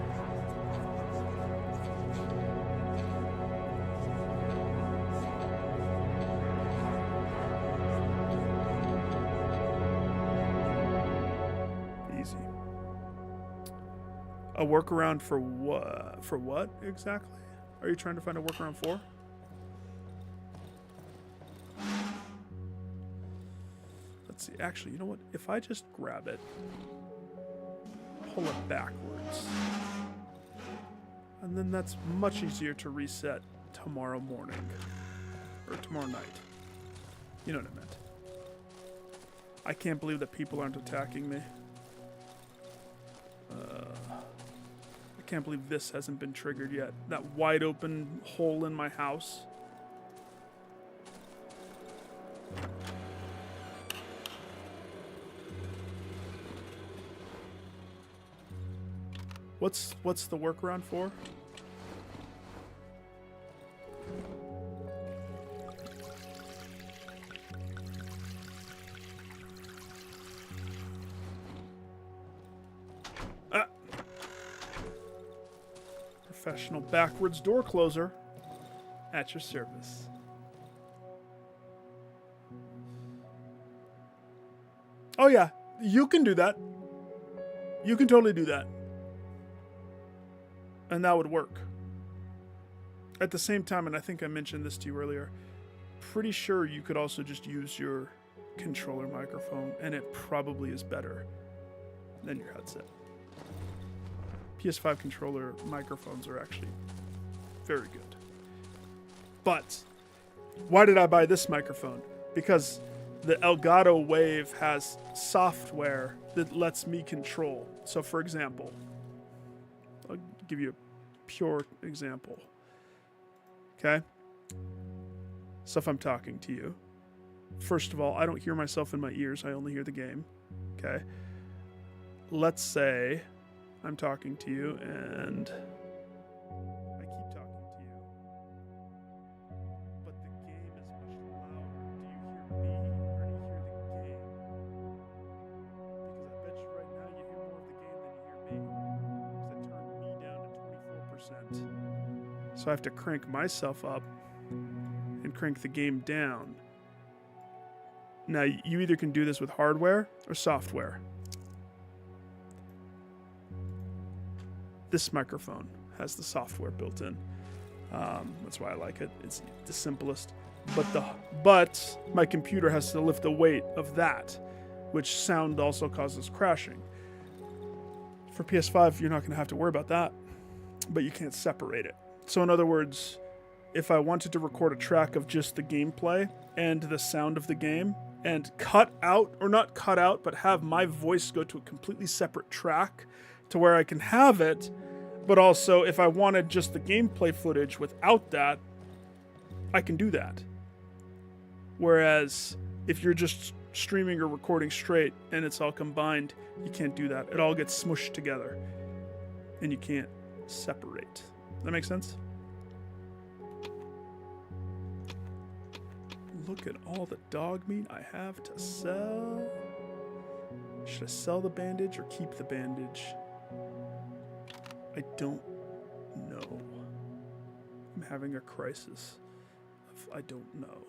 Easy. A workaround for what? For what exactly? Are you trying to find a workaround for? Let's see. Actually, you know what? If I just grab it, pull it backwards, and then that's much easier to reset tomorrow morning or tomorrow night. You know what I meant. I can't believe that people aren't attacking me. I can't believe this hasn't been triggered yet. That wide open hole in my house. What's the workaround for? professional backwards door closer at your service. Oh yeah, you can do that. You can totally do that. And that would work. At the same time, and I think I mentioned this to you earlier, pretty sure you could also just use your controller microphone, and it probably is better than your headset. PS5 controller microphones are actually very good. But why did I buy this microphone? Because the Elgato Wave has software that lets me control. So for example, I'll give you a pure example. Okay? So if I'm talking to you, first of all, I don't hear myself in my ears. I only hear the game. Okay? Let's say I'm talking to you and I keep talking to you, but the game is much louder. Do you hear me or do you hear the game? Because I bet you right now you hear more of the game than you hear me. Because I turned me down to 24%. So I have to crank myself up and crank the game down. Now, you either can do this with hardware or software. This microphone has the software built in. That's why I like it. It's the simplest. But my computer has to lift the weight of that, which sound also causes crashing. For PS5, you're not going to have to worry about that, but you can't separate it. So in other words, if I wanted to record a track of just the gameplay and the sound of the game and cut out, or not cut out, but have my voice go to a completely separate track to where I can have it, but also if I wanted just the gameplay footage without that, I can do that. Whereas if you're just streaming or recording straight and it's all combined, you can't do that. It all gets smushed together and you can't separate. That make sense? Look at all the dog meat I have to sell. Should I sell the bandage or keep the bandage? I don't know. I'm having a crisis of I don't know.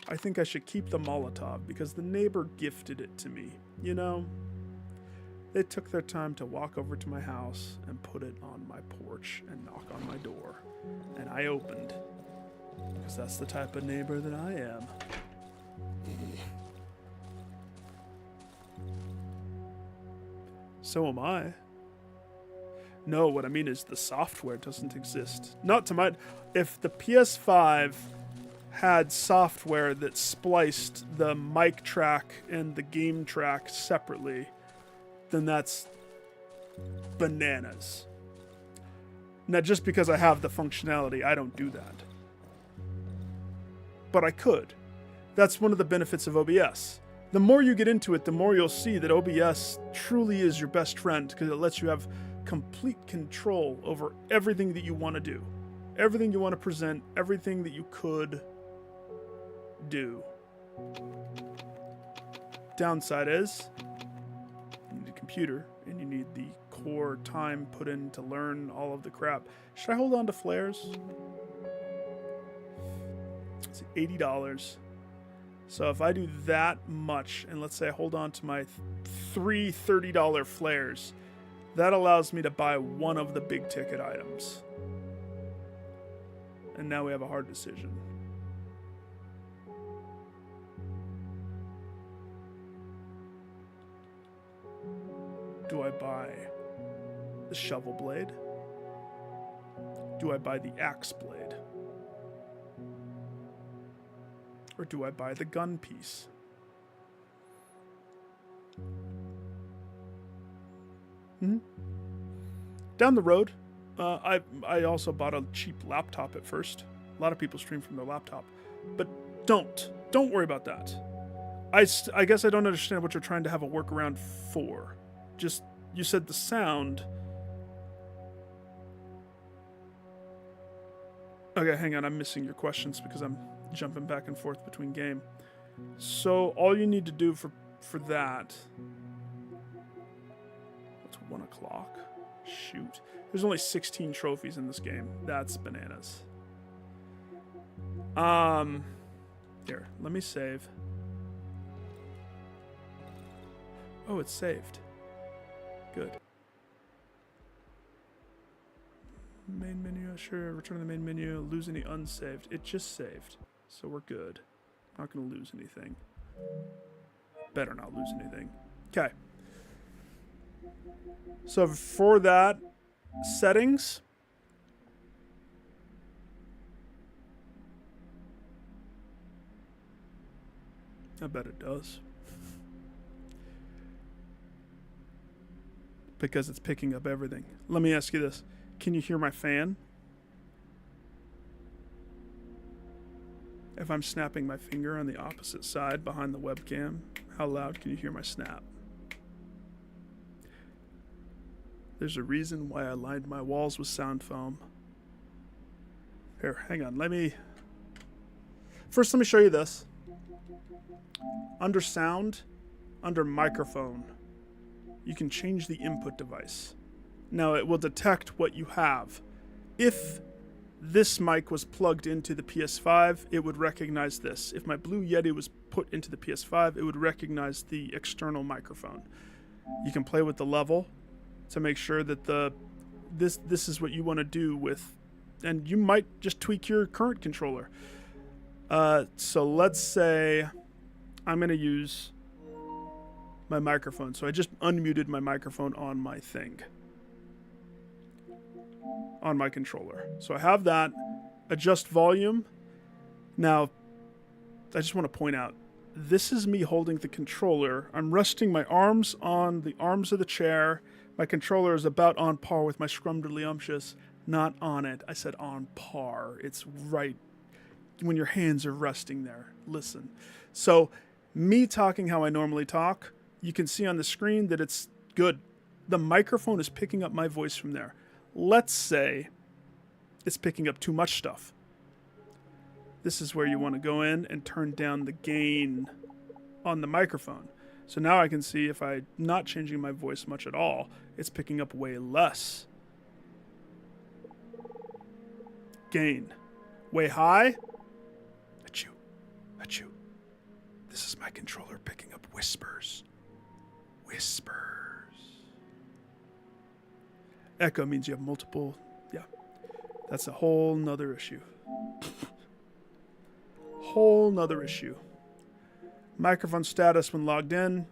I think I should keep the Molotov because the neighbor gifted it to me. You know, they took their time to walk over to my house and put it on my porch and knock on my door. And I opened because that's the type of neighbor that I am. So am I. No, what I mean is the software doesn't exist. Not to my... If the PS5 had software that spliced the mic track and the game track separately, then that's bananas. Now, just because I have the functionality, I don't do that. But I could. That's one of the benefits of OBS. The more you get into it, the more you'll see that OBS truly is your best friend because it lets you have complete control over everything that you want to do. Everything you want to present, everything that you could do. Downside is you need a computer and you need the core time put in to learn all of the crap. Should I hold on to flares? It's $80. So if I do that much, and let's say I hold on to my three $30 flares, that allows me to buy one of the big ticket items. And now we have a hard decision. Do I buy the shovel blade? Do I buy the axe blade? Or do I buy the gun piece? Down the road, I also bought a cheap laptop at first. A lot of people stream from their laptop. But don't worry about that. I guess I don't understand what you're trying to have a workaround for. Just, you said the sound. Okay, hang on, I'm missing your questions because I'm jumping back and forth between game. So all you need to do for that, it's 1 o'clock. Shoot. There's only 16 trophies in this game. That's bananas. Here, let me save. Oh, it's saved. Good. Main menu, sure. Return to the main menu. Lose any unsaved. It just saved. So we're good. Not going to lose anything. Better not lose anything. Okay. So for that, settings. I bet it does. Because it's picking up everything. Let me ask you this. Can you hear my fan? If I'm snapping my finger on the opposite side behind the webcam, how loud can you hear my snap? There's a reason why I lined my walls with sound foam. Here, hang on. First, let me show you this. Under sound, under microphone, you can change the input device. Now, it will detect what you have. If this mic was plugged into the PS5, it would recognize this. If my Blue Yeti was put into the PS5, it would recognize the external microphone. You can play with the level to make sure that this is what you want to do with, and you might just tweak your current controller. So let's say I'm going to use my microphone. So I just unmuted my microphone on my thing. On my controller. So I have that. Adjust volume. Now, I just want to point out, this is me holding the controller. I'm resting my arms on the arms of the chair. My controller is about on par with my scrumdiddlyumptious. Not on it. I said on par. It's right when your hands are resting there. Listen. So, me talking how I normally talk, you can see on the screen that it's good. The microphone is picking up my voice from there. Let's say it's picking up too much stuff. This is where you want to go in and turn down the gain on the microphone. So now I can see if I'm not changing my voice much at all, it's picking up way less. Gain. Way high. Achoo. Achoo. This is my controller picking up whispers. Whispers. Echo means you have multiple. Yeah. That's a whole nother issue. Whole nother issue. Microphone status when logged in.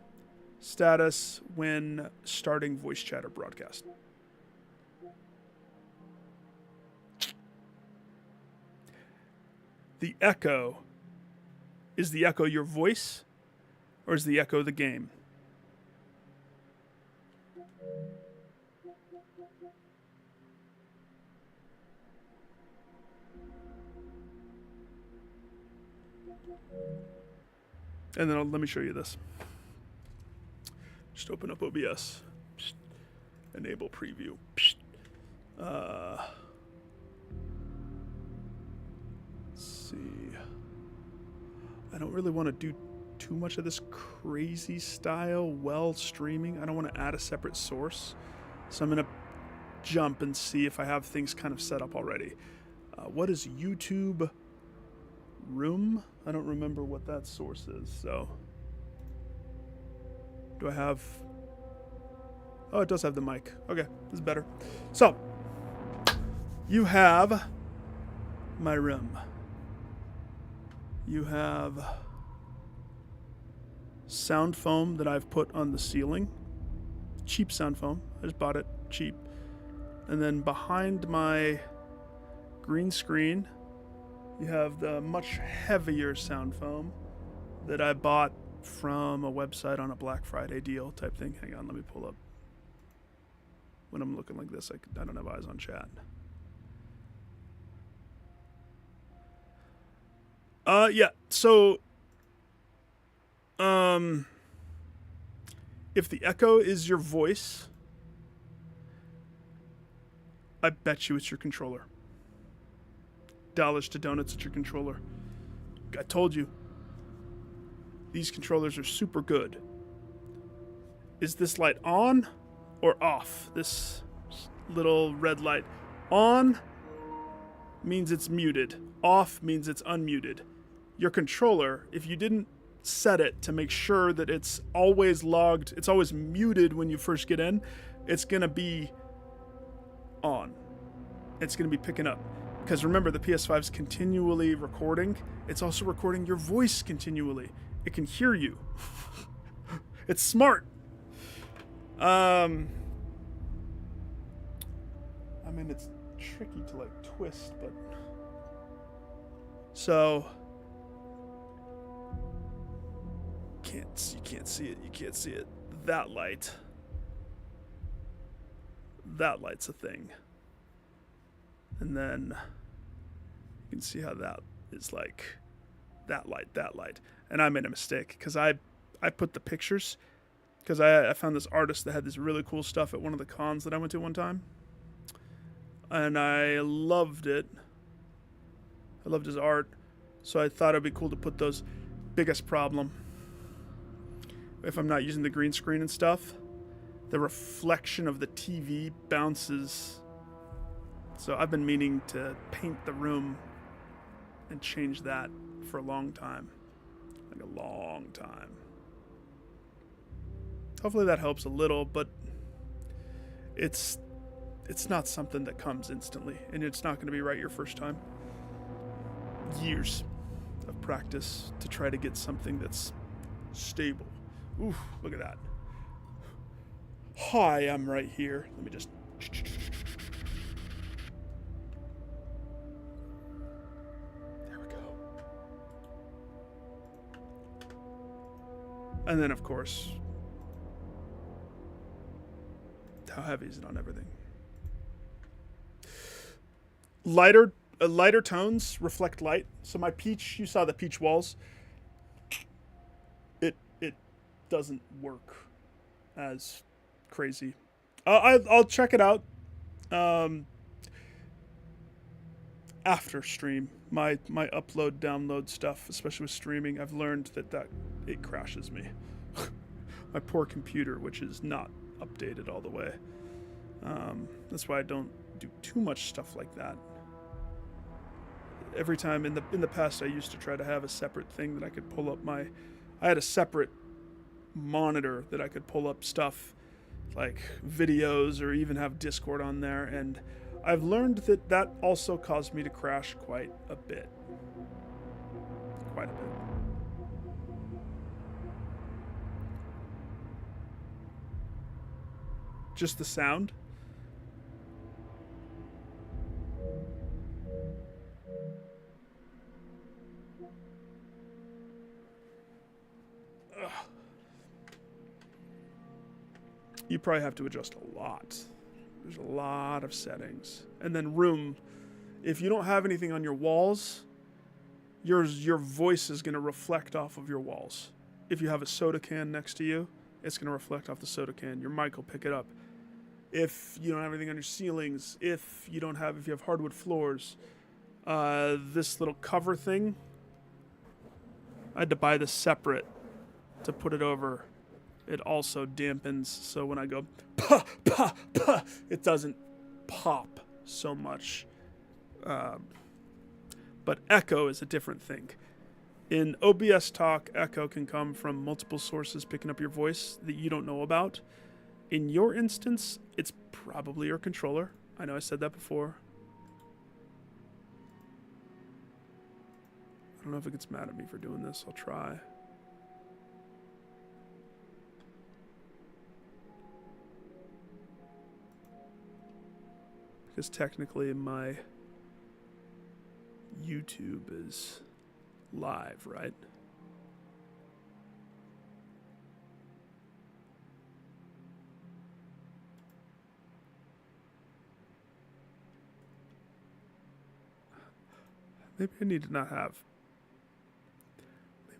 Status when starting voice chat or broadcast. The echo. Is the echo your voice? Or is the echo the game? And then let me show you this. Just open up OBS. Enable preview. Let's see. I don't really want to do too much of this crazy style while streaming. I don't want to add a separate source. So I'm going to jump and see if I have things kind of set up already. What is YouTube Room? I don't remember what that source is, so. Do I have... Oh, it does have the mic. Okay, this is better. So, you have my room. You have sound foam that I've put on the ceiling. Cheap sound foam. I just bought it cheap. And then behind my green screen, you have the much heavier sound foam that I bought from a website on a Black Friday deal type thing. Hang on, let me pull up. When I'm looking like this, I don't have eyes on chat. Yeah, so, if the echo is your voice, I bet you it's your controller. Dollars to donuts at your controller. I told you. These controllers are super good. Is this light on or off? This little red light. On means it's muted. Off means it's unmuted. Your controller, if you didn't set it to make sure that it's always logged, it's always muted when you first get in, it's going to be on. It's going to be picking up. Because remember, the PS5 is continually recording. It's also recording your voice continually. It can hear you. It's smart. I mean, it's tricky to like twist, but so you can't see it. You can't see it. That light's a thing. And then you can see how that is like that light. And I made a mistake because I put the pictures, because I found this artist that had this really cool stuff at one of the cons that I went to one time. And I loved it. I loved his art. So I thought it'd be cool to put those. Biggest problem, if I'm not using the green screen and stuff, the reflection of the TV bounces. So I've been meaning to paint the room and change that for a long time. Like a long time. Hopefully that helps a little, but it's not something that comes instantly, and it's not going to be right your first time. Years of practice to try to get something that's stable. Ooh, look at that. Hi, I'm right here. Let me just... There we go. And then, of course, how heavy is it on everything? Lighter tones reflect light. So my peach, you saw the peach walls. It doesn't work as crazy. I'll check it out after stream. My upload download stuff, especially with streaming, I've learned that it crashes me. My poor computer, which is not updated all the way. That's why I don't do too much stuff like that. Every time in the past, I used to try to have a separate thing that I could pull up I had a separate monitor that I could pull up stuff like videos or even have Discord on there, and I've learned that also caused me to crash quite a bit. Quite a bit. Just the sound. You probably have to adjust a lot. There's a lot of settings. And then room. If you don't have anything on your walls, your voice is going to reflect off of your walls. If you have a soda can next to you, it's going to reflect off the soda can. Your mic will pick it up. If you don't have anything on your ceilings, if you have hardwood floors, this little cover thing, I had to buy this separate to put it over. It also dampens, so when I go pa pa pa, it doesn't pop so much. But echo is a different thing. In OBS talk, echo can come from multiple sources picking up your voice that you don't know about. In your instance, it's probably your controller. I know I said that before. I don't know if it gets mad at me for doing this. I'll try. Because technically my YouTube is live, right? Maybe I need to not have.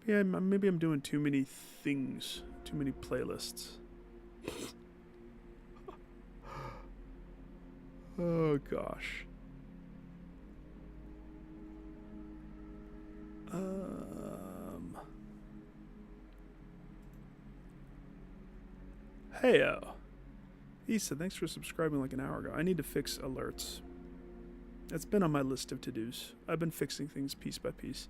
Maybe I'm doing too many things, too many playlists. Oh gosh. Heyo. He said, thanks for subscribing like an hour ago. I need to fix alerts. That's been on my list of to-dos. I've been fixing things piece by piece.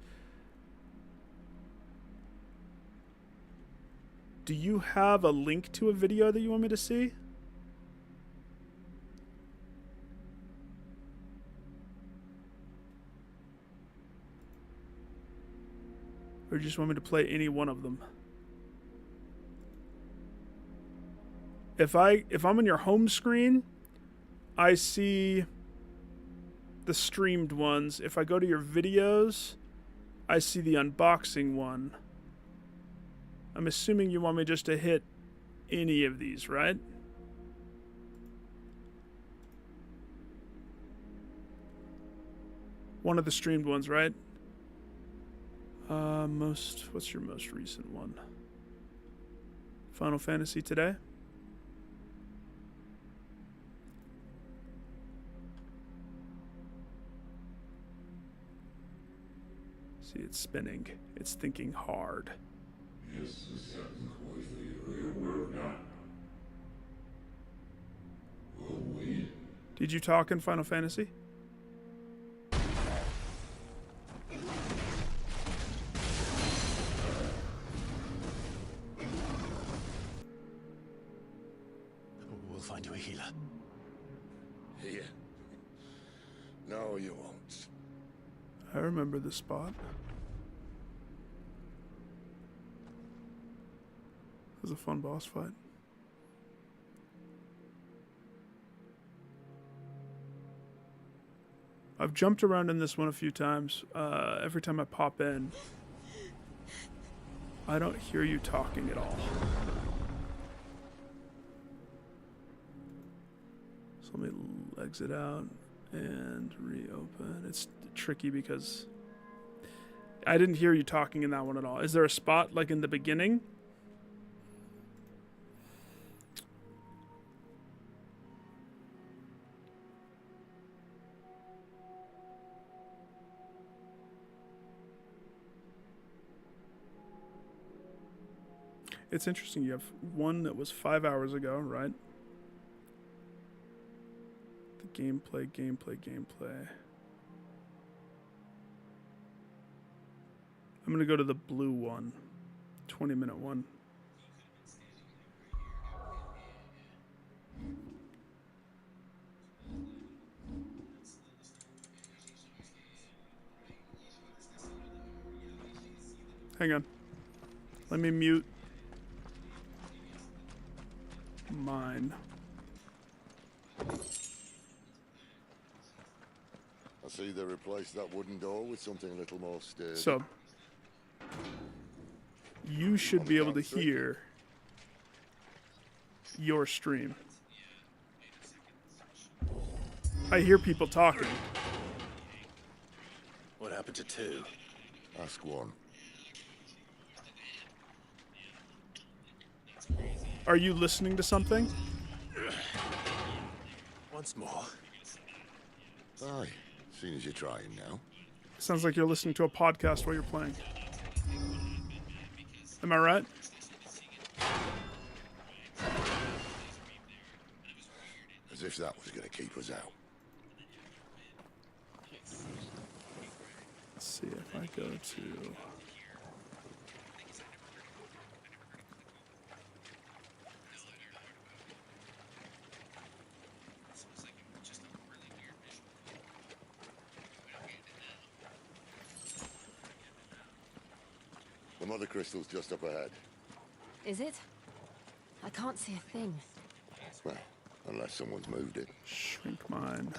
Do you have a link to a video that you want me to see? Or do you just want me to play any one of them? If I'm on your home screen, I see the streamed ones. If I go to your videos, I see the unboxing one. I'm assuming you want me just to hit any of these, right? One of the streamed ones, right? What's your most recent one? Final Fantasy today? See, it's spinning. It's thinking hard. Yes, the second quietly, are you aware of that? Well, wait. Did you talk in Final Fantasy? We'll find you a healer. Here. No, you won't. I remember this spot. It was a fun boss fight. I've jumped around in this one a few times. Every time I pop in, I don't hear you talking at all. So let me exit out and reopen. It's tricky because I didn't hear you talking in that one at all. Is there a spot like in the beginning? It's interesting. You have one that was 5 hours ago, right? The gameplay. I'm going to go to the blue one. 20-minute one. Hang on. Let me mute mine. I see they replaced that wooden door with something a little more sturdy. So, you should be able to hear your stream. I hear people talking. What happened to 2? Ask one. Are you listening to something? Once more. Aye, seeing as you're trying now. Sounds like you're listening to a podcast while you're playing. Am I right? As if that was going to keep us out. Let's see if I go to... The mother crystal's just up ahead. Is it? I can't see a thing. Well, unless someone's moved it. Shrink mine.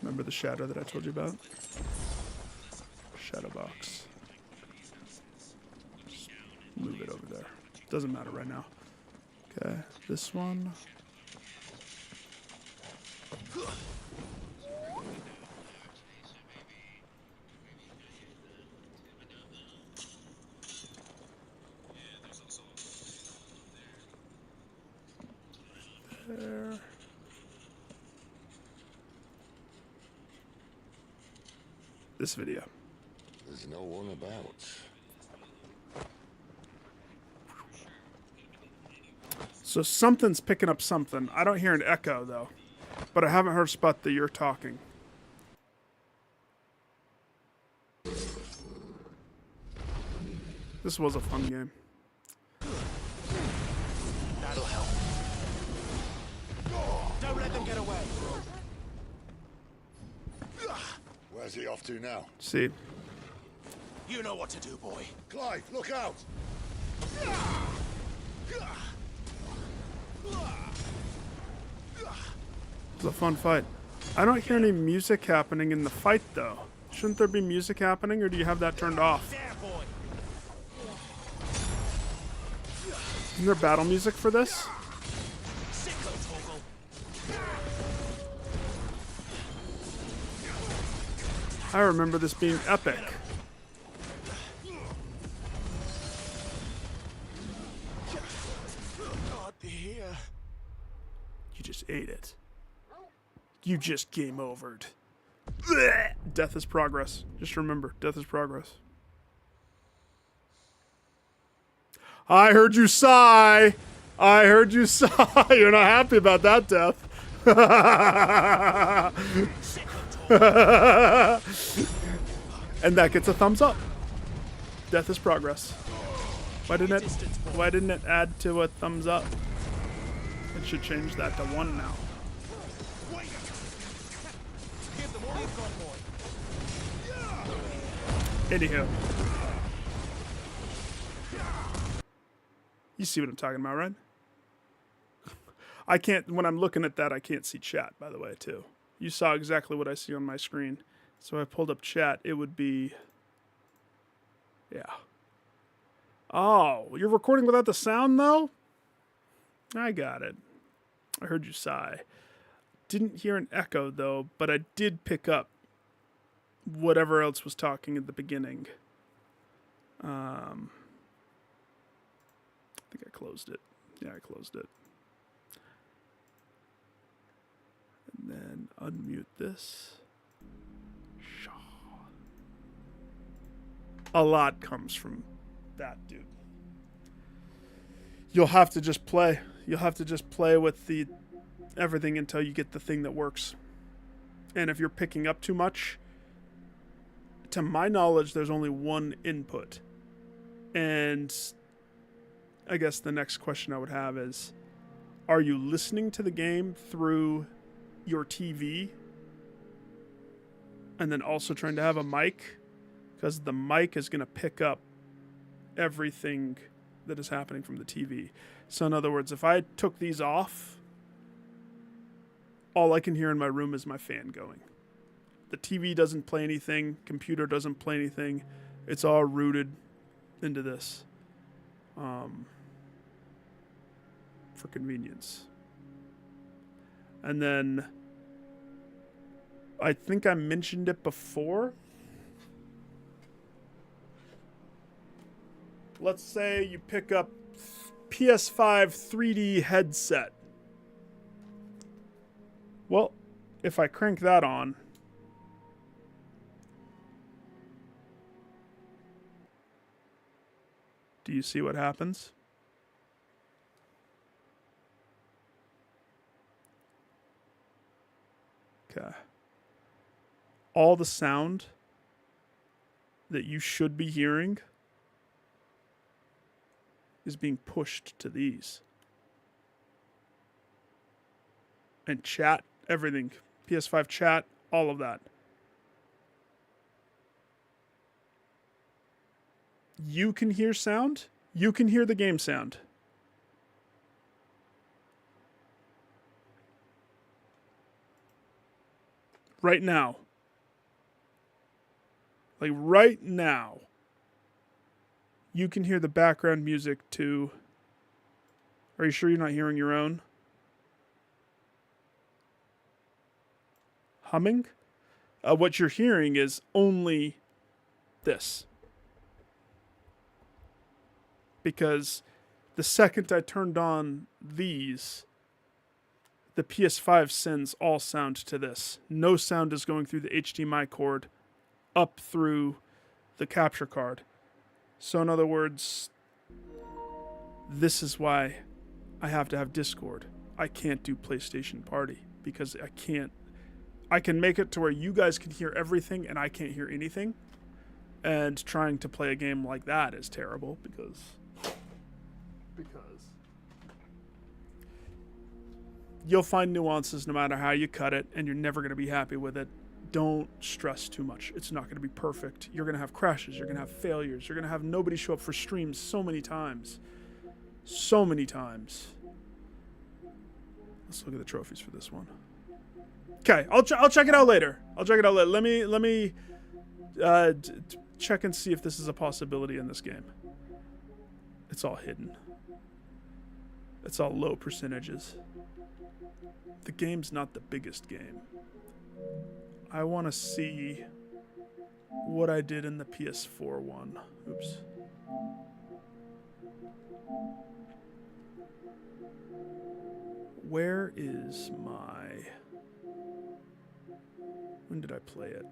Remember the shadow that I told you about? Shadow box. Just move it over there. Doesn't matter right now. Okay, this one. There. This video. There's no one about. So something's picking up something. I don't hear an echo, though. But I haven't heard a spot that you're talking. This was a fun game. That'll help. Don't let them get away. Where's he off to now? See. You know what to do, boy. Clive, look out! It's a fun fight. I don't hear any music happening in the fight, though. Shouldn't there be music happening, or do you have that turned off? There, boy. Isn't there battle music for this? Sickle, Toggle. I remember this being epic. God, be here. You just ate it. You just game overed. Blech. Death is progress. Just remember, death is progress. I heard you sigh. I heard you sigh. You're not happy about that death. And that gets a thumbs up. Death is progress. Why didn't it add to a thumbs up? It should change that to 1 now. Give them all you've got, boy. Anywho. You see what I'm talking about, right? I can't, when I'm looking at that, I can't see chat, by the way, too. You saw exactly what I see on my screen. So if I pulled up chat, it would be, yeah. Oh, you're recording without the sound, though? I got it. I heard you sigh. Didn't hear an echo, though, but I did pick up whatever else was talking at the beginning. I think I closed it. Yeah, I closed it. And then unmute this. Shaw. A lot comes from that, dude. You'll have to just play. You'll have to just play with the everything until you get the thing that works. And if you're picking up too much, to my knowledge, there's only one input. And I guess the next question I would have is, are you listening to the game through your TV and then also trying to have a mic? Because the mic is going to pick up everything that is happening from the TV. So in other words, if I took these off, all I can hear in my room is my fan going. The TV doesn't play anything, computer doesn't play anything. It's all rooted into this. For convenience. And then I think I mentioned it before. Let's say you pick up PS5 3D headset. Well, if I crank that on, do you see what happens? Okay. All the sound that you should be hearing is being pushed to these. And chat, everything. PS5 chat, all of that. You can hear sound. You can hear the game sound. Right now. Like right now. You can hear the background music too. Are you sure you're not hearing your own? Humming? What you're hearing is only this. Because the second I turned on these, the PS5 sends all sound to this. No sound is going through the HDMI cord up through the capture card. So in other words, this is why I have to have Discord. I can't do PlayStation Party because I can't. I can make it to where you guys can hear everything and I can't hear anything. And trying to play a game like that is terrible because you'll find nuances no matter how you cut it, and you're never going to be happy with it. Don't stress too much. It's not going to be perfect. You're going to have crashes. You're going to have failures. You're going to have nobody show up for streams so many times. So many times. Let's look at the trophies for this one. Okay, I'll check it out later. Let me check and see if this is a possibility in this game. It's all hidden. It's all low percentages. The game's not the biggest game. I want to see what I did in the PS4 one. Oops. Where is my... When did I play it?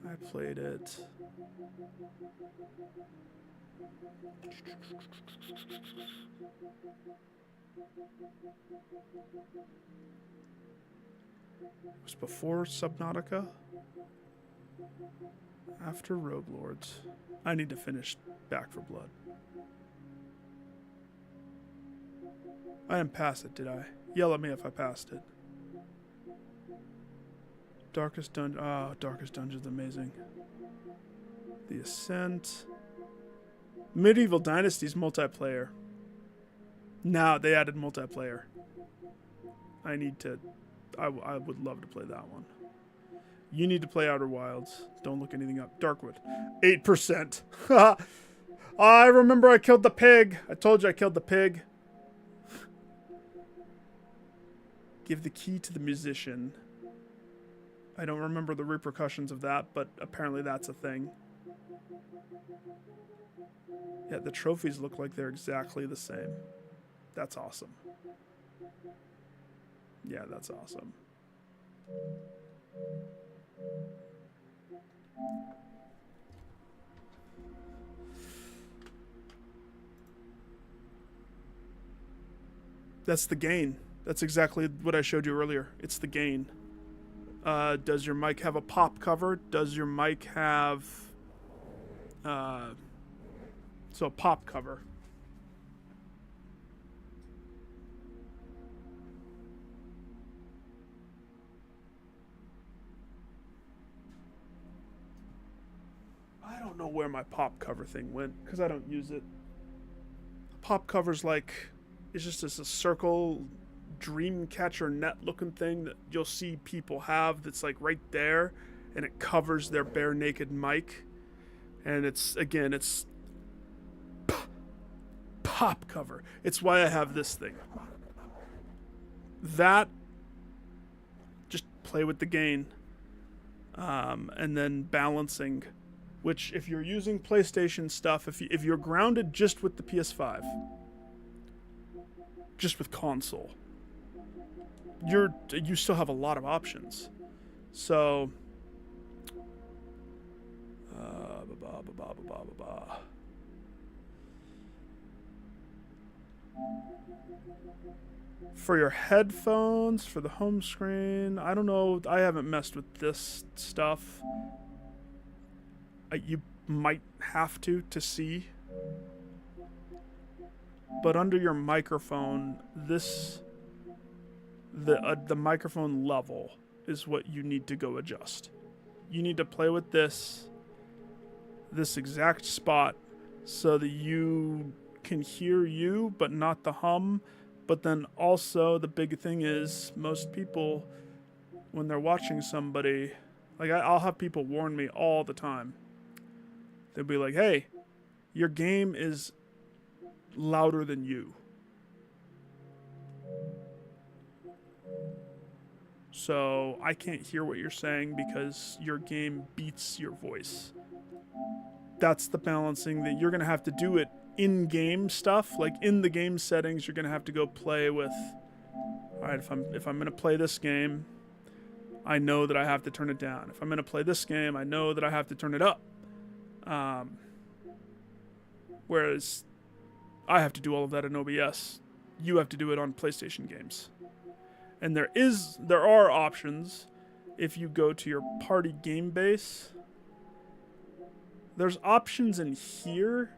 I played it... It was before Subnautica? After Rogue Lords. I need to finish Back for Blood. I didn't pass it, did I? Yell at me if I passed it. Darkest Dungeon. Oh, Darkest Dungeon's amazing. The Ascent. Medieval Dynasties multiplayer. Now they added multiplayer. I need to... I would love to play that one. You need to play Outer Wilds. Don't look anything up. Darkwood. 8%. I remember I killed the pig. I told you I killed the pig. Give the key to the musician. I don't remember the repercussions of that, but apparently that's a thing. Yeah, the trophies look like they're exactly the same. That's awesome. Yeah, that's awesome. That's the gain. That's exactly what I showed you earlier. It's the gain. Does your mic have a pop cover? Does your mic have... So a pop cover. I don't know where my pop cover thing went because I don't use it. Pop cover's like, it's just a circle dream catcher net looking thing that you'll see people have that's like right there, and it covers their bare naked mic. And it's, again, it's pop cover. It's why I have this thing. That, just play with the gain. And then balancing, which if you're using PlayStation stuff, if you're grounded just with the PS5, just with console, you still have a lot of options. So, for your headphones, for the home screen, I don't know. I haven't messed with this stuff. You might have to see. But under your microphone, the microphone level is what you need to go adjust. You need to play with this exact spot so that you can hear you but not the hum. But then also the big thing is most people, when they're watching somebody, like I'll have people warn me all the time. They'll be like, hey, your game is louder than you. So I can't hear what you're saying because your game beats your voice. That's the balancing that you're going to have to do it in-game stuff. Like in the game settings, you're going to have to go play with, all right, if I'm going to play this game, I know that I have to turn it down. If I'm going to play this game, I know that I have to turn it up. Whereas I have to do all of that in OBS you have to do it on PlayStation games. And there are options if you go to your party game base. There's options in here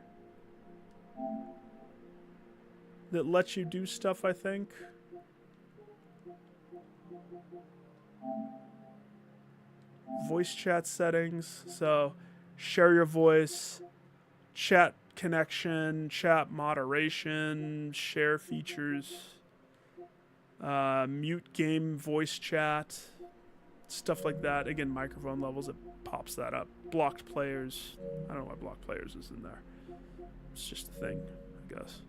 that let you do stuff, I think. Voice chat settings. So, share your voice, chat connection, chat moderation, share features, mute game voice chat, stuff like that. Again, microphone levels, it pops that up. Blocked players. I don't know why blocked players is in there. It's just a thing, I guess.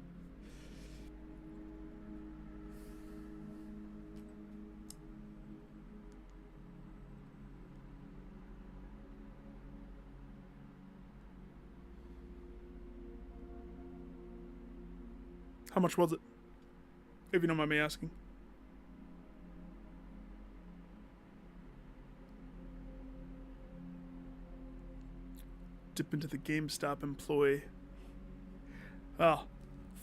How much was it? If you don't mind me asking. Dip into the GameStop employee. Oh,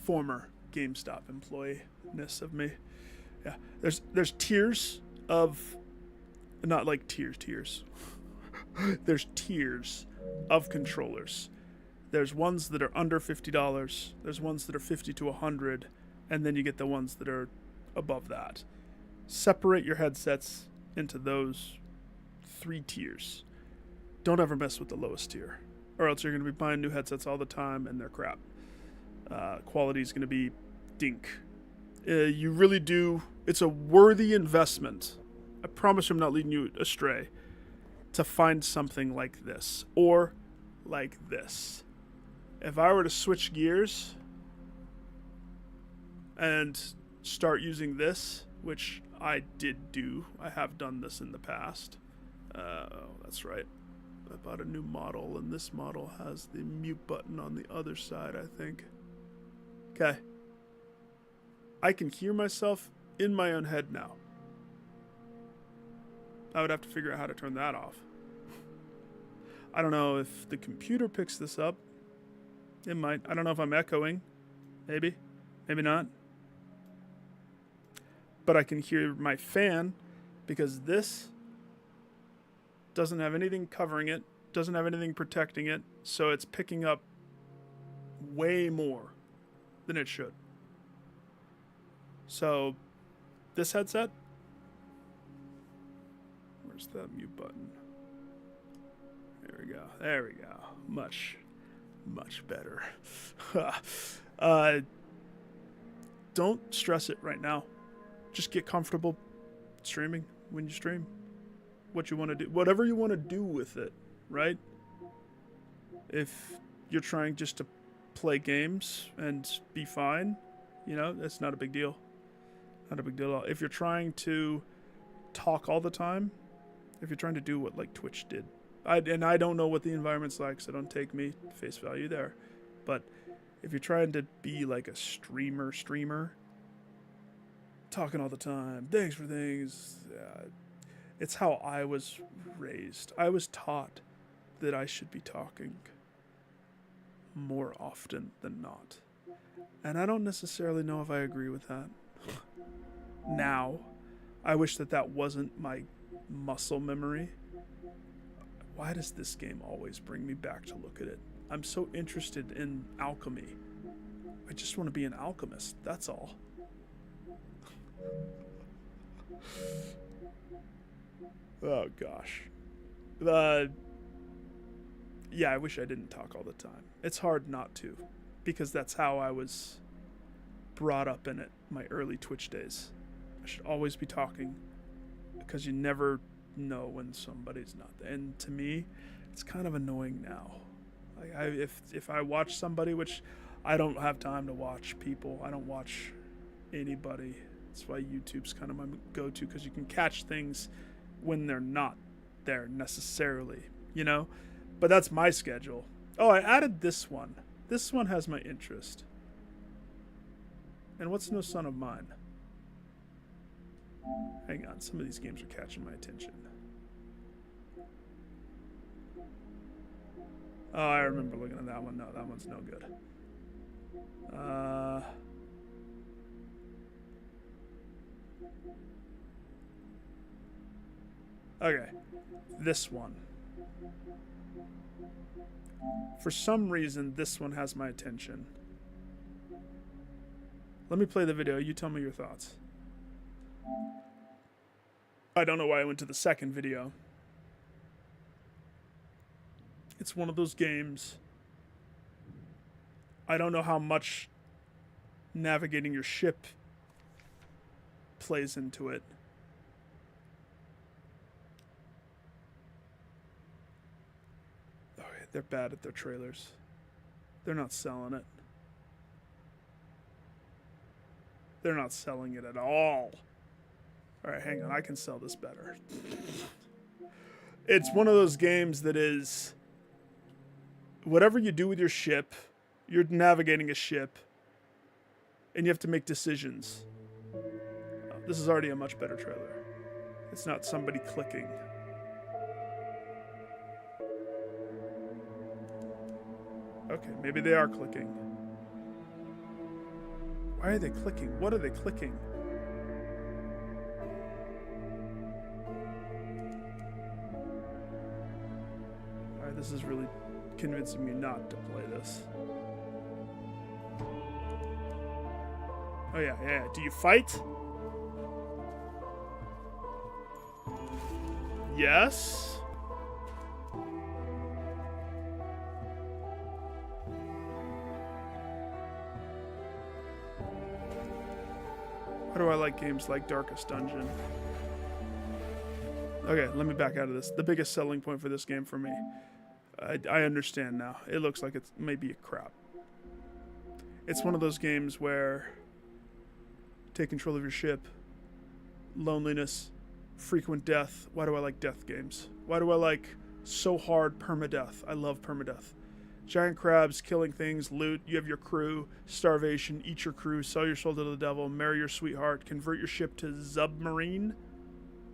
former GameStop employee-ness of me. Yeah, there's tiers of, not like tiers. There's tiers of controllers. There's ones that are under $50. There's ones that are $50 to $100, and then you get the ones that are above that. Separate your headsets into those 3 tiers. Don't ever mess with the lowest tier, or else you're going to be buying new headsets all the time, and they're crap. Quality is going to be dink. You really do. It's a worthy investment. I promise I'm not leading you astray. To find something like this, or like this. If I were to switch gears and start using this, which I did do, I have done this in the past. That's right. I bought a new model, and this model has the mute button on the other side, I think. Okay. I can hear myself in my own head now. I would have to figure out how to turn that off. I don't know if the computer picks this up. It might. I don't know if I'm echoing. Maybe. Maybe not. But I can hear my fan because this doesn't have anything covering it, doesn't have anything protecting it, so it's picking up way more than it should. So, this headset, where's the mute button? There we go. There we go. Much better. Don't stress it right now. Just get comfortable streaming when you stream. What you want to do, whatever you want to do with it, right? If you're trying just to play games and be fine, you know, that's not a big deal. Not a big deal at all. If you're trying to talk all the time, if you're trying to do what like Twitch did, I don't know what the environment's like, so don't take me face value there. But if you're trying to be like a streamer, talking all the time, thanks for things, it's how I was raised. I was taught that I should be talking more often than not. And I don't necessarily know if I agree with that. Now, I wish that wasn't my muscle memory. Why does this game always bring me back to look at it? I'm so interested in alchemy. I just want to be an alchemist, that's all. Oh gosh. Yeah, I wish I didn't talk all the time. It's hard not to, because that's how I was brought up in it, my early Twitch days. I should always be talking, because you never know when somebody's not there. And to me, it's kind of annoying now. Like if I watch somebody, which I don't have time to watch people, I don't watch anybody. That's why YouTube's kind of my go-to, because you can catch things when they're not there necessarily, you know? But that's my schedule. Oh, I added this one. This one has my interest. And what's No Son of Mine? Hang on, some of these games are catching my attention. Oh, I remember looking at that one. No, that one's no good. Okay, this one. For some reason, this one has my attention. Let me play the video. You tell me your thoughts. I don't know why I went to the second video. It's one of those games. I don't know how much navigating your ship plays into it. Okay, they're bad at their trailers. They're not selling it. They're not selling it at all. All right, hang on. I can sell this better. It's one of those games that is, whatever you do with your ship, you're navigating a ship, and you have to make decisions. Oh, this is already a much better trailer. It's not somebody clicking. Okay, maybe they are clicking. Why are they clicking? What are they clicking? Alright, this is really convincing me not to play this. Oh yeah, yeah. Do you fight? Yes. Why do I like games like Darkest Dungeon? Okay, let me back out of this. The biggest selling point for this game for me, I understand now. It looks like it's maybe a crap. It's one of those games where take control of your ship, loneliness, frequent death. Why do I like death games? Why do I like so hard permadeath? I love permadeath. Giant crabs, killing things, loot, you have your crew, starvation, eat your crew, sell your soul to the devil, marry your sweetheart, convert your ship to submarine,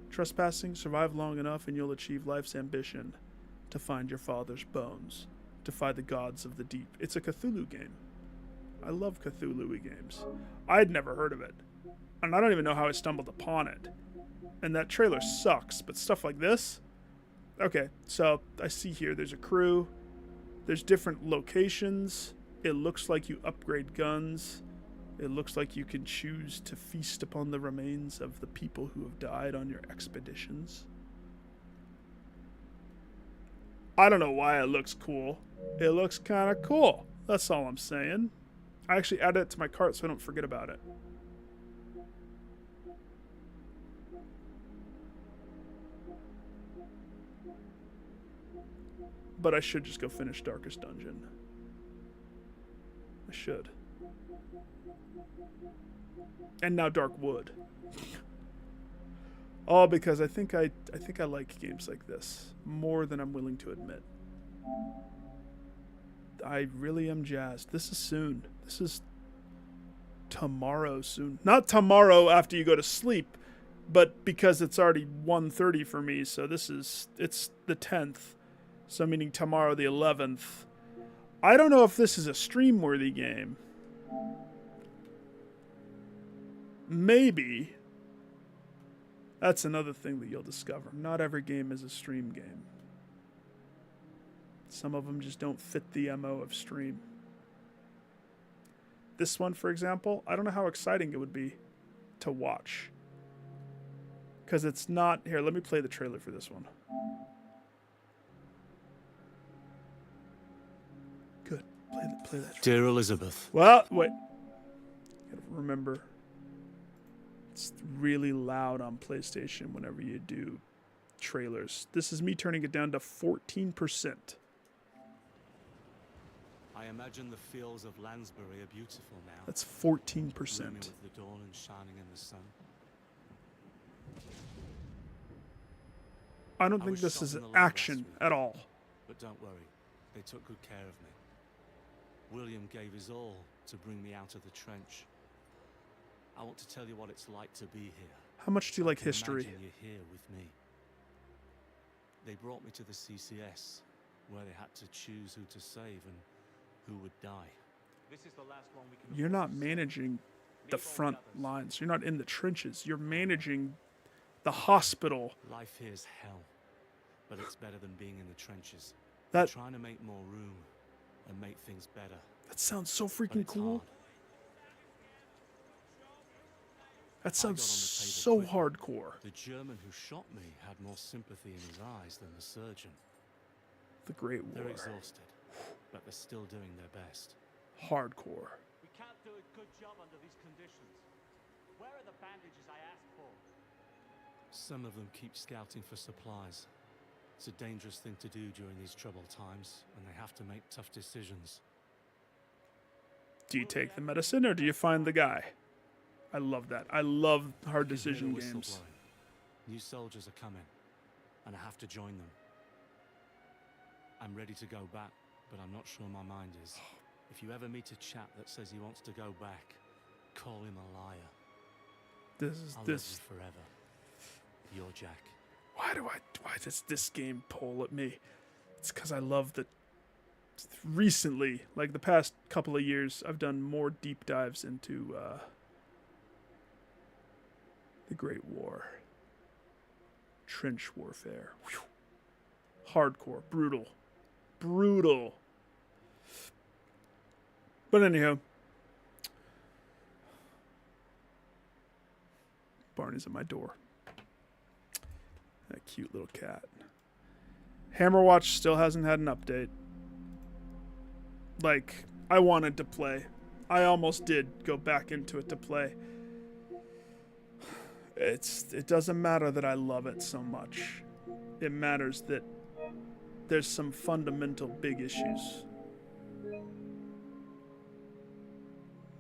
trespassing, survive long enough and you'll achieve life's ambition to find your father's bones, defy the gods of the deep. It's a Cthulhu game. I love Cthulhu-y games. I'd never heard of it, and I don't even know how I stumbled upon it. And that trailer sucks, but stuff like this? Okay, so I see here there's a crew. There's different locations. It looks like you upgrade guns. It looks like you can choose to feast upon the remains of the people who have died on your expeditions. I don't know why it looks cool. It looks kind of cool. That's all I'm saying. I actually added it to my cart so I don't forget about it. But I should just go finish Darkest Dungeon. I should. And now Darkwood. All because I think I like games like this more than I'm willing to admit. I really am jazzed. This is soon. This is tomorrow soon. Not tomorrow after you go to sleep, but because it's already 1:30 for me, so it's the 10th. So meaning tomorrow the 11th. I don't know if this is a stream-worthy game. Maybe. That's another thing that you'll discover. Not every game is a stream game. Some of them just don't fit the MO of stream. This one, for example, I don't know how exciting it would be to watch. Because it's not... Here, let me play the trailer for this one. Good. Play that. Dear Elizabeth. Well, wait. Gotta remember, it's really loud on PlayStation whenever you do trailers. This is me turning it down to 14%. I imagine the fields of Lansbury are beautiful now. That's 14%. Blooming with the dawn and shining in the sun. I don't I think was this shot is in the leg action last week. at all. But don't worry, they took good care of me. William gave his all to bring me out of the trench. I want to tell you what it's like to be here. How much do you like can history? imagine you're here with me. They brought me to the CCS, where they had to choose who to save and who would die. This is the last one we can You're not afford. managing the front lines. You're not in the trenches. You're managing the hospital. Life here's hell, but it's better than being in the trenches. That We're trying to make more room and make things better. that sounds so But freaking it's cool. hard. That sounds got on the so table hardcore. The German who shot me had more sympathy in his eyes than the surgeon. The Great They're War. exhausted, but they're still doing their best. Hardcore. We can't do a good job under these conditions. Where are the bandages I asked for? Some of them keep scouting for supplies. It's a dangerous thing to do during these troubled times, and they have to make tough decisions. Do you take the medicine or do you find the guy? I love that. I love hard You hear the decision whistle games. blowing. New soldiers are coming, and I have to join them. I'm ready to go back, but I'm not sure my mind is. If you ever meet a chap that says he wants to go back, call him a liar. I'll love you forever. You're Jack. Why does this game pull at me? It's because I love the recently, like the past couple of years, I've done more deep dives into the Great War. Trench warfare. Whew. Hardcore. Brutal. Brutal. But anyhow, Barney's at my door. That cute little cat. Hammerwatch still hasn't had an update. Like, I wanted to play. I almost did go back into it to play. It doesn't matter that I love it so much. It matters that there's some fundamental big issues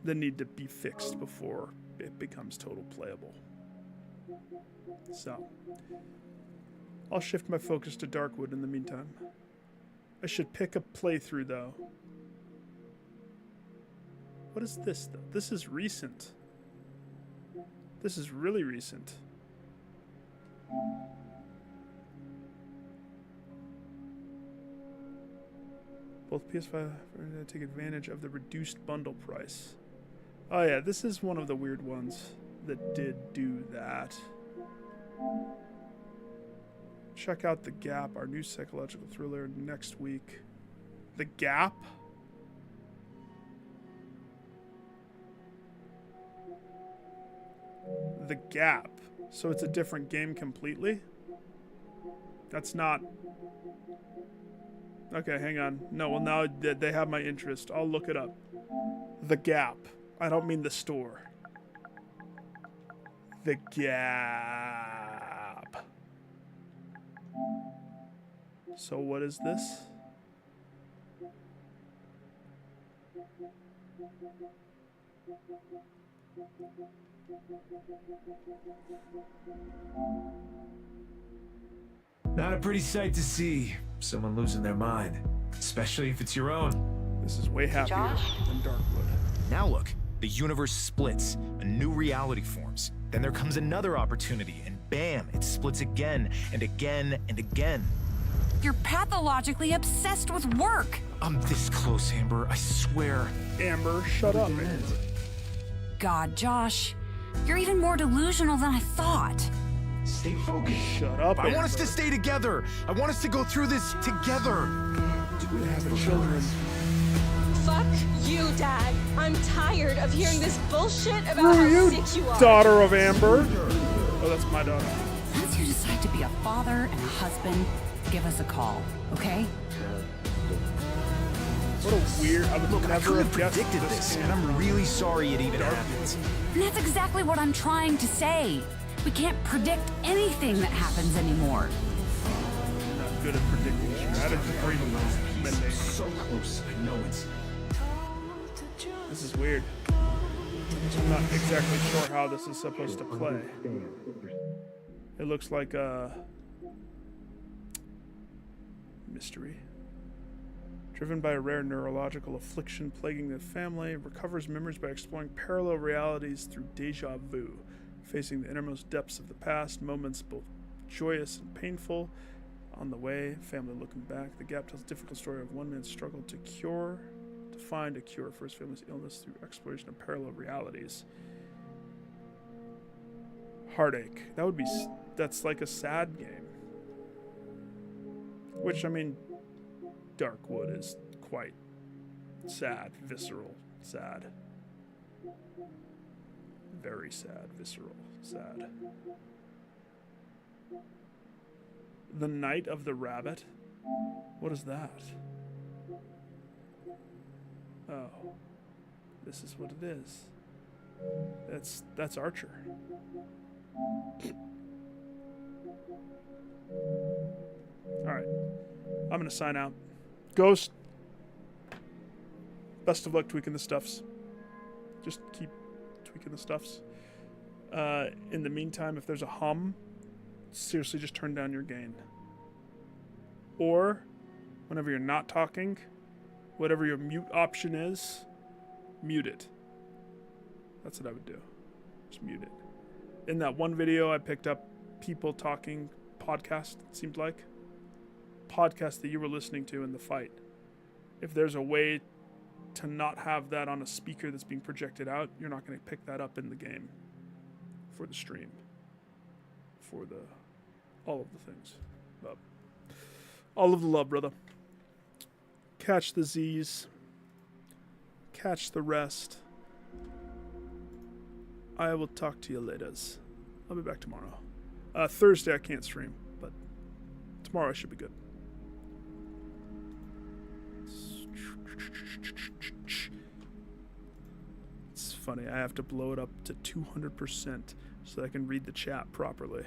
that need to be fixed before it becomes total playable. So, I'll shift my focus to Darkwood in the meantime. I should pick a playthrough though. What is this though? This is recent. This is really recent. Both PS5 are going to take advantage of the reduced bundle price. Oh yeah, this is one of the weird ones that did do that. Check out The Gap, our new psychological thriller, next week. The Gap? The Gap. So it's a different game completely? That's not... Okay, hang on. No, well now they have my interest. I'll look it up. The Gap. I don't mean the store. The Gap. So what is this? Not a pretty sight to see. Someone losing their mind. Especially if it's your own. This is way happier than Darkwood. Now look, the universe splits, a new reality forms. Then there comes another opportunity, and bam, it splits again and again and again. You're pathologically obsessed with work. I'm this close, Amber, I swear. Amber, shut up. God, Josh, you're even more delusional than I thought. Stay focused. Shut up, I want us to Amber. stay together. I want us to go through this together. We have children. Fuck you, Dad. I'm tired of hearing this bullshit about Who are how you, sick you are. daughter of Amber? Oh, that's my daughter. Once you decide to be a father and a husband, give us a call, okay? What a weird... I would Look, I never could have have guessed predicted this, and I'm really sorry it even happened. And that's exactly what I'm trying to say. We can't predict anything that happens anymore. I'm not good at predicting strategy or even recommending. So close. I know it's... This is weird. I'm not exactly sure how this is supposed to play. It looks like a mystery. Driven by a rare neurological affliction plaguing the family, recovers memories by exploring parallel realities through deja vu, facing the innermost depths of the past, moments both joyous and painful. On the way, family looking back. The Gap tells a difficult story of one man's struggle to find a cure for his family's illness through exploration of parallel realities. Heartache. That would be... That's like a sad game. Which, I mean, Darkwood is quite sad, visceral, sad. Very sad, visceral, sad. The Night of the Rabbit? What is that? Oh. This is what it is. That's Archer. Alright. I'm gonna sign out. Ghost. Best of luck tweaking the stuffs. Just keep tweaking the stuffs. In the meantime, if there's a hum, seriously just turn down your gain. Or, whenever you're not talking, whatever your mute option is, mute it. That's what I would do. Just mute it. In that one video, I picked up people talking podcast, it seemed like. Podcast that you were listening to in the fight. If there's a way to not have that on a speaker that's being projected out, you're not going to pick that up in the game. For the stream. For the... all of the things. But all of the love, brother. Catch the Z's. Catch the rest. I will talk to you later. I'll be back tomorrow. Thursday I can't stream, but tomorrow I should be good. It's funny, I have to blow it up to 200% so I can read the chat properly.